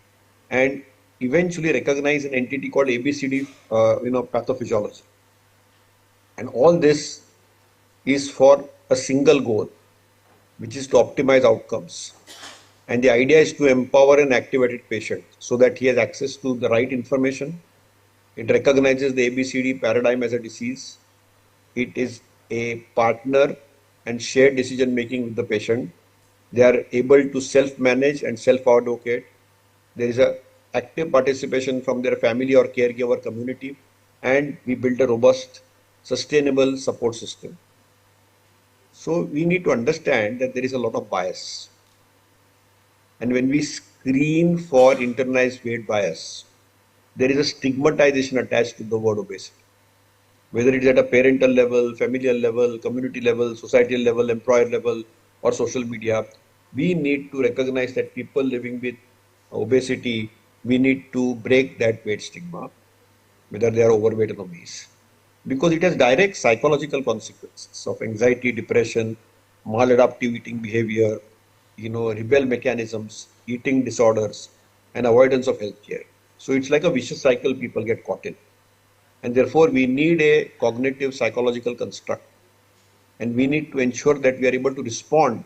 and eventually recognize an entity called ABCD, pathophysiology. And all this is for a single goal, which is to optimize outcomes. And the idea is to empower an activated patient so that he has access to the right information. It recognizes the ABCD paradigm as a disease. It is a partner and shared decision making with the patient. They are able to self-manage and self-advocate. There is a active participation from their family or caregiver community, and we build a robust, sustainable support system. So we need to understand that there is a lot of bias. And when we screen for internalized weight bias, there is a stigmatization attached to the word obesity. Whether it is at a parental level, familial level, community level, societal level, employer level, or social media, we need to recognize that people living with obesity, we need to break that weight stigma, whether they are overweight or obese, because it has direct psychological consequences of anxiety, depression, maladaptive eating behavior, rebel mechanisms, eating disorders, and avoidance of healthcare. So it's like a vicious cycle people get caught in. And therefore, we need a cognitive psychological construct. And we need to ensure that we are able to respond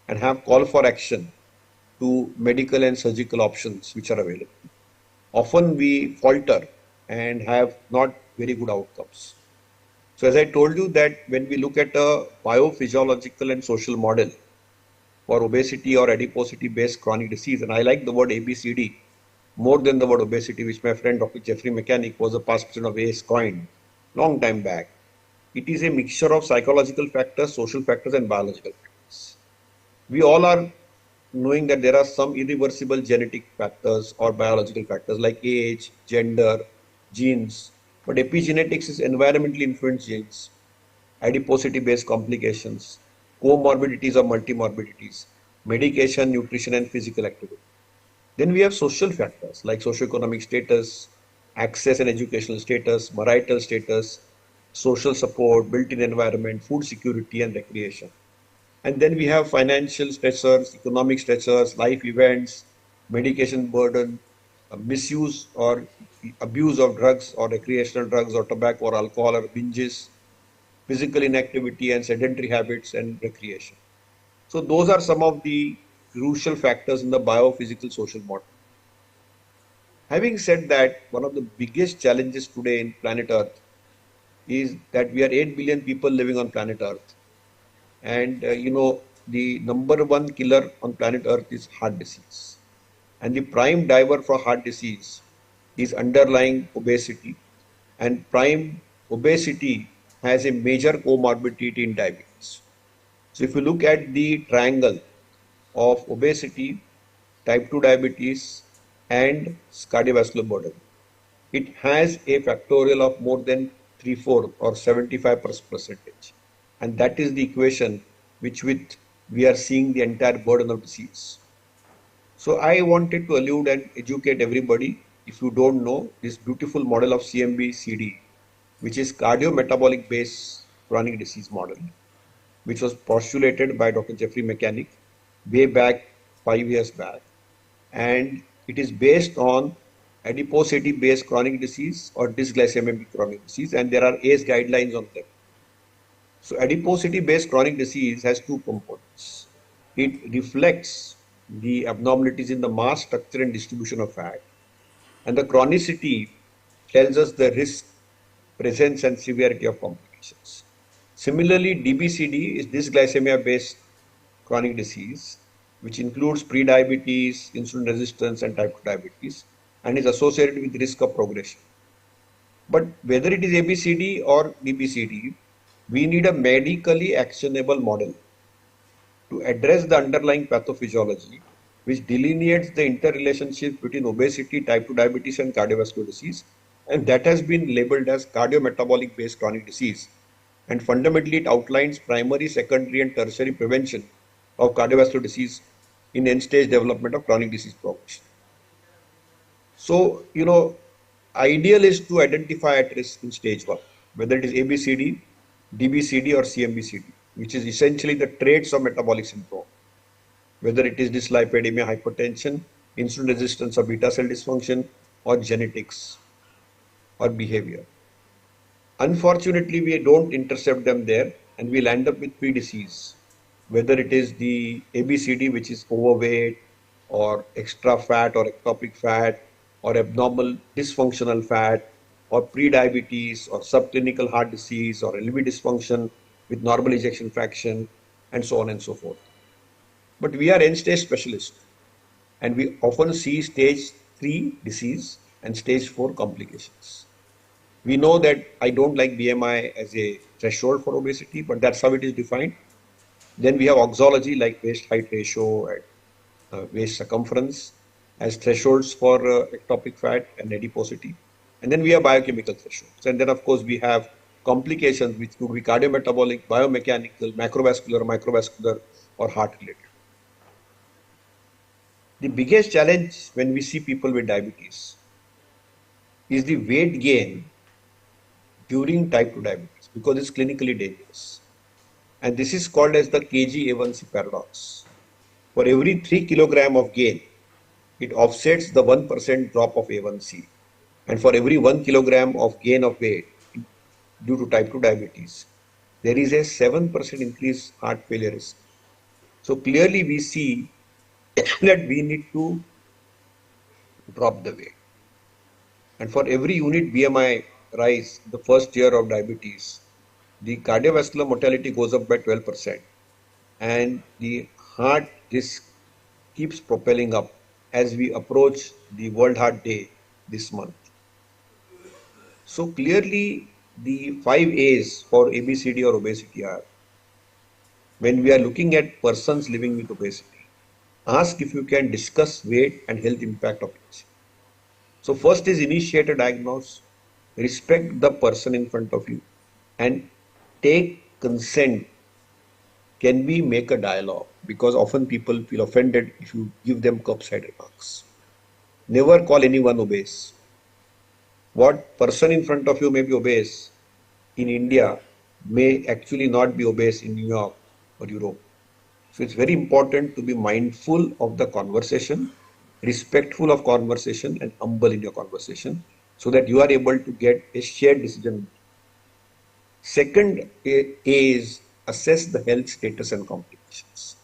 and have call for action to medical and surgical options which are available. Often we falter and have not very good outcomes. So as I told you that when we look at a biophysiological and social model for obesity or adiposity based chronic disease, and I like the word ABCD more than the word obesity, which my friend Dr. Jeffrey Mechanic was a past president of ACE coined long time back. It is a mixture of psychological factors, social factors, and biological factors. We all are knowing that there are some irreversible genetic factors or biological factors like age, gender, genes, but epigenetics is environmentally influenced genes, adiposity-based complications, comorbidities or multimorbidities, medication, nutrition, and physical activity. Then we have social factors like socioeconomic status, access and educational status, marital status, social support, built-in environment, food security, and recreation. And then we have financial stressors, economic stressors, life events, medication burden, misuse or abuse of drugs or recreational drugs or tobacco or alcohol or binges, physical inactivity and sedentary habits and recreation. So those are some of the crucial factors in the biophysical social model. Having said that, one of the biggest challenges today in planet Earth is that we are 8 billion people living on planet Earth. And the number one killer on planet Earth is heart disease. And the prime driver for heart disease is underlying obesity. And prime obesity has a major comorbidity in diabetes. So if you look at the triangle of obesity, type 2 diabetes, and cardiovascular burden, it has a factorial of more than 3/4 or 75%. And that is the equation which with we are seeing the entire burden of disease. So I wanted to allude and educate everybody, if you don't know, this beautiful model of CMB-CD, which is cardiometabolic based chronic disease model, which was postulated by Dr. Jeffrey Mechanic way back 5 years back. And it is based on adiposity based chronic disease or dysglycemic chronic disease, and there are ACE guidelines on them. So adiposity based chronic disease has two components. It reflects the abnormalities in the mass, structure and distribution of fat, and the chronicity tells us the risk, presence and severity of complications. Similarly, DBCD is dysglycemia based chronic disease, which includes prediabetes, insulin resistance and type 2 diabetes, and is associated with risk of progression. But whether it is ABCD or DBCD, we need a medically actionable model to address the underlying pathophysiology, which delineates the interrelationship between obesity, type 2 diabetes, and cardiovascular disease. And that has been labeled as cardiometabolic based chronic disease. And fundamentally, it outlines primary, secondary, and tertiary prevention of cardiovascular disease in end stage development of chronic disease progression. So, ideal is to identify at risk in stage 1, whether it is ABCD, DBCD, or CMBCD, which is essentially the traits of metabolic syndrome, whether it is dyslipidemia, hypertension, insulin resistance or beta cell dysfunction, or genetics or behavior. Unfortunately, we don't intercept them there and we'll end up with pre-disease, whether it is the ABCD, which is overweight or extra fat or ectopic fat or abnormal dysfunctional fat or pre-diabetes or subclinical heart disease or LV dysfunction with normal ejection fraction and so on and so forth. But we are end-stage specialists and we often see stage 3 disease and stage 4 complications. We know that I don't like BMI as a threshold for obesity, but that's how it is defined. Then we have oxology like waist height ratio and waist circumference as thresholds for ectopic fat and adiposity. And then we have biochemical thresholds. And then, of course, we have complications which could be cardiometabolic, biomechanical, microvascular, or heart related. The biggest challenge when we see people with diabetes is the weight gain during type 2 diabetes because it's clinically dangerous. And this is called as the kg-A1C paradox. For every 3 kilogram of gain, it offsets the 1% drop of A1C. And for every 1 kilogram of gain of weight due to type 2 diabetes, there is a 7% increase heart failure risk. So clearly we see that we need to drop the weight. And for every unit BMI rise the first year of diabetes, the cardiovascular mortality goes up by 12% and the heart risk keeps propelling up as we approach the World Heart Day this month. So clearly the 5 A's for ABCD or obesity are, when we are looking at persons living with obesity, ask if you can discuss weight and health impact of obesity. So first is initiate a diagnosis, respect the person in front of you and take consent. Can we make a dialogue? Because often people feel offended if you give them curbside remarks. Never call anyone obese. What person in front of you may be obese in India may actually not be obese in New York or Europe. So it's very important to be mindful of the conversation respectful of conversation, and humble in your conversation so that you are able to get a shared decision. Second is assess the health status and complications.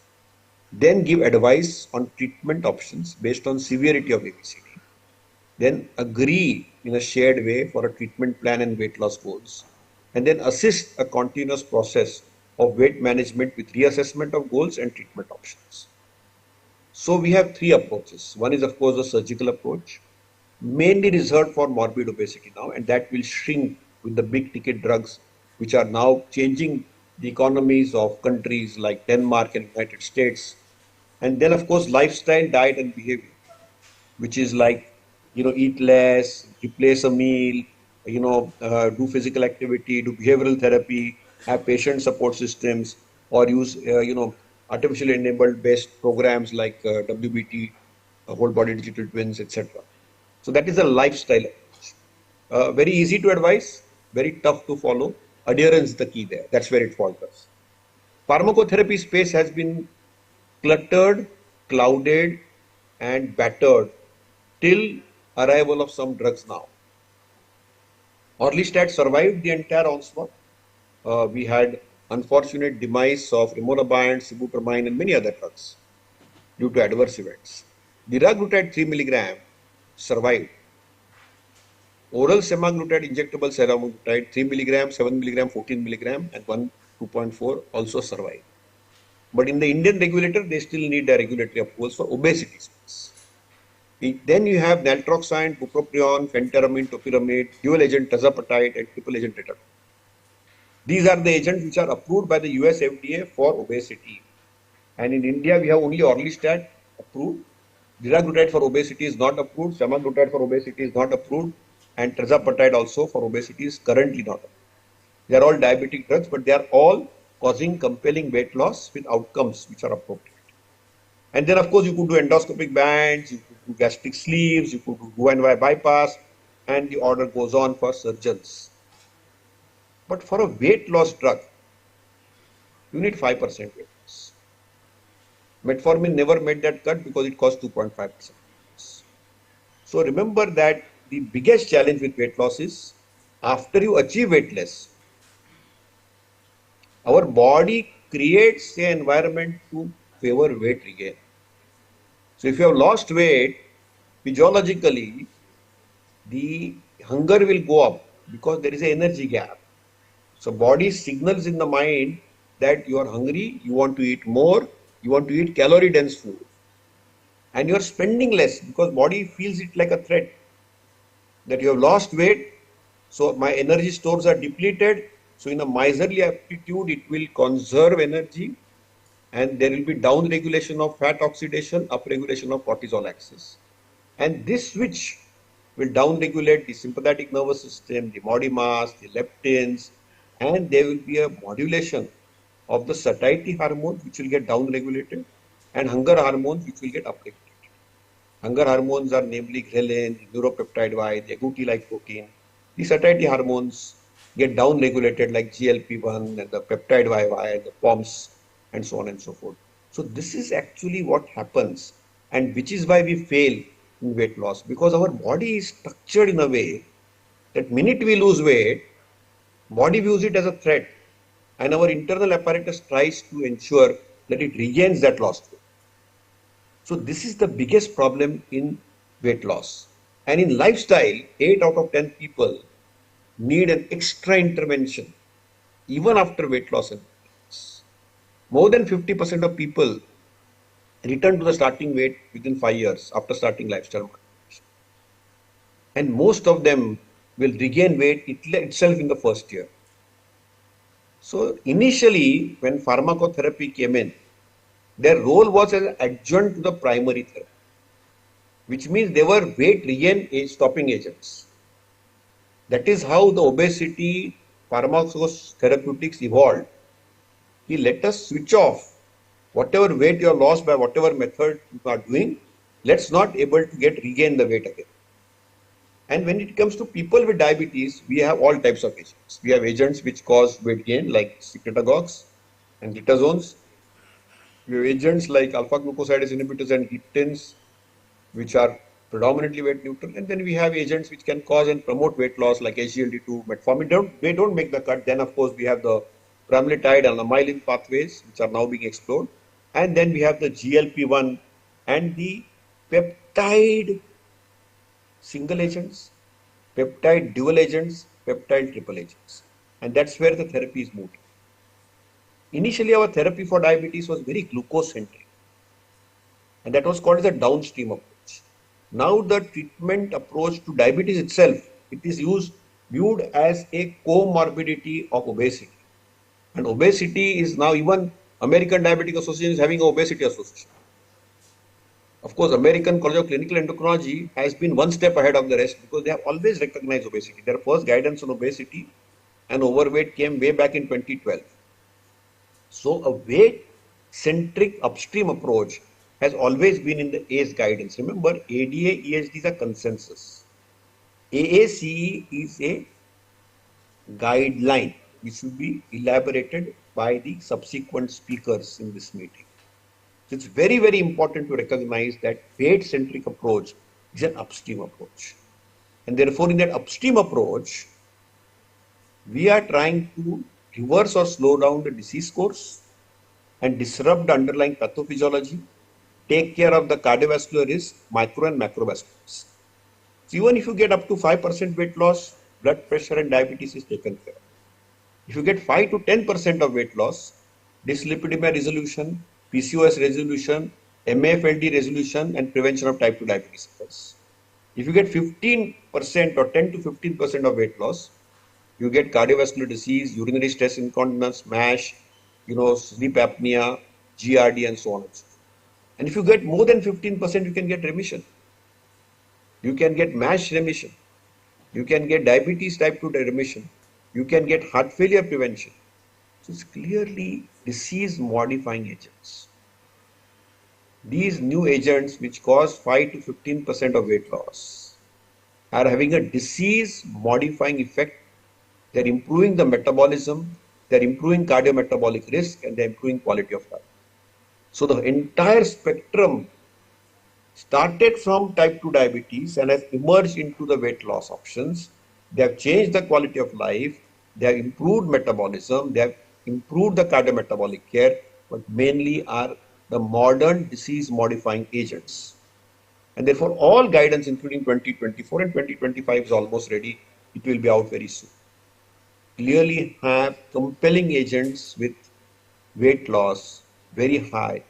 Then give advice on treatment options based on severity of ABCD. Then agree in a shared way for a treatment plan and weight loss goals. And then assist a continuous process of weight management with reassessment of goals and treatment options. So we have three approaches. One is, of course, the surgical approach, mainly reserved for morbid obesity now, and that will shrink with the big ticket drugs, which are now changing the economies of countries like Denmark and United States. And then, of course, lifestyle, diet, and behavior, which is like, eat less, replace a meal, do physical activity, do behavioral therapy, have patient support systems, or use, artificially enabled based programs like WBT, whole body digital twins, etc. So that is a lifestyle approach. Very easy to advise, very tough to follow. Adherence is the key there. That's where it falters. Pharmacotherapy space has been cluttered, clouded, and battered till arrival of some drugs now. Orlistat survived the entire onslaught. We had unfortunate demise of rimonabant, sibutramine, and many other drugs due to adverse events. Liraglutide 3 milligram survived. Oral semaglutide, injectable semaglutide 3 milligram, 7 milligram, 14 milligram, and 1 2.4 also survived. But in the Indian regulator, they still need a regulatory approvals for obesity space. Then you have naltrexone, bupropion, phentermine, topiramate, dual agent tirzepatide, and triple agent retatrutide. These are the agents which are approved by the US FDA for obesity. And in India, we have only orlistat approved. Liraglutide for obesity is not approved. Semaglutide for obesity is not approved. And tirzepatide also for obesity is currently not approved. They are all diabetic drugs, but they are all causing compelling weight loss with outcomes which are appropriate. And then, of course, you could do endoscopic bands, you could do gastric sleeves, you could do Roux-en-Y bypass, and the order goes on for surgeons. But for a weight loss drug, you need 5% weight loss. Metformin never made that cut because it costs 2.5%. So remember that the biggest challenge with weight loss is after you achieve weight loss, our body creates an environment to favor weight regain. So if you have lost weight, physiologically, the hunger will go up because there is an energy gap. So body signals in the mind that you are hungry, you want to eat more, you want to eat calorie dense food. And you are spending less because body feels it like a threat that you have lost weight. So my energy stores are depleted. So in a miserly aptitude, it will conserve energy and there will be down regulation of fat oxidation, up regulation of cortisol axis. And this switch will down regulate the sympathetic nervous system, the body mass, the leptins, and there will be a modulation of the satiety hormones which will get down regulated and hunger hormones which will get up regulated. Hunger hormones are namely ghrelin, the neuropeptide Y, the agouti-like protein. The satiety hormones get down regulated like GLP-1 and the peptide YY, the POMS, and so on and so forth. So this is actually what happens, and which is why we fail in weight loss, because our body is structured in a way that minute we lose weight, body views it as a threat, and our internal apparatus tries to ensure that it regains that lost weight. So this is the biggest problem in weight loss. And in lifestyle, 8 out of 10 people need an extra intervention even after weight loss and weight loss. More than 50% of people return to the starting weight within 5 years after starting lifestyle modification. And most of them will regain weight itself in the first year. So initially, when pharmacotherapy came in, their role was as an adjunct to the primary therapy, which means they were weight regain stopping agents. That is how the obesity pharmacotherapeutics evolved. He let us switch off whatever weight you have lost by whatever method you are doing. Let's not able to regain the weight again. And when it comes to people with diabetes, we have all types of agents. We have agents which cause weight gain like secretagogues and glitazones. We have agents like alpha glucosidase inhibitors and gliptins. which are predominantly weight neutral, and then we have agents which can cause and promote weight loss like SGLT2, metformin. They don't make the cut. Then of course we have the pramlintide and amylin pathways which are now being explored, and then we have the GLP-1 and the peptide single agents, peptide dual agents, peptide triple agents, and that's where the therapy is moving. Initially, our therapy for diabetes was very glucose centric, and that was called as a downstream approach. Now the treatment approach to diabetes itself, it is viewed as a comorbidity of obesity. And obesity is now, even American Diabetic Association is having an obesity association. Of course, American College of Clinical Endocrinology has been one step ahead of the rest because they have always recognized obesity. Their first guidance on obesity and overweight came way back in 2012. So a weight-centric upstream approach has always been in the ACE guidance. Remember, ADA, EHD is a consensus. AACE is a guideline which should be elaborated by the subsequent speakers in this meeting. So it's very, very important to recognize that weight-centric approach is an upstream approach. And therefore, in that upstream approach, we are trying to reverse or slow down the disease course and disrupt the underlying pathophysiology, take care of the cardiovascular risk, micro and macrovascular risk. So even if you get up to 5% weight loss, blood pressure and diabetes is taken care of. If you get 5 to 10% of weight loss, dyslipidemia resolution, PCOS resolution, MAFLD resolution, and prevention of type 2 diabetes occurs. If you get 15% or 10 to 15% of weight loss, you get cardiovascular disease, urinary stress incontinence, MASH, sleep apnea, GRD, and so on and so forth. And if you get more than 15%, you can get remission. You can get MASH remission. You can get diabetes type 2 remission. You can get heart failure prevention. So it's clearly disease-modifying agents. These new agents, which cause 5 to 15% of weight loss, are having a disease-modifying effect. They're improving the metabolism, they're improving cardiometabolic risk, and they're improving quality of life. So the entire spectrum started from type 2 diabetes and has emerged into the weight loss options. They have changed the quality of life, they have improved metabolism, they have improved the cardiometabolic care, but mainly are the modern disease-modifying agents. And therefore, all guidance, including 2024 and 2025, is almost ready. It will be out very soon. Clearly have compelling agents with weight loss very high,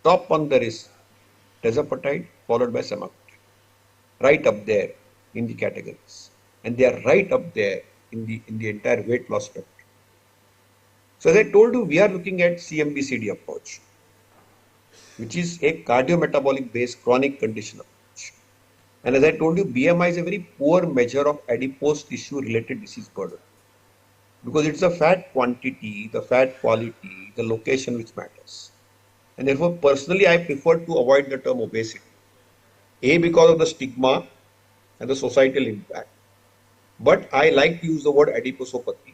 top on the list, tirzepatide followed by semaglutide, right up there in the categories, and they are right up there in the entire weight loss spectrum. So as I told you, we are looking at CMBCD approach, which is a cardiometabolic based chronic condition approach. And as I told you, BMI is a very poor measure of adipose tissue related disease burden, because it's the fat quantity, the fat quality, the location which matters. And therefore, personally, I prefer to avoid the term obesity. A, because of the stigma and the societal impact. But I like to use the word adiposopathy.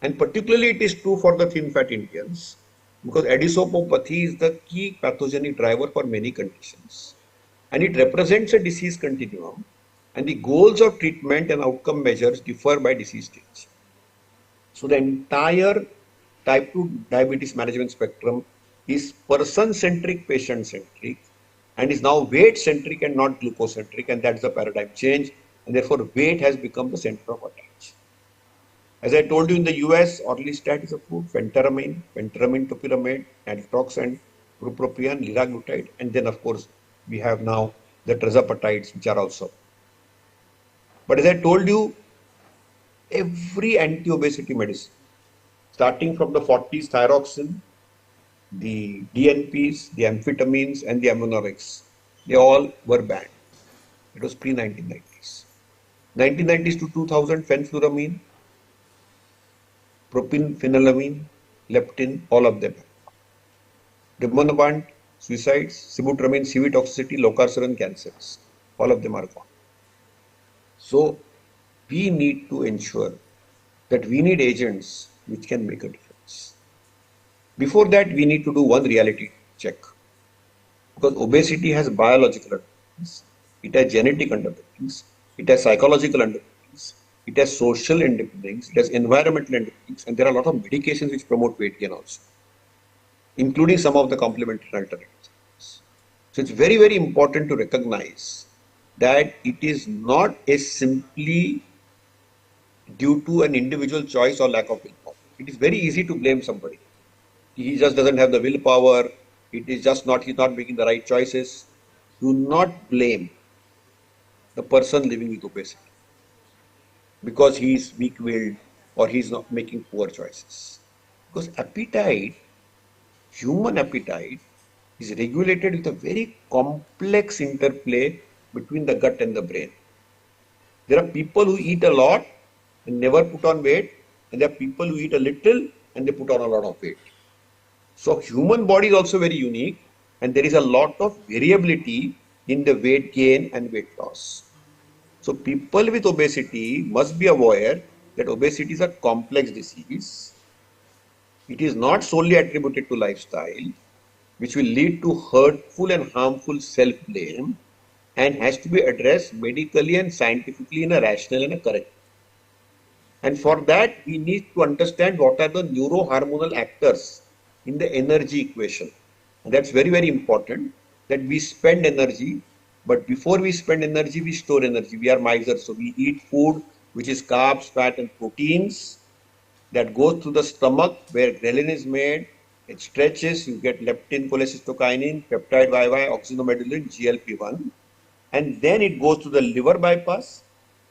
And particularly it is true for the thin fat Indians, because adipopathy is the key pathogenic driver for many conditions. And it represents a disease continuum. And the goals of treatment and outcome measures differ by disease stage. So the entire type 2 diabetes management spectrum is person-centric, patient-centric, and is now weight-centric and not glucose-centric, and that's the paradigm change, and therefore weight has become the center of attention. As I told you, in the US, orlistat is approved, phentermine, topiramate, naltrexone, bupropion, liraglutide, and then of course we have now the tirzepatides, which are also. But as I told you, every anti-obesity medicine, starting from the 40s thyroxine, the DNPs, the amphetamines, and the aminorex, they all were banned. It was pre-1990s. 1990s to 2000, fenfluramine, propinphenylamine, leptin, all of them. Rimonabant, suicides, sibutramine, CV toxicity, locurcurin, cancers, all of them are gone. So we need to ensure that we need agents which can make a difference. Before that, we need to do one reality check, because obesity has biological advantages it has genetic underpinnings, it has psychological underpinnings, it has social underpinnings, it has environmental underpinnings, and there are a lot of medications which promote weight gain also, including some of the complementary alternatives. So it's very, very important to recognize that it is not a simply due to an individual choice or lack of willpower. It is very easy to blame somebody. He just doesn't have the willpower. It is just not, he's not making the right choices. Do not blame the person living with obesity because he is weak-willed or he's not making poor choices. Because appetite, human appetite, is regulated with a very complex interplay between the gut and the brain. There are people who eat a lot and never put on weight, and there are people who eat a little and they put on a lot of weight. So human body is also very unique, and there is a lot of variability in the weight gain and weight loss. So people with obesity must be aware that obesity is a complex disease. It is not solely attributed to lifestyle, which will lead to hurtful and harmful self-blame and has to be addressed medically and scientifically in a rational and a correct way. And for that, we need to understand what are the neurohormonal actors in the energy equation. And that's very, very important that we spend energy, but before we spend energy, we store energy. We are misers. So we eat food, which is carbs, fat, and proteins that goes through the stomach where ghrelin is made. It stretches, you get leptin, cholecystokinin, peptide YY, oxynomedullin, GLP-1. And then it goes to the liver bypass,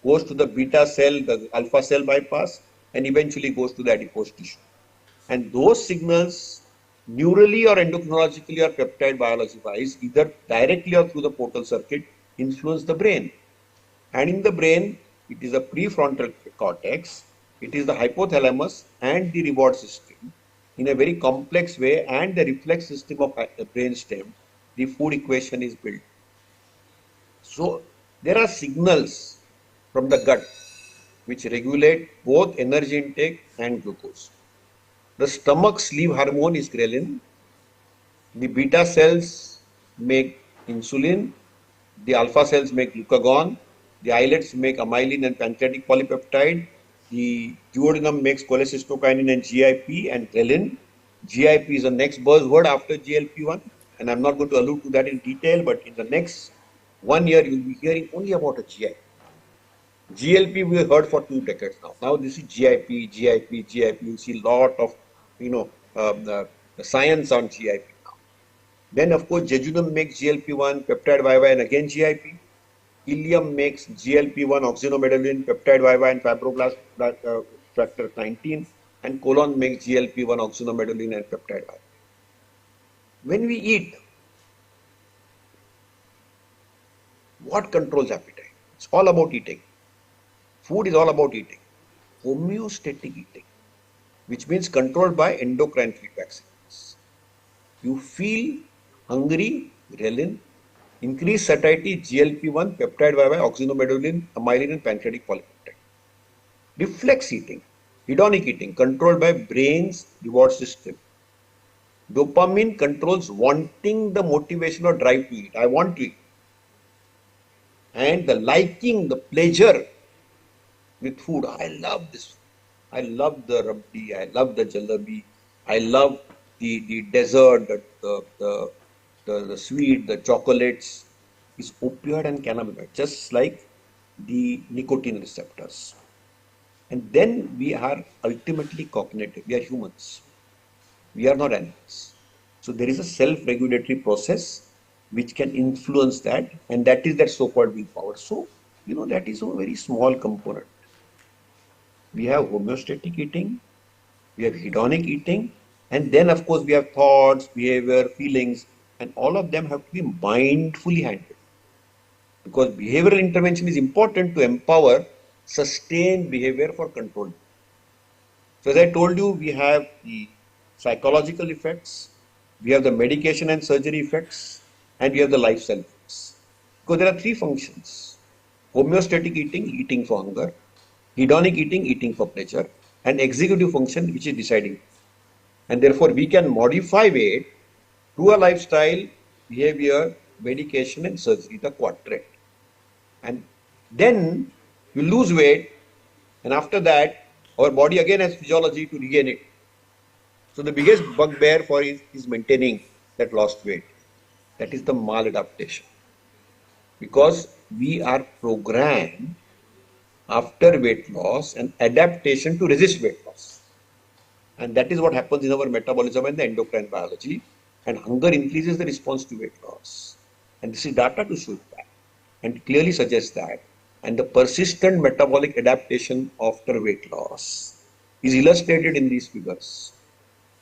goes to the beta cell, the alpha cell bypass, and eventually goes to the adipose tissue. And those signals, neurally or endocrinologically or peptide biology wise, either directly or through the portal circuit, influence the brain. And in the brain, it is the prefrontal cortex, it is the hypothalamus and the reward system in a very complex way, and the reflex system of the brain stem, the food equation is built. So there are signals from the gut which regulate both energy intake and glucose. The stomach sleeve hormone is ghrelin. The beta cells make insulin. The alpha cells make glucagon. The islets make amylin and pancreatic polypeptide. The duodenum makes cholecystokinin and GIP and ghrelin. GIP is the next buzzword after GLP-1, and I'm not going to allude to that in detail, but in the next 1 year, you'll be hearing only about a GIP. GLP we have heard for 2 decades now. Now this is GIP, GIP, GIP. You see a lot of, the science on GIP now. Then of course jejunum makes GLP-1, peptide YY, and again GIP. Ileum makes GLP-1, oxynomedullin, peptide YY, and fibroblast factor 19. And colon makes GLP-1, oxynomedullin, and peptide YY. When we eat, what controls appetite? It's all about eating. Food is all about eating. Homeostatic eating, which means controlled by endocrine feedback signals. You feel hungry, ghrelin, increased satiety, GLP-1, peptide YY, oxynomedullin, amylin, and pancreatic polypeptide. Reflex eating, hedonic eating, controlled by brain's reward system. Dopamine controls wanting, the motivation or drive to eat. I want to eat. And the liking, the pleasure with food. I love this food. I love the rabdi. I love the jalebi. I love the dessert, the sweet, the chocolates. Is opioid and cannabinoid, just like the nicotine receptors. And then we are ultimately cognitive. We are humans. We are not animals. So there is a self-regulatory process which can influence that, and that is that so-called willpower. So, that is a very small component. We have homeostatic eating, we have hedonic eating, and then of course we have thoughts, behavior, feelings, and all of them have to be mindfully handled. Because behavioral intervention is important to empower sustained behavior for control. So as I told you, we have the psychological effects, we have the medication and surgery effects, and we have the lifestyle effects. Because there are 3 functions: homeostatic eating, eating for hunger; hedonic eating, eating for pleasure; and executive function, which is deciding. And therefore, we can modify weight through a lifestyle, behavior, medication, and surgery, the quadrant. And then you lose weight, and after that, our body again has physiology to regain it. So the biggest bugbear for is maintaining that lost weight. That is the maladaptation. Because we are programmed after weight loss and adaptation to resist weight loss. And that is what happens in our metabolism and the endocrine biology. And hunger increases the response to weight loss. And this is data to show that. And clearly suggests that. And the persistent metabolic adaptation after weight loss is illustrated in these figures.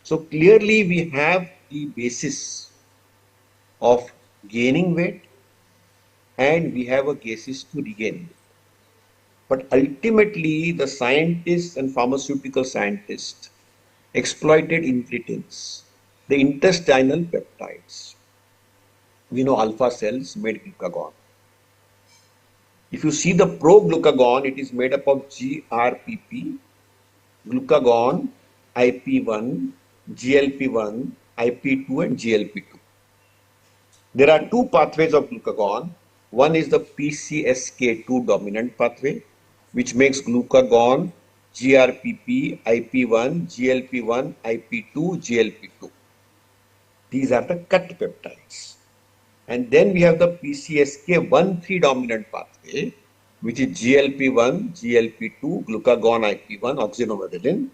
So clearly we have the basis of gaining weight and we have a basis to regain weight. But ultimately the scientists and pharmaceutical scientists exploited incretins, the intestinal peptides. We know alpha cells made glucagon. If you see the pro-glucagon, it is made up of GRPP, glucagon, IP1, GLP1, IP2 and GLP2. There are two pathways of glucagon. One is the PCSK2 dominant pathway, which makes glucagon, GRPP, IP1, GLP1, IP2, GLP2. These are the cut peptides. And then we have the PCSK1-3 dominant pathway, which is GLP1, GLP2, glucagon IP1, oxynomodulin,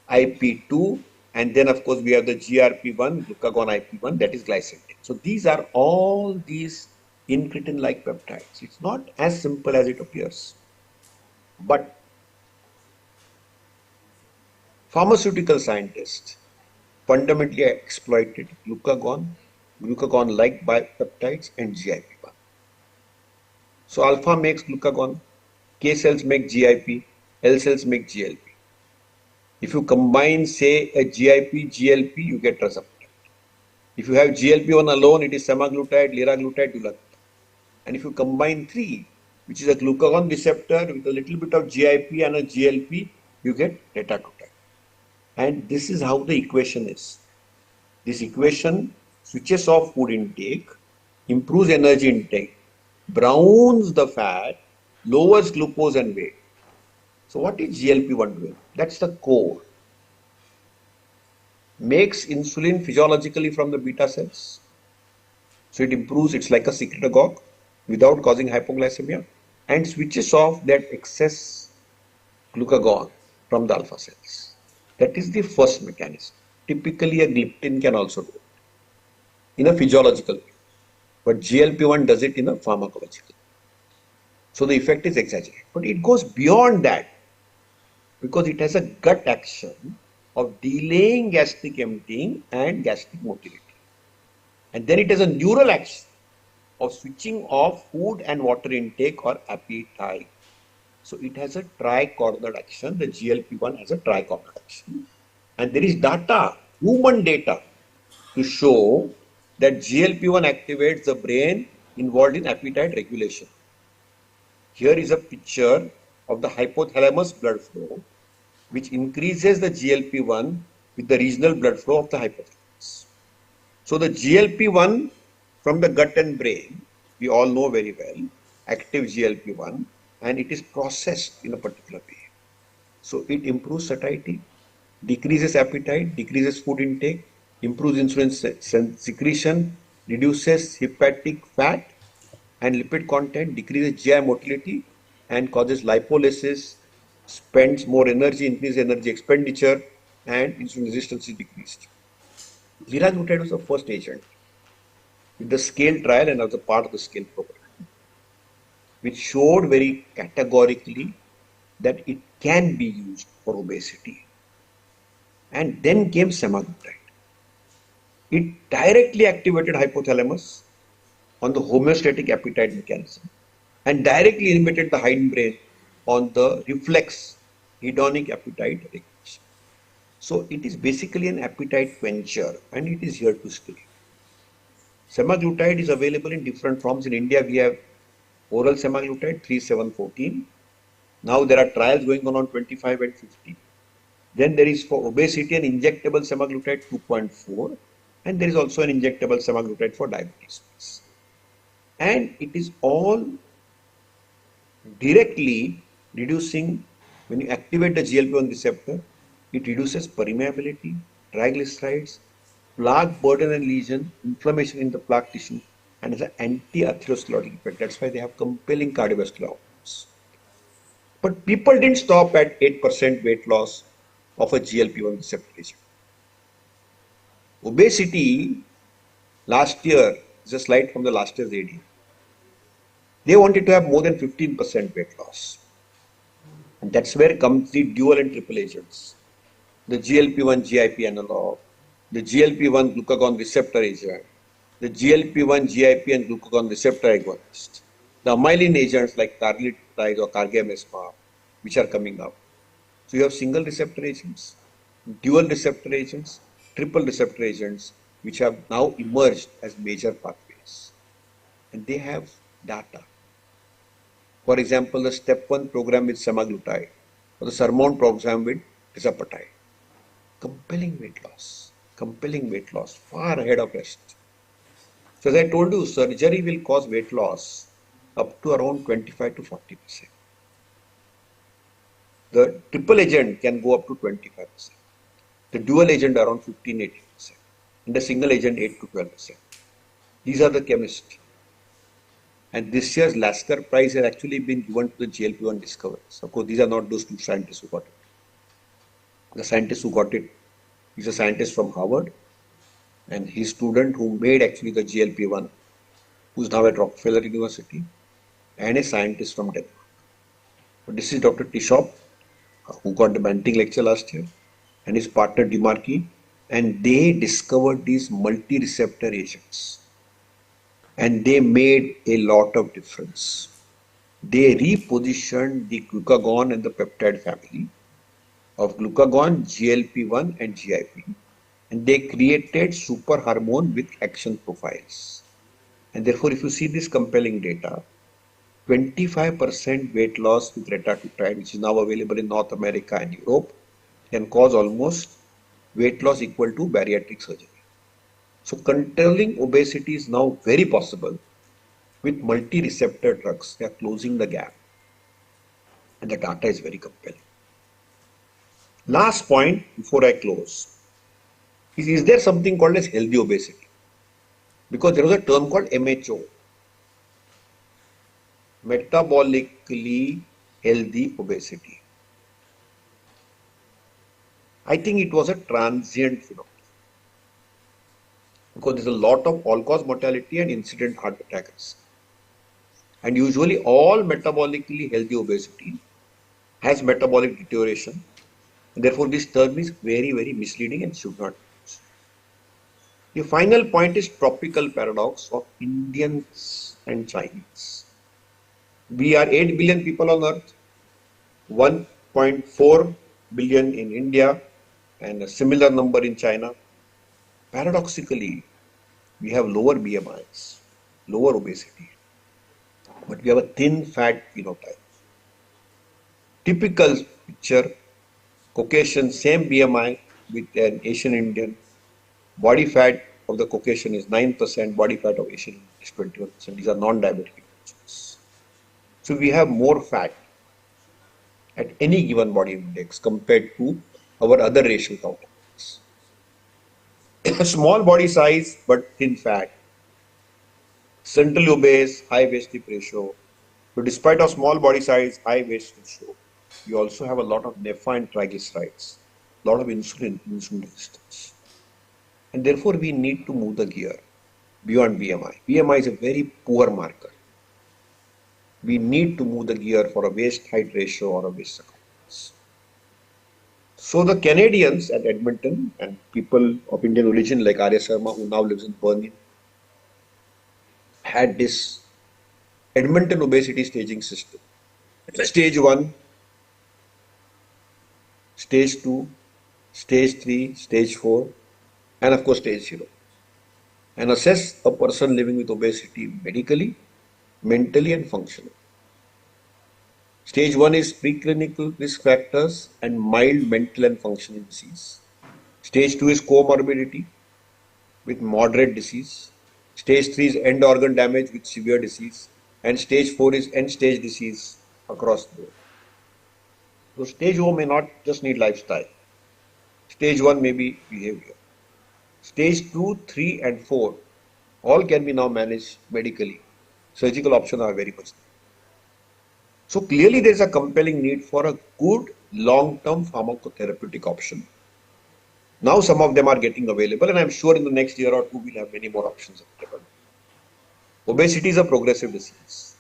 IP2, and then of course we have the GRP1, glucagon IP1, that is glycine. So these are all these incretin-like peptides. It's not as simple as it appears. But pharmaceutical scientists fundamentally exploited glucagon-like peptides and GIP1. So alpha makes glucagon, K cells make GIP, L cells make GLP. If you combine, say, a GIP, GLP, you get tirzepatide. If you have GLP-1 alone, it is semaglutide, liraglutide, dulaglutide. And if you combine three, which is a glucagon receptor with a little bit of GIP and a GLP, you get retatrutide. And this is how the equation is. This equation switches off food intake, improves energy intake, browns the fat, lowers glucose and weight. So what is GLP-1 doing? That's the core. Makes insulin physiologically from the beta cells. So it improves, it's like a secretagogue without causing hypoglycemia, and switches off that excess glucagon from the alpha cells. That is the first mechanism. Typically a gliptin can also do it in a physiological way, but GLP-1 does it in a pharmacological. So the effect is exaggerated, but it goes beyond that because it has a gut action of delaying gastric emptying and gastric motility. And then it has a neural action of switching off food and water intake or appetite. So it has a tricoordinate action. The GLP-1 has a tricoordinate action. And there is data, human data, to show that GLP-1 activates the brain involved in appetite regulation. Here is a picture of the hypothalamus blood flow, which increases the GLP-1 with the regional blood flow of the hypothalamus. So the GLP-1 from the gut and brain, we all know very well, active GLP-1, and it is processed in a particular way. So it improves satiety, decreases appetite, decreases food intake, improves insulin secretion, reduces hepatic fat and lipid content, decreases GI motility, and causes lipolysis, spends more energy, increases energy expenditure, and insulin resistance is decreased. Liraglutide was the first agent with the scale trial and as a part of the scale program, which showed very categorically that it can be used for obesity. And then came semaglutide. It directly activated hypothalamus on the homeostatic appetite mechanism and directly inhibited the hindbrain on the reflex hedonic appetite regulation. So it is basically an appetite quencher and it is here to stay. Semaglutide is available in different forms. In India, we have oral semaglutide 3-7-14. Now there are trials going on 25 and 50. Then there is for obesity an injectable semaglutide 2.4, and there is also an injectable semaglutide for diabetes. And it is all directly reducing, when you activate the GLP-1 receptor, it reduces permeability, triglycerides, plaque burden and lesion, inflammation in the plaque tissue, and has an anti-atherosclerotic effect. That's why they have compelling cardiovascular outcomes. But people didn't stop at 8% weight loss of a GLP-1 receptor agent. Obesity, last year, is a slide from the last year's AD. They wanted to have more than 15% weight loss. And that's where comes the dual and triple agents. The GLP-1 GIP analog, the GLP-1 glucagon receptor agent, the GLP-1 GIP and glucagon receptor agonist, the amylin agents like carglitide or cargamesma, which are coming up. So you have single receptor agents, dual receptor agents, triple receptor agents, which have now emerged as major pathways. And they have data. For example, the step 1 program with semaglutide or the SURMOUNT program with tirzepatide. Compelling weight loss, far ahead of rest. So as I told you, surgery will cause weight loss up to around 25 to 40%. The triple agent can go up to 25%. The dual agent around 15-18%. And the single agent 8 to 12%. These are the chemists. And this year's Lasker Prize has actually been given to the GLP-1 discoverers. Of course, these are not those two scientists who got it. The scientist who got it is a scientist from Harvard, and his student who made actually the GLP-1, who's now at Rockefeller University, and a scientist from Denmark. So this is Dr. Tishop, who got the Banting lecture last year, and his partner Demarchi, and they discovered these multi-receptor agents. And they made a lot of difference. They repositioned the glucagon and the peptide family of glucagon, GLP-1 and GIP. And they created super hormone with action profiles. And therefore, if you see this compelling data, 25% weight loss with retatrutide, which is now available in North America and Europe, can cause almost weight loss equal to bariatric surgery. So controlling obesity is now very possible with multi-receptor drugs. They are closing the gap. And the data is very compelling. Last point before I close is there something called as healthy obesity? Because there was a term called MHO, metabolically healthy obesity. I think it was a transient phenomenon because there's a lot of all-cause mortality and incident heart attack risk. And usually all metabolically healthy obesity has metabolic deterioration. And therefore, this term is very, very misleading and should not be used. The final point is tropical paradox of Indians and Chinese. We are 8 billion people on earth, 1.4 billion in India, and a similar number in China. Paradoxically, we have lower BMIs, lower obesity, but we have a thin fat phenotype. Typical picture, Caucasian, same BMI with an Asian Indian. Body fat of the Caucasian is 9%, body fat of Asian is 21%. These are non-diabetic individuals. So we have more fat at any given body index compared to our other racial counterparts. A small body size but thin fat, centrally obese, high waist hip ratio. So despite of small body size, high waist ratio, we also have a lot of NEFA and triglycerides, a lot of insulin resistance. And therefore, we need to move the gear beyond BMI. BMI is a very poor marker. We need to move the gear for a waist height ratio or a waist circumference. So the Canadians at Edmonton and people of Indian origin like Arya Sharma, who now lives in Burnie, had this Edmonton obesity staging system. Stage 1, stage 2, stage 3, stage 4, and of course stage 0. And assess a person living with obesity medically, mentally and functionally. Stage 1 is preclinical risk factors and mild mental and functional disease. Stage 2 is comorbidity with moderate disease. Stage 3 is end organ damage with severe disease. And stage 4 is end stage disease across the board. So stage 0 may not just need lifestyle. Stage 1 may be behavior. Stage 2, 3 and 4 all can be now managed medically. Surgical options are very much there. So clearly there is a compelling need for a good long-term pharmacotherapeutic option. Now some of them are getting available, and I'm sure in the next year or two we'll have many more options available. Obesity is a progressive disease,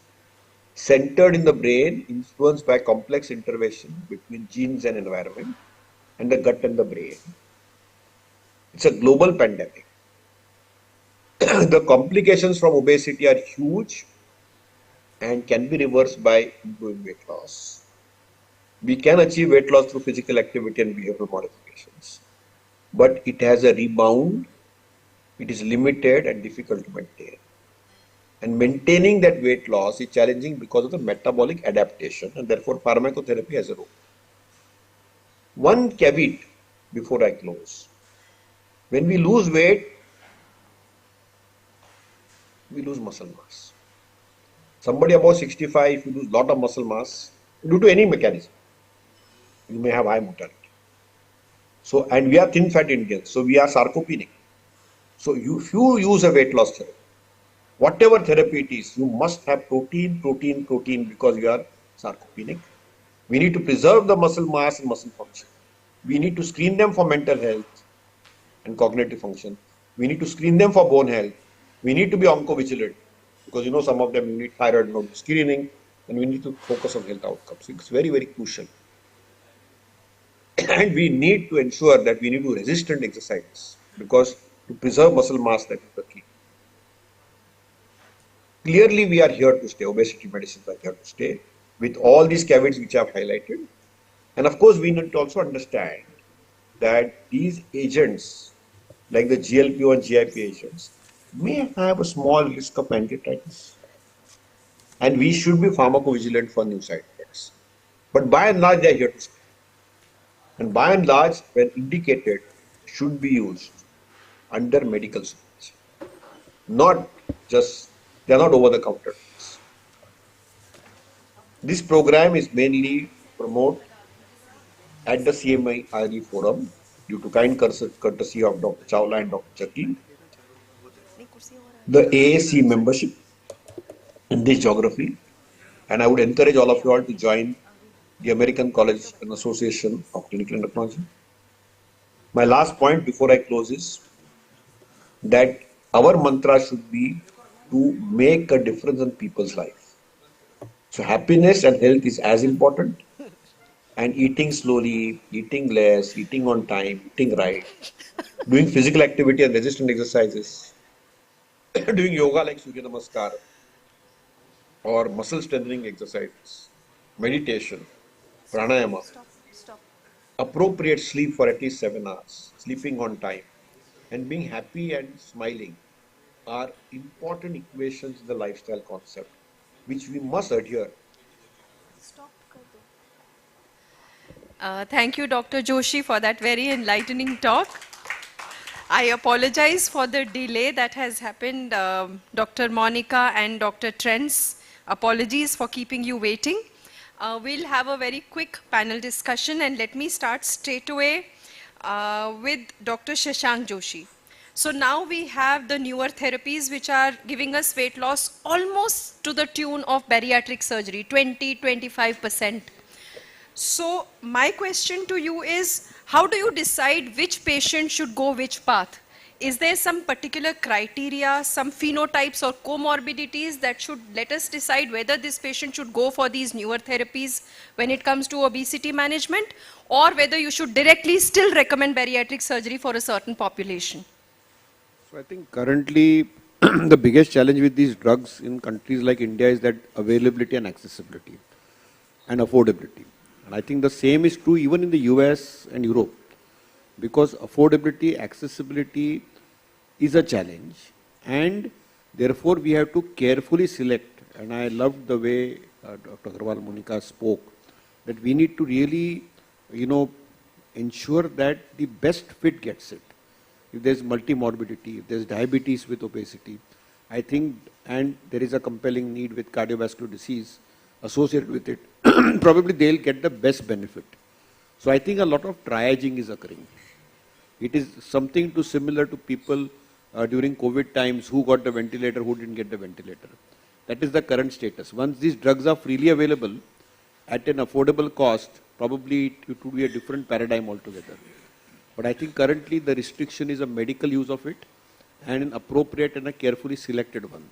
centered in the brain, influenced by complex intervention between genes and environment, and the gut and the brain. It's a global pandemic. The complications from obesity are huge and can be reversed by improving weight loss. We can achieve weight loss through physical activity and behavioral modifications, but it has a rebound, it is limited and difficult to maintain. And maintaining that weight loss is challenging because of the metabolic adaptation, and therefore pharmacotherapy has a role. One caveat before I close. When we lose weight, we lose muscle mass. Somebody above 65, if you lose a lot of muscle mass, due to any mechanism, you may have high mortality. So, and we are thin fat Indians, so we are sarcopenic. So if you use a weight loss therapy, whatever therapy it is, you must have protein because you are sarcopenic. We need to preserve the muscle mass and muscle function. We need to screen them for mental health and cognitive function. We need to screen them for bone health. We need to be oncovigilant because you know some of them you need thyroid node screening, and we need to focus on health outcomes. It's very, very crucial. And we need to ensure that we need to resistant exercise because to preserve muscle mass, that is the key. Clearly, we are here to stay. Obesity medicines are here to stay with all these caveats which I have highlighted. And of course, we need to also understand that these agents, like the GLP-1, GIP agents, may have a small risk of pancreatitis. And we should be pharmacovigilant for new side effects. But by and large, they are here to stay. And by and large, when indicated, should be used under medical supervision. Not just, they are not over-the-counter drugs. This program is mainly promoted at the CMRE forum due to kind courtesy of Dr. Chawla and Dr. Chakli. The AAC membership in this geography, and I would encourage all of you all to join the American College and Association of Clinical Endocrinology. My last point before I close is that our mantra should be to make a difference in people's life. So happiness and health is as important, and eating slowly, eating less, eating on time, eating right, doing physical activity and resistant exercises, doing yoga like Surya Namaskar, or muscle strengthening exercises, meditation, pranayama, appropriate sleep for at least 7 hours, sleeping on time, and being happy and smiling are important equations in the lifestyle concept, which we must adhere. Thank you, Dr. Joshi, for that very enlightening talk. I apologize for the delay that has happened, Dr. Monica and Dr. Trents. Apologies for keeping you waiting. We'll have a very quick panel discussion, and let me start straight away with Dr. Shashank Joshi. So now we have the newer therapies which are giving us weight loss almost to the tune of bariatric surgery, 20–25%. So my question to you is, how do you decide which patient should go which path? Is there some particular criteria, some phenotypes or comorbidities that should let us decide whether this patient should go for these newer therapies when it comes to obesity management, or whether you should directly still recommend bariatric surgery for a certain population? So I think currently the biggest challenge with these drugs in countries like India is that availability and accessibility and affordability. And I think the same is true even in the US and Europe, because affordability, accessibility is a challenge, and therefore we have to carefully select. And I loved the way Dr. Agarwal Monica spoke, that we need to really, ensure that the best fit gets it. If there's multimorbidity, if there's diabetes with obesity, I think, and there is a compelling need with cardiovascular disease associated with it, probably they'll get the best benefit. So I think a lot of triaging is occurring. It is something to similar to people during COVID times who got the ventilator, who didn't get the ventilator. That is the current status. Once these drugs are freely available at an affordable cost, probably it would be a different paradigm altogether. But I think currently the restriction is a medical use of it and an appropriate and a carefully selected one.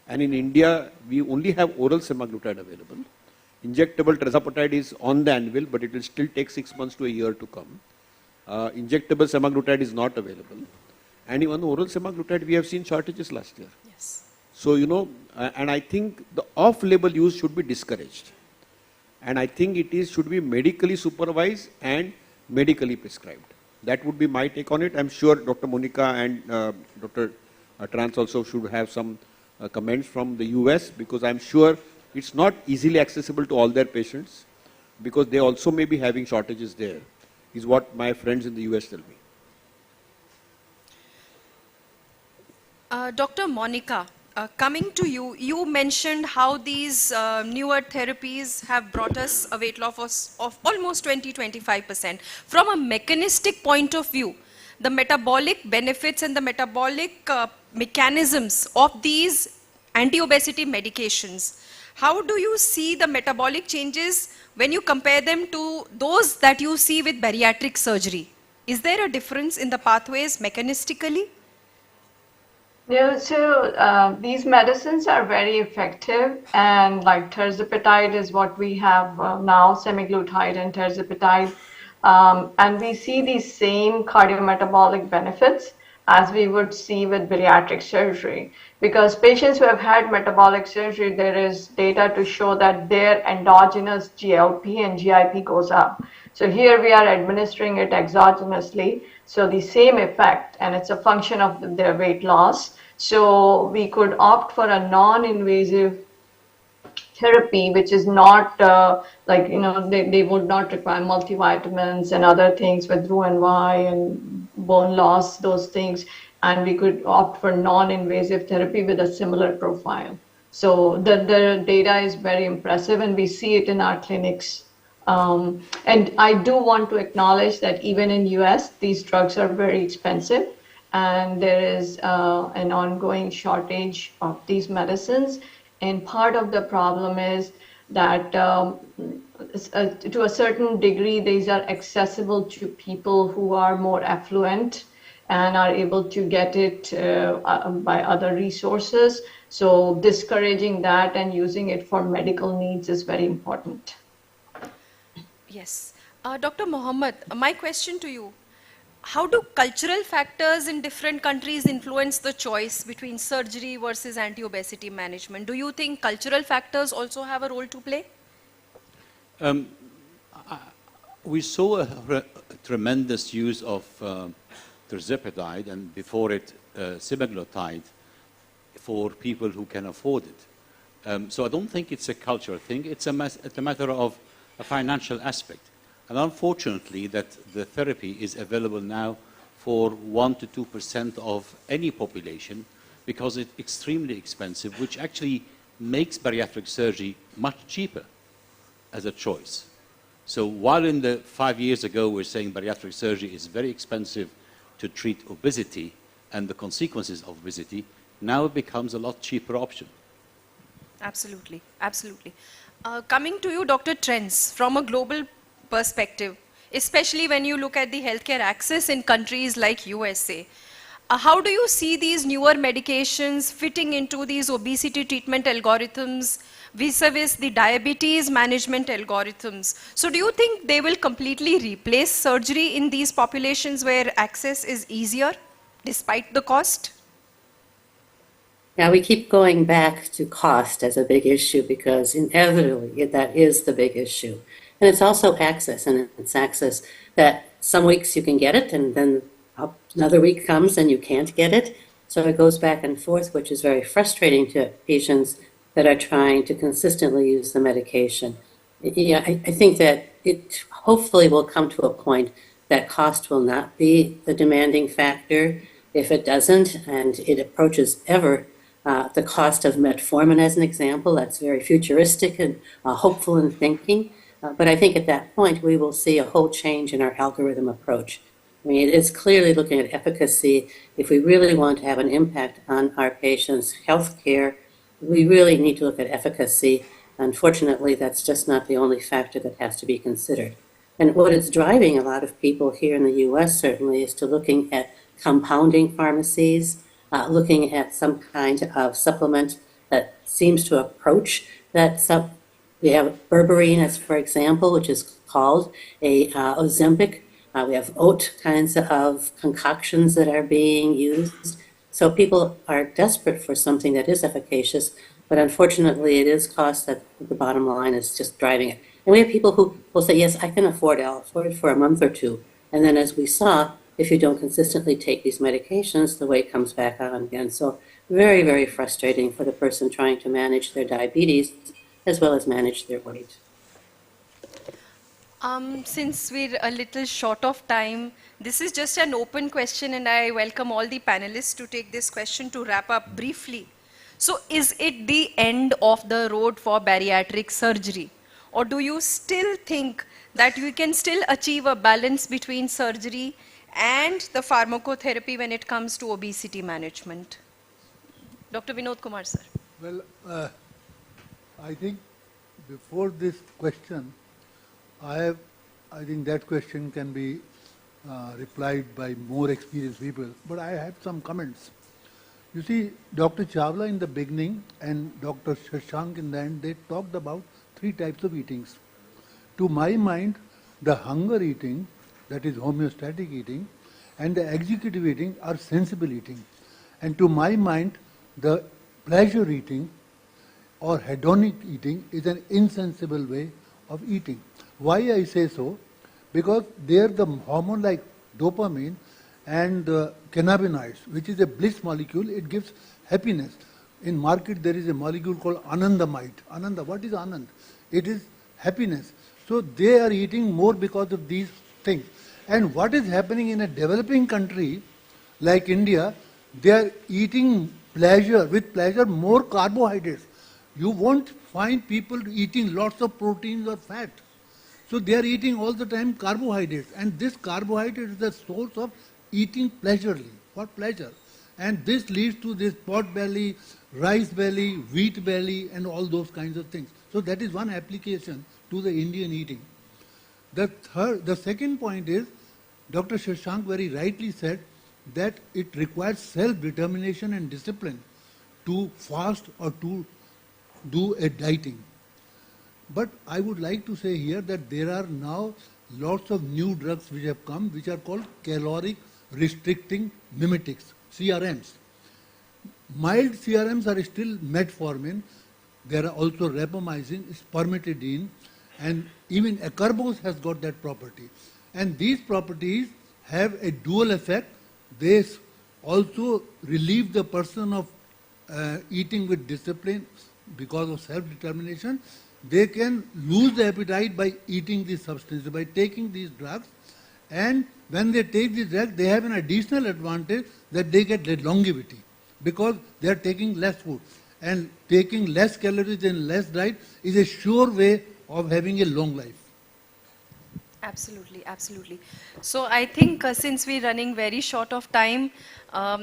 And in India, we only have oral semaglutide available. Injectable tirzepatide is on the anvil, but it will still take 6 months to a year to come. Injectable semaglutide is not available. And even oral semaglutide, we have seen shortages last year. Yes. So, and I think the off-label use should be discouraged. And I think it should be medically supervised and medically prescribed. That would be my take on it. I'm sure Dr. Monica and Dr. Trans also should have some comments from the US, because I'm sure it's not easily accessible to all their patients, because they also may be having shortages there, is what my friends in the US tell me. Dr. Monica, coming to you, you mentioned how these newer therapies have brought us a weight loss of almost 20-25%. From a mechanistic point of view, the metabolic benefits and the metabolic mechanisms of these anti-obesity medications, how do you see the metabolic changes when you compare them to those that you see with bariatric surgery? Is there a difference in the pathways mechanistically? Yeah, so these medicines are very effective, and like tirzepatide is what we have now, semaglutide and tirzepatide, and we see these same cardiometabolic benefits as we would see with bariatric surgery. Because patients who have had metabolic surgery, there is data to show that their endogenous GLP and GIP goes up. So here we are administering it exogenously, so the same effect, and it's a function of their weight loss. So we could opt for a non-invasive therapy, which is not they would not require multivitamins and other things with Roux-en-Y and bone loss, those things, and we could opt for non-invasive therapy with a similar profile. So the data is very impressive, and we see it in our clinics. And I do want to acknowledge that even in US, these drugs are very expensive, and there is an ongoing shortage of these medicines. And part of the problem is that to a certain degree, these are accessible to people who are more affluent and are able to get it by other resources. So discouraging that and using it for medical needs is very important. Yes. Dr. Mohammed, my question to you, how do cultural factors in different countries influence the choice between surgery versus anti-obesity management? Do you think cultural factors also have a role to play? We saw a tremendous use of tirzepatide and before it semaglutide for people who can afford it. So I don't think it's a cultural thing. It's a matter of a financial aspect. And unfortunately, that the therapy is available now for 1 to 2% of any population because it's extremely expensive, which actually makes bariatric surgery much cheaper as a choice. So while in the 5 years ago we're saying bariatric surgery is very expensive to treat obesity and the consequences of obesity, now it becomes a lot cheaper option. Absolutely, absolutely. Coming to you, Dr. Trends, from a global perspective, especially when you look at the healthcare access in countries like USA, how do you see these newer medications fitting into these obesity treatment algorithms vis-a-vis the diabetes management algorithms? So do you think they will completely replace surgery in these populations where access is easier despite the cost? Now, we keep going back to cost as a big issue because inevitably that is the big issue. And it's also access, and it's access that some weeks you can get it and then another week comes and you can't get it. So it goes back and forth, which is very frustrating to patients that are trying to consistently use the medication. Yeah, I think that it hopefully will come to a point that cost will not be the demanding factor. If it doesn't and it approaches ever The cost of metformin as an example, that's very futuristic and hopeful in thinking. But I think at that point, we will see a whole change in our algorithm approach. I mean, it is clearly looking at efficacy. If we really want to have an impact on our patients' health care, we really need to look at efficacy. Unfortunately, that's just not the only factor that has to be considered. And what is driving a lot of people here in the US certainly is to looking at compounding pharmacies, looking at some kind of supplement that seems to approach that we have berberine as, for example, which is called a Ozempic. We have oat kinds of concoctions that are being used. So people are desperate for something that is efficacious, but unfortunately it is cost that the bottom line is just driving it. And we have people who will say, yes, I can afford it, I'll afford it for a month or two. And then as we saw, if you don't consistently take these medications, the weight comes back on again. So very, very frustrating for the person trying to manage their diabetes as well as manage their weight. Since we're a little short of time, this is just an open question and I welcome all the panelists to take this question to wrap up briefly. So is it the end of the road for bariatric surgery? Or do you still think that we can still achieve a balance between surgery and the pharmacotherapy when it comes to obesity management? Dr. Vinod Kumar, sir. Well, I think before this question, I think that question can be replied by more experienced people, but I have some comments. You see, Dr. Chawla in the beginning and Dr. Shashank in the end, they talked about 3 types of eatings. To my mind, the hunger eating, that is homeostatic eating, and the executive eating are sensible eating. And to my mind, the pleasure eating or hedonic eating is an insensible way of eating. Why I say so? Because there the hormone like dopamine and cannabinoids, which is a bliss molecule, it gives happiness. In market there is a molecule called anandamide. Ananda, what is anand? It is happiness. So they are eating more because of these things. And what is happening in a developing country like India, they are eating with pleasure more carbohydrates. You won't find people eating lots of proteins or fat. So they are eating all the time carbohydrates, and this carbohydrate is the source of eating pleasurely, for pleasure. And this leads to this pot belly, rice belly, wheat belly, and all those kinds of things. So that is one application to the Indian eating. The second point is, Dr. Shashank very rightly said that it requires self-determination and discipline to fast or to do a dieting. But I would like to say here that there are now lots of new drugs which have come, which are called caloric restricting mimetics, CRMs. Mild CRMs are still metformin. There are also rapamycin, spermethrin, and even acarbose has got that property. And these properties have a dual effect. They also relieve the person of eating with discipline because of self-determination. They can lose the appetite by eating these substances, by taking these drugs. And when they take these drugs, they have an additional advantage that they get longevity because they are taking less food. And taking less calories and less diet is a sure way of having a long life. Absolutely, absolutely. So I think since we're running very short of time,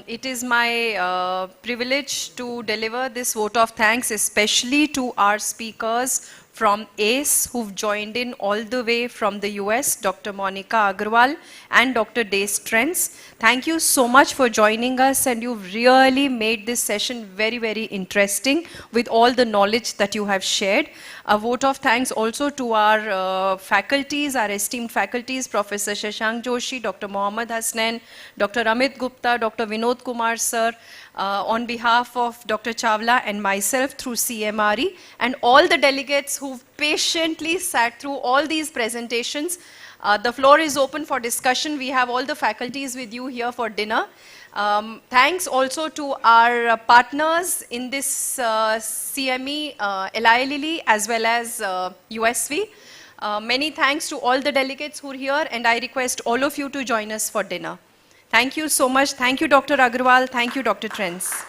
it is my privilege to deliver this vote of thanks, especially to our speakers from ACE who've joined in all the way from the US, Dr. Monica Agarwal and Dr. Dace Trents. Thank you so much for joining us, and you've really made this session very, very interesting with all the knowledge that you have shared. A vote of thanks also to our faculties, our esteemed faculties, Professor Shashank Joshi, Dr. Mohammad Hasnain, Dr. Amit Gupta, Dr. Vinod Kumar sir, on behalf of Dr. Chawla and myself through CMRE, and all the delegates who've patiently sat through all these presentations. The floor is open for discussion. We have all the faculties with you here for dinner. Thanks also to our partners in this CME, Eli Lilly, as well as USV. Many thanks to all the delegates who are here, and I request all of you to join us for dinner. Thank you so much. Thank you, Dr. Agarwal. Thank you, Dr. Trents.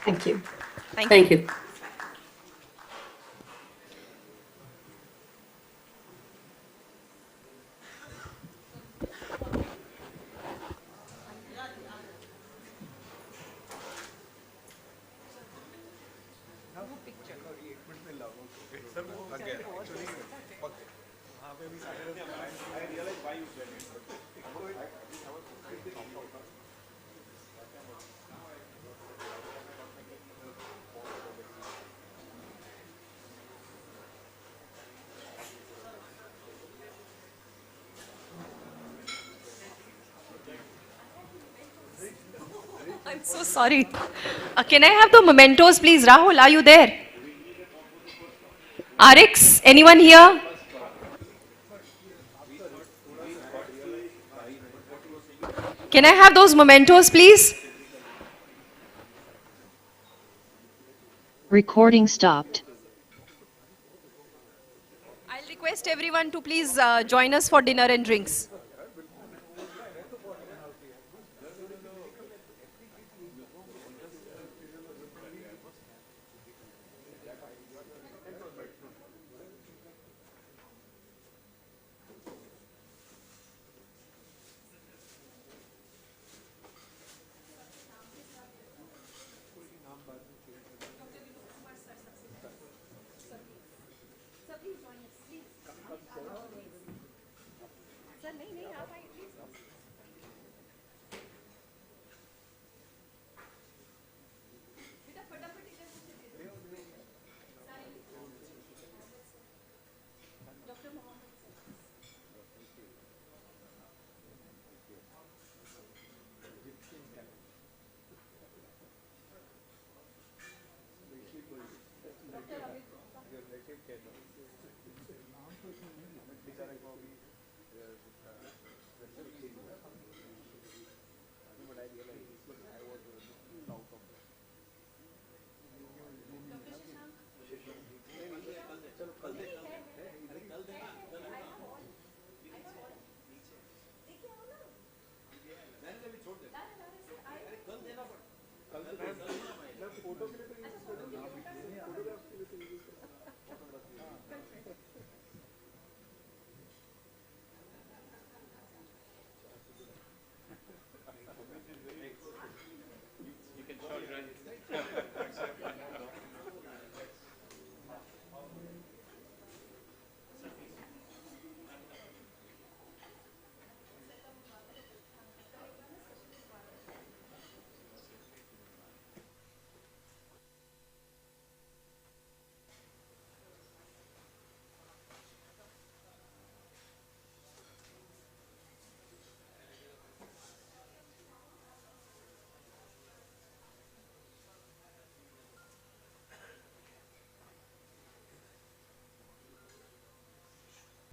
Thank you. Thank you. I'm so sorry. Can I have the mementos, please? Rahul, are you there? RX, anyone here? Can I have those mementos, please? Recording stopped. I'll request everyone to please join us for dinner and drinks.